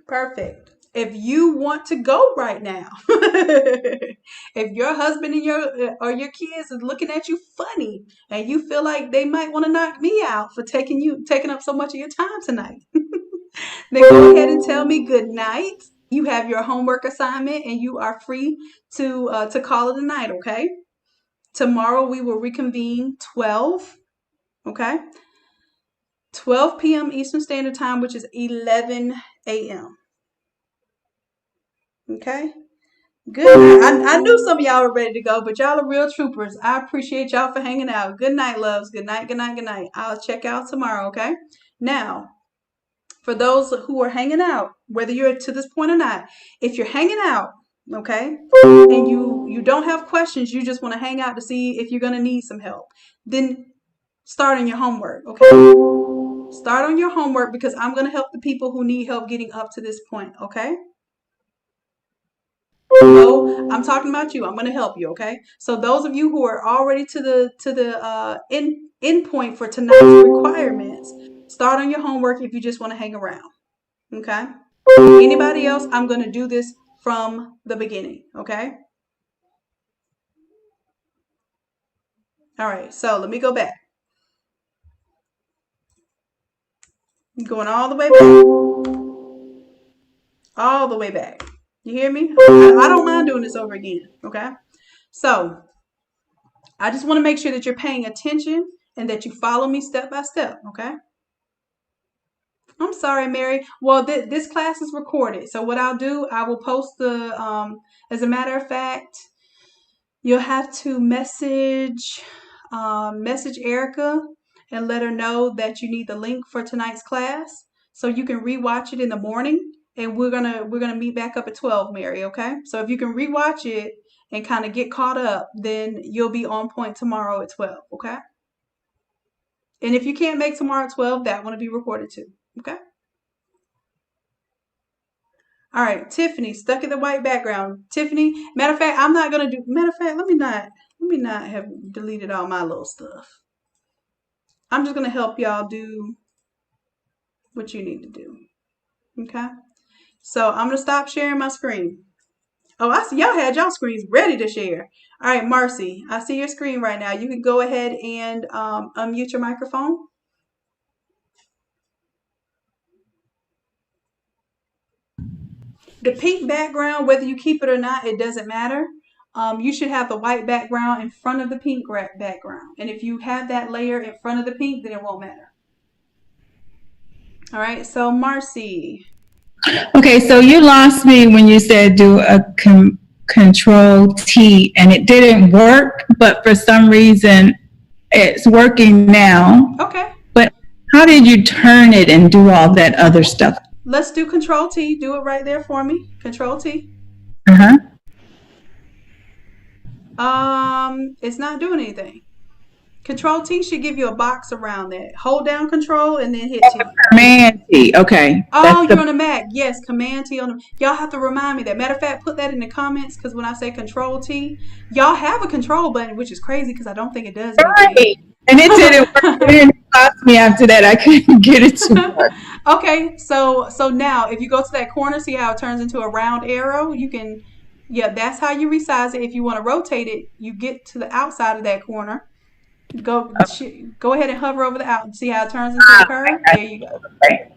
Perfect. If you want to go right now, if your husband and your kids is looking at you funny and you feel like they might want to knock me out for taking up so much of your time tonight, then go ahead and tell me good night. You have your homework assignment and you are free to call it a night, okay? Tomorrow we will reconvene 12, okay? 12 p.m. Eastern Standard Time, which is 11 a.m. Okay? Good night. I knew some of y'all were ready to go, but y'all are real troopers. I appreciate y'all for hanging out. Good night, loves. Good night, good night, good night. I'll check out tomorrow, okay? Now, for those who are hanging out, whether you're to this point or not, if you're hanging out, okay, and you don't have questions, you just want to hang out to see if you're going to need some help, then start on your homework, okay? Start on your homework because I'm going to help the people who need help getting up to this point, okay? So I'm talking about you. I'm going to help you, okay? So those of you who are already to the end point for tonight's requirements, start on your homework if you just want to hang around, okay? Anybody else, I'm going to do this from the beginning, okay? All right, so let me go back. I'm going all the way back. All the way back. You hear me? I don't mind doing this over again, okay? So I just want to make sure that you're paying attention and that you follow me step by step, okay? I'm sorry, Mary. Well, this class is recorded. So what I'll do, I will post as a matter of fact, you'll have to message Erica and let her know that you need the link for tonight's class so you can rewatch it in the morning. And we're gonna meet back up at 12, Mary, okay? So if you can rewatch it and kind of get caught up, then you'll be on point tomorrow at 12, okay? And if you can't make tomorrow at 12, that one will be recorded too, okay? All right, Tiffany, stuck in the white background. Tiffany, matter of fact, let me not have deleted all my little stuff. I'm just gonna help y'all do what you need to do, okay? So I'm gonna stop sharing my screen. Oh, I see y'all had y'all screens ready to share. All right, Marcy, I see your screen right now. You can go ahead and unmute your microphone. The pink background, whether you keep it or not, it doesn't matter. You should have the white background in front of the pink background. And if you have that layer in front of the pink, then it won't matter. All right, so Marcy. Okay, so you lost me when you said do a Control T and it didn't work, but for some reason it's working now. Okay. But how did you turn it and do all that other stuff? Let's do Control T. Do it right there for me. Control T. Uh-huh. It's not doing anything. Control T should give you a box around that. Hold down Control and then hit T. Command T. Okay. Oh, you're on a Mac. Yes, Command T on the. Y'all have to remind me that. Matter of fact, put that in the comments because when I say Control T, y'all have a control button, which is crazy because I don't think it does anything. Right. And it didn't work. It didn't cost me after that. I couldn't get it to work. Okay, so now if you go to that corner, see how it turns into a round arrow? You can, yeah, that's how you resize it. If you want to rotate it, you get to the outside of that corner. Go ahead and hover over the out and see how it turns into a curve. There you go. Right.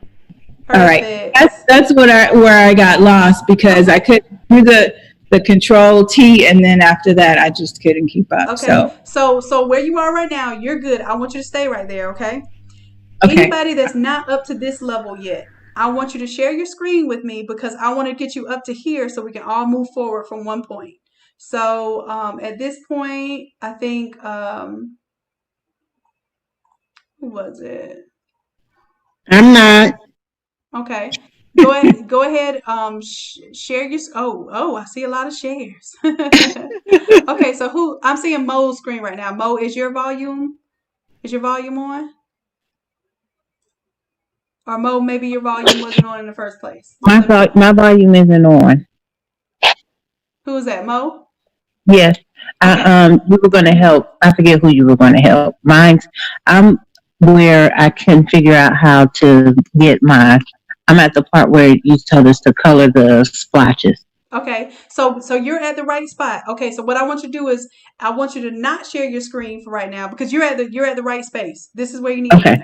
All right. That's where I got lost because I couldn't do the Control T, and then after that, I just couldn't keep up. Okay. So where you are right now, you're good. I want you to stay right there, okay? Anybody that's not up to this level yet, I want you to share your screen with me because I want to get you up to here so we can all move forward from one point. So at this point, I think, who was it? I'm not. Okay. Go ahead. Share your. Oh, I see a lot of shares. Okay, so I'm seeing Mo's screen right now. Mo, is your volume on? Or Mo, maybe your volume wasn't on in the first place. My volume isn't on. Who is that, Mo? Yes. Okay. You were going to help. I forget who you were going to help. I'm where I can figure out how to get I'm at the part where you told us to color the splotches. Okay, so you're at the right spot. Okay, so what I want you to do is I want you to not share your screen for right now because you're at the right space. This is where you need to be.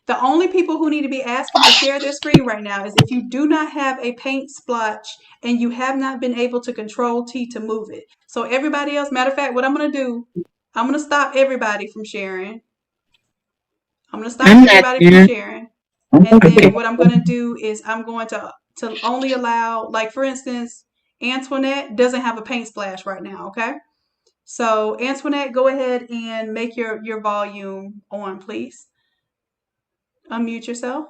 The only people who need to be asking to share their screen right now is if you do not have a paint splotch and you have not been able to control T to move it. So everybody else, matter of fact, what I'm gonna do, I'm gonna stop everybody from sharing. I'm gonna stop everybody from sharing. And then what I'm gonna do is I'm going to only allow, like for instance, Antoinette doesn't have a paint splash right now, okay? So Antoinette, go ahead and make your volume on, please. Unmute yourself.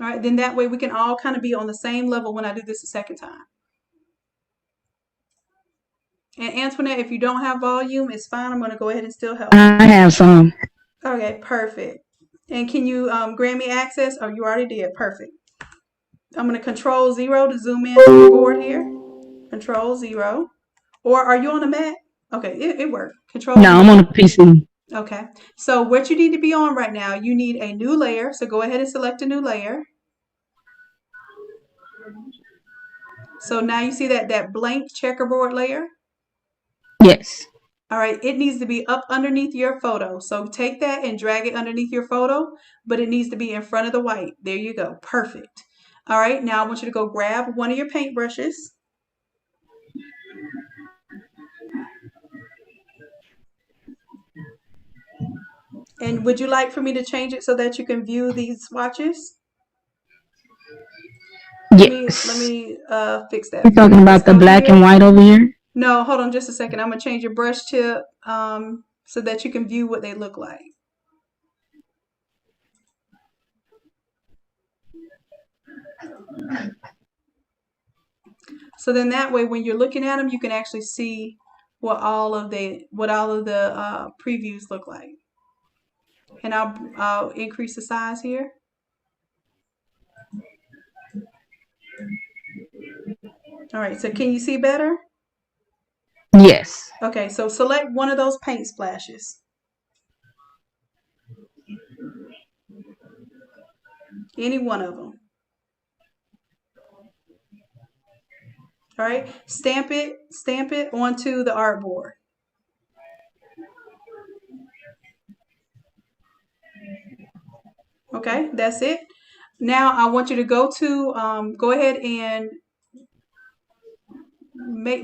All right, then that way we can all kind of be on the same level when I do this a second time. And Antoinette, if you don't have volume, it's fine. I'm going to go ahead and still help. I have some. Okay, perfect. And can you grant me access? Oh, you already did. Perfect. I'm going to Control-0 to zoom in on your board here. Control-0. Or are you on a Mac? Okay, it worked. Control. No, I'm on a PC. Okay. So what you need to be on right now, you need a new layer. So go ahead and select a new layer. So now you see that blank checkerboard layer? Yes. All right, it needs to be up underneath your photo. So take that and drag it underneath your photo, but it needs to be in front of the white. There you go. Perfect. All right, now I want you to go grab one of your paint brushes. And would you like for me to change it so that you can view these swatches? Yes. Let me fix that. You're talking about the black and white over here? No, hold on just a second. I'm going to change your brush tip so that you can view what they look like. So then that way, when you're looking at them, you can actually see what all of the previews look like. And I'll increase the size here. All right, so can you see better? Yes. Okay, so select one of those paint splashes. Any one of them. All right, stamp it onto the artboard. Okay, that's it. Now I want you to go ahead and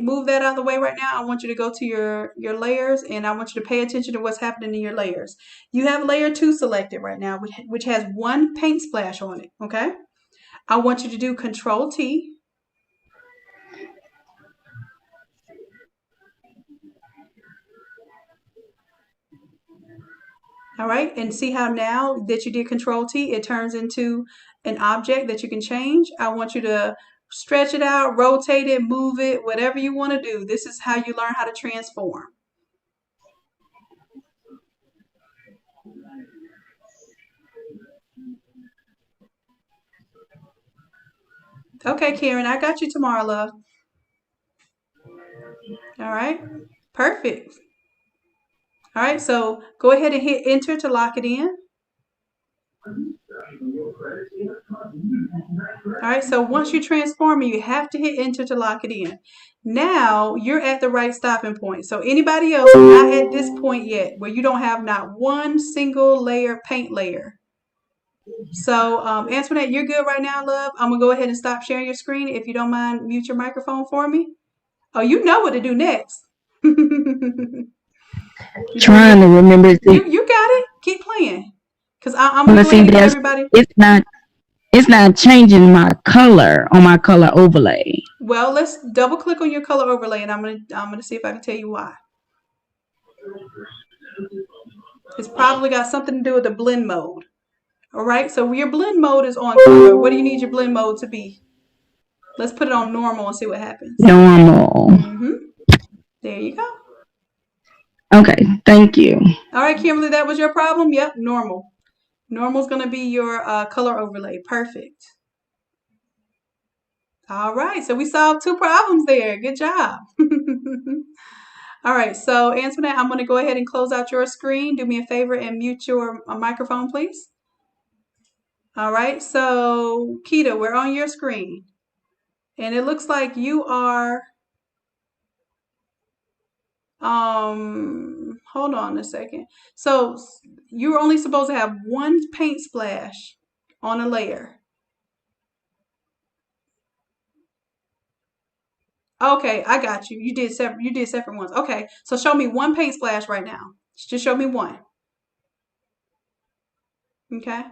move that out of the way right now. I want you to go to your layers, and I want you to pay attention to what's happening in your layers. You have layer 2 selected right now, which has one paint splash on it, okay? I want you to do Control-T. All right, and see how now that you did Control-T, it turns into an object that you can change. I want you to stretch it out, rotate it, move it, whatever you want to do. This is how you learn how to transform. Okay, Karen, I got you tomorrow, love. All right, perfect. All right, so go ahead and hit enter to lock it in. All right, so once you transform it, you have to hit enter to lock it in. Now you're at the right stopping point. So anybody else not at this point yet, where you don't have not one single paint layer. So Antoinette, you're good right now, love. I'm gonna go ahead and stop sharing your screen. If you don't mind, mute your microphone for me. Oh, you know what to do next. Trying to remember. You got it. Keep playing. Because I'm gonna go ahead and give everybody. It's not changing my color on my color overlay. Well, let's double click on your color overlay, and I'm gonna see if I can tell you why. It's probably got something to do with the blend mode. All right, so your blend mode is on color. What do you need your blend mode to be? Let's put it on normal and see what happens. Normal. There you go. Okay, thank you. All right, Kimberly, that was your problem? Yep, normal. Normal's going to be your color overlay. Perfect. All right, so we solved 2 problems there. Good job. All right, so Antoinette, I'm going to go ahead and close out your screen. Do me a favor and mute your microphone, please. All right, so Keita, we're on your screen. And it looks like you are, hold on a second. So you're only supposed to have 1 paint splash on a layer. Okay, I got you. You did separate ones. Okay, so show me 1 paint splash right now. Just show me 1. Okay.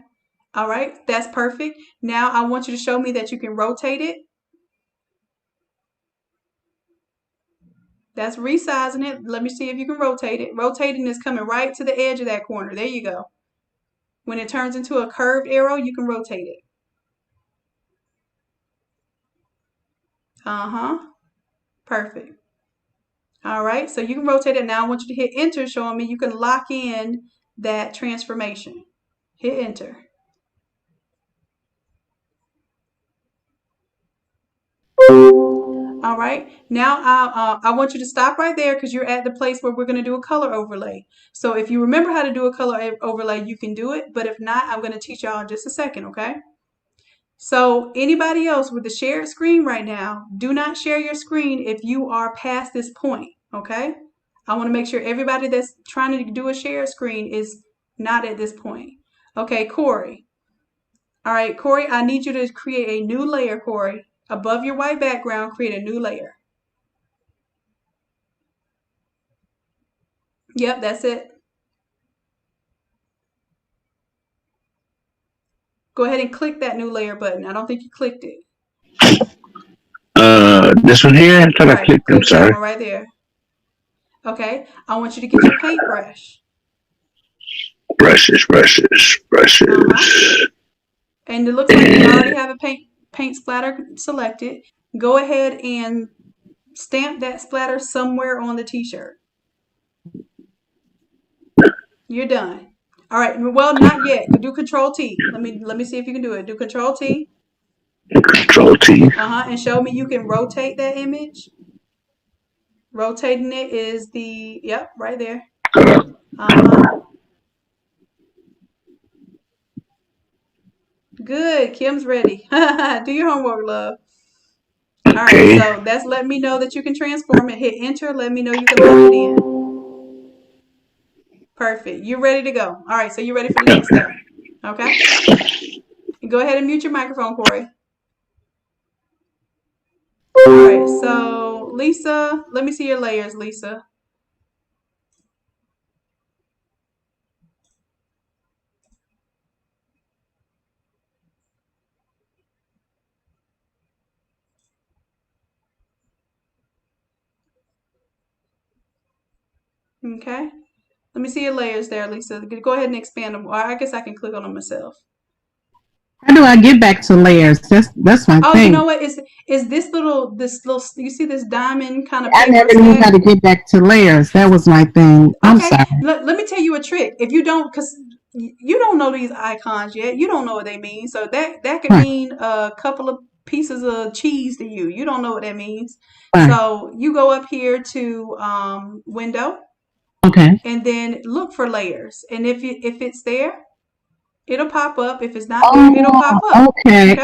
All right, that's perfect. Now I want you to show me that you can rotate it. That's resizing it. Let me see if you can rotate it. Rotating is coming right to the edge of that corner. There you go. When it turns into a curved arrow, you can rotate it. Uh-huh. Perfect. All right, so you can rotate it. Now I want you to hit enter, showing me you can lock in that transformation. Hit enter. All right, now I want you to stop right there because you're at the place where we're going to do a color overlay. So if you remember how to do a color overlay, you can do it. But if not, I'm going to teach y'all in just a second, okay? So anybody else with the shared screen right now, do not share your screen if you are past this point, okay? I want to make sure everybody that's trying to do a shared screen is not at this point. Okay, Corey. All right, Corey, I need you to create a new layer, Corey. Above your white background, create a new layer. Yep, that's it. Go ahead and click that new layer button. I don't think you clicked it. This one here? I thought I clicked. I'm Click that sorry. one right there. Okay, I want you to get your paintbrush. Brushes. And it looks like you already have a paint splatter selected. Go ahead and stamp that splatter somewhere on the t-shirt. You're done. All right. Well, not yet. Do Control T. Let me see if you can do it. Do Control T. Control T. And show me you can rotate that image. Rotating it is the right there. Good. Kim's ready. Do your homework, love. All right. So that's letting me know that you can transform it. Hit enter. Let me know you can lock it in. Perfect. You're ready to go. All right. So you're ready for the next step. Okay. Go ahead and mute your microphone, Corey. All right. So Lisa, let me see your layers, Lisa. Okay. Let me see your layers there, Lisa. Go ahead and expand them. Or I guess I can click on them myself. How do I get back to layers? That's my thing. Oh, you know what? Is this little you see this diamond kind of I never knew how to get back to layers. That was my thing. I'm sorry. Let me tell you a trick. If you don't, because you don't know these icons yet, you don't know what they mean. So that could mean a couple of pieces of cheese to you. You don't know what that means. So you go up here to window. Okay. And then look for layers. And if it's there, it'll pop up. If it's not there, it'll pop up. Okay.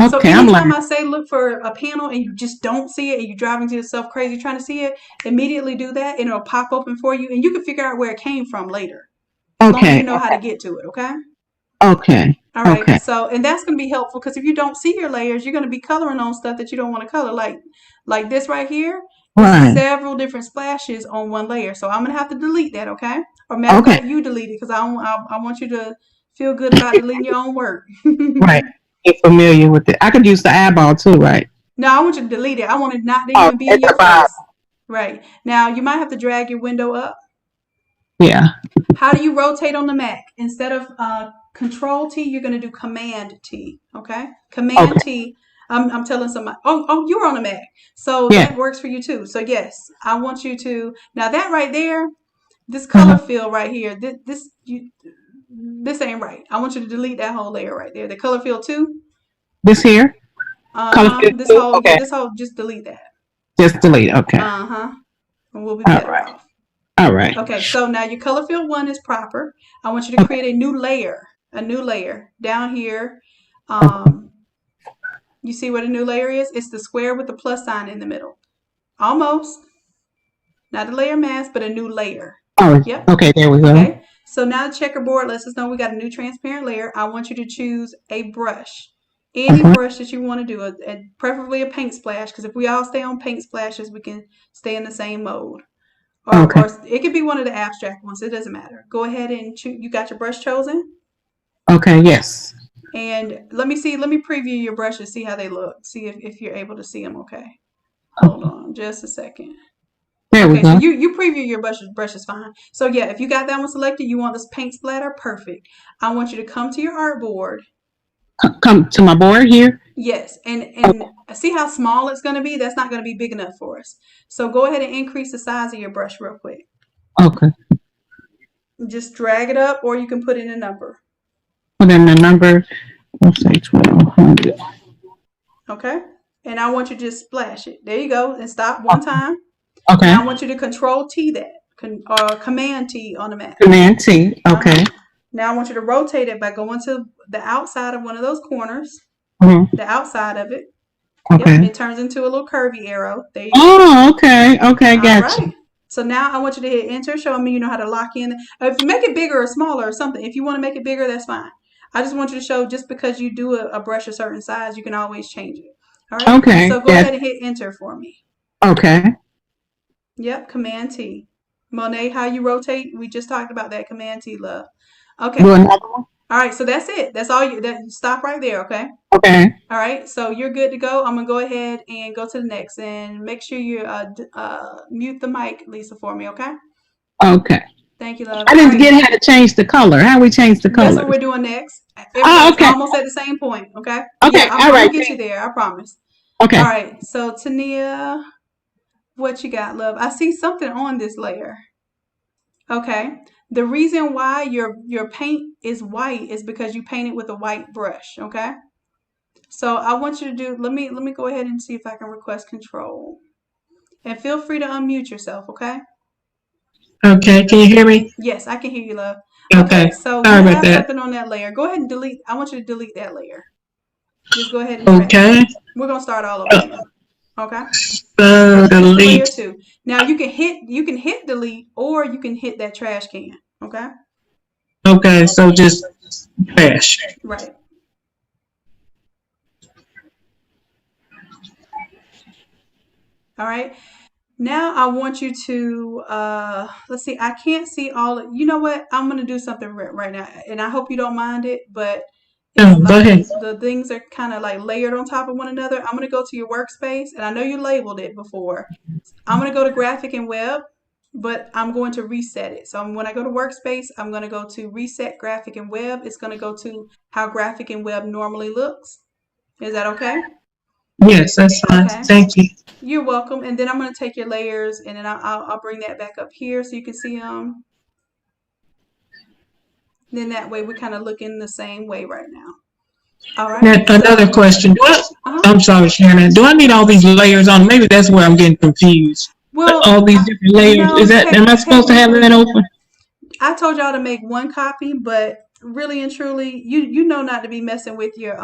So anytime I say look for a panel and you just don't see it and you're driving yourself crazy trying to see it, immediately do that and it'll pop open for you and you can figure out where it came from later. As long as you know how to get to it, okay? Okay. All right. So, and that's going to be helpful because if you don't see your layers, you're going to be coloring on stuff that you don't want to color. Like this right here. Several different splashes on one layer. So I'm going to have to delete that, okay? Or matter of fact, you delete it because I want you to feel good about deleting your own work. Right. Get familiar with it. I could use the eyeball too, right? No, I want you to delete it. I want it not to even be in your face. Right. Now, you might have to drag your window up. Yeah. How do you rotate on the Mac? Instead of Control T, you're going to do Command T, okay? Command T. I'm telling somebody, oh, you're on a Mac. So that works for you too. So yes, I want you to, now that right there, This color fill right here, this ain't right. I want you to delete that whole layer right there. The color fill 2. This here? Color fill This 2? whole, Okay. yeah, this whole, just delete that. Just delete. Okay. And we'll be All better right. off. All right. Okay, so now your color fill 1 is proper. I want you to create a new layer down here. You see what a new layer is? It's the square with the plus sign in the middle. Almost. Not a layer mask, but a new layer. Oh, yep. Okay, there we go. Okay, so now the checkerboard lets us know we got a new transparent layer. I want you to choose a brush. Any brush that you want to do, preferably a paint splash, because if we all stay on paint splashes, we can stay in the same mode. Or it could be one of the abstract ones. It doesn't matter. Go ahead and choose. You got your brush chosen? Okay, yes. And let me preview your brushes, see how they look. See if you're able to see them okay. Hold on just a second. There we go. So you preview your brushes fine. So yeah, if you got that one selected, you want this paint splatter, perfect. I want you to come to your artboard. Come to my board here? Yes, and see how small it's going to be? That's not going to be big enough for us. So go ahead and increase the size of your brush real quick. Okay. Just drag it up, or you can put in a number. Put in the number, let's say 1200. Okay, and I want you to just splash it. There you go, and stop one time. Okay. Now I want you to Control T that, or Command T on the Mac. Command T, okay. Now I want you to rotate it by going to the outside of one of those corners. The outside of it. Okay. Yep, it turns into a little curvy arrow. There you go. Oh, okay. Okay, gotcha. All right. So now I want you to hit enter, showing me you know how to lock in. If you make it bigger or smaller or something, if you want to make it bigger, that's fine. I just want you to show just because you do a brush a certain size, you can always change it. All right. Okay. So go ahead and hit enter for me. Okay. Yep, Command T. Monet, how you rotate? We just talked about that. Command T, love. Okay. Do another one? All right, so that's it. That's all you stop right there, okay? Okay. All right, so you're good to go. I'm gonna go ahead and go to the next, and make sure you mute the mic, Lisa, for me, okay? Okay. Thank you, love. I didn't get how to change the color. How we change the color? That's what we're doing next. Okay. Almost at the same point, okay? Okay, Yeah, I'm all right. gonna get you there, I promise. Okay. All right, so Tania, what you got, love? I see something on this layer. Okay. The reason why your paint is white is because you painted with a white brush, okay? So I want you to do, let me go ahead and see if I can request control. And feel free to unmute yourself, okay? Okay, can you hear me? Yes, I can hear you, love. Okay, So sorry you about have that. something on that layer. Go ahead and delete. I want you to delete that layer. Just go ahead and Okay. We're gonna start all over again. Okay. Delete. Layer 2. Now you can hit delete, or you can hit that trash can. Okay. Okay, so just trash. Right. All right. Now I want you to let's see. I can't see all. You know what? I'm gonna do something right now, and I hope you don't mind it. But it's go ahead. the things are kind of like layered on top of one another. I'm gonna go to your workspace, and I know you labeled it before. I'm gonna go to graphic and web, but I'm going to reset it. So when I go to workspace, I'm gonna go to reset graphic and web. It's gonna go to how graphic and web normally looks. Is that okay? Yes, that's fine. Okay. Thank you. You're welcome. And then I'm going to take your layers, and then I'll bring that back up here so you can see them. Then that way we kind of look in the same way right now. All right. Now, another question. I'm sorry, Shannon. Do I need all these layers on? Maybe that's where I'm getting confused. Well, all these different layers. no, Am I supposed to have that open? I told y'all to make one copy, but really and truly, you know not to be messing with your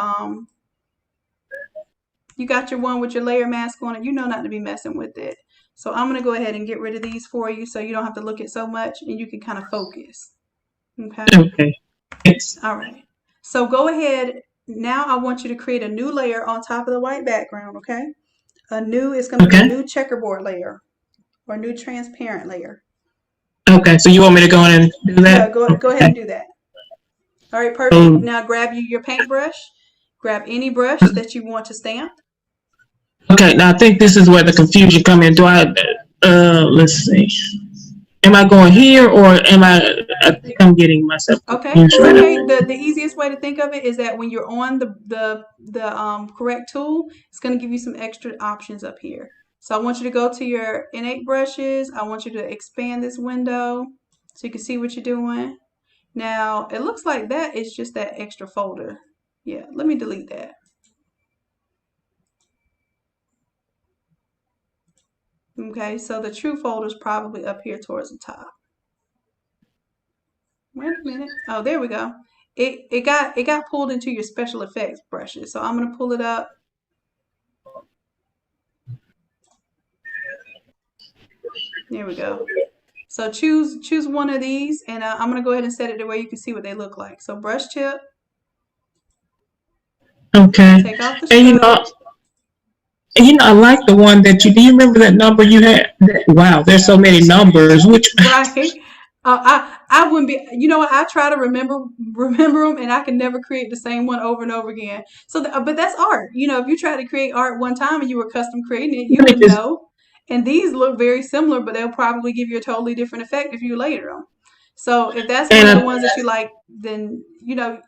you got your one with your layer mask on it. You know not to be messing with it. So I'm going to go ahead and get rid of these for you so you don't have to look at so much, and you can kind of focus. Okay? Okay. Yes. All right. So go ahead. Now I want you to create a new layer on top of the white background, okay? It's going to be a new checkerboard layer or new transparent layer. Okay, so you want me to go in and do that? Yeah, go ahead and do that. All right, perfect. Now grab your paintbrush. Grab any brush that you want to stamp. Okay, now I think this is where the confusion comes in. Do I, let's see. Am I going here, or I think I'm getting myself confused. Okay. The easiest way to think of it is that when you're on the correct tool, it's going to give you some extra options up here. So I want you to go to your Innate brushes. I want you to expand this window. so you can see what you're doing. Now, it looks like that is just that extra folder. Yeah, let me delete that. Okay, so the true folder is probably up here towards the top. Wait a minute. Oh, there we go. It got pulled into your special effects brushes. So I'm gonna pull it up. There we go. So choose one of these, and I'm gonna go ahead and set it to where you can see what they look like. So brush tip. Okay. Take off the stroke. I like the one that do you remember that number you had? Wow, there's so many numbers. Which right? I wouldn't be. You know what? I try to remember them, and I can never create the same one over and over again. So, but that's art. You know, if you try to create art one time and you were custom creating it, you would know. And these look very similar, but they'll probably give you a totally different effect if you layer them. So if that's one of the ones that you like, then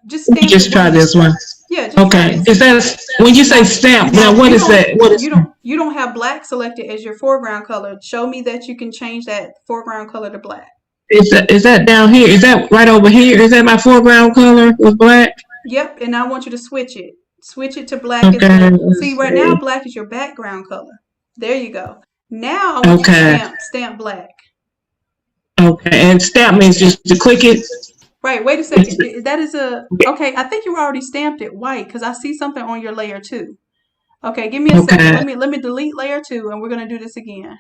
just stamp just try this one. Yeah. Just okay. Is that when you say stamp? Now, what is that? What is you don't have black selected as your foreground color. Show me that you can change that foreground color to black. Is that down here? Is that right over here? Is that my foreground color with black? Yep. And I want you to switch it. Switch it to black. Okay. See, right now black is your background color. There you go. Now I want you to stamp black. Okay, and stamp means just to click it. Right. Wait a second. That is okay. I think you already stamped it white because I see something on your layer 2. Okay, give me a second. Let me delete layer 2, and we're gonna do this again.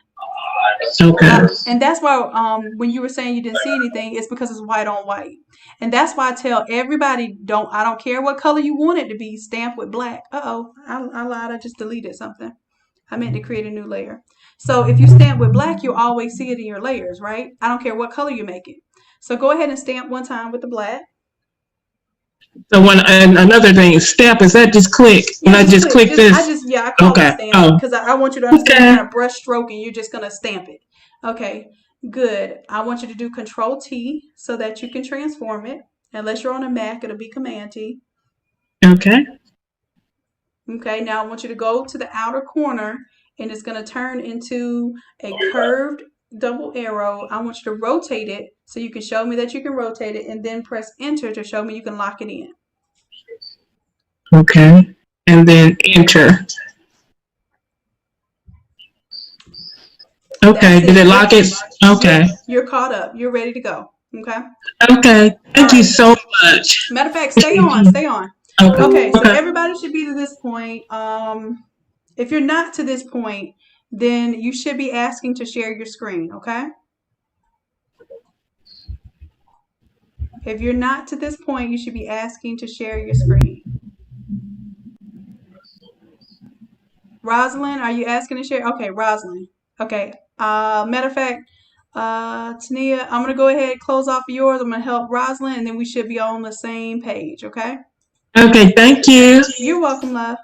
Okay. And that's why when you were saying you didn't see anything, it's because it's white on white. And that's why I tell everybody, I don't care what color you want it to be, stamp with black. I lied. I just deleted something. I meant to create a new layer. So if you stamp with black, you'll always see it in your layers, right? I don't care what color you make it. So go ahead and stamp one time with the black. So and another thing, stamp, is that just click? And I just click this? I call it stamp because I want you to understand kind of brush stroke, and you're just going to stamp it. Okay, good. I want you to do Control T so that you can transform it. Unless you're on a Mac, it'll be Command T. Okay. Okay, now I want you to go to the outer corner, and it's going to turn into a curved double arrow. I want you to rotate it so you can show me that you can rotate it, and then press enter to show me you can lock it in. Okay, and then enter. Okay, did it lock it? Okay. You're caught up. You're ready to go. Okay. Okay, thank you so much. Matter of fact, stay on. Stay on. Okay, so everybody should be to this point. If you're not to this point, then you should be asking to share your screen, okay? If you're not to this point, you should be asking to share your screen. Rosalind, are you asking to share? Okay, Rosalind. Okay. Matter of fact, Tania, I'm going to go ahead and close off yours. I'm going to help Rosalind, and then we should be on the same page, okay? Okay, thank you. You're welcome, love.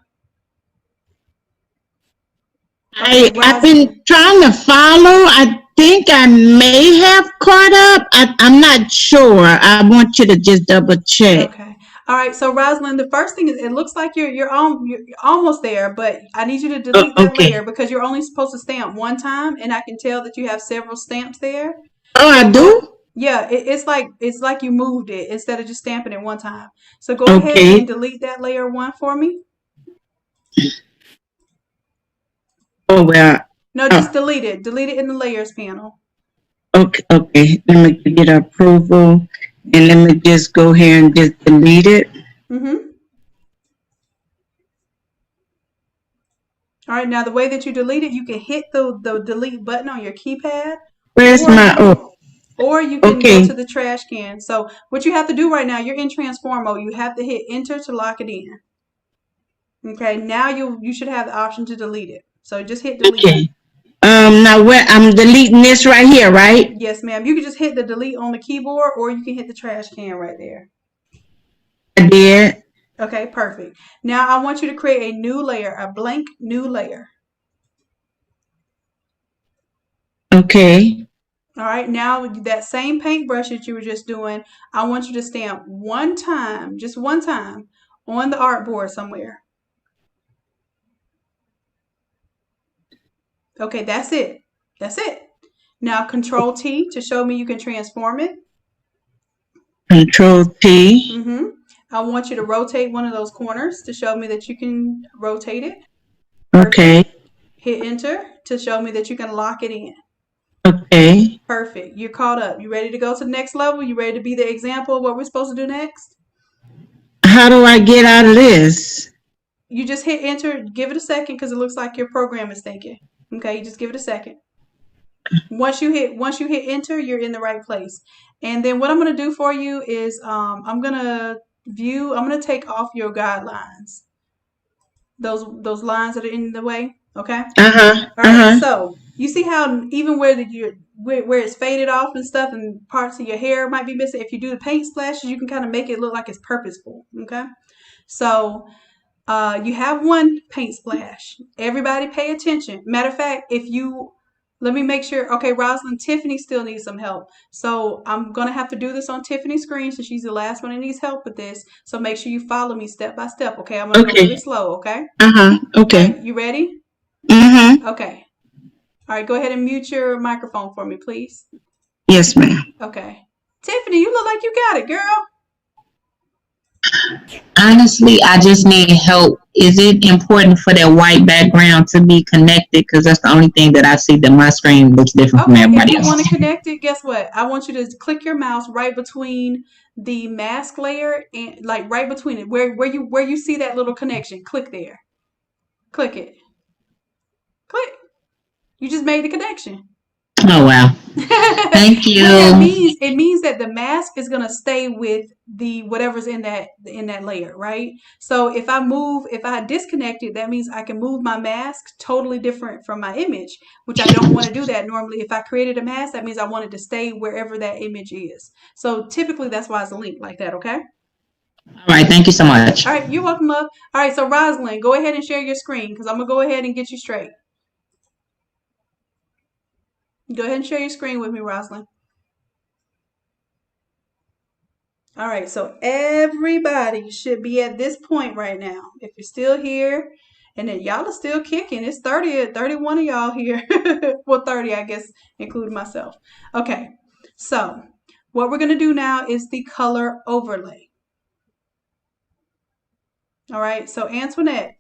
I've been trying to follow. I think I may have caught up. I'm not sure. I want you to just double check. Okay. All right. So Rosalind, the first thing is it looks like you're almost there, but I need you to delete that layer because you're only supposed to stamp one time, and I can tell that you have several stamps there. Oh, I do? Yeah. It's like you moved it instead of just stamping it one time. So go ahead and delete that layer 1 for me. Oh, well. No, just delete it. Delete it in the layers panel. Okay. Let me get approval, and let me just go here and just delete it. Mm-hmm. All right. Now, the way that you delete it, you can hit the delete button on your keypad. Where's my... Or you can go to the trash can. So what you have to do right now, you're in transform mode. You have to hit enter to lock it in. Okay. Now you should have the option to delete it. So just hit delete. Okay. Now where I'm deleting this right here, right? Yes, ma'am. You can just hit the delete on the keyboard, or you can hit the trash can right there. I did. Okay, perfect. Now I want you to create a new layer, a blank new layer. Okay. All right. Now that same paintbrush that you were just doing, I want you to stamp one time, just one time, on the artboard somewhere. Okay, that's it. That's it. Now Control T to show me you can transform it. Control T. Mm-hmm. I want you to rotate one of those corners to show me that you can rotate it. Perfect. Okay. Hit enter to show me that you can lock it in. Okay. Perfect. You're caught up. You ready to go to the next level? You ready to be the example of what we're supposed to do next? How do I get out of this? You just hit enter. Give it a second because it looks like your program is thinking. Okay, you just give it a second. Once you hit enter, you're in the right place. And then what I'm going to do for you is I'm going to take off your guidelines. Those lines that are in the way, okay? All right. So you see how even where it's faded off and stuff, and parts of your hair might be missing. If you do the paint splashes, you can kind of make it look like it's purposeful, okay? So you have one paint splash. Everybody pay attention. Matter of fact, let me make sure. Okay, Rosalind, Tiffany still needs some help. So I'm going to have to do this on Tiffany's screen since she's the last one that needs help with this. So make sure you follow me step by step, okay? I'm going to go really slow, okay? Okay. Right, you ready? Mm-hmm. Okay. All right, go ahead and mute your microphone for me, please. Yes, ma'am. Okay. Tiffany, you look like you got it, girl. Honestly, I just need help. Is it important for that white background to be connected? Because that's the only thing that I see that my screen looks different from everybody If you else. want to connect it, guess what? I want you to click your mouse right between the mask layer and like right between it, where you see that little connection. Click there. Click it. Click. You just made the connection. Oh wow. Thank you. It means that the mask is gonna stay with the whatever's in that layer, right? So if I disconnect it, that means I can move my mask totally different from my image, which I don't want to do that normally. If I created a mask, that means I want it to stay wherever that image is. So typically that's why it's linked like that, okay? All right, thank you so much. All right, you're welcome, love. All right, so Rosalind, go ahead and share your screen because I'm gonna go ahead and get you straight. Go ahead and share your screen with me, Rosalind. All right, so everybody should be at this point right now. If you're still here, and then y'all are still kicking. It's 31 of y'all here. Well, 30, I guess, including myself. Okay, so what we're going to do now is the color overlay. All right, so Antoinette,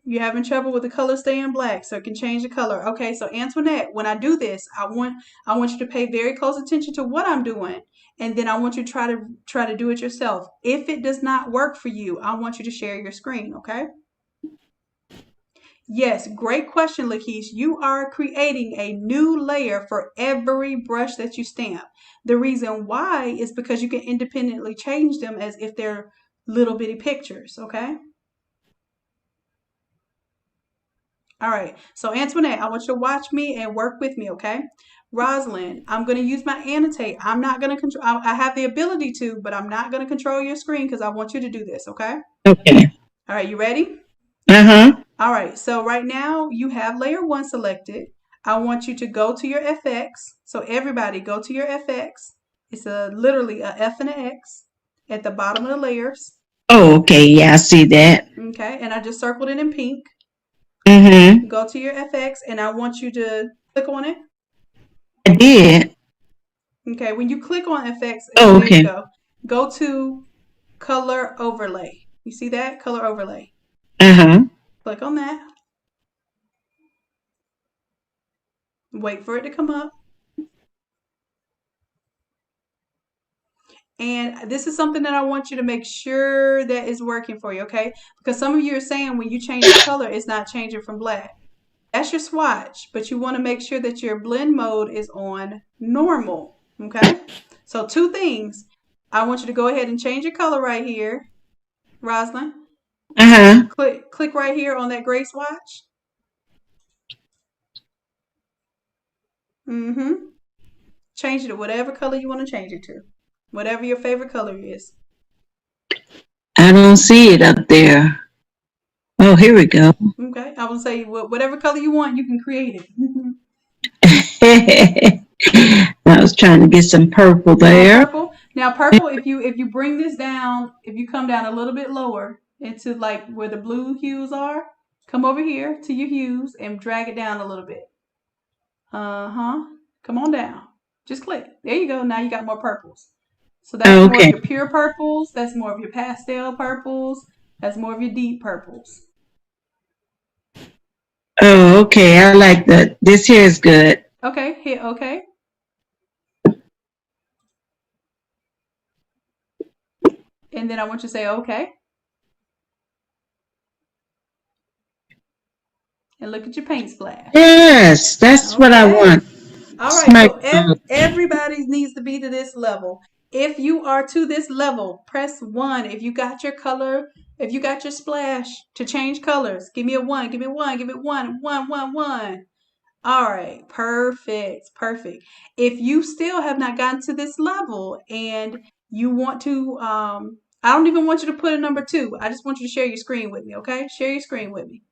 you're having trouble with the color staying black, so it can change the color. Okay, so Antoinette, when I do this, I want you to pay very close attention to what I'm doing, and then I want you to try to do it yourself. If it does not work for you, I want you to share your screen, okay? Yes, great question, Lakeisha. You are creating a new layer for every brush that you stamp. The reason why is because you can independently change them as if they're little bitty pictures, okay? All right, so Antoinette, I want you to watch me and work with me, okay? Rosalind, I'm going to use my annotate. I'm not going to control, I have the ability to, but I'm not going to control your screen because I want you to do this, okay? Okay. All right, you ready? All right, so right now you have layer 1 selected. I want you to go to your FX. So everybody go to your FX. It's literally a F and an X at the bottom of the layers. Oh, okay. Yeah, I see that. Okay, and I just circled it in pink. Mm-hmm. Go to your FX, and I want you to click on it. I did. Okay, when you click on FX, Oh, there okay. you go. Go to color overlay. You see that? Color overlay. Click on that. Wait for it to come up. And this is something that I want you to make sure that is working for you, okay? Because some of you are saying when you change the color, it's not changing from black. That's your swatch, but you want to make sure that your blend mode is on normal, okay? So 2 things. I want you to go ahead and change your color right here, Rosalind. Click right here on that gray swatch. Change it to whatever color you want to change it to. Whatever your favorite color is. I don't see it up there. Oh, here we go. Okay, I will say whatever color you want, you can create it. I was trying to get some purple there. Now purple, if you bring this down, if you come down a little bit lower into like where the blue hues are, come over here to your hues and drag it down a little bit. Come on down. Just click. There you go. Now you got more purples. So that's more of your pure purples. That's more of your pastel purples. That's more of your deep purples. Oh, okay. I like that. This here is good. Okay. Hit okay. And then I want you to say okay. And look at your paint splash. Yes, that's what I want. All right, so everybody needs to be to this level. If you are to this level, press 1. If you got your color, if you got your splash to change colors, give me a 1, give me 1, give me 1, 1, 1, 1. All right, perfect, perfect. If you still have not gotten to this level and you want to, I don't even want you to put a number 2. I just want you to share your screen with me, okay? Share your screen with me.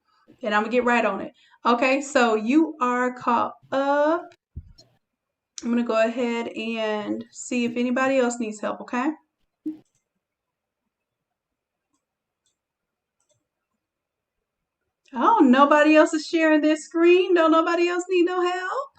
And I'm going to get right on it. Okay, so you are caught up. I'm going to go ahead and see if anybody else needs help, okay? Oh, nobody else is sharing their screen? Don't nobody else need no help?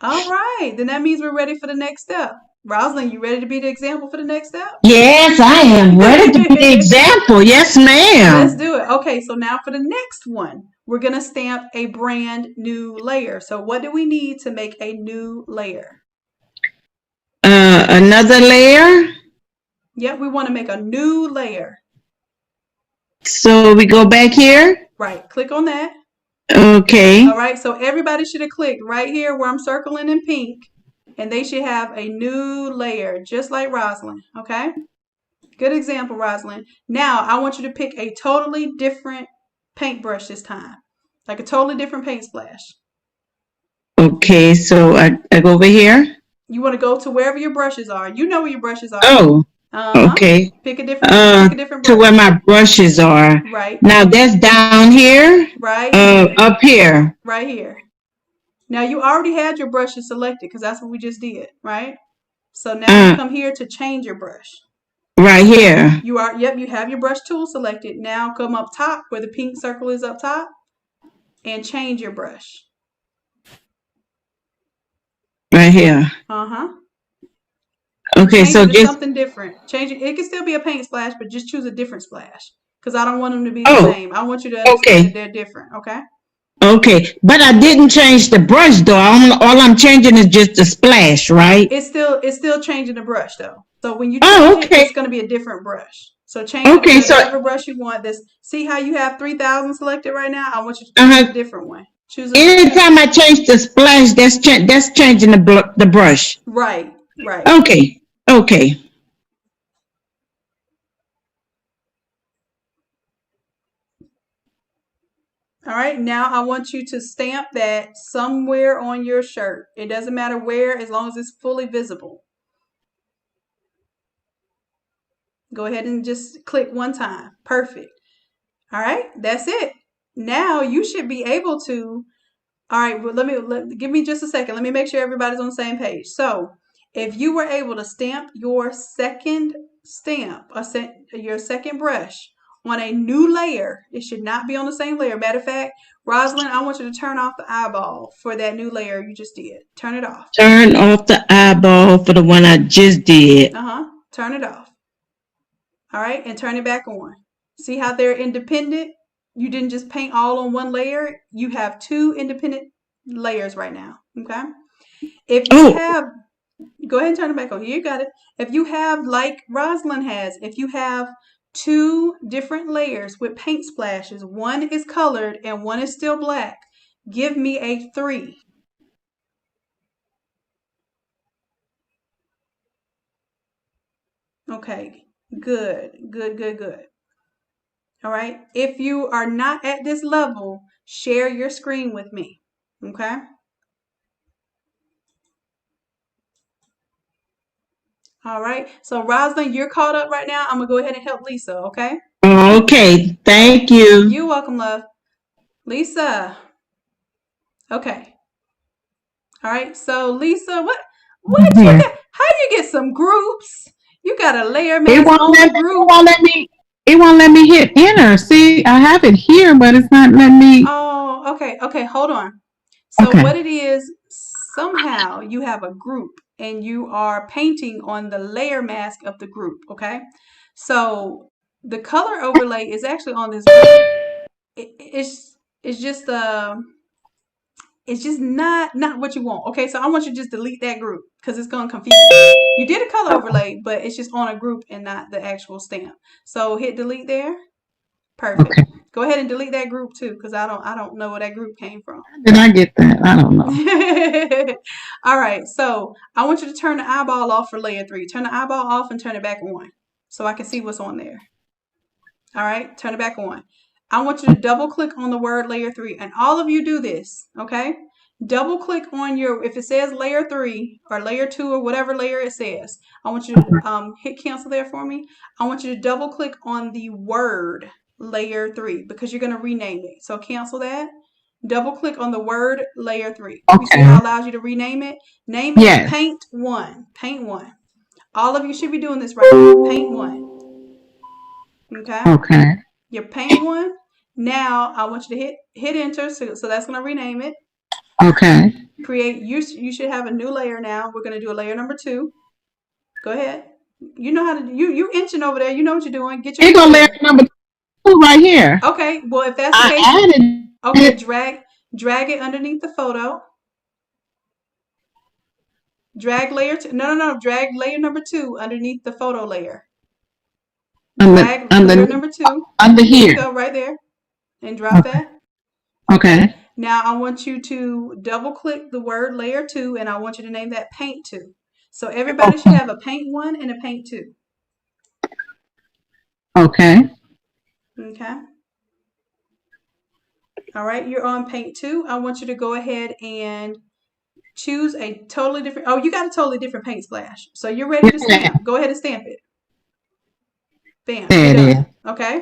All right, then that means we're ready for the next step. Rosalind, you ready to be the example for the next step? Yes, I am ready to be the example. Yes, ma'am. Let's do it. Okay, so now for the next one, we're going to stamp a brand new layer. So what do we need to make a new layer? Another layer? Yep, we want to make a new layer. So we go back here? Right, click on that. Okay. All right, so everybody should have clicked right here where I'm circling in pink, and they should have a new layer, just like Rosalind, okay? Good example, Rosalind. Now, I want you to pick a totally different paintbrush this time, like a totally different paint splash. Okay, so I go over here? You want to go to wherever your brushes are. You know where your brushes are. Oh, okay. Pick a different brush. To where my brushes are. Right. Now that's down here. Right. Up here. Right here. Now you already had your brushes selected because that's what we just did, right? So now you come here to change your brush. Right here. You have your brush tool selected. Now come up top where the pink circle is up top and change your brush. Right here. Okay, change so it to just something different. Change it. It can still be a paint splash, but just choose a different splash because I don't want them to be the same. I want you to understand that they're different. Okay. Okay, but I didn't change the brush though. All I'm changing is just the splash, right? It's still changing the brush though. So when you change it, it's going to be a different brush. So change it to whatever brush you want. See how you have 3000 selected right now? I want you to choose a different one. Anytime I change the splash, that's changing the brush. Right. Right. Okay. Okay. All right, now I want you to stamp that somewhere on your shirt. It doesn't matter where, as long as it's fully visible. Go ahead and just click one time. Perfect. All right, that's it. Now you should be able to, all right, well, give me just a second. Let me make sure everybody's on the same page. So if you were able to stamp your second your second brush on a new layer, it should not be on the same layer. Matter of fact, Rosalind, I want you to turn off the eyeball for that new layer you just did. Turn it off. Turn off the eyeball for the one I just did. Turn it off. All right, and turn it back on. See how they're independent? You didn't just paint all on one layer. You have 2 independent layers right now. Okay. If you have, go ahead and turn it back on. Here, you got it. If you have, like Rosalind has, if you have 2 different layers with paint splashes, one is colored and one is still black, give me a 3. Okay, good. All right, if you are not at this level, share your screen with me, okay? All right, so Rosalind, you're caught up right now. I'm going to go ahead and help Lisa, okay? Okay, thank you. You're welcome, love. Lisa. Okay. All right, so Lisa, what you got? How do you get some groups? You got a layer mask on the group. It won't let me hit enter. See, I have it here, but it's not letting me. Oh, okay, hold on. So what it is, somehow you have a group and you are painting on the layer mask of the group, okay? So the color overlay is actually on this group. It's just not what you want. Okay, so I want you to just delete that group because it's gonna confuse you. You did a color overlay, but it's just on a group and not the actual stamp. So hit delete there. Perfect. Okay. Go ahead and delete that group too, because I don't know where that group came from. Did I get that? I don't know. All right, so I want you to turn the eyeball off for layer 3. Turn the eyeball off and turn it back on so I can see what's on there. All right, turn it back on. I want you to double click on the word layer 3, and all of you do this, okay? Double click on if it says layer 3 or layer 2 or whatever layer it says, I want you to hit cancel there for me. I want you to double click on the word layer 3 because you're going to rename it. So cancel that. Double click on the word layer 3. Okay. You see how it allows you to rename it? Name it Yes. Paint 1. Paint 1. All of you should be doing this right now. Paint 1. Okay? Okay. Your Paint 1. Now I want you to hit enter. So that's going to rename it. Okay. Create. You should have a new layer now. We're going to do a layer number 2. Go ahead. You know how to. You inching over there. You know what you're doing. Get your. Here go layer number 2 right here. Okay. Well, if that's the case. Added Okay. it. Drag it underneath the photo. Drag layer 2. No. Drag layer number 2 underneath the photo layer. Drag layer number 2. Under There here. you go, right there. And drop that. Okay. Now I want you to double click the word layer 2 and I want you to name that Paint 2. So everybody should have a Paint 1 and a Paint 2. Okay. Okay. All right, you're on Paint 2. I want you to go ahead and choose a totally different, you got a totally different paint splash. So you're ready to stamp. Go ahead and stamp it. Bam, you're done. Okay.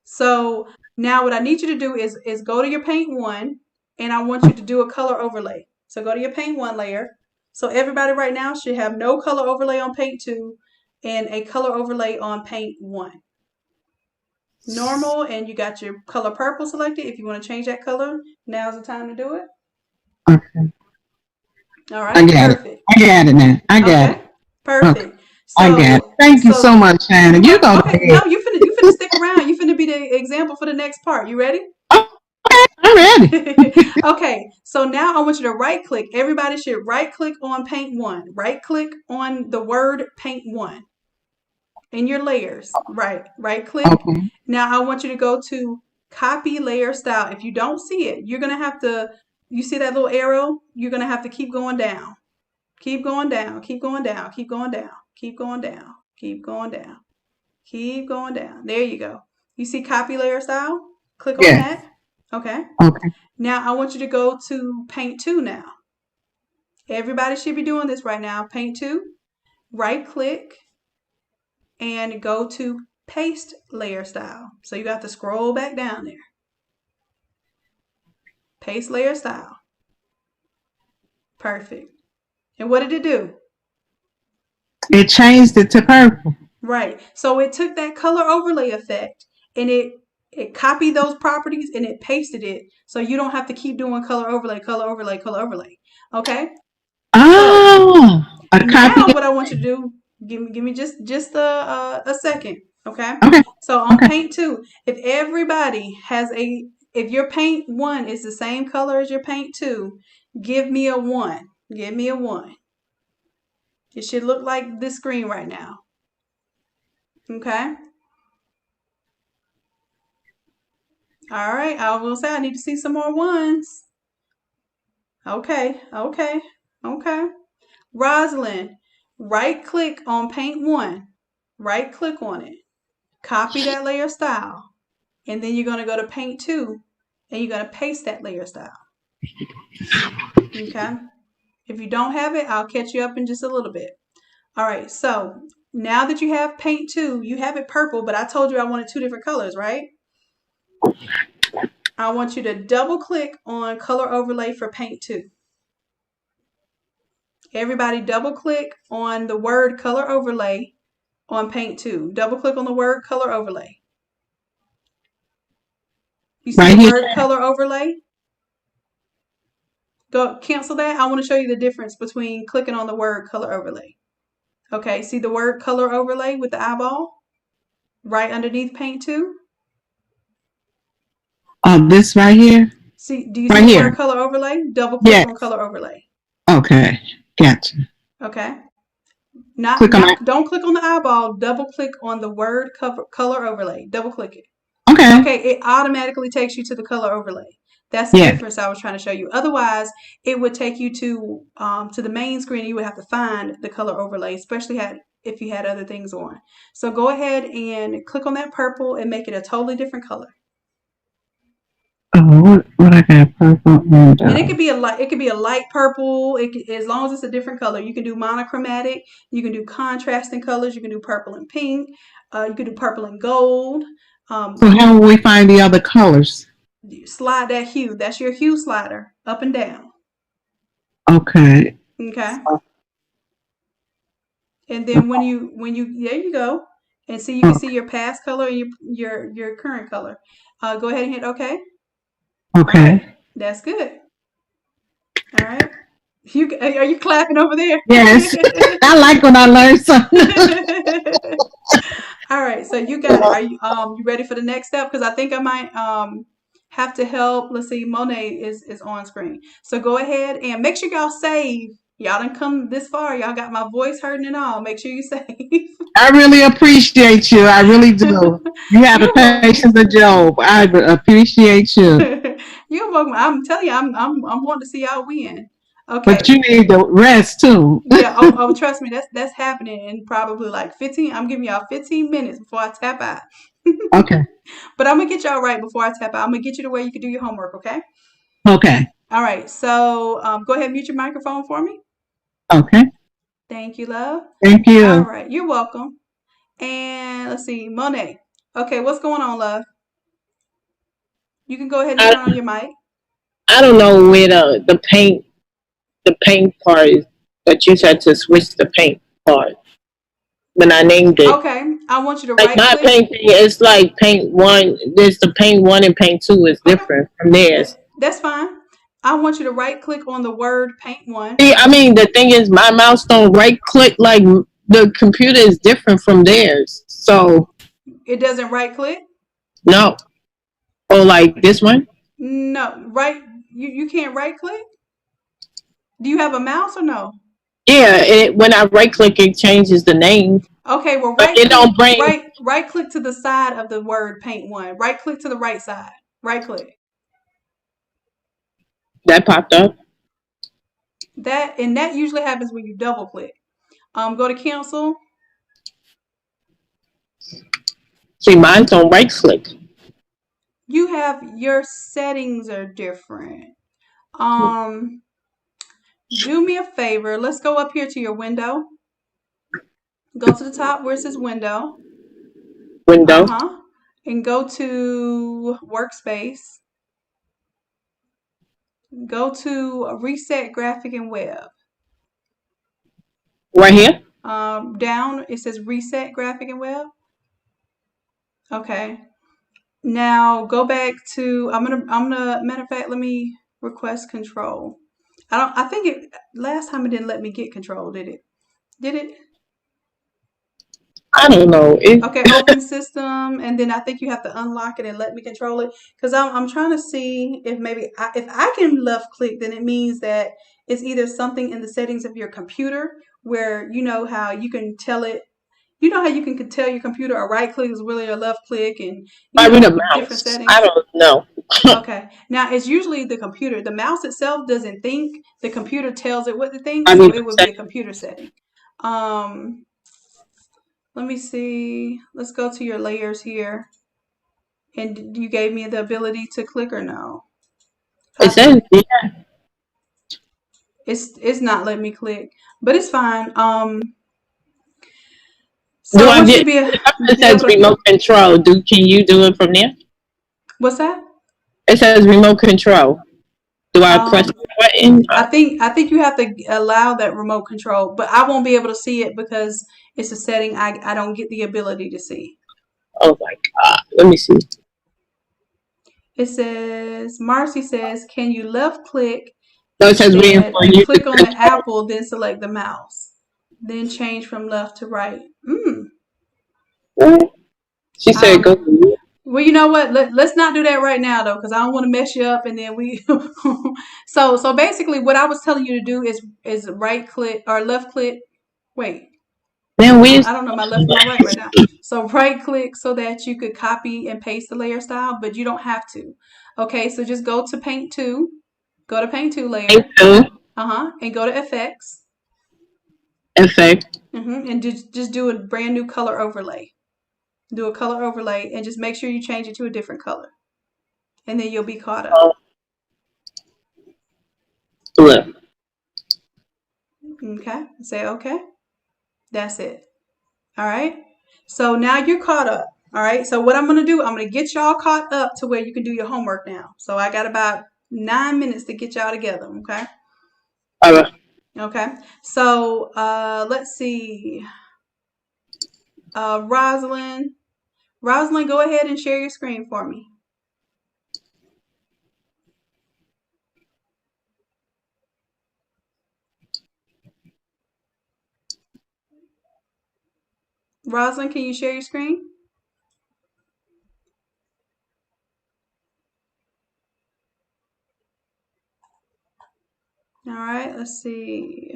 So now what I need you to do is go to your Paint 1 and I want you to do a color overlay. So go to your Paint 1 layer. So everybody right now should have no color overlay on Paint 2 and a color overlay on Paint 1. Normal, and you got your color purple selected. If you want to change that color, now's the time to do it. Okay. All right. I got perfect. it. I got it now. I got it. Perfect. Okay. I got it. Thank you so much, Shannon. You go okay. No, you finna stick around. You finna be the example for the next part. You ready? I'm ready. Okay, so now I want you to right click. Everybody should right click on Paint 1. Right click on the word Paint 1 in your layers. Right click. Okay. Now I want you to go to copy layer style. If you don't see it, you're going to have to, you see that little arrow? You're going to have to keep going down. Keep going down. Keep going down. Keep going down. Keep going down. Keep going down. Keep going down. There you go. You see copy layer style? Click on that. Okay. Okay. Now I want you to go to Paint 2 now. Everybody should be doing this right now. Paint 2. Right click and go to Paste Layer Style. So you got to scroll back down there. Paste Layer Style. Perfect. And what did it do? It changed it to purple. Right. So it took that color overlay effect and it copied those properties and it pasted it so you don't have to keep doing color overlay, color overlay, color overlay. Okay? Oh, a copy. Now what I want you to do, give me just a second. Okay? Okay. So on Paint 2, if your Paint 1 is the same color as your Paint 2, give me a 1. Give me a 1. It should look like this screen right now. Okay? All right. I will say I need to see some more 1s. Okay. Rosalind, right click on Paint 1. Right click on it. Copy that layer style. And then you're going to go to Paint 2 and you're going to paste that layer style. Okay? If you don't have it, I'll catch you up in just a little bit. All right, so now that you have Paint 2, you have it purple, but I told you I wanted 2 different colors, right? I want you to double click on Color Overlay for Paint 2. Everybody double click on the word Color Overlay on Paint 2. Double click on the word Color Overlay. You see the word Color Overlay? Go cancel that. I want to show you the difference between clicking on the word color overlay. Okay, see the word color overlay with the eyeball right underneath paint 2? This right here? See, do you Right see the here. word color overlay? Double click Yes. on color overlay. Okay. Gotcha. Okay. Click on that. Don't click on the eyeball. Double click on the word color overlay. Double click it. Okay. Okay, it automatically takes you to the color overlay. That's the difference I was trying to show you. Otherwise, it would take you to the main screen. You would have to find the color overlay, especially if you had other things on. So go ahead and click on that purple and make it a totally different color. Oh, what I got? Purple and And it could be a light purple. As long as it's a different color. You can do monochromatic. You can do contrasting colors. You can do purple and pink. You can do purple and gold. So how will we find the other colors? Slide that hue. That's your hue slider, up and down. Okay. Okay. And then when you there you go, and see you can see your past color and your current color. Go ahead and hit OK. Okay. All right. That's good. All right. Are you clapping over there? Yes. I like when I learn something. All right. So you got it. Are you ready for the next step? Because I think I might have to help. Let's see. Monet is on screen. So go ahead and make sure y'all save. Y'all done come this far. Y'all got my voice hurting and all. Make sure you save. I really appreciate you. I really do. You have the patience of Job. I appreciate you. You're welcome. I'm telling you, I'm wanting to see y'all win. Okay. But you need to rest too. Yeah. Oh, trust me, that's happening in probably like 15. I'm giving y'all 15 minutes before I tap out. Okay. But I'm gonna get y'all right before I tap out. I'm gonna get you to where you can do your homework. Okay. Okay. All right. So go ahead and mute your microphone for me. Okay. Thank you, love. Thank you. All right. You're welcome. And let's see, Monet. Okay, what's going on, love? You can go ahead and turn on your mic. I don't know where the paint part is, but you said to switch the paint part when I named it. Okay, I want you to Like my right-click. paint thing, it's like paint 1. There's the paint 1 and paint 2 is different from theirs. That's fine. I want you to right-click on the word paint 1. See, I mean, the thing is, my mouse don't right-click. Like the computer is different from theirs, so It doesn't right-click? no. Oh, like this one? No, you can't right-click? Do you have a mouse or no? Yeah, when I right-click, it changes the name. Okay, well, right-click to the side of the word paint 1. Right-click to the right side. Right-click. That popped up. That usually happens when you double-click. Go to cancel. See, mine don't right-click. Your settings are different. Do me a favor. Let's go up here to your window. Go to the top where it says window. Window. And go to workspace. Go to reset graphic and web. Right here? Down it says reset graphic and web. Okay. Now go back to I'm gonna matter of fact, let me request control. I think last time it didn't let me get control, did it? Did it? I don't know. Okay, open system, and then I think you have to unlock it and let me control it. Because I'm trying to see if maybe if I can left click, then it means that it's either something in the settings of your computer where you know how you can tell it. You know how you can tell your computer a right click is really a left click, and different settings. I don't know. Okay, now it's usually the computer. The mouse itself doesn't think. The computer tells it what to think, so it would be a computer setting. Let me see. Let's go to your layers here. And you gave me the ability to click or no? It says yeah. It's not letting me click, but it's fine. So it says remote control. Can you do it from there? What's that? It says remote control. Do I press the button? I think you have to allow that remote control, but I won't be able to see it because it's a setting I don't get the ability to see. Oh my God. Let me see. It says, Marcy says, can you left click So it says waiting for you click to on the apple, then select the mouse. Then change from left to right. She said go. Well, you know what? Let's not do that right now though, because I don't want to mess you up. And then we, so basically, what I was telling you to do is right click or left click. Wait, Then we. I don't know my left and my right now. So right click so that you could copy and paste the layer style, but you don't have to. Okay, so just go to Paint 2. Go to Paint 2 layer. Paint 2. And go to Effects. Effect. And just do a brand new color overlay. Do a color overlay and just make sure you change it to a different color. And then you'll be caught up. Look. Okay. Say okay. That's it. All right. So now you're caught up. All right. So what I'm going to do, I'm going to get y'all caught up to where you can do your homework now. So I got about 9 minutes to get y'all together. Okay. All right. Okay. So let's see. Rosalind, go ahead and share your screen for me. Rosalind, can you share your screen? All right, let's see.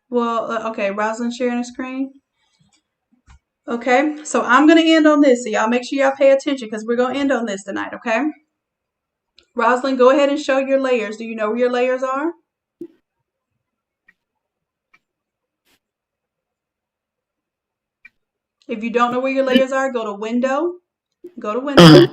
Well, okay, Rosalind sharing the screen. Okay, so I'm going to end on this. So y'all make sure y'all pay attention because we're going to end on this tonight, okay? Rosalind, go ahead and show your layers. Do you know where your layers are? If you don't know where your layers are, go to Window. Go to Window.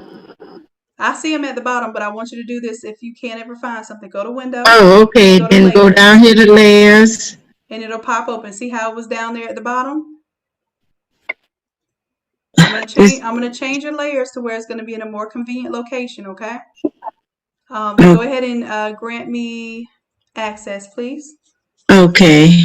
I see them at the bottom, but I want you to do this if you can't ever find something. Go to Window. Oh, okay. Then go down here to layers. And it'll pop open. See how it was down there at the bottom? I'm gonna change your layers to where it's gonna be in a more convenient location, okay? Go ahead and grant me access, please. Okay.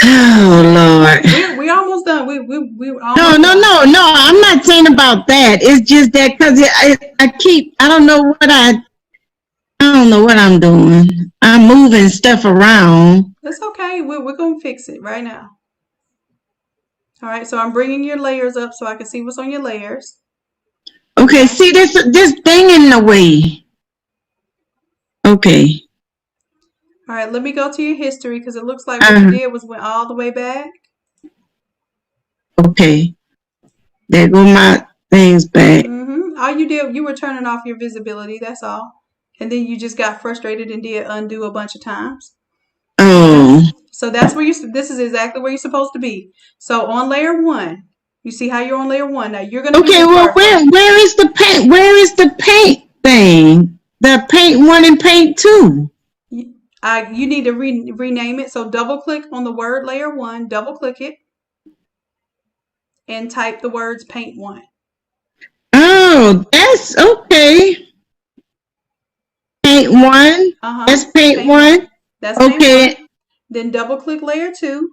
Oh Lord. We almost done. We almost No. I'm not saying about that. It's just that because I don't know what I'm doing. I'm moving stuff around. That's okay. We're gonna fix it right now. All right. So I'm bringing your layers up so I can see what's on your layers. Okay. See this thing in the way. Okay. All right. Let me go to your history because it looks like what you did was went all the way back. Okay. There go my things back. All you did, you were turning off your visibility. That's all. And then you just got frustrated and did undo a bunch of times. Oh. So that's where this is exactly where you're supposed to be. So on layer 1, you see how you're on layer 1. Now you're gonna. Okay. Well, where is the paint? Where is the paint thing? The paint 1 and paint 2. You need to rename it. So double click on the word layer 1. Double click it. And type the words paint 1. Oh, that's okay. Paint 1. That's paint 1. That's okay. Paint 1. Then double click layer 2.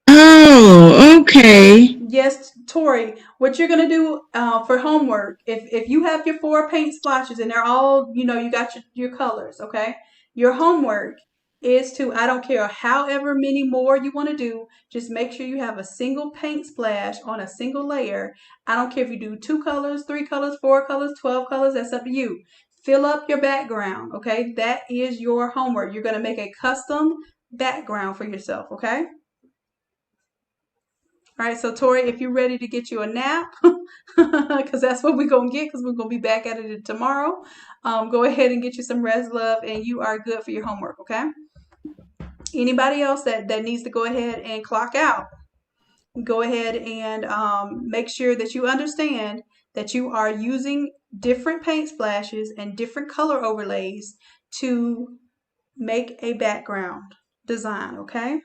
Oh, okay. Yes, Tori. What you're gonna do for homework, if you have your 4 paint splotches and they're all, you got your colors, okay? Your homework is to, I don't care however many more you want to do, just make sure you have a single paint splash on a single layer. I don't care if you do 2 colors, 3 colors, 4 colors, 12 colors, that's up to you. Fill up your background, okay? That is your homework. You're going to make a custom background for yourself, okay? All right, so Tori, if you're ready to get you a nap, because that's what we're going to get, because we're going to be back at it tomorrow, go ahead and get you some rest, love, and you are good for your homework, okay? Anybody else that needs to go ahead and clock out, go ahead and make sure that you understand that you are using different paint splashes and different color overlays to make a background design, okay?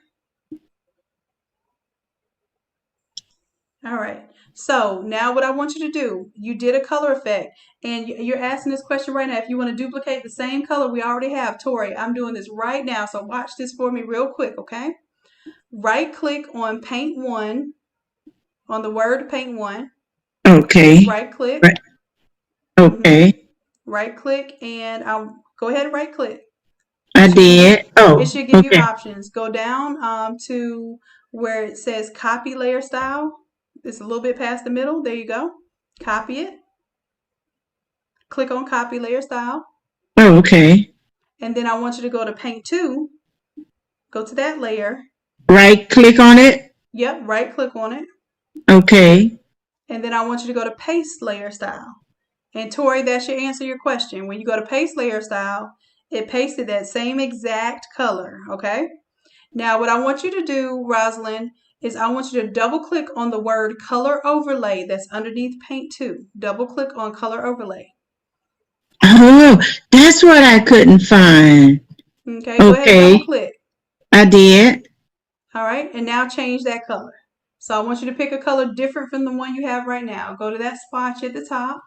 All right. So now what I want you to do, you did a color effect and you're asking this question right now. If you want to duplicate the same color we already have, Tori, I'm doing this right now. So watch this for me real quick, okay? Right click on paint 1, on the word paint 1. Okay. Right click. Right. Okay. Right click and go ahead and right click. I did. Oh, it should give you okay. options. Go down to where it says copy layer style. It's a little bit past the middle. There you go. Copy it. Click on copy layer style. Oh, okay. And then I want you to go to Paint 2. Go to that layer. Right click on it. Yep, right click on it. Okay. And then I want you to go to Paste layer style. And Tori, that should answer your question. When you go to Paste layer style, it pasted that same exact color, okay? Now, what I want you to do, Rosalind, is I want you to double click on the word color overlay that's underneath Paint 2. Double click on color overlay. Oh, that's what I couldn't find. Okay, go ahead and double click. I did. All right, and now change that color. So I want you to pick a color different from the one you have right now. Go to that swatch at the top,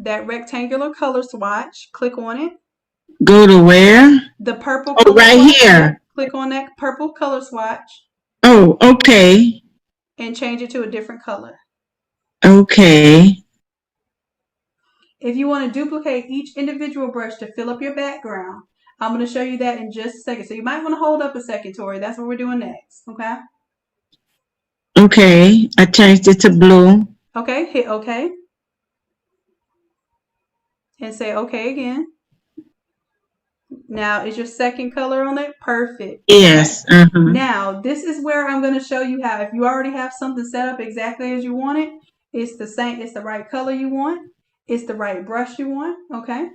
that rectangular color swatch. Click on it. Go to where? The purple color right swatch. here. Click on that purple color swatch. Oh, okay. And change it to a different color. Okay. If you want to duplicate each individual brush to fill up your background, I'm going to show you that in just a second. So you might want to hold up a second, Tori. That's what we're doing next. Okay? Okay. I changed it to blue. Okay. Hit OK. And say OK again. Now, is your second color on it? Perfect. Yes. Okay. Uh-huh. Now, this is where I'm going to show you how, if you already have something set up exactly as you want it, it's the same, it's the right color you want, it's the right brush you want, okay?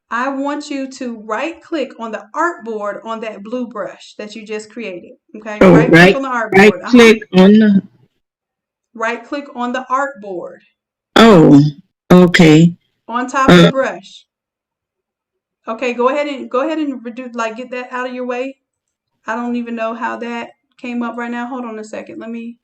I want you to right click on the artboard on that blue brush that you just created, okay? Oh, right click on the artboard. Right click on the. Right click on the artboard. Oh, okay. On top of the brush. Okay, go ahead and reduce, like, get that out of your way. I don't even know how that came up right now. Hold on a second. Let me.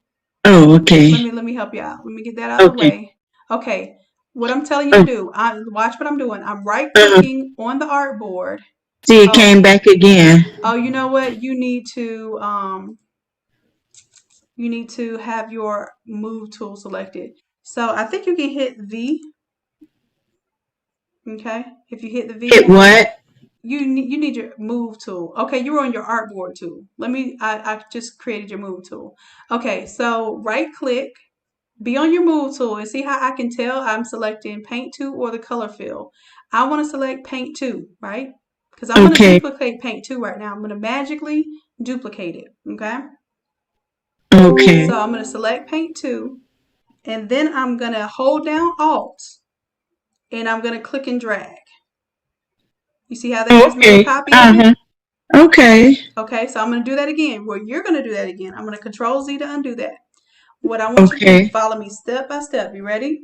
Oh, okay. Let me help you out. Let me get that out of the way. Okay. What I'm telling you to do, watch what I'm doing. I'm right clicking on the artboard. See, it came back again. Oh, you know what? You need to have your move tool selected. So I think you can hit V. Okay. If you hit the V. Hit what? You need your move tool. Okay, you were on your artboard tool. I just created your move tool. Okay, so right click, be on your move tool, and see how I can tell I'm selecting Paint 2 or the color fill. I want to select Paint 2, right? Because I'm going to duplicate Paint 2 right now. I'm going to magically duplicate it, okay? Okay. So I'm going to select Paint 2, and then I'm going to hold down Alt, and I'm going to click and drag. You see how that just made a copy of it? Okay. Okay, so I'm going to do that again. Well, you're going to do that again. I'm going to Control Z to undo that. What I want you to do, follow me step by step. You ready?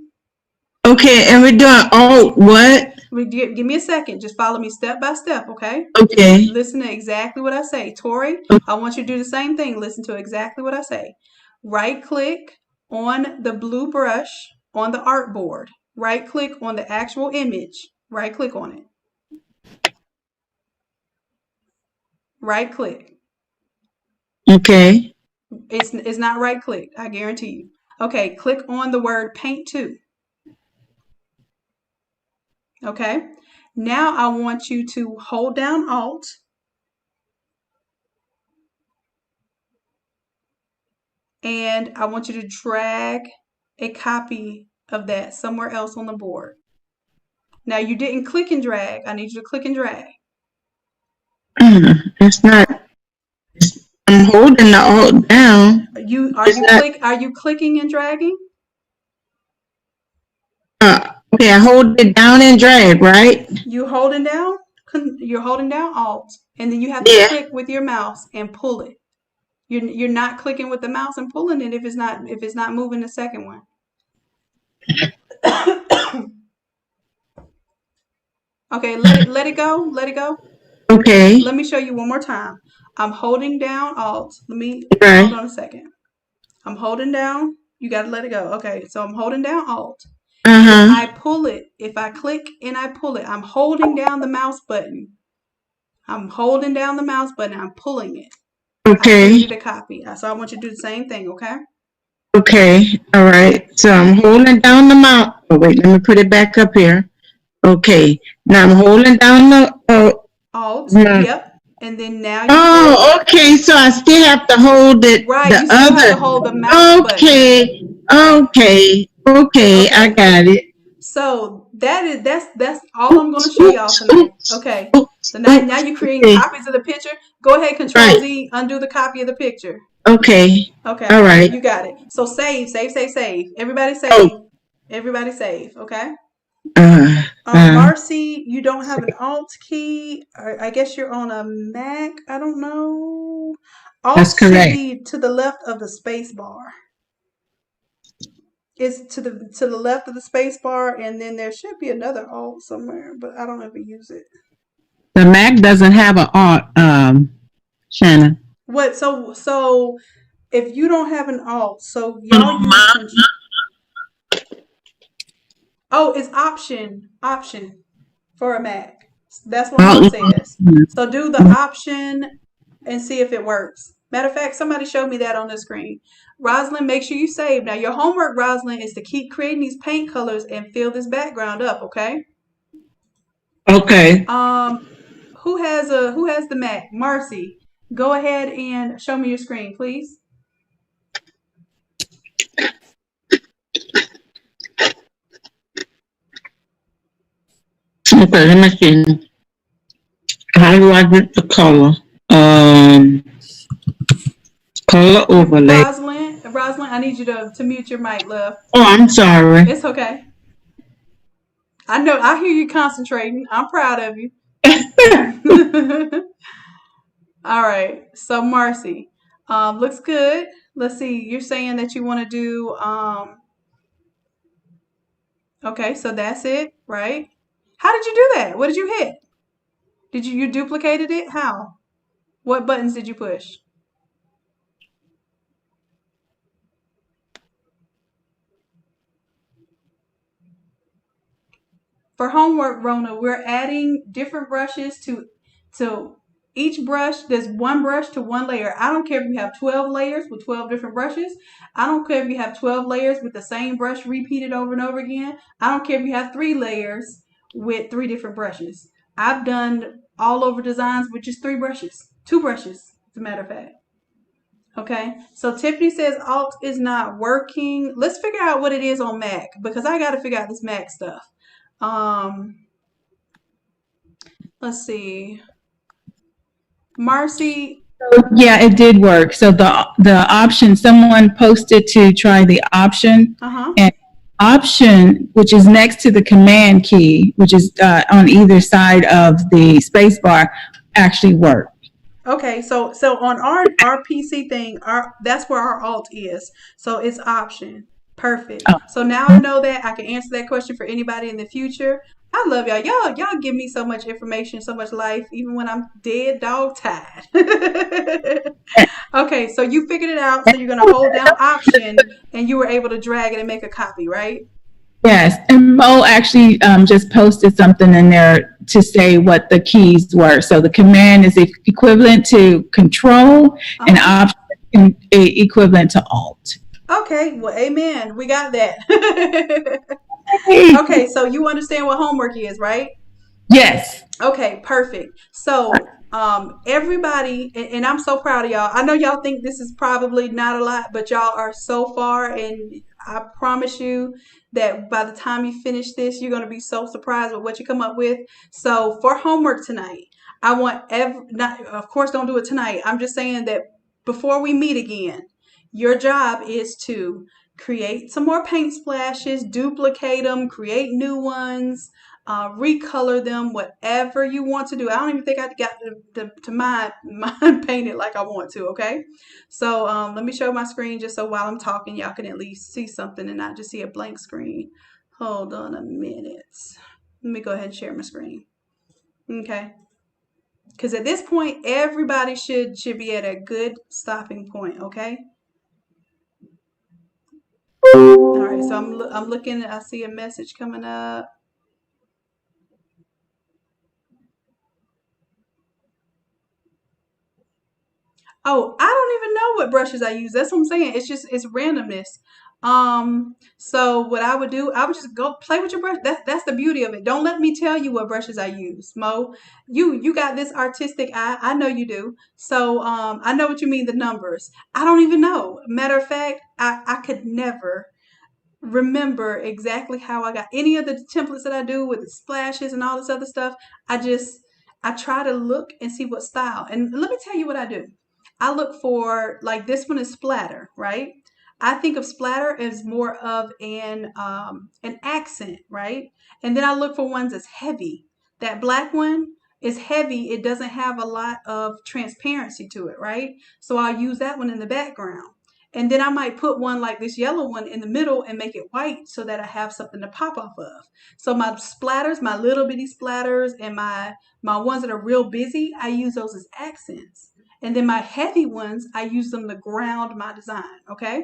Okay, and we're doing Alt what? Give me a second. Just follow me step by step, okay? Okay. Listen to exactly what I say. Tori, I want you to do the same thing. Listen to exactly what I say. Right click on the blue brush on the artboard. Right click on the actual image. Right click on it. Right click. Okay. It's not right click, I guarantee you. Okay, click on the word Paint 2. Okay. Now I want you to hold down Alt. And I want you to drag a copy of that somewhere else on the board. Now you didn't click and drag. I need you to click and drag. It's not. I'm holding the Alt down. Are you clicking and dragging? Okay, I hold it down and drag, right? You're holding down Alt, and then you have to click with your mouse and pull it. You're not clicking with the mouse and pulling it if it's not moving the second one. Okay, let it go. Let it go. Okay. Let me show you one more time. I'm holding down Alt. Hold on a second. I'm holding down. You got to let it go. Okay, so I'm holding down Alt. If I pull it, if I click and I pull it, I'm holding down the mouse button. I'm holding down the mouse button. I'm pulling it. Okay. I created a copy. So I want you to do the same thing, okay? Okay. All right. So I'm holding down the mouse. Oh, wait, let me put it back up here. Okay. Now I'm holding down the Alt. my- Yep. And then now you Oh, okay. So I still have to hold it. right. The You still have to other. hold the mouse button. Okay. I got it. So that's all I'm going to show y'all tonight. Okay. So now you're creating copies of the picture. Go ahead, Control Z, undo the copy of the picture. Okay. Okay. All right. You got it. So save. Everybody save. Everybody save. Okay. Marcy, you don't have an Alt key. I guess you're on a Mac. I don't know. Alt That's correct. should be to the left of the space bar. It's to the left of the space bar, and then there should be another Alt somewhere, but I don't ever use it. The Mac doesn't have an Alt, Shannon. What? So if you don't have an Alt, so y'all use. Oh, it's option for a Mac. That's what mine says. So do the option and see if it works. Matter of fact, somebody showed me that on the screen. Rosalind, make sure you save. Now your homework, Rosalind, is to keep creating these paint colors and fill this background up, okay? Okay. Who has the Mac? Marcy, go ahead and show me your screen, please. Okay, let me see. How do I get the color? Color overlay. Rosalind, I need you to mute your mic, love. Oh, I'm sorry. It's okay. I know. I hear you concentrating. I'm proud of you. All right. So Marcy, looks good. Let's see. You're saying that you want to do. Okay. So that's it, right? How did you do that? What did you hit? Did you duplicated it? How? What buttons did you push? For homework, Rona, we're adding different brushes to each brush. There's one brush to one layer. I don't care if you have 12 layers with 12 different brushes. I don't care if you have 12 layers with the same brush repeated over and over again. I don't care if you have 3 layers with 3 different brushes. I've done all over designs with just 3 brushes, 2 brushes, as a matter of fact. Okay, so Tiffany says Alt is not working. Let's figure out what it is on Mac, because I got to figure out this Mac stuff. Let's see. Marcy. Yeah, it did work. So the option, someone posted to try the option, and option, which is next to the command key, which is on either side of the space bar, actually worked. Okay, so on our PC thing, that's where our Alt is. So it's option. Perfect. So now I know that I can answer that question for anybody in the future. I love y'all. Y'all give me so much information, so much life, even when I'm dead dog tired. Okay, so you figured it out. So you're gonna hold down option, and you were able to drag it and make a copy, right? Yes, and Mo actually just posted something in there to say what the keys were. So the command is equivalent to control, and option equivalent to alt. Okay, well, amen. We got that. Okay, so you understand what homework is, right? Yes. Okay, perfect. So everybody, and I'm so proud of y'all. I know y'all think this is probably not a lot, but y'all are so far, and I promise you that by the time you finish this, you're going to be so surprised with what you come up with. So for homework tonight, I want of course, don't do it tonight. I'm just saying that before we meet again, your job is to create some more paint splashes, duplicate them, create new ones, recolor them, whatever you want to do. I don't even think I got to mine painted like I want to, okay? So let me show my screen just so while I'm talking, y'all can at least see something and not just see a blank screen. Hold on a minute. Let me go ahead and share my screen. Okay. Because at this point, everybody should be at a good stopping point, okay? All right, so I'm looking. I see a message coming up. Oh, I don't even know what brushes I use. That's what I'm saying. It's randomness. So what I would do, I would just go play with your brush. That's the beauty of it. Don't let me tell you what brushes I use, Mo. You got this artistic eye. I know you do. So I know what you mean, the numbers. I don't even know. Matter of fact, I could never remember exactly how I got any of the templates that I do with the splashes and all this other stuff. I try to look and see what style. And let me tell you what I do. I look for, like, this one is splatter, right? I think of splatter as more of an accent, right? And then I look for ones that's heavy. That black one is heavy. It doesn't have a lot of transparency to it, right? So I'll use that one in the background. And then I might put one like this yellow one in the middle and make it white so that I have something to pop off of. So my splatters, my little bitty splatters, and my ones that are real busy, I use those as accents. And then my heavy ones, I use them to ground my design, okay?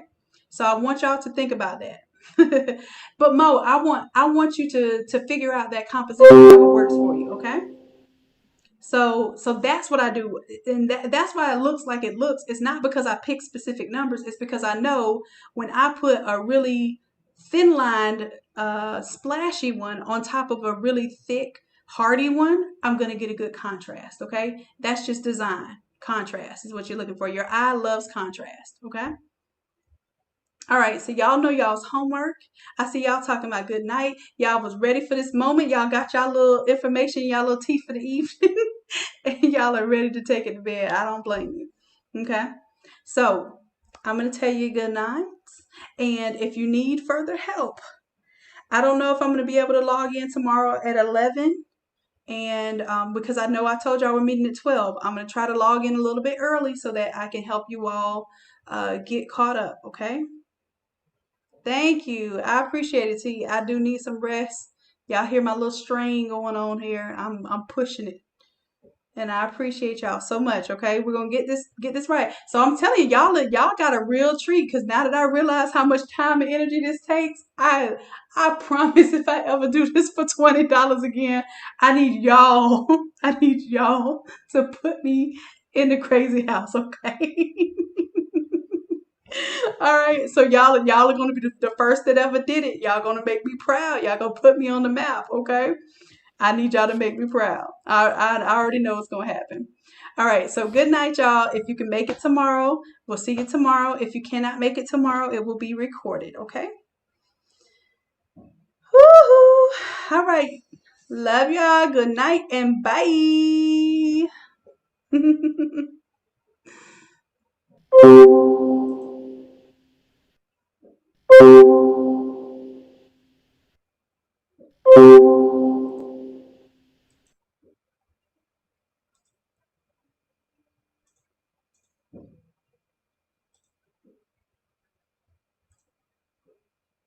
So I want y'all to think about that. But Mo, I want you to figure out that composition how it works for you, okay? So that's what I do, and that's why it looks like it looks. It's not because I pick specific numbers. It's because I know when I put a really thin lined, splashy one on top of a really thick, hardy one, I'm gonna get a good contrast. Okay, that's just design. Contrast is what you're looking for. Your eye loves contrast. Okay. All right, so y'all know y'all's homework. I see y'all talking about good night. Y'all was ready for this moment. Y'all got y'all little information, y'all little tea for the evening, and y'all are ready to take it to bed. I don't blame you. Okay, so I'm gonna tell you good night, and if you need further help, I don't know if I'm gonna be able to log in tomorrow at 11. And because I know I told y'all we're meeting at 12, I'm gonna try to log in a little bit early so that I can help you all get caught up. Okay. Thank you. I appreciate it, T. I do need some rest. Y'all hear my little strain going on here. I'm pushing it. And I appreciate y'all so much. Okay, we're gonna get this right. So I'm telling you, y'all got a real treat because now that I realize how much time and energy this takes, I promise if I ever do this for $20 again, I need y'all. I need y'all to put me in the crazy house. Okay. All right, so y'all are gonna be the first that ever did it. Y'all gonna make me proud. Y'all gonna put me on the map, okay? I need y'all to make me proud. I already know what's gonna happen. All right, so good night, y'all. If you can make it tomorrow, we'll see you tomorrow. If you cannot make it tomorrow, it will be recorded, okay? Woohoo! All right, love y'all. Good night and bye.